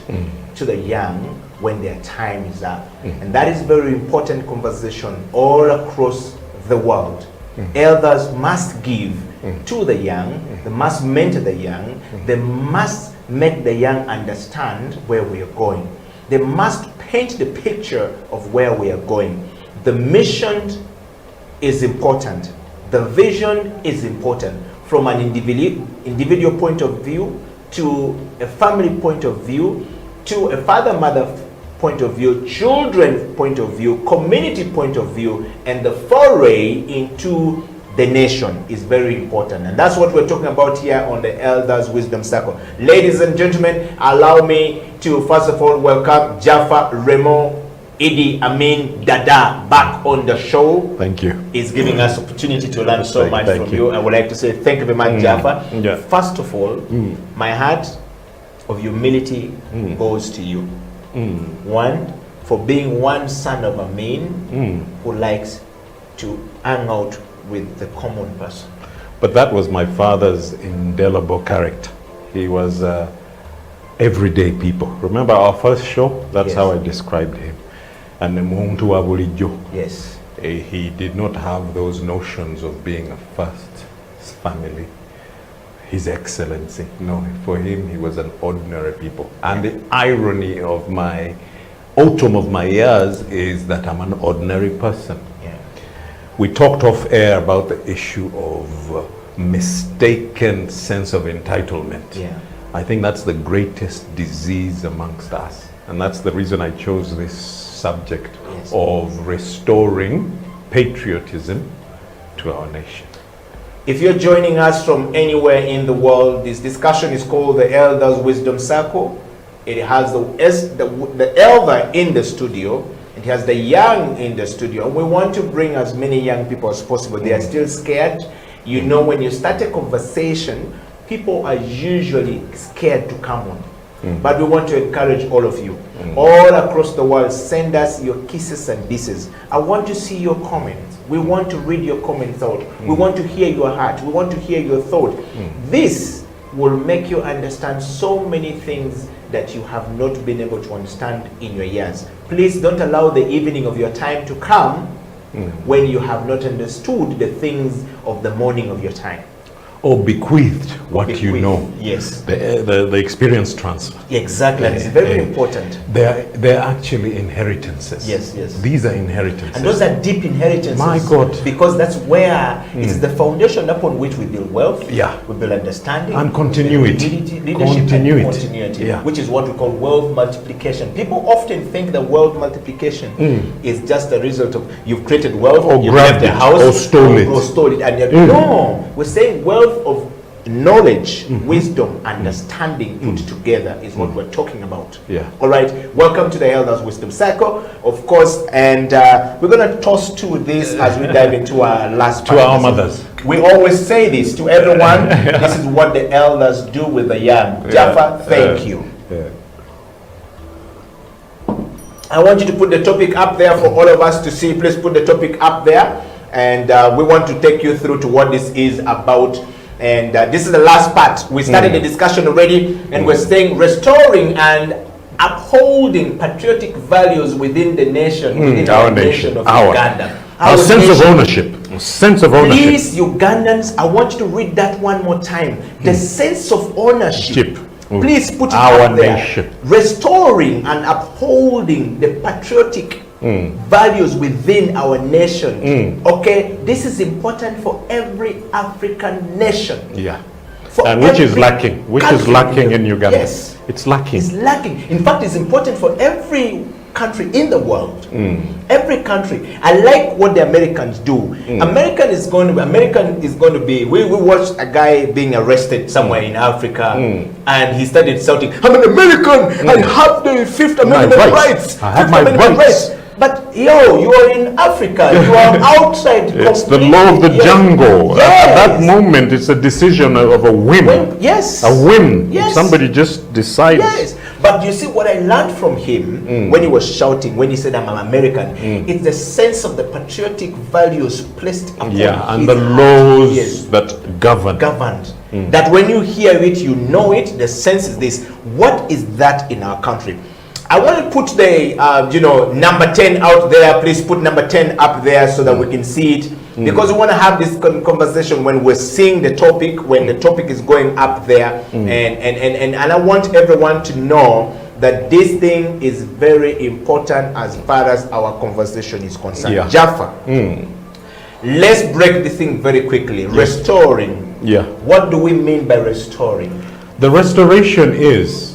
to the young when their time is up. And that is very important conversation all across the world. Elders must give to the young, they must mentor the young, they must make the young understand where we are going. They must paint the picture of where we are going. The mission is important. The vision is important. From an individual point of view, to a family point of view, to a father-mother point of view, children point of view, community point of view, and the foray into the nation is very important. And that's what we're talking about here on the Elders Wisdom Circle. Ladies and gentlemen, allow me to first of all welcome Jaffa Remo Idi Amin Dada back on the show. Thank you. He's giving us opportunity to learn so much from you. I would like to say thank you very much, Jaffa. Yeah. First of all, my heart of humility goes to you. One, for being one son of Amin who likes to hang out with the common person. But that was my father's indelible character. He was everyday people. Remember our first show? That's how I described him. And Muntu wa bulijjo. Yes. He did not have those notions of being a first family, His Excellency. No, for him, he was an ordinary people. And the irony of my autumn of my years is that I'm an ordinary person. We talked off air about the issue of mistaken sense of entitlement. I think that's the greatest disease amongst us. And that's the reason I chose this subject of restoring patriotism to our nation. If you're joining us from anywhere in the world, this discussion is called the Elders Wisdom Circle. It has the elder in the studio. It has the young in the studio. And we want to bring as many young people as possible. They are still scared. You know, when you start a conversation, people are usually scared to come on. But we want to encourage all of you. All across the world, send us your kisses and disses. I want to see your comments. We want to read your comments out. We want to hear your heart. We want to hear your thought. This will make you understand so many things that you have not been able to understand in your years. Please don't allow the evening of your time to come when you have not understood the things of the morning of your time. Or bequeathed what you know. Yes. The experience transfer. Exactly. It's very important. They're actually inheritances. Yes, yes. These are inheritances. And those are deep inheritances. My God. Because that's where it's the foundation upon which we build wealth. Yeah. We build understanding. And continuity. Leadership and continuity. Yeah. Which is what we call wealth multiplication. People often think that wealth multiplication is just a result of you've created wealth, or you've grabbed left a it, house, or stole it. And you're, no, we're saying wealth of knowledge, wisdom, understanding put together is what we're talking about. All right, welcome to the Elders Wisdom Circle, of course, and we're going to toss to this as we dive into our last part. To our mothers. We always say this to everyone. This is what the elders do with the young. Jaffa, thank you. I want you to put the topic up there for all of us to see. Please put the topic up there. And we want to take you through to what this is about. And this is the last part. We started the discussion already, and we're saying restoring and upholding patriotic values within the nation, within our nation of Uganda. Our sense of ownership. Sense of ownership. Please, Ugandans, I want you to read that one more time. The sense of ownership. Please put it our up there. Nation. Restoring and upholding the patriotic values within our nation. Okay, this is important for every African nation. Yeah. And which is lacking. Which is lacking in Uganda. Yes. It's lacking. It's lacking. In fact, it's important for every country in the world. Every country. I like what the Americans do. American is going to be. We watched a guy being arrested somewhere in Africa, and he started shouting, "I'm an American. I have the Fifth Amendment rights. I have my rights." But you are in Africa. You are outside. It's the law of the jungle. Yes. At that moment, it's a decision of a whim. Yes. A whim. Yes. Somebody just decides. Yes. But you see what I learned from him when he was shouting, when he said, "I'm an American," it's the sense of the patriotic values placed upon and the laws that govern. Governed. That when you hear it, you know it. The sense is this. What is that in our country? I want to put the number 10 out there. Please put number 10 up there so that we can see it, because we want to have this conversation when we're seeing the topic, when the topic is going up there, and I want everyone to know that this thing is very important as far as our conversation is concerned. Jaffa, let's break this thing very quickly. Restoring. What do we mean by restoring? The restoration is,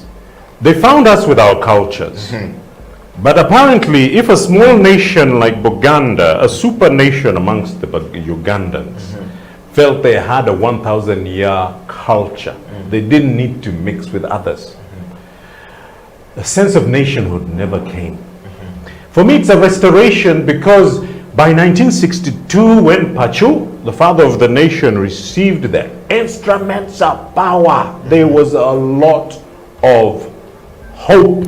they found us with our cultures. But apparently, if a small nation like Uganda, a super nation amongst the Ugandans, felt they had a 1,000-year culture, they didn't need to mix with others. A sense of nationhood never came. For me, it's a restoration because by 1962, when Pachu, the father of the nation, received the instruments of power, there was a lot of hope.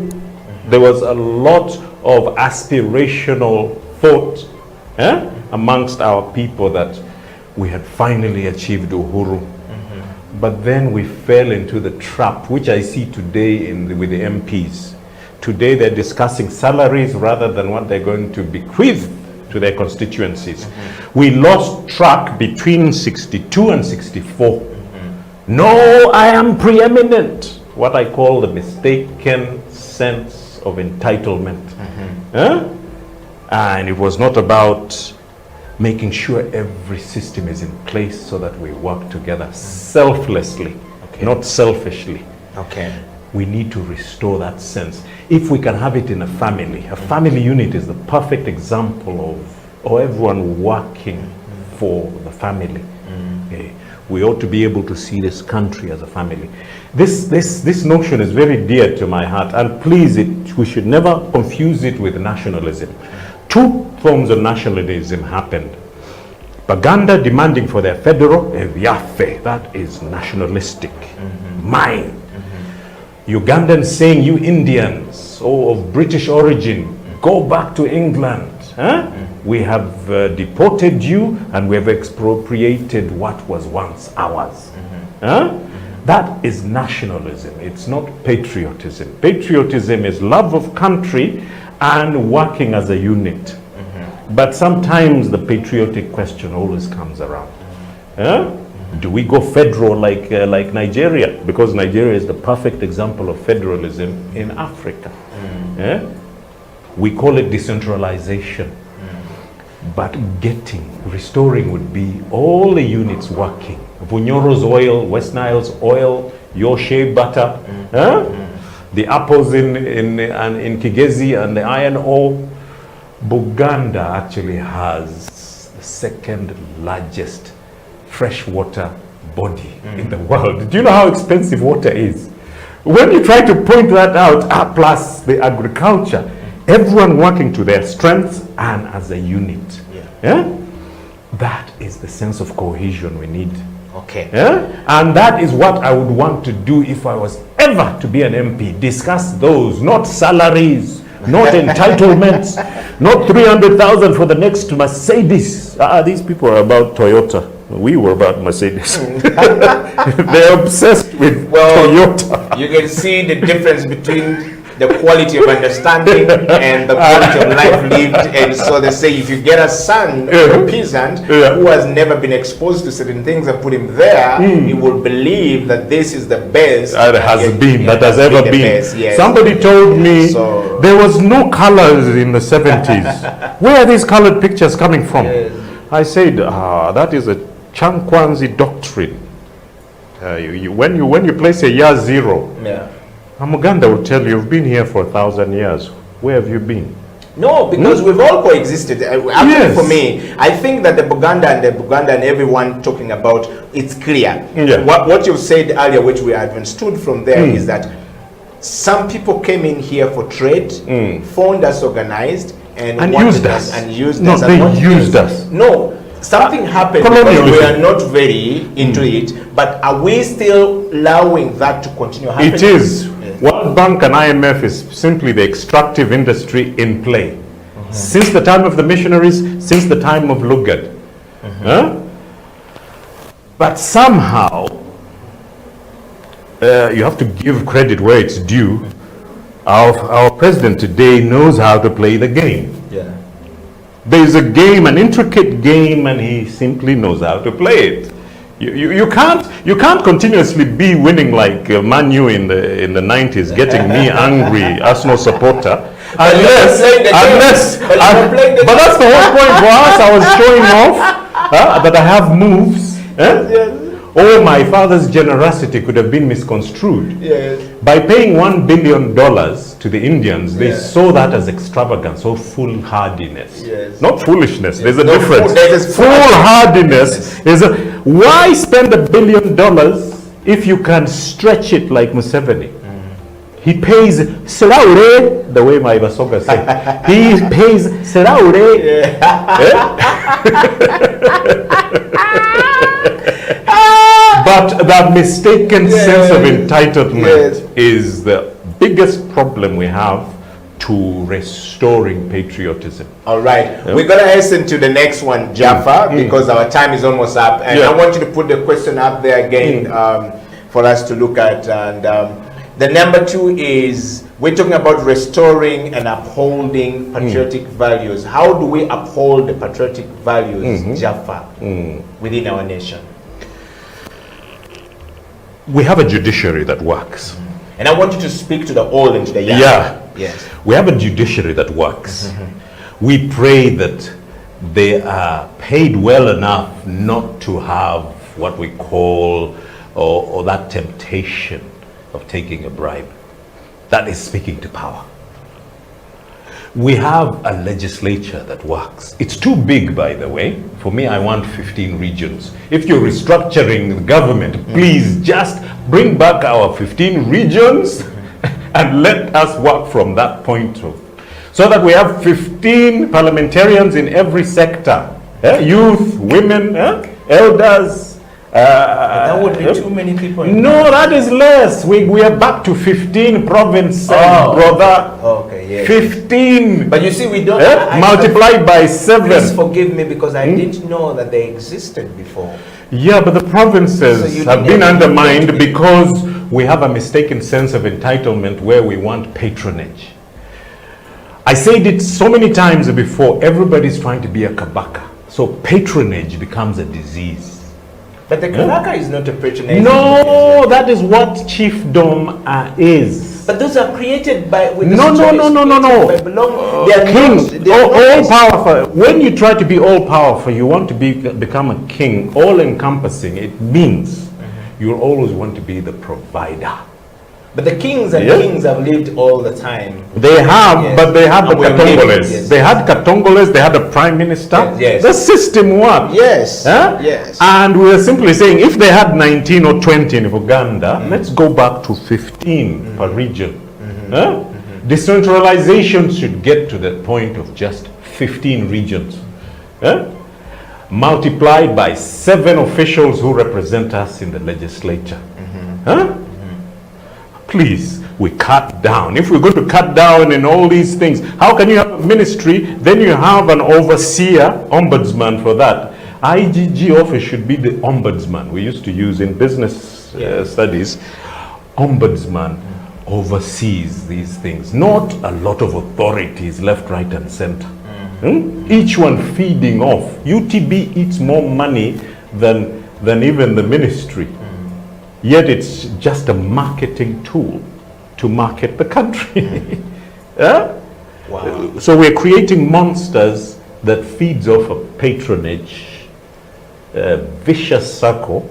There was a lot of aspirational thought amongst our people that we had finally achieved Uhuru. But then we fell into the trap, which I see today with the MPs. Today they're discussing salaries rather than what they're going to bequeath to their constituencies. We lost track between 62 and 64. No, I am preeminent. What I call the mistaken sense of entitlement. And it was not about making sure every system is in place so that we work together selflessly, not selfishly. We need to restore that sense. If we can have it in a family unit is the perfect example of everyone working for the family. We ought to be able to see this country as a family. This notion is very dear to my heart, and please, we should never confuse it with nationalism. Two forms of nationalism happened. Baganda demanding for their federal, Yafe, that is nationalistic, mine. Ugandans saying, you Indians, of British origin, go back to England. We have deported you and we have expropriated what was once ours. That is nationalism. It's not patriotism. Patriotism is love of country and working as a unit. But sometimes the patriotic question always comes around. Do we go federal like Nigeria? Because Nigeria is the perfect example of federalism in Africa. We call it decentralization. But restoring would be all the units working. Vunyoro's oil, West Nile's oil, your shea butter, the apples in Kigezi and the iron ore. Buganda actually has the second largest freshwater body in the world. Do you know how expensive water is? When you try to point that out, plus the agriculture, everyone working to their strengths and as a unit. That is the sense of cohesion we need. And that is what I would want to do if I was ever to be an MP. Discuss those, not salaries, not entitlements, not 300,000 for the next Mercedes. These people are about Toyota. We were about Mercedes. They're obsessed with Toyota. You can see the difference between the quality of understanding and the quality of life lived. And so they say if you get a son of a peasant who has never been exposed to certain things and put him there, he will believe that this is the best that has ever been. Yes. Somebody told me there was no colors in the 70s. Where are these colored pictures coming from? I said, that is a Chankwanzi doctrine. When you place a year zero, Uganda will tell you, you've been here for 1,000 years. Where have you been? No, because we've all coexisted. Actually, for me, I think that the Buganda and everyone talking about, it's clear. What you said earlier, which we understood from there, is that some people came in here for trade, found us organized, and used us. They used us. No, something happened because we are not very into it, but are we still allowing that to continue happening? It is. World Bank and IMF is simply the extractive industry in play. Since the time of the missionaries, since the time of Lugard. But somehow, you have to give credit where it's due. Our president today knows how to play the game. There's a game, an intricate game, and he simply knows how to play it. You can't continuously be winning like Man U in the 90s, getting me angry, Arsenal supporter, unless but that's the whole point for us. I was showing off that I have moves. Oh, my father's generosity could have been misconstrued. By paying $1 billion to the Indians, they saw that as extravagance or foolhardiness. Not foolishness, there's a difference. Foolhardiness is why spend $1 billion if you can stretch it like Museveni? He pays Seraure, the way my Basoga said. He pays Seraure. But that mistaken sense of entitlement is the biggest problem we have to restoring patriotism. All right, we're going to hasten to the next one, Jaffa, because our time is almost up. And I want you to put the question up there again for us to look at. And the number 2 is, we're talking about restoring and upholding patriotic values. How do we uphold the patriotic values, Jaffa, within our nation? We have a judiciary that works. And I want you to speak to the old and to the young. Yes. We have a judiciary that works. We pray that they are paid well enough not to have what we call or that temptation of taking a bribe. That is speaking to power. We have a legislature that works. It's too big, by the way. For me, I want 15 regions. If you're restructuring the government, please just bring back our 15 regions and let us work from that point of, so that we have 15 parliamentarians in every sector. Youth, women, elders. That would be too many people. No, that is less. We are back to 15 provinces, brother. Okay, yes. 15. But you see, we don't multiplied by 7. Please forgive me because I didn't know that they existed before. Yeah, but the provinces have been undermined because we have a mistaken sense of entitlement where we want patronage. I said it so many times before, everybody's trying to be a kabaka. So patronage becomes a disease. But the kabaka is not a patronage. No, that is what chiefdom is. But those are created by... No. They are kings. All powerful. When you try to be all powerful, you want to become a king, all encompassing. It means you'll always want to be the provider. But the kings and kings have lived all the time. They have, but they had the Katongoles. They had Katongoles, they had a prime minister. The system worked. Yes. And we are simply saying, if they had 19 or 20 in Uganda, let's go back to 15 per region. Decentralization should get to the point of just 15 regions. Multiplied by 7 officials who represent us in the legislature. Please, we cut down. If we're going to cut down in all these things, how can you have a ministry, then you have an overseer, ombudsman for that. IGG office should be the ombudsman. We used to use in business studies, ombudsman. oversees these things. Not a lot of authorities left, right and center. Each one feeding off. UTB eats more money than even the ministry. Yet it's just a marketing tool to market the country. Yeah? Wow. So we're creating monsters that feeds off a patronage, a vicious circle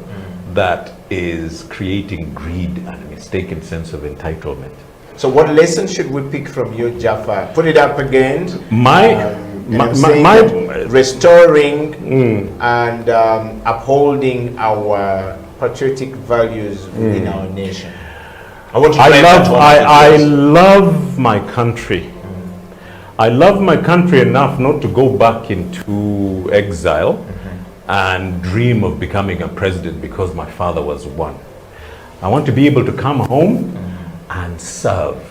that is creating greed and a mistaken sense of entitlement. So what lesson should we pick from you, Jaffa? Put it up again. Restoring and upholding our patriotic values in our nation. I love my country. I love my country enough not to go back into exile and dream of becoming a president because my father was one. I want to be able to come home and serve.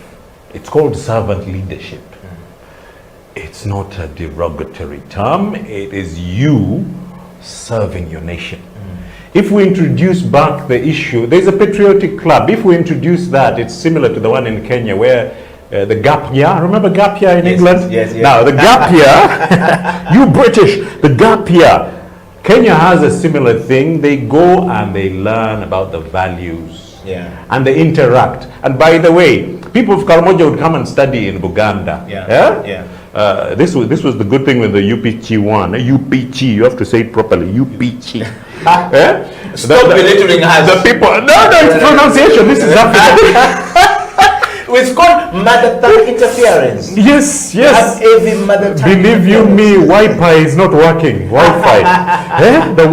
It's called servant leadership. It's not a derogatory term. It is you serving your nation. If we introduce back the issue, there's a patriotic club. If we introduce that, it's similar to the one in Kenya where the gap year, remember gap year in England? Yes. Now the gap year, you British, the gap year. Kenya has a similar thing. They go and they learn about the values and they interact. And by the way, people of Karamoja would come and study in Uganda. This was the good thing with the UPG one. UPG, you have to say it properly. UPG. Stop belittling us. The people. No, it's pronunciation. This is African. It's called mother tongue interference. Yes. Every mother tongue. Believe you me, Wi-Fi is not working. Wi-Fi. The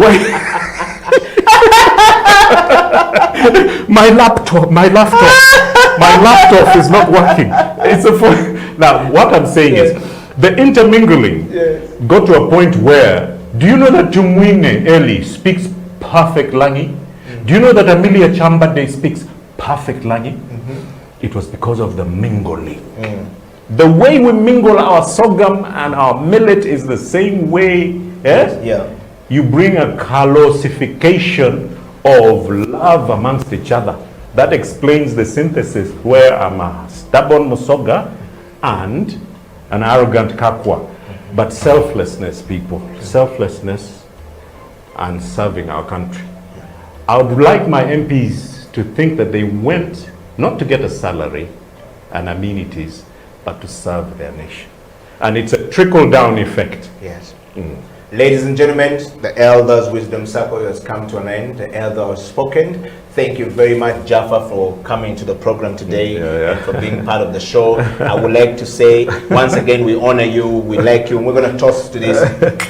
my laptop is not working. It's a phone. Now, what I'm saying is, the intermingling got to a point where, do you know that Tumwine Eli speaks perfect Langi? Do you know that Amelia Chambade speaks perfect Langi? It was because of the mingling. The way we mingle our sorghum and our millet is the same way. You bring a calosification of love amongst each other. That explains the synthesis where I'm a stubborn Musoga and an arrogant Kakwa. But selflessness, people. Selflessness and serving our country. I would like my MPs to think that they went not to get a salary and amenities, but to serve their nation. And it's a trickle-down effect. Yes. Ladies and gentlemen, the Elders Wisdom Circle has come to an end. The elder has spoken. Thank you very much, Jaffa, for coming to the program today and for being part of the show. I would like to say, once again, we honor you, we like you, and we're going to toast to this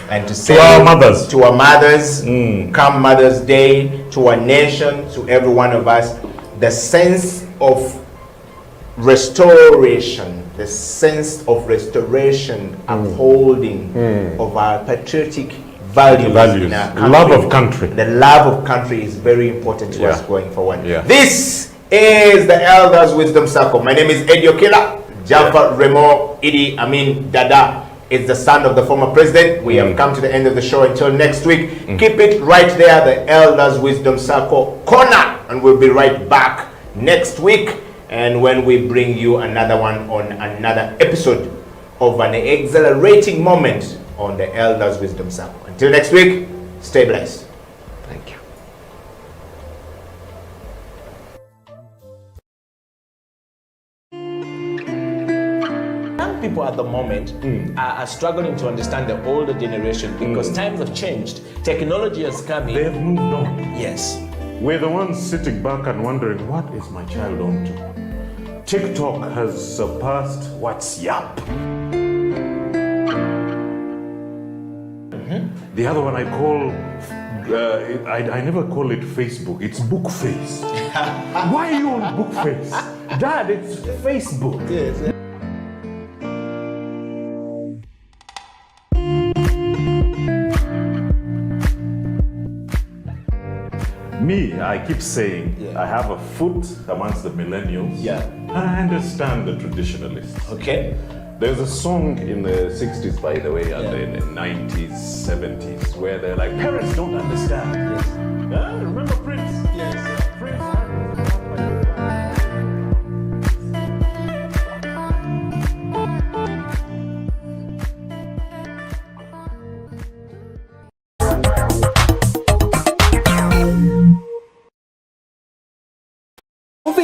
and to say to our mothers, come Mother's Day, to our nation, to every one of us, the sense of restoration, upholding of our patriotic values in our country. Love of country. The love of country is very important to us going forward. This is the Elders Wisdom Circle. My name is Eddie Okila. Jaffa Remo Idi Amin Dada is the son of the former president. We have come to the end of the show. Until next week, keep it right there, the Elders Wisdom Circle corner, and we'll be right back next week. And when we bring you another one on another episode of an exhilarating moment on the Elders Wisdom Circle. Until next week, stay blessed. Thank you. Young people at the moment are struggling to understand the older generation because times have changed. Technology has come in. They've moved on. Yes. We're the ones sitting back and wondering, what is my child on to? TikTok has surpassed WhatsApp. The other one I call, I never call it Facebook, it's Bookface. Why are you on Bookface? Dad, it's Facebook. Yes. Me, I keep saying, I have a foot amongst the millennials. I understand the traditionalists. Okay. There's a song in the 60s, by the way, and in the 90s, 70s, where they're like, parents don't understand. Remember Prince? Yes. Prince.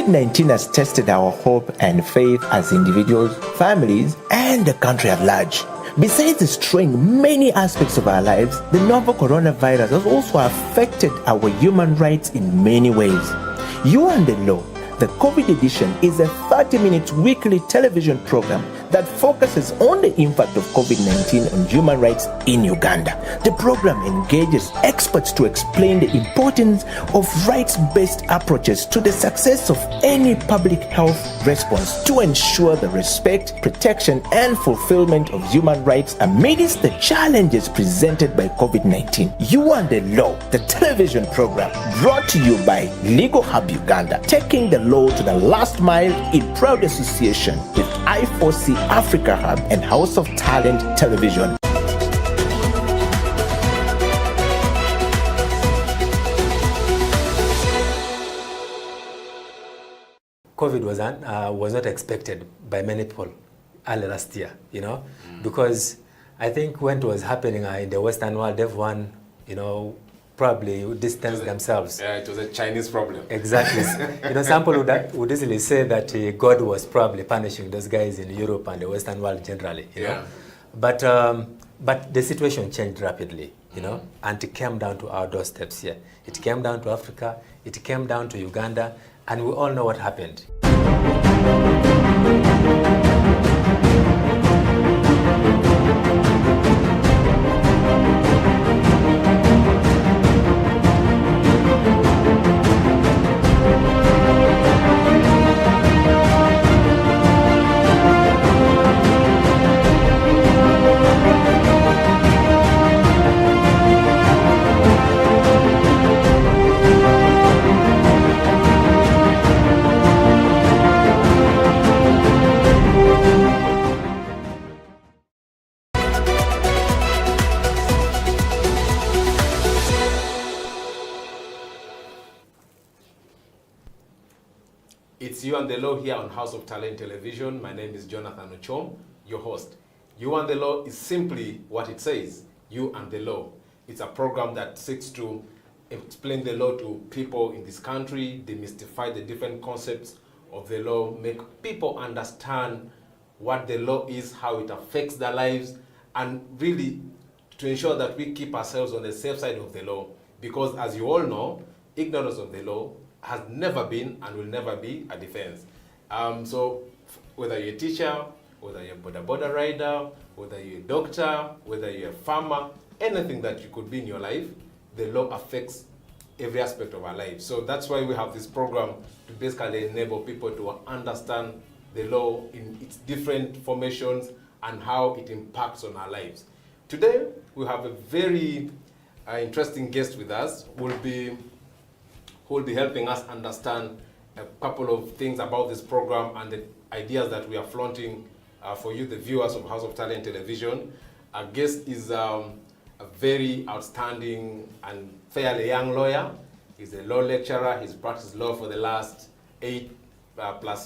COVID-19 has tested our hope and faith as individuals, families, and the country at large. Besides destroying many aspects of our lives, the novel coronavirus has also affected our human rights in many ways. You and the Law, the COVID edition, is a 30-minute weekly television program that focuses on the impact of COVID-19 on human rights in Uganda. The program engages experts to explain the importance of rights-based approaches to the success of any public health response to ensure the respect, protection, and fulfillment of human rights amidst the challenges presented by COVID-19. You and the Law, the television program, brought to you by Legal Hub Uganda, taking the law to the last mile in proud association with I4C Africa Hub and House of Talent Television. COVID was not expected by many people early last year, because I think when it was happening in the Western world, everyone, probably distanced themselves. Yeah, it was a Chinese problem. Exactly. Some people would easily say that God was probably punishing those guys in Europe and the Western world generally. But the situation changed rapidly, and it came down to our doorsteps here. It came down to Africa. It came down to Uganda, and we all know what happened. It's You and the Law here on House of Talent Television. My name is Jonathan Ochom, your host. You and the Law is simply what it says, You and the Law. It's a program that seeks to explain the law to people in this country, demystify the different concepts of the law, make people understand what the law is, how it affects their lives, and really to ensure that we keep ourselves on the safe side of the law. Because as you all know, ignorance of the law has never been and will never be a defense. So whether you're a teacher, whether you're a border rider, whether you're a doctor, whether you're a farmer, anything that you could be in your life, the law affects every aspect of our lives. So that's why we have this program to basically enable people to understand the law in its different formations and how it impacts on our lives. Today, we have a very interesting guest with us who will be helping us understand a couple of things about this program and the ideas that we are flaunting for you, the viewers of House of Talent Television. Our guest is a very outstanding and fairly young lawyer. He's a law lecturer. He's practiced law for the last 8+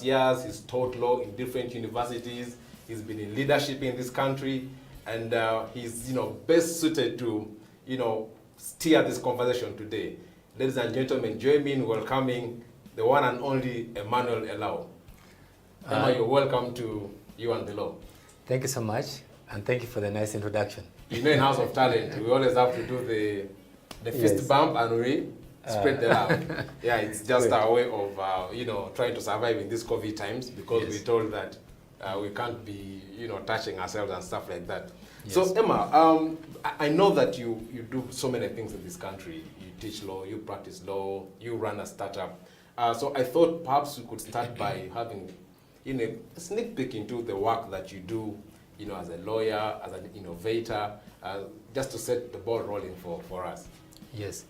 years. He's taught law in different universities. He's been in leadership in this country, and he's best suited to steer this conversation today. Ladies and gentlemen, join me in welcoming the one and only Emmanuel Elau. Emma, you're welcome to You and the Law. Thank you so much, and thank you for the nice introduction. In House of Talent, we always have to do the fist bump and we spread the love. Yeah, it's just our way of trying to survive in these COVID times, because we're told that we can't be touching ourselves and stuff like that. Yes. So Emma, I know that you do so many things in this country. You teach law, you practice law, you run a startup. So I thought perhaps we could start by having a sneak peek into the work that you do, as a lawyer, as an innovator, just to set the ball rolling for us. Yes.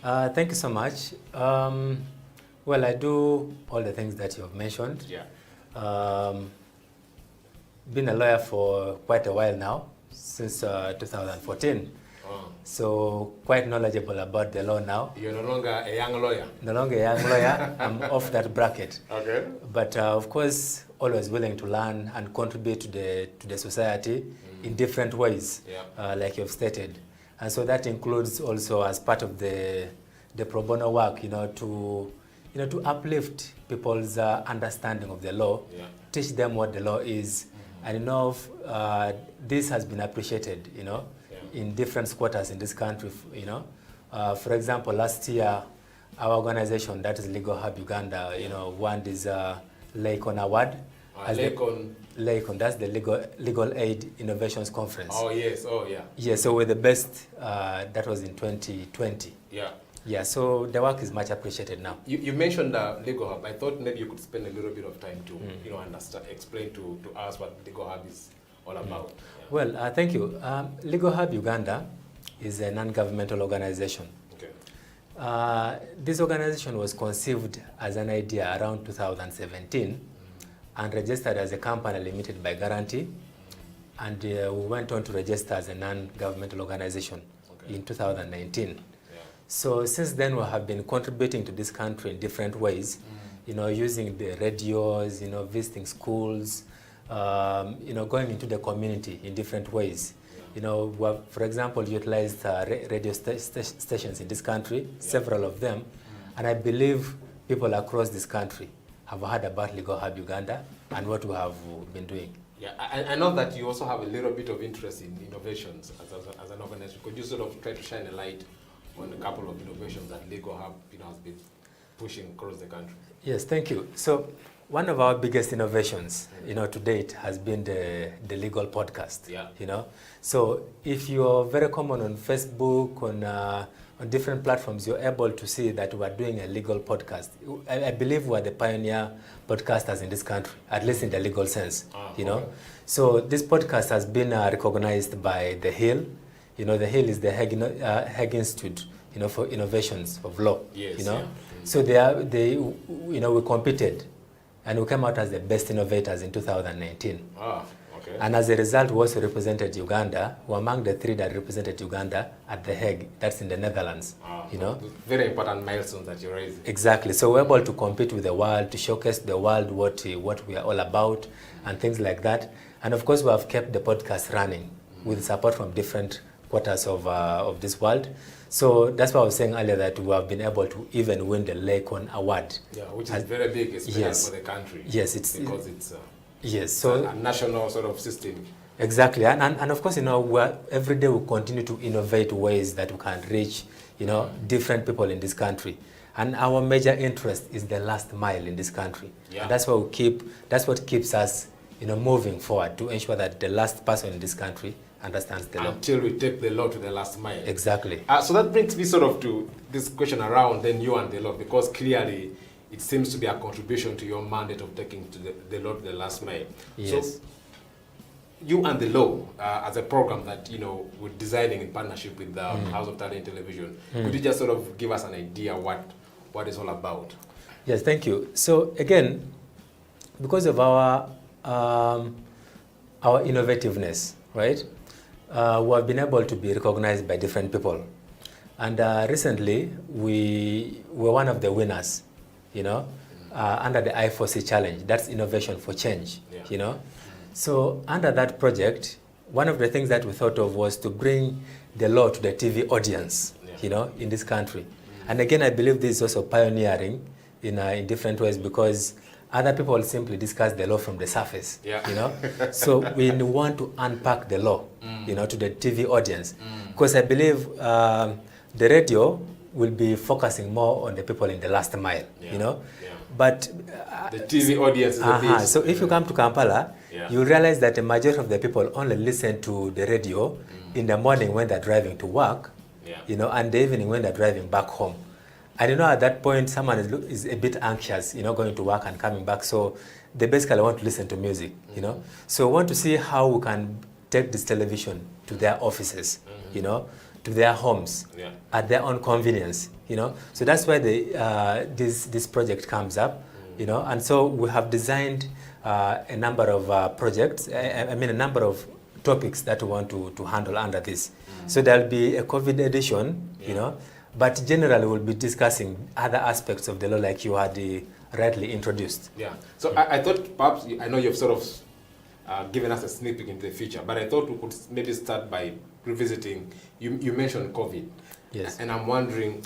Thank you so much. Well, I do all the things that you have mentioned. Yeah. Been a lawyer for quite a while now, since 2014. Oh. So quite knowledgeable about the law now. You're no longer a young lawyer? No longer a young lawyer. I'm off that bracket. Okay. But of course, always willing to learn and contribute to the society in different ways, like you've stated. And so that includes also, as part of the pro bono work, to to uplift people's understanding of the law, teach them what the law is, and this has been appreciated, in different quarters in this country, For example, last year, our organization, that is Legal Hub Uganda, won this LACON award. LACON, that's the Legal Aid Innovations Conference. Oh, yes. Oh, yeah. Yeah, so we're the best, that was in 2020. Yeah. Yeah, so the work is much appreciated now. You mentioned Legal Hub. I thought maybe you could spend a little bit of time to, understand, explain to us what Legal Hub is all about. Yeah. Well, thank you. Legal Hub Uganda is a non-governmental organization. Okay. This organization was conceived as an idea around 2017 and registered as a company limited by guarantee. And we went on to register as a non-governmental organization in 2019. So since then, we have been contributing to this country in different ways, using the radios, visiting schools, going into the community in different ways. We have, for example, utilized radio stations in this country, several of them, and I believe people across this country have heard about Legal Hub Uganda and what we have been doing. Yeah, I know that you also have a little bit of interest in innovations as an organization. Could you sort of try to shine a light on a couple of innovations that Legal Hub has been pushing across the country? Yes, thank you. So one of our biggest innovations, to date has been the legal podcast. Yeah. So if you're very common on Facebook, on different platforms, you're able to see that we're doing a legal podcast. I believe we're the pioneer podcasters in this country, at least in the legal sense. Okay. So this podcast has been recognized by The Hill. The Hill is the Hague Institute, for innovations of law. Yes, So we competed, and we came out as the best innovators in 2019. Okay. And as a result, we also represented Uganda. We're among the 3 that represented Uganda at The Hague. That's in the Netherlands. Very important milestone that you're raising. Exactly. So we're able to compete with the world, to showcase the world what we are all about, and things like that. And of course, we have kept the podcast running with support from different quarters of this world. So that's why I was saying earlier that we have been able to even win the LACON award. Yeah, which is very big, especially for the country. Yes, because it's so a national sort of system. Exactly, and of course, every day we continue to innovate ways that we can reach, different people in this country. And our major interest is the last mile in this country. Yeah. And that's what keeps us, moving forward to ensure that the last person in this country understands the law. Until we take the law to the last mile. Exactly. So that brings me sort of to this question around then you and the law, because clearly it seems to be a contribution to your mandate of taking to the law to the last mile. Yes. So you and the law, as a program that we're designing in partnership with the House of Talent Television, could you just sort of give us an idea what it's all about? Yes, thank you. So again, because of our innovativeness, right? We have been able to be recognized by different people. And recently, we were one of the winners, under the I4C challenge. That's Innovation for Change, So under that project, one of the things that we thought of was to bring the law to the TV audience, in this country. And again, I believe this is also pioneering in different ways, because other people simply discuss the law from the surface, So we want to unpack the law, to the TV audience. Because I believe the radio will be focusing more on the people in the last mile, But the TV audience is a bit. So if you come to Kampala, you realize that the majority of the people only listen to the radio in the morning when they're driving to work, and the evening when they're driving back home. And at that point, someone is a bit anxious, going to work and coming back. So they basically want to listen to music, So we want to see how we can take this television to their offices, to their homes, at their own convenience, So that's why this project comes up, And so we have designed a number of projects, a number of topics that we want to handle under this. So there'll be a COVID edition, but generally we'll be discussing other aspects of the law like you had rightly introduced. Yeah. So I thought perhaps, I know you've sort of given us a sneak peek into the future, but I thought we could maybe start by revisiting, you mentioned COVID. Yes. And I'm wondering,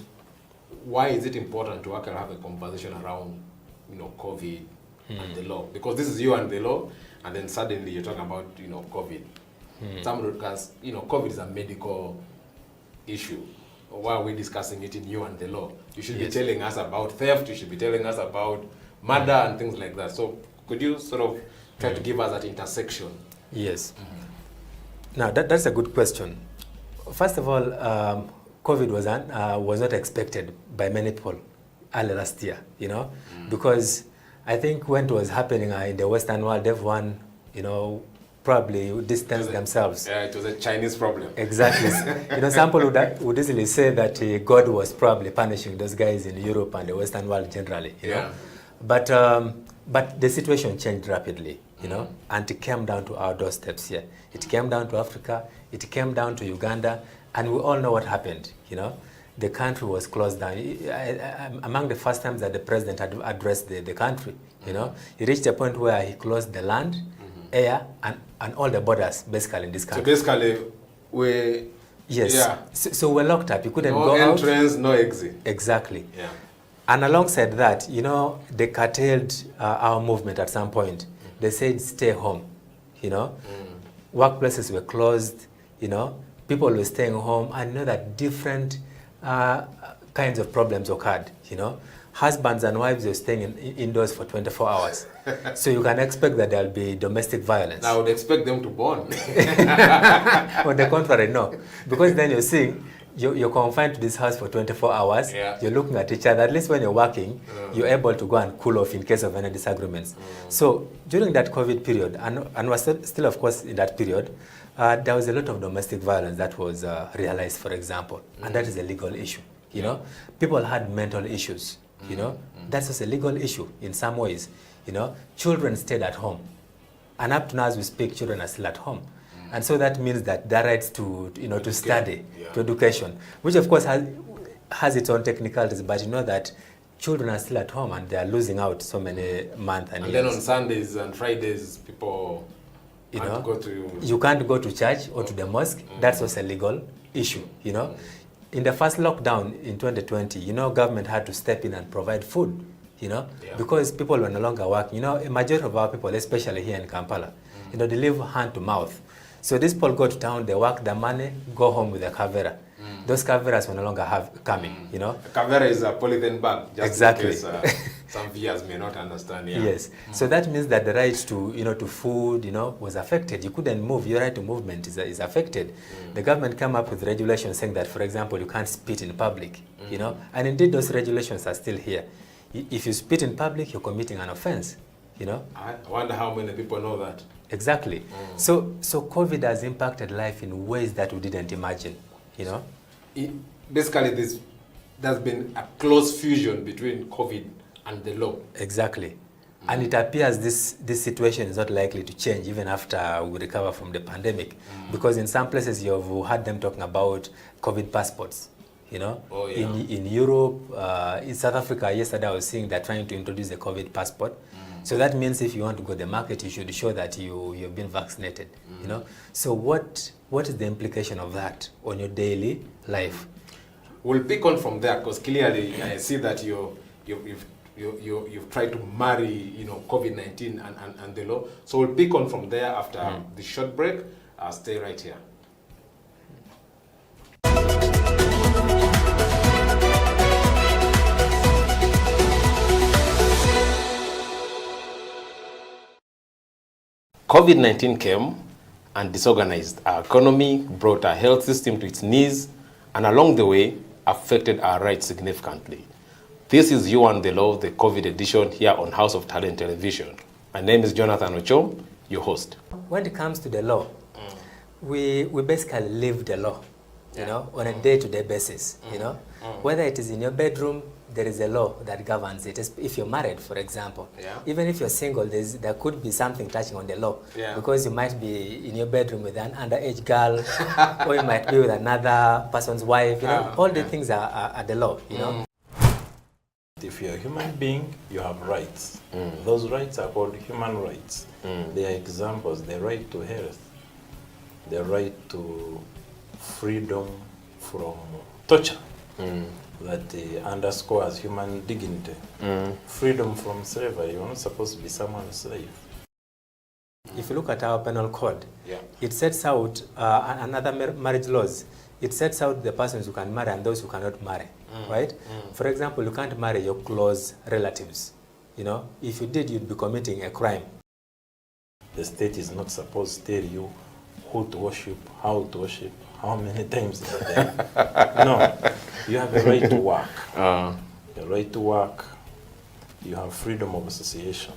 why is it important to actually have a conversation around, COVID and the law? Because this is you and the law, and then suddenly you're talking about, COVID. Some because, COVID is a medical issue. Why are we discussing it in you and the law? You should be telling us about theft, you should be telling us about murder and things like that. So could you sort of try to give us that intersection? Yes. Now, that's a good question. First of all, COVID was not expected by many people early last year, because I think when it was happening in the Western world, everyone, probably distanced themselves. Yeah, it was a Chinese problem. Exactly. Some people would easily say that God was probably punishing those guys in Europe and the Western world generally, know. But the situation changed rapidly, and it came down to our doorsteps here. It came down to Africa, it came down to Uganda, and we all know what happened, The country was closed down. Among the first times that the president had addressed the country, he reached a point where he closed the land, air, and all the borders, basically, in this country. So basically, So we're locked up. You couldn't go out. No entrance, no exit. Exactly. Yeah. And alongside that, they curtailed our movement at some point. They said, stay home, Workplaces were closed, People were staying home. I know that different kinds of problems occurred, Husbands and wives were staying indoors for 24 hours. So you can expect that there'll be domestic violence. I would expect them to bond. On the contrary, no. Because then you're seeing, you're confined to this house for 24 hours. Yeah. You're looking at each other. At least when you're working, you're able to go and cool off in case of any disagreements. So during that COVID period, and we're still of course in that period, there was a lot of domestic violence that was realized, for example. And that is a legal issue. People had mental issues. That's just a legal issue in some ways. Children stayed at home, and up to now as we speak, children are still at home, and so that means that their rights to to study, to education, which of course has its own technicalities, but that children are still at home and they are losing out so many months and years. Then on Sundays and Fridays, people can't go to. You can't go to church or to the mosque. That's also a legal issue. In the first lockdown in 2020, government had to step in and provide food, because people were no longer working. A majority of our people, especially here in Kampala, they live hand to mouth. So these people go to town, they work the money, go home with a kavera. Those kaveras were no longer coming, A kavera is a polythene bag, just exactly. in case some viewers may not understand. Yeah. Yes. So that means that the right to, to food, was affected. You couldn't move. Your right to movement is affected. The government came up with regulations saying that, for example, you can't spit in public, and indeed those regulations are still here. If you spit in public, you're committing an offense, I wonder how many people know that. Exactly. So COVID has impacted life in ways that we didn't imagine, Basically, there's been a close fusion between COVID and the law. Exactly. And it appears this situation is not likely to change even after we recover from the pandemic. Because in some places you've heard them talking about COVID passports. In Europe, in South Africa, yesterday I was seeing they're trying to introduce the COVID passport. So that means if you want to go to the market, you should show that you've been vaccinated. So what is the implication of that on your daily life? We'll pick on from there, because clearly I see that you've tried to marry COVID-19 and the law. So we'll pick on from there after the short break. Stay right here. COVID-19 came and disorganized our economy, brought our health system to its knees, and along the way, affected our rights significantly. This is You and the Law, the COVID edition here on House of Talent Television. My name is Jonathan Ochom, your host. When it comes to the law, we basically live the law, on a day-to-day basis, Whether it is in your bedroom, there is a law that governs it. If you're married, for example, even if you're single, there could be something touching on the law, because you might be in your bedroom with an underage girl, or you might be with another person's wife. All the things are the law. If you're a human being, you have rights. Those rights are called human rights. They are examples: the right to health, the right to freedom from torture, that underscores human dignity. Freedom from slavery. You're not supposed to be someone's slave. If you look at our penal code, Yeah. it sets out another marriage laws. It sets out the persons who can marry and those who cannot marry, right? For example, you can't marry your close relatives. You know, if you did, you'd be committing a crime. The state is not supposed to tell you who to worship, how to worship, how many times a day. No, you have a right to work. A right to work. You have freedom of association.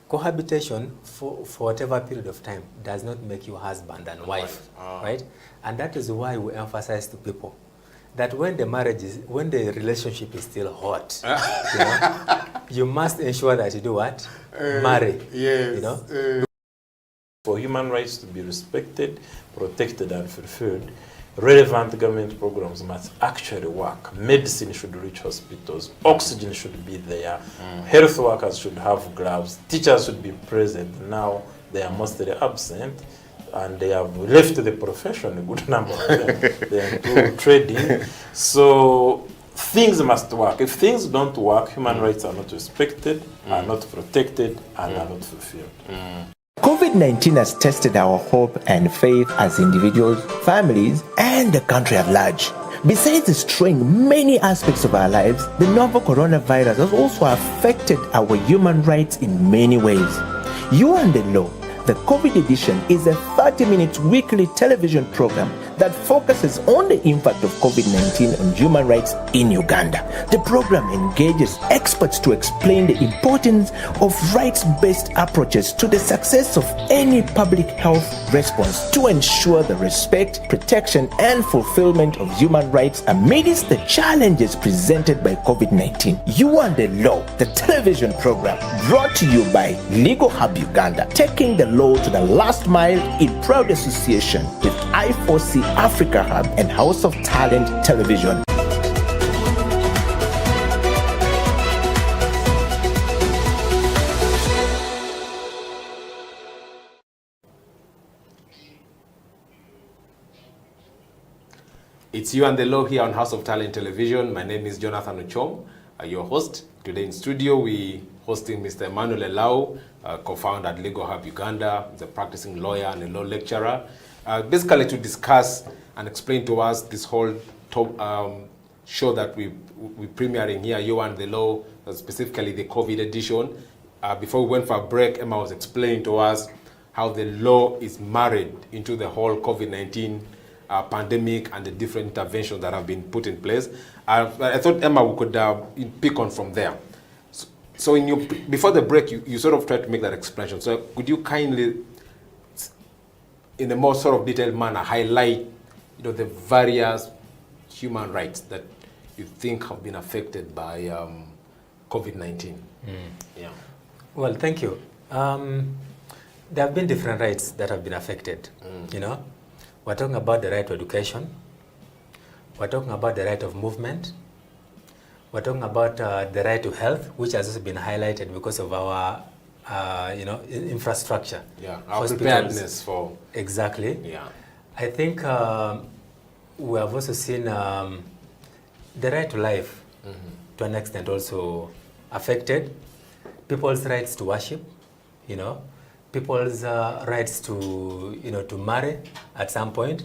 Cohabitation for whatever period of time does not make you husband and wife, right? And that is why we emphasize to people that when the relationship is still hot, you know, you must ensure that you do what? Marry. Yes. You know? For human rights to be respected, protected, and fulfilled, relevant government programs must actually work. Medicine should reach hospitals, oxygen should be there, health workers should have gloves, teachers should be present. Now they are mostly absent, and they have left the profession, a good number of them. They are into trading. So things must work. If things don't work, human rights are not respected, are not protected, and are not fulfilled. COVID-19 has tested our hope and faith as individuals, families, and the country at large. Besides destroying many aspects of our lives, the novel coronavirus has also affected our human rights in many ways. You and the Law, the COVID edition, is a 30-minute weekly television program that focuses on the impact of COVID-19 on human rights in Uganda. The program engages experts to explain the importance of rights-based approaches to the success of any public health response to ensure the respect, protection, and fulfillment of human rights amidst the challenges presented by COVID-19. You and the Law, the television program, brought to you by Legal Hub Uganda, taking the law to the last mile in proud association with I4C Africa Hub and House of Talent Television. It's You and the Law here on House of Talent Television. My name is Jonathan Ochom, your host. Today in studio, we hosting Mr. Emmanuel Elau, co-founder at Legal Hub Uganda. He's a practicing lawyer and a law lecturer. Basically to discuss and explain to us this whole show that we're premiering here, You and the Law, specifically the COVID edition. Before we went for a break, Emma was explaining to us how the law is married into the whole COVID-19 pandemic and the different interventions that have been put in place. I thought, Emma, we could pick on from there. So before the break, you sort of tried to make that explanation. So could you kindly, in a more sort of detailed manner, highlight the various human rights that you think have been affected by COVID-19? Yeah. Well, thank you. There have been different rights that have been affected. You know, we're talking about the right to education. We're talking about the right of movement. We're talking about the right to health, which has also been highlighted because of our, infrastructure. Yeah, our preparedness for... Exactly. Yeah. I think we have also seen the right to life, to an extent, also affected. People's rights to worship, people's rights to, to marry at some point,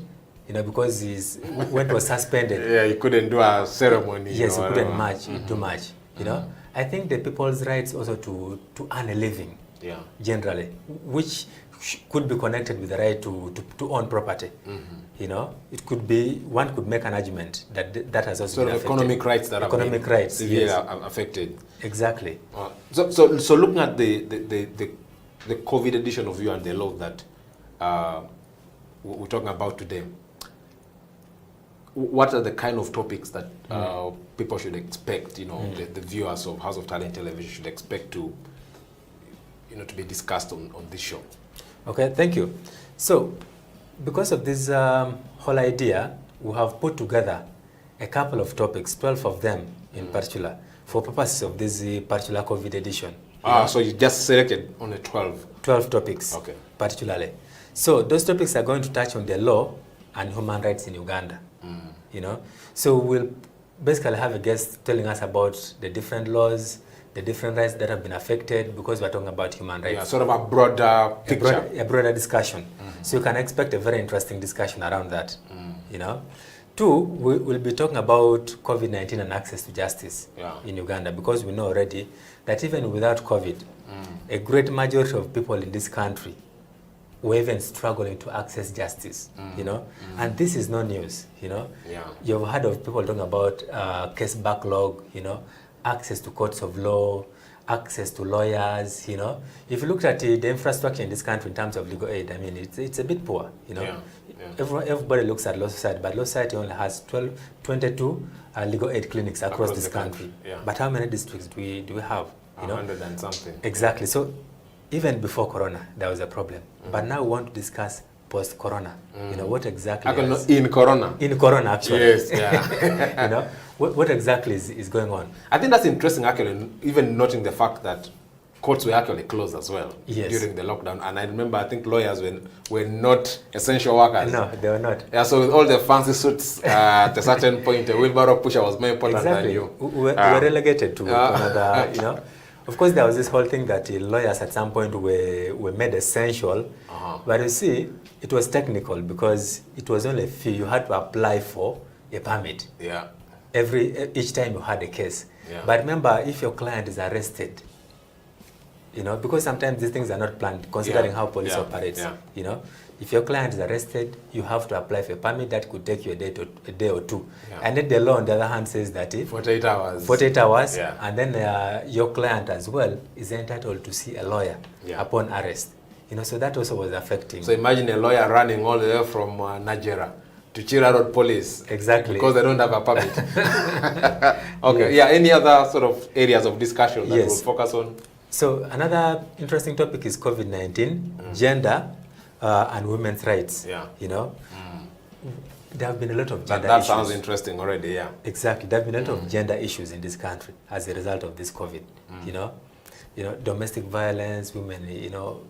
because when it was suspended. Yeah, he couldn't do a ceremony. Yes, he couldn't do much, I think the people's rights also to earn a living, generally, which could be connected with the right to own property. It could be, one could make an argument that has also been affected. Economic rights that have been severely affected. Exactly. So looking at the COVID edition of You and the Law that we're talking about today, what are the kind of topics that people should expect, the viewers of House of Talent Television should expect to be discussed on this show? Okay, thank you. So, because of this whole idea, we have put together a couple of topics, 12 of them in particular, for purposes of this particular COVID edition. So you just selected only 12? 12 topics, okay, particularly. So those topics are going to touch on the law and human rights in Uganda. you know. So we'll basically have a guest telling us about the different laws, the different rights that have been affected, because we're talking about human rights. Yeah, sort of a broader picture. A broader discussion. So you can expect a very interesting discussion around that, you know. Two, we'll be talking about COVID-19 and access to justice in Uganda, because we know already that even without COVID, a great majority of people in this country were even struggling to access justice, you know. And this is no news, you know. You've heard of people talking about case backlog, you know, access to courts of law, access to lawyers, you know. If you looked at the infrastructure in this country in terms of legal aid, I mean, it's a bit poor, you know. Everybody looks at Law Society, but Law Society only has 22 legal aid clinics across this country. But how many districts do we have? You know? 100 and something. Exactly. So even before Corona, there was a problem. But now we want to discuss post-Corona. You know, what exactly in Corona. In Corona, actually. Yes, yeah. You know, what exactly is going on? I think that's interesting, actually, even noting the fact that courts were actually closed as well during the lockdown. And I remember, I think lawyers were not essential workers. No, they were not. Yeah, so with all the fancy suits, at a certain point, a wheelbarrow pusher was more important than you. We were relegated to another, you know. Of course, there was this whole thing that lawyers at some point were made essential. But you see, it was technical because it was only a fee. You had to apply for a permit. Yeah. Each time you had a case. Yeah. But remember, if your client is arrested, you know, because sometimes these things are not planned, considering how police operates. You know, if your client is arrested, you have to apply for a permit that could take you a day or two. And then the law, on the other hand, says that 48 hours. 48 hours, and then your client as well is entitled to see a lawyer upon arrest. You know, so that also was affecting. So imagine a lawyer running all the way from Nigeria to Chira Road Police. Exactly. Because they don't have a permit. Okay. Yeah. Any other sort of areas of discussion that we'll focus on? So another interesting topic is COVID-19, gender and women's rights. You know, there have been a lot of gender issues. That sounds interesting already. Yeah. Exactly. There have been a lot of gender issues in this country as a result of this COVID. You know, domestic violence, women, you know,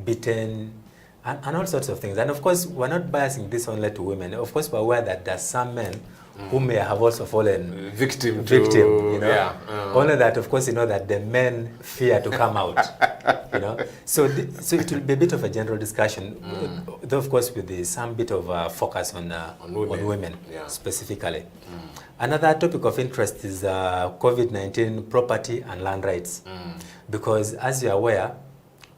beaten, and all sorts of things. And of course, we're not biasing this only to women. Of course, we're aware that there's some men who may have also fallen victim, you know. Only that, of course, you know that the men fear to come out, you know. So it will be a bit of a general discussion, though of course with some bit of focus on women specifically. Another topic of interest is COVID-19 property and land rights, because as you're aware,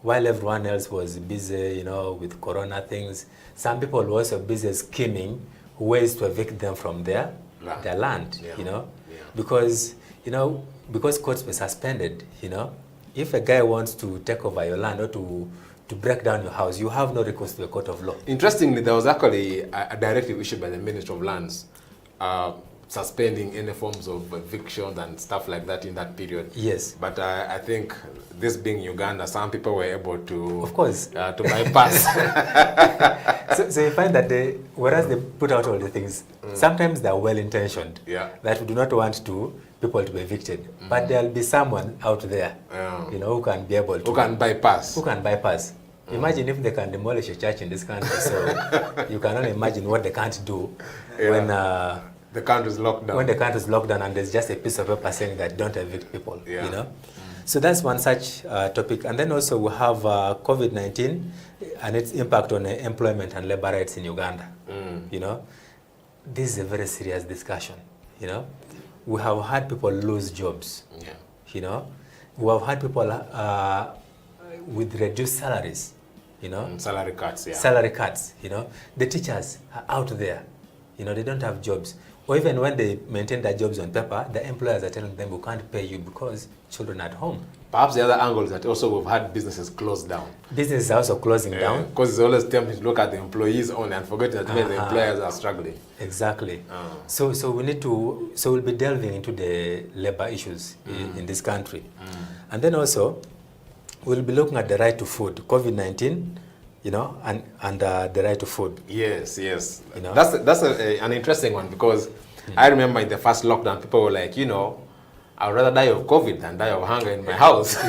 while everyone else was busy, you know, with Corona things, some people were also busy scheming ways to evict them from their land, you know, because courts were suspended, you know. If a guy wants to take over your land or to break down your house, you have no recourse to a court of law. Interestingly, there was actually a directive issued by the Ministry of Lands suspending any forms of evictions and stuff like that in that period. Yes. But I think this being Uganda, some people were able to, of course, to bypass. So you find that whereas they put out all the things, sometimes they're well-intentioned. That we do not want people to be evicted. But there'll be someone out there, you know, who can be able to... Who can bypass. Imagine if they can demolish a church in this country. So you can only imagine what they can't do when... the country is locked down. When the country is locked down and there's just a piece of paper saying that don't evict people, you know. So that's one such topic. And then also we have COVID-19 and its impact on employment and labor rights in Uganda. You know, this is a very serious discussion. You know, we have had people lose jobs. You know, we have had people with reduced salaries. You know, salary cuts. Salary cuts. You know, the teachers are out there. You know, they don't have jobs. Or even when they maintain their jobs on paper, the employers are telling them we can't pay you because children are at home. Perhaps the other angle is that also we've had businesses closed down. Businesses are also closing down. Because it's always tempting to look at the employees only and forget that the employers are struggling. Exactly. So we'll be delving into the labor issues in this country. And then also, we'll be looking at the right to food, COVID-19, you know, and the right to food. Yes. You know? That's an interesting one because I remember in the first lockdown, people were like, you know, I'd rather die of COVID than die of hunger in my house. So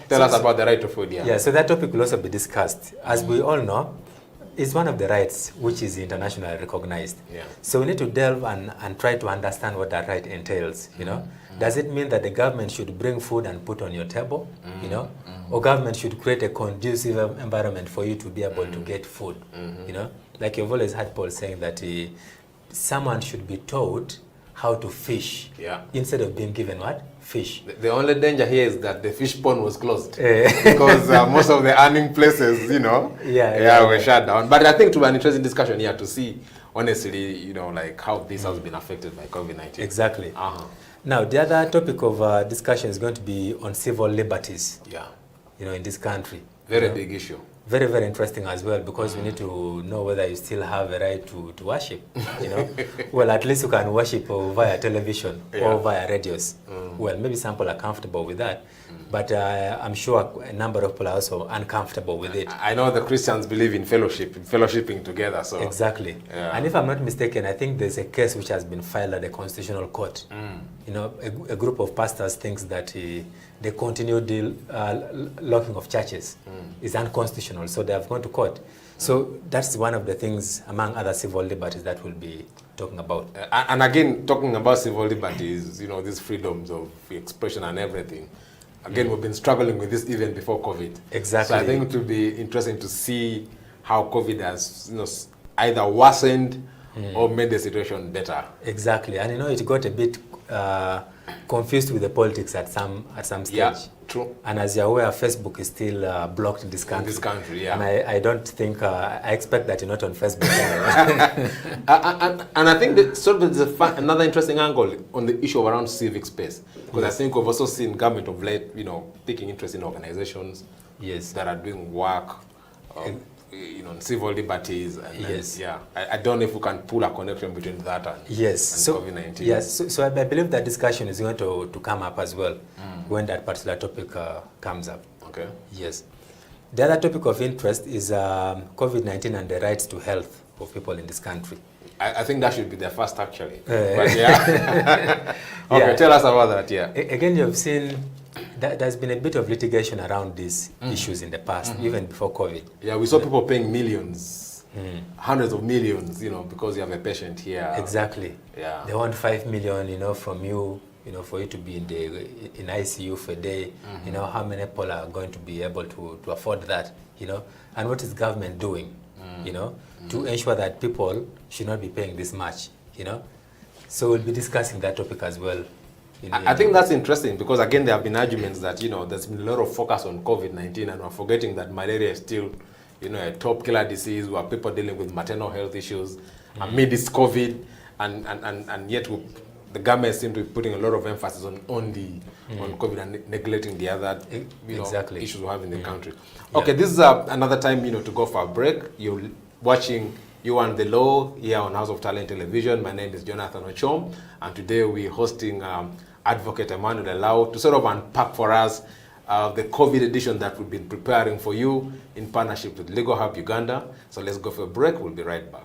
tell us about the right to food. So that topic will also be discussed. As we all know, it's one of the rights which is internationally recognized. Yeah. So we need to delve and try to understand what that right entails, you know. Does it mean that the government should bring food and put on your table, you know? Or government should create a conducive environment for you to be able to get food, you know? Like you've always had Paul saying that someone should be taught how to fish instead of being given what? Fish. The only danger here is that the fish pond was closed because most of the earning places, you know, were shut down. But I think it will be an interesting discussion here to see, honestly, you know, like how this has been affected by COVID-19. Exactly. Now, the other topic of discussion is going to be on civil liberties. Yeah. You know, in this country. Very big issue. Very, very interesting as well, because we need to know whether you still have a right to worship, you know. Well, at least you can worship via television or via radios. Well, maybe some people are comfortable with that, but I'm sure a number of people are also uncomfortable with it. I know the Christians believe in fellowship, in fellowshipping together. So exactly. And if I'm not mistaken, I think there's a case which has been filed at the Constitutional Court. You know, a group of pastors thinks that the continued locking of churches is unconstitutional, so they have gone to court. So that's one of the things, among other civil liberties, that we'll be talking about. And again, talking about civil liberties, you know, these freedoms of expression and everything. Again, we've been struggling with this even before COVID. Exactly. So I think it will be interesting to see how COVID has, you know, either worsened or made the situation better. Exactly, and you know, it got a bit confused with the politics at some stage. Yeah, true. And as you're aware, Facebook is still blocked in this country. In this country, yeah. And I don't think, I expect that you're not on Facebook and I think that sort of there's another interesting angle on the issue around civic space. Because I think we've also seen government of late, you know, taking interest in organizations that are doing work, you know, civil liberties. And I don't know if we can pull a connection between that and, and COVID-19. Yes, so I believe that discussion is going to come up as well when that particular topic comes up. Okay. Yes. The other topic of interest is COVID-19 and the rights to health of people in this country. I think that should be the first, actually. But yeah. Okay, tell us about that, Again, you've seen there's been a bit of litigation around these issues in the past, even before COVID. Yeah, we saw people paying millions, hundreds of millions, you know, because you have a patient here. Exactly. Yeah. They want 5 million, you know, from you, you know, for you to be in ICU for a day. You know, how many people are going to be able to afford that, you know? And what is government doing, you know, to ensure that people should not be paying this much, you know? So we'll be discussing that topic as well. I think that's interesting because, again, there have been arguments that, you know, there's been a lot of focus on COVID-19 and we're forgetting that malaria is still, you know, a top killer disease where people are dealing with maternal health issues amidst COVID, and yet the government seems to be putting a lot of emphasis on COVID and neglecting the other issues we have in the country. Okay, this is another time, you know, to go for a break. You're watching You and the Law here on House of Talent Television. My name is Jonathan Ochom, and today we're hosting Advocate Emmanuel Elau to sort of unpack for us the COVID edition that we've been preparing for you in partnership with Legal Hub Uganda. So let's go for a break. We'll be right back.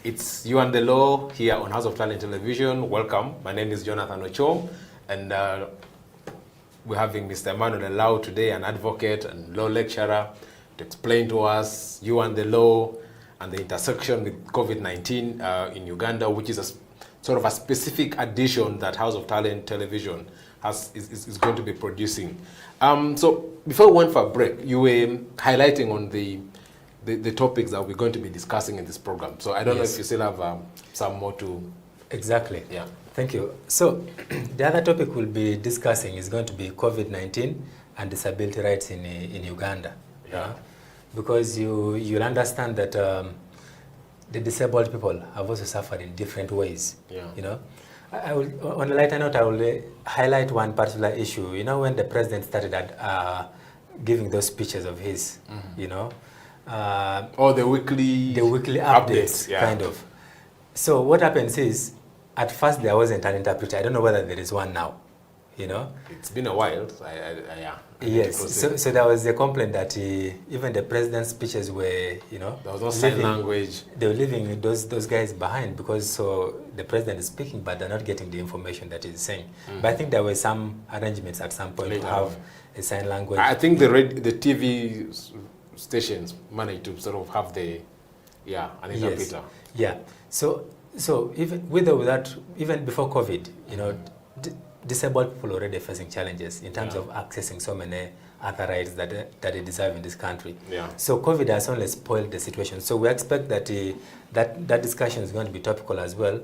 It's You and the Law here on House of Talent Television. Welcome. My name is Jonathan Ochom, and we're having Mr. Emmanuel Elau today, an advocate and law lecturer, to explain to us You and the Law and the intersection with COVID-19 in Uganda, which is a sort of a specific edition that House of Talent Television is going to be producing. So before we went for a break, you were highlighting on the topics that we're going to be discussing in this program. So I don't know if you still have some more to... Exactly. Yeah. Thank you. So the other topic we'll be discussing is going to be COVID-19 and disability rights in Uganda. Yeah. because you'll understand that the disabled people have also suffered in different ways. Yeah. You know, I will, on a lighter note, I will highlight one particular issue. You know, when the president started giving those speeches of his, you know, or the weekly updates, yeah. kind of. So what happens is, at first there wasn't an interpreter. I don't know whether there is one now. You know, it's been a while. Yeah. Yes. So there was a complaint that even the president's speeches were, you know, there was no sign language. They were leaving those guys behind because so the president is speaking, but they're not getting the information that he's saying. But I think there were some arrangements at some point to have a sign language. I think the TV stations managed to sort of have an interpreter. Yes. Yeah. So even with or without, even before COVID, you know, disabled people already facing challenges in terms of accessing so many other rights that they deserve in this country. Yeah. So COVID has only spoiled the situation. So we expect that that discussion is going to be topical as well,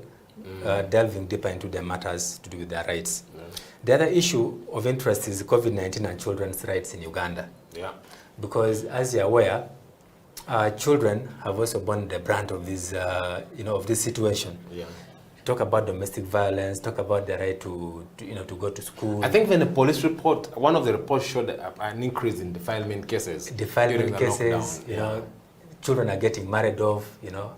delving deeper into the matters to do with their rights. Yeah. The other issue of interest is COVID-19 and children's rights in Uganda. Yeah. Because as you're aware, children have also borne the brunt of this, of this situation. Yeah. Talk about domestic violence, talk about the right to go to school. I think when the police report, one of the reports showed an increase in defilement cases. Defilement cases, you know, children are getting married off, you know,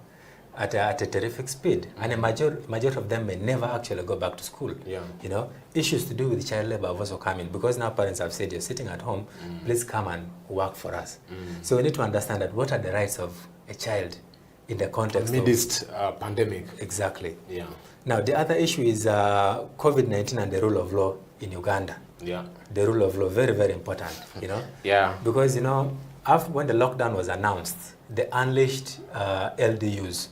at a terrific speed. And a majority of them may never actually go back to school. Yeah. You know, issues to do with child labor have also come in because now parents have said, you're sitting at home, please come and work for us. So we need to understand that what are the rights of a child in the context of pandemic. Exactly. Yeah. Now, the other issue is COVID-19 and the rule of law in Uganda. Yeah. The rule of law, very, very important, you know? Yeah. Because, you know, when the lockdown was announced, they unleashed LDUs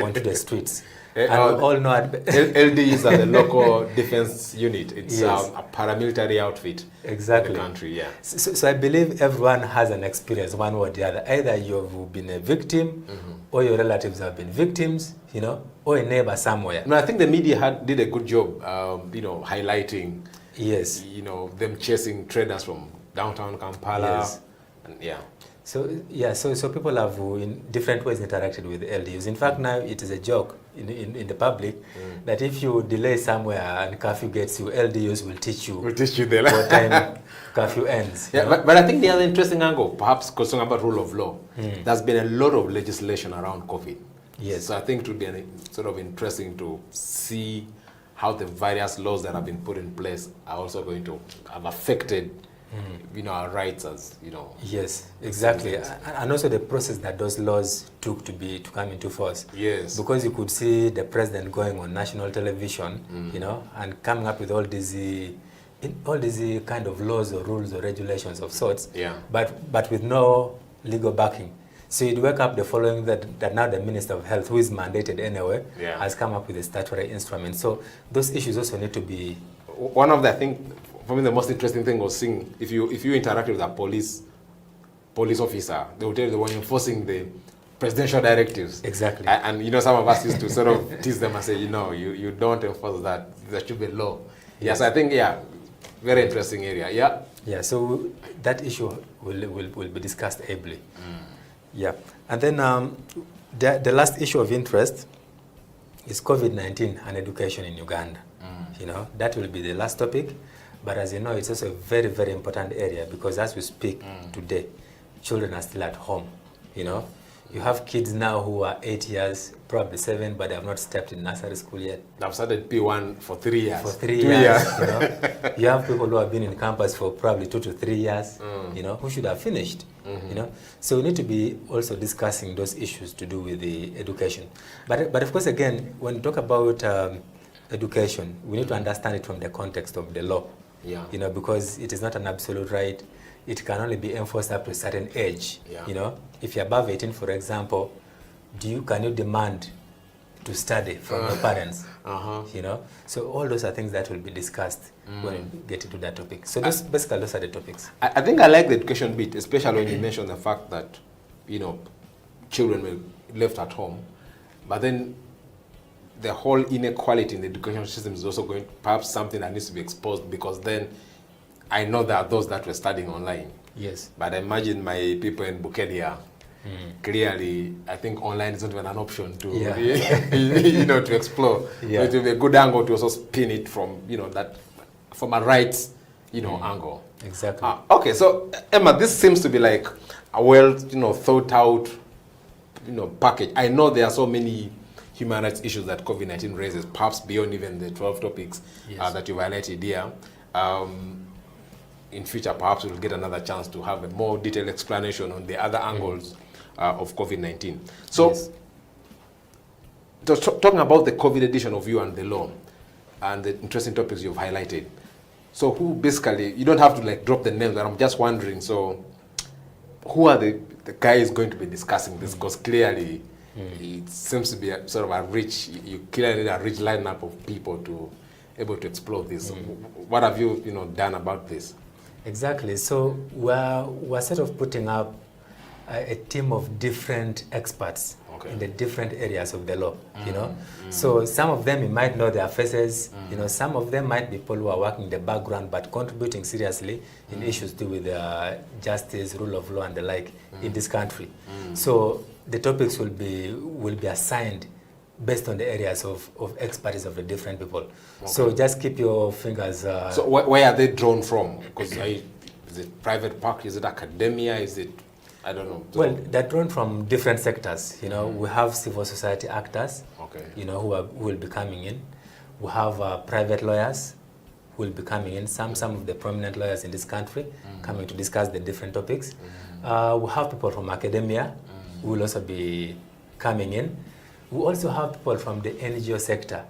onto the streets. And we all know LDUs are the local defense unit. It's a paramilitary outfit in the country. Yeah. So I believe everyone has an experience, one way or the other. Either you've been a victim, or your relatives have been victims, you know, or a neighbor somewhere. No, I think the media did a good job, highlighting. Yes. You know, them chasing traders from downtown Kampala. Yes. And yeah. So people have in different ways interacted with the LDUs. In fact, now it is a joke in the public that if you delay somewhere and curfew gets you, LDUs will teach you what time curfew ends. Yeah, but I think the other interesting angle, perhaps concerned about rule of law, there's been a lot of legislation around COVID. Yes. So I think it would be sort of interesting to see how the various laws that have been put in place are also going to have affected our rights as, Yes, exactly. And also the process that those laws took to come into force. Yes. Because you could see the president going on national television, and coming up with all these kind of laws or rules or regulations of sorts. Yeah. But with no legal backing. So you'd wake up the following that now the Minister of Health, who is mandated anyway, has come up with a statutory instrument. So those issues also need to be... One of the, I think, for me, the most interesting thing was seeing if you interact with a police officer, they will tell you they were enforcing the presidential directives. Exactly. And some of us used to sort of tease them and say, you don't enforce that. There should be law. Yes, I think very interesting area. Yeah. Yeah. So that issue will be discussed ably. Yeah. And then the last issue of interest is COVID-19 and education in Uganda. That will be the last topic. But as you know, it's also a very, very important area because as we speak today, children are still at home. You have kids now who are 8 years, probably 7, but they have not stepped in nursery school yet. They've started P1 for 3 years. For 3 years, You have people who have been in campus for probably 2 to 3 years, who should have finished, So we need to be also discussing those issues to do with the education. But of course, again, when we talk about education, we need to understand it from the context of the law. Yeah. Because it is not an absolute right. It can only be enforced up to a certain age. Yeah. If you're above 18, for example, can you demand to study from your parents? So all those are things that will be discussed when we get into that topic. So those are the topics. I think I like the education bit, especially when you mention the fact that, children were left at home, but then the whole inequality in the education system is also perhaps something that needs to be exposed because then I know there are those that were studying online. Yes. But I imagine my people in Bukedia, clearly, I think online is not even an option to, to explore. Yeah. So it will be a good angle to also spin it from, that, from a right, angle. Exactly. Okay, so Emma, this seems to be like a well, thought out, package. I know there are so many human rights issues that COVID-19 raises, perhaps beyond even the 12 topics that you've highlighted here. In future, perhaps we'll get another chance to have a more detailed explanation on the other angles of COVID-19. So, talking about the COVID edition of You and the Law and the interesting topics you've highlighted. So who basically, you don't have to like drop the names, but I'm just wondering, so who are the guys going to be discussing this? Because clearly it seems to be a, sort of a rich, you clearly need a rich lineup of people to able to explore this. What have you, done about this? Exactly. So we're sort of putting up a team of different experts in the different areas of the law, So some of them, you might know their faces, some of them might be people who are working in the background but contributing seriously in issues to do with justice, rule of law and the like in this country. So the topics will be assigned based on the areas of expertise of the different people. So just keep your fingers... so where are they drawn from? Because is it private park? Is it academia? Is it... I don't know. Well, they're drawn from different sectors. We have civil society actors, who will be coming in. We have private lawyers who will be coming in. Some of the prominent lawyers in this country coming to discuss the different topics. We have people from academia who will also be coming in. We also have people from the NGO sector.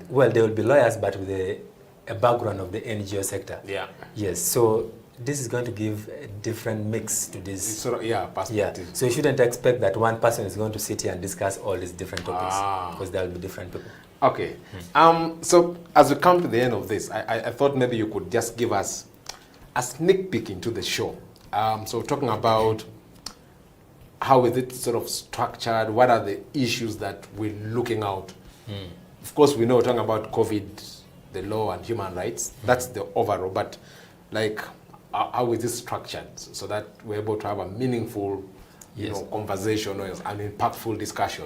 Well, they will be lawyers, but with a background of the NGO sector. Yeah. Yes. So this is going to give a different mix to this. Sort of, perspective. Yeah. So you shouldn't expect that one person is going to sit here and discuss all these different topics, because there will be different people. Okay. So as we come to the end of this, I thought maybe you could just give us a sneak peek into the show. So talking about how is it sort of structured, what are the issues that we're looking out? Of course, we know we're talking about COVID, the law and human rights. That's the overall, but like, how is this structured so that we're able to have a meaningful, conversation or an impactful discussion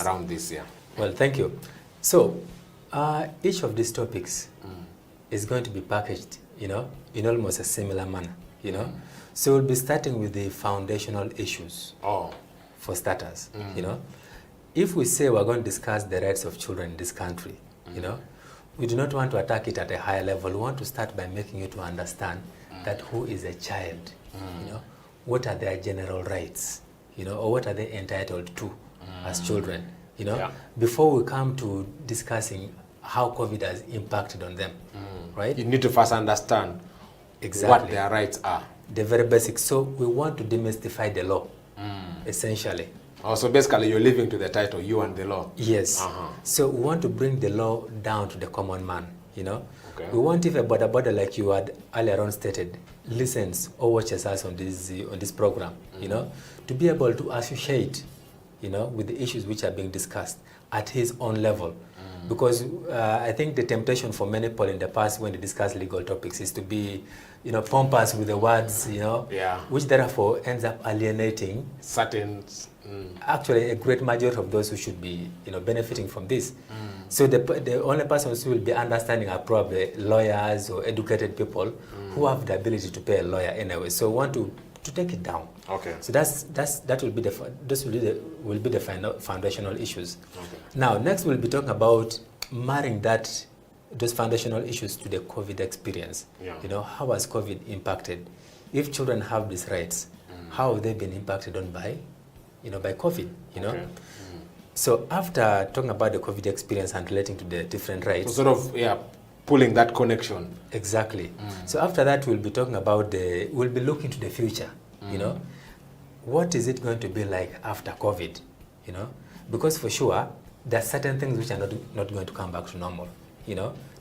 around this? Yeah. Well, thank you. So, each of these topics is going to be packaged, in almost a similar manner, So we'll be starting with the foundational issues. For starters, If we say we're going to discuss the rights of children in this country, we do not want to attack it at a higher level. We want to start by making you to understand that who is a child, what are their general rights, or what are they entitled to as children, before we come to discussing how COVID has impacted on them, right? You need to first understand what their rights are. The very basics. So we want to demystify the law, essentially. Oh, so basically you're living to the title, You and the Law. Yes. So we want to bring the law down to the common man, We want if a border like you had earlier on stated listens or watches us on this program, to be able to associate, with the issues which are being discussed at his own level. Because I think the temptation for many people in the past when they discuss legal topics is to be, pompous with the words, which therefore ends up alienating certain, actually a great majority of those who should be, benefiting from this. So the only persons who will be understanding are probably lawyers or educated people who have the ability to pay a lawyer anyway. So we want to take it down. Okay. So that will be the foundational issues. Okay. Now next we'll be talking about marrying those foundational issues to the COVID experience. Yeah. How has COVID impacted? If children have these rights, how have they been impacted on by COVID? Okay. So after talking about the COVID experience and relating to the different rights, so sort of pulling that connection. Exactly. So after that, we'll be talking about we'll be looking to the future. What is it going to be like after COVID? Because for sure there are certain things which are not going to come back to normal.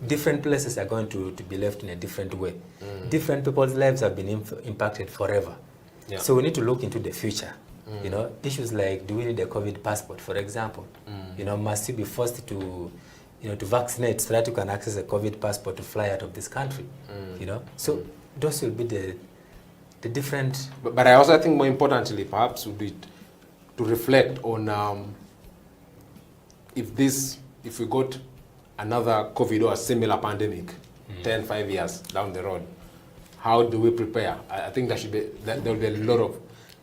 Different places are going to be left in a different way. Different people's lives have been impacted forever. Yeah. So we need to look into the future. Issues like, do we need a COVID passport, for example? Must you be forced to vaccinate so that you can access a COVID passport to fly out of this country? So those will be the different. But I also think more importantly, perhaps, would be to reflect on if we got another COVID or a similar pandemic 5 years down the road, how do we prepare? I think there will be a lot of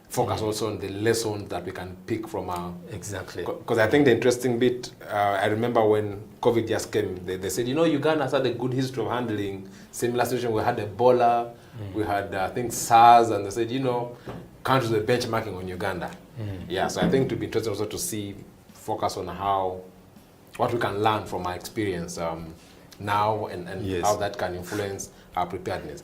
focus also on the lessons that we can pick from exactly. Because I think the interesting bit, I remember when COVID just came, they said, Uganda has had a good history of handling similar situations. We had Ebola, we had, I think, SARS, and they said, countries were benchmarking on Uganda. Yeah, so I think it would be interesting also to focus on what we can learn from our experience now and yes. how that can influence our preparedness.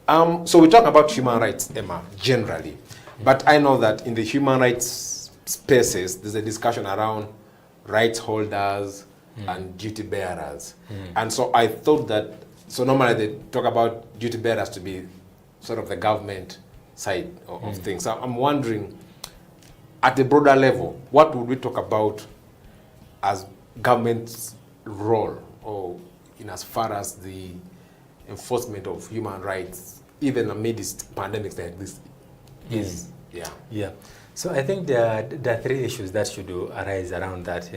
So we talk about human rights, Emma, generally. But I know that in the human rights spaces, there's a discussion around rights holders and duty bearers. And so I thought that, so normally they talk about duty bearers to be sort of the government side of things. So I'm wondering, at a broader level, what would we talk about as government's role, or in as far as the enforcement of human rights, even amidst pandemics like this, is? Yeah. So I think there are three issues that should arise around that.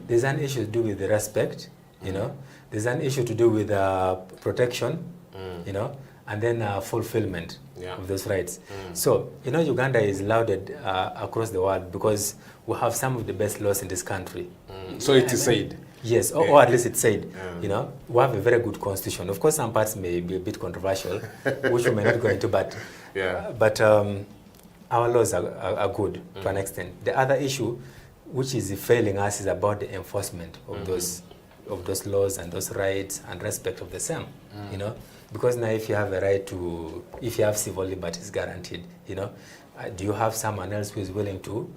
There's an issue to do with the respect. There's an issue to do with protection. And then fulfillment of those rights. So Uganda is lauded across the world because we have some of the best laws in this country. So it is said. Yes, or at least it's said. We have a very good constitution. Of course, some parts may be a bit controversial, which we may not go into, but our laws are good to an extent. The other issue, which is failing us, is about the enforcement of those laws and those rights and respect of the same. Because now, if you have a right if you have civil liberties guaranteed, do you have someone else who is willing to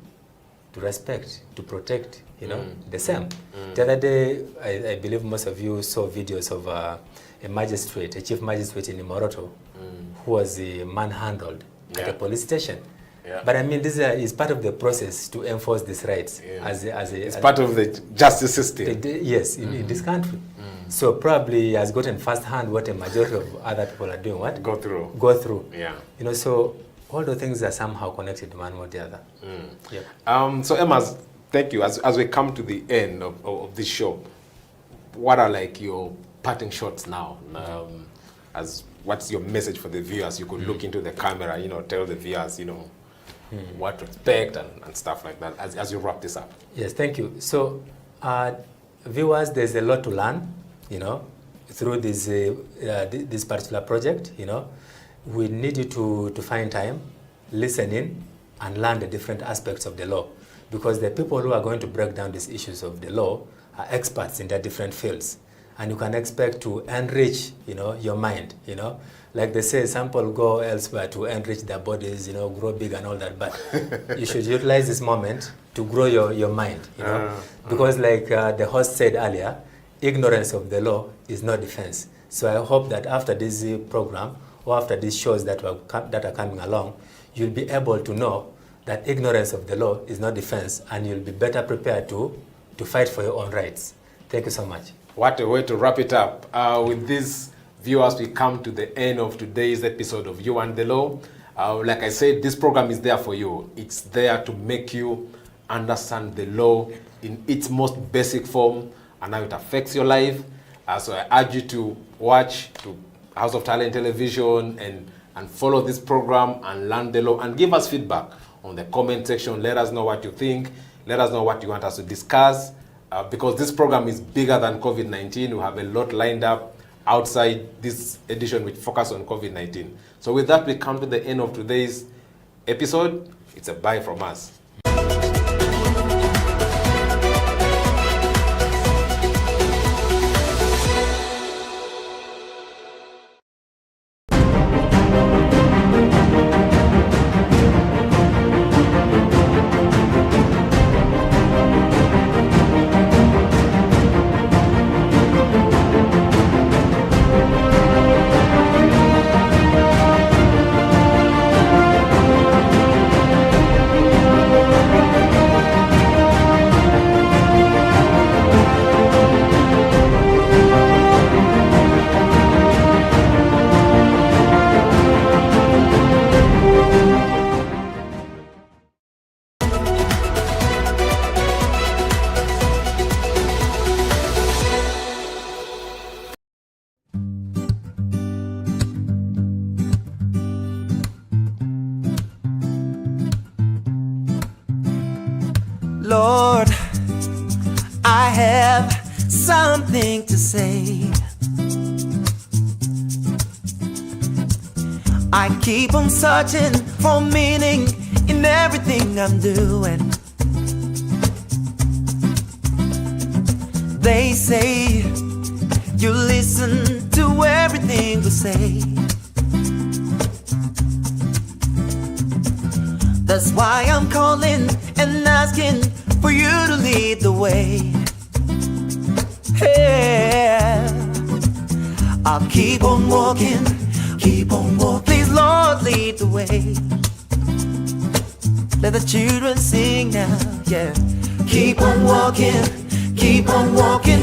respect, to protect, the same? The other day, I believe most of you saw videos of a chief magistrate in Imoroto, who was manhandled at a police station. But I mean, this is part of the process to enforce these rights. It's part of the justice system. Yes, in this country. So probably he has gotten first-hand what a majority of other people are doing. What? Go through. Yeah. So all the things are somehow connected, one or the other. So Emma, thank you. As we come to the end of this show, what are like your parting shots now? What's your message for the viewers? You could look into the camera, tell the viewers, what to expect and stuff like that as you wrap this up. Yes, thank you. So viewers, there's a lot to learn, through this particular project. We need you to find time, listen in, and learn the different aspects of the law, because the people who are going to break down these issues of the law are experts in their different fields, and you can expect to enrich, your mind. Like they say, some people go elsewhere to enrich their bodies, grow big and all that, but you should utilize this moment to grow your mind, because like the host said earlier, ignorance of the law is no defense. So I hope that after this program, or after these shows that are coming along, you'll be able to know that ignorance of the law is no defense, and you'll be better prepared to fight for your own rights. Thank you so much. What a way to wrap it up. With this, viewers, we come to the end of today's episode of You and the Law. Like I said, this program is there for you. It's there to make you understand the law in its most basic form and how it affects your life. So I urge you to watch House of Talent Television and follow this program and learn the law and give us feedback on the comment section. Let us know what you think. Let us know what you want us to discuss. Because this program is bigger than COVID-19. We have a lot lined up outside this edition which focus on COVID-19. So with that, we come to the end of today's episode. It's a bye from us. something to say. I keep on searching for meaning in everything I'm doing. They say you listen to everything we say. That's why I'm calling and asking for you to lead the way. Yeah. I'll keep on walking, keep on walking. Please, Lord, lead the way. Let the children sing now, yeah. Keep on walking,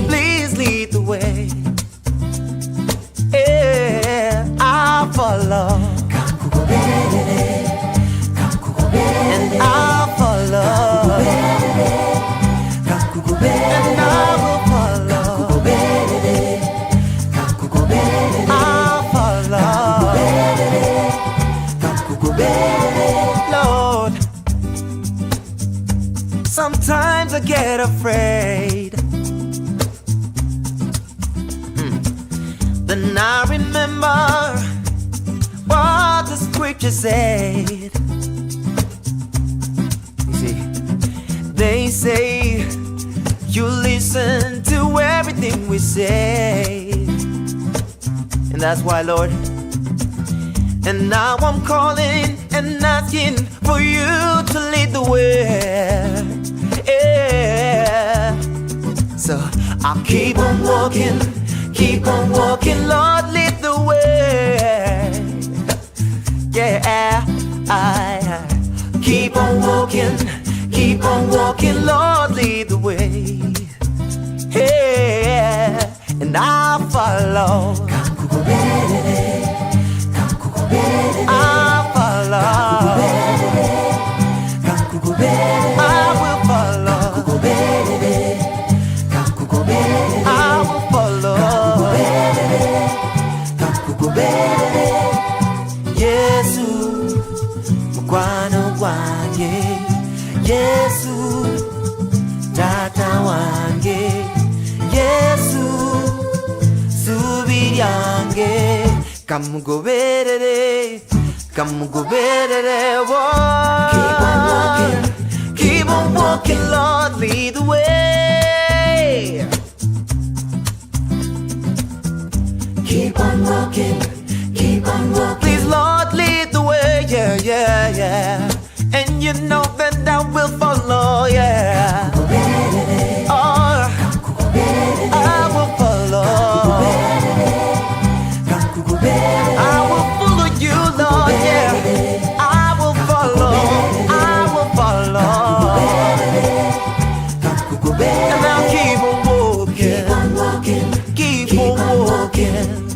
please lead the way. Yeah, I'll follow. And I'll follow. And I will follow. I'll follow. Lord, sometimes I get afraid. Then I remember what the scripture said. You see, they say you listen to everything we say. And that's why, Lord, and now I'm calling and asking for you to lead the way. Yeah. So I'll keep on walking, Lord, lead the way. Yeah, I keep on walking, Lord, lead the way. Yeah, and I'll follow. I'll follow. I will follow. I will follow. Yesu, mkwano wange. Yesu, tata wange. Yesu, subi yange. Kamugoberere, whoa. Keep on walking, Lord, lead the way. Keep on walking, please, Lord, lead the way, yeah. And you know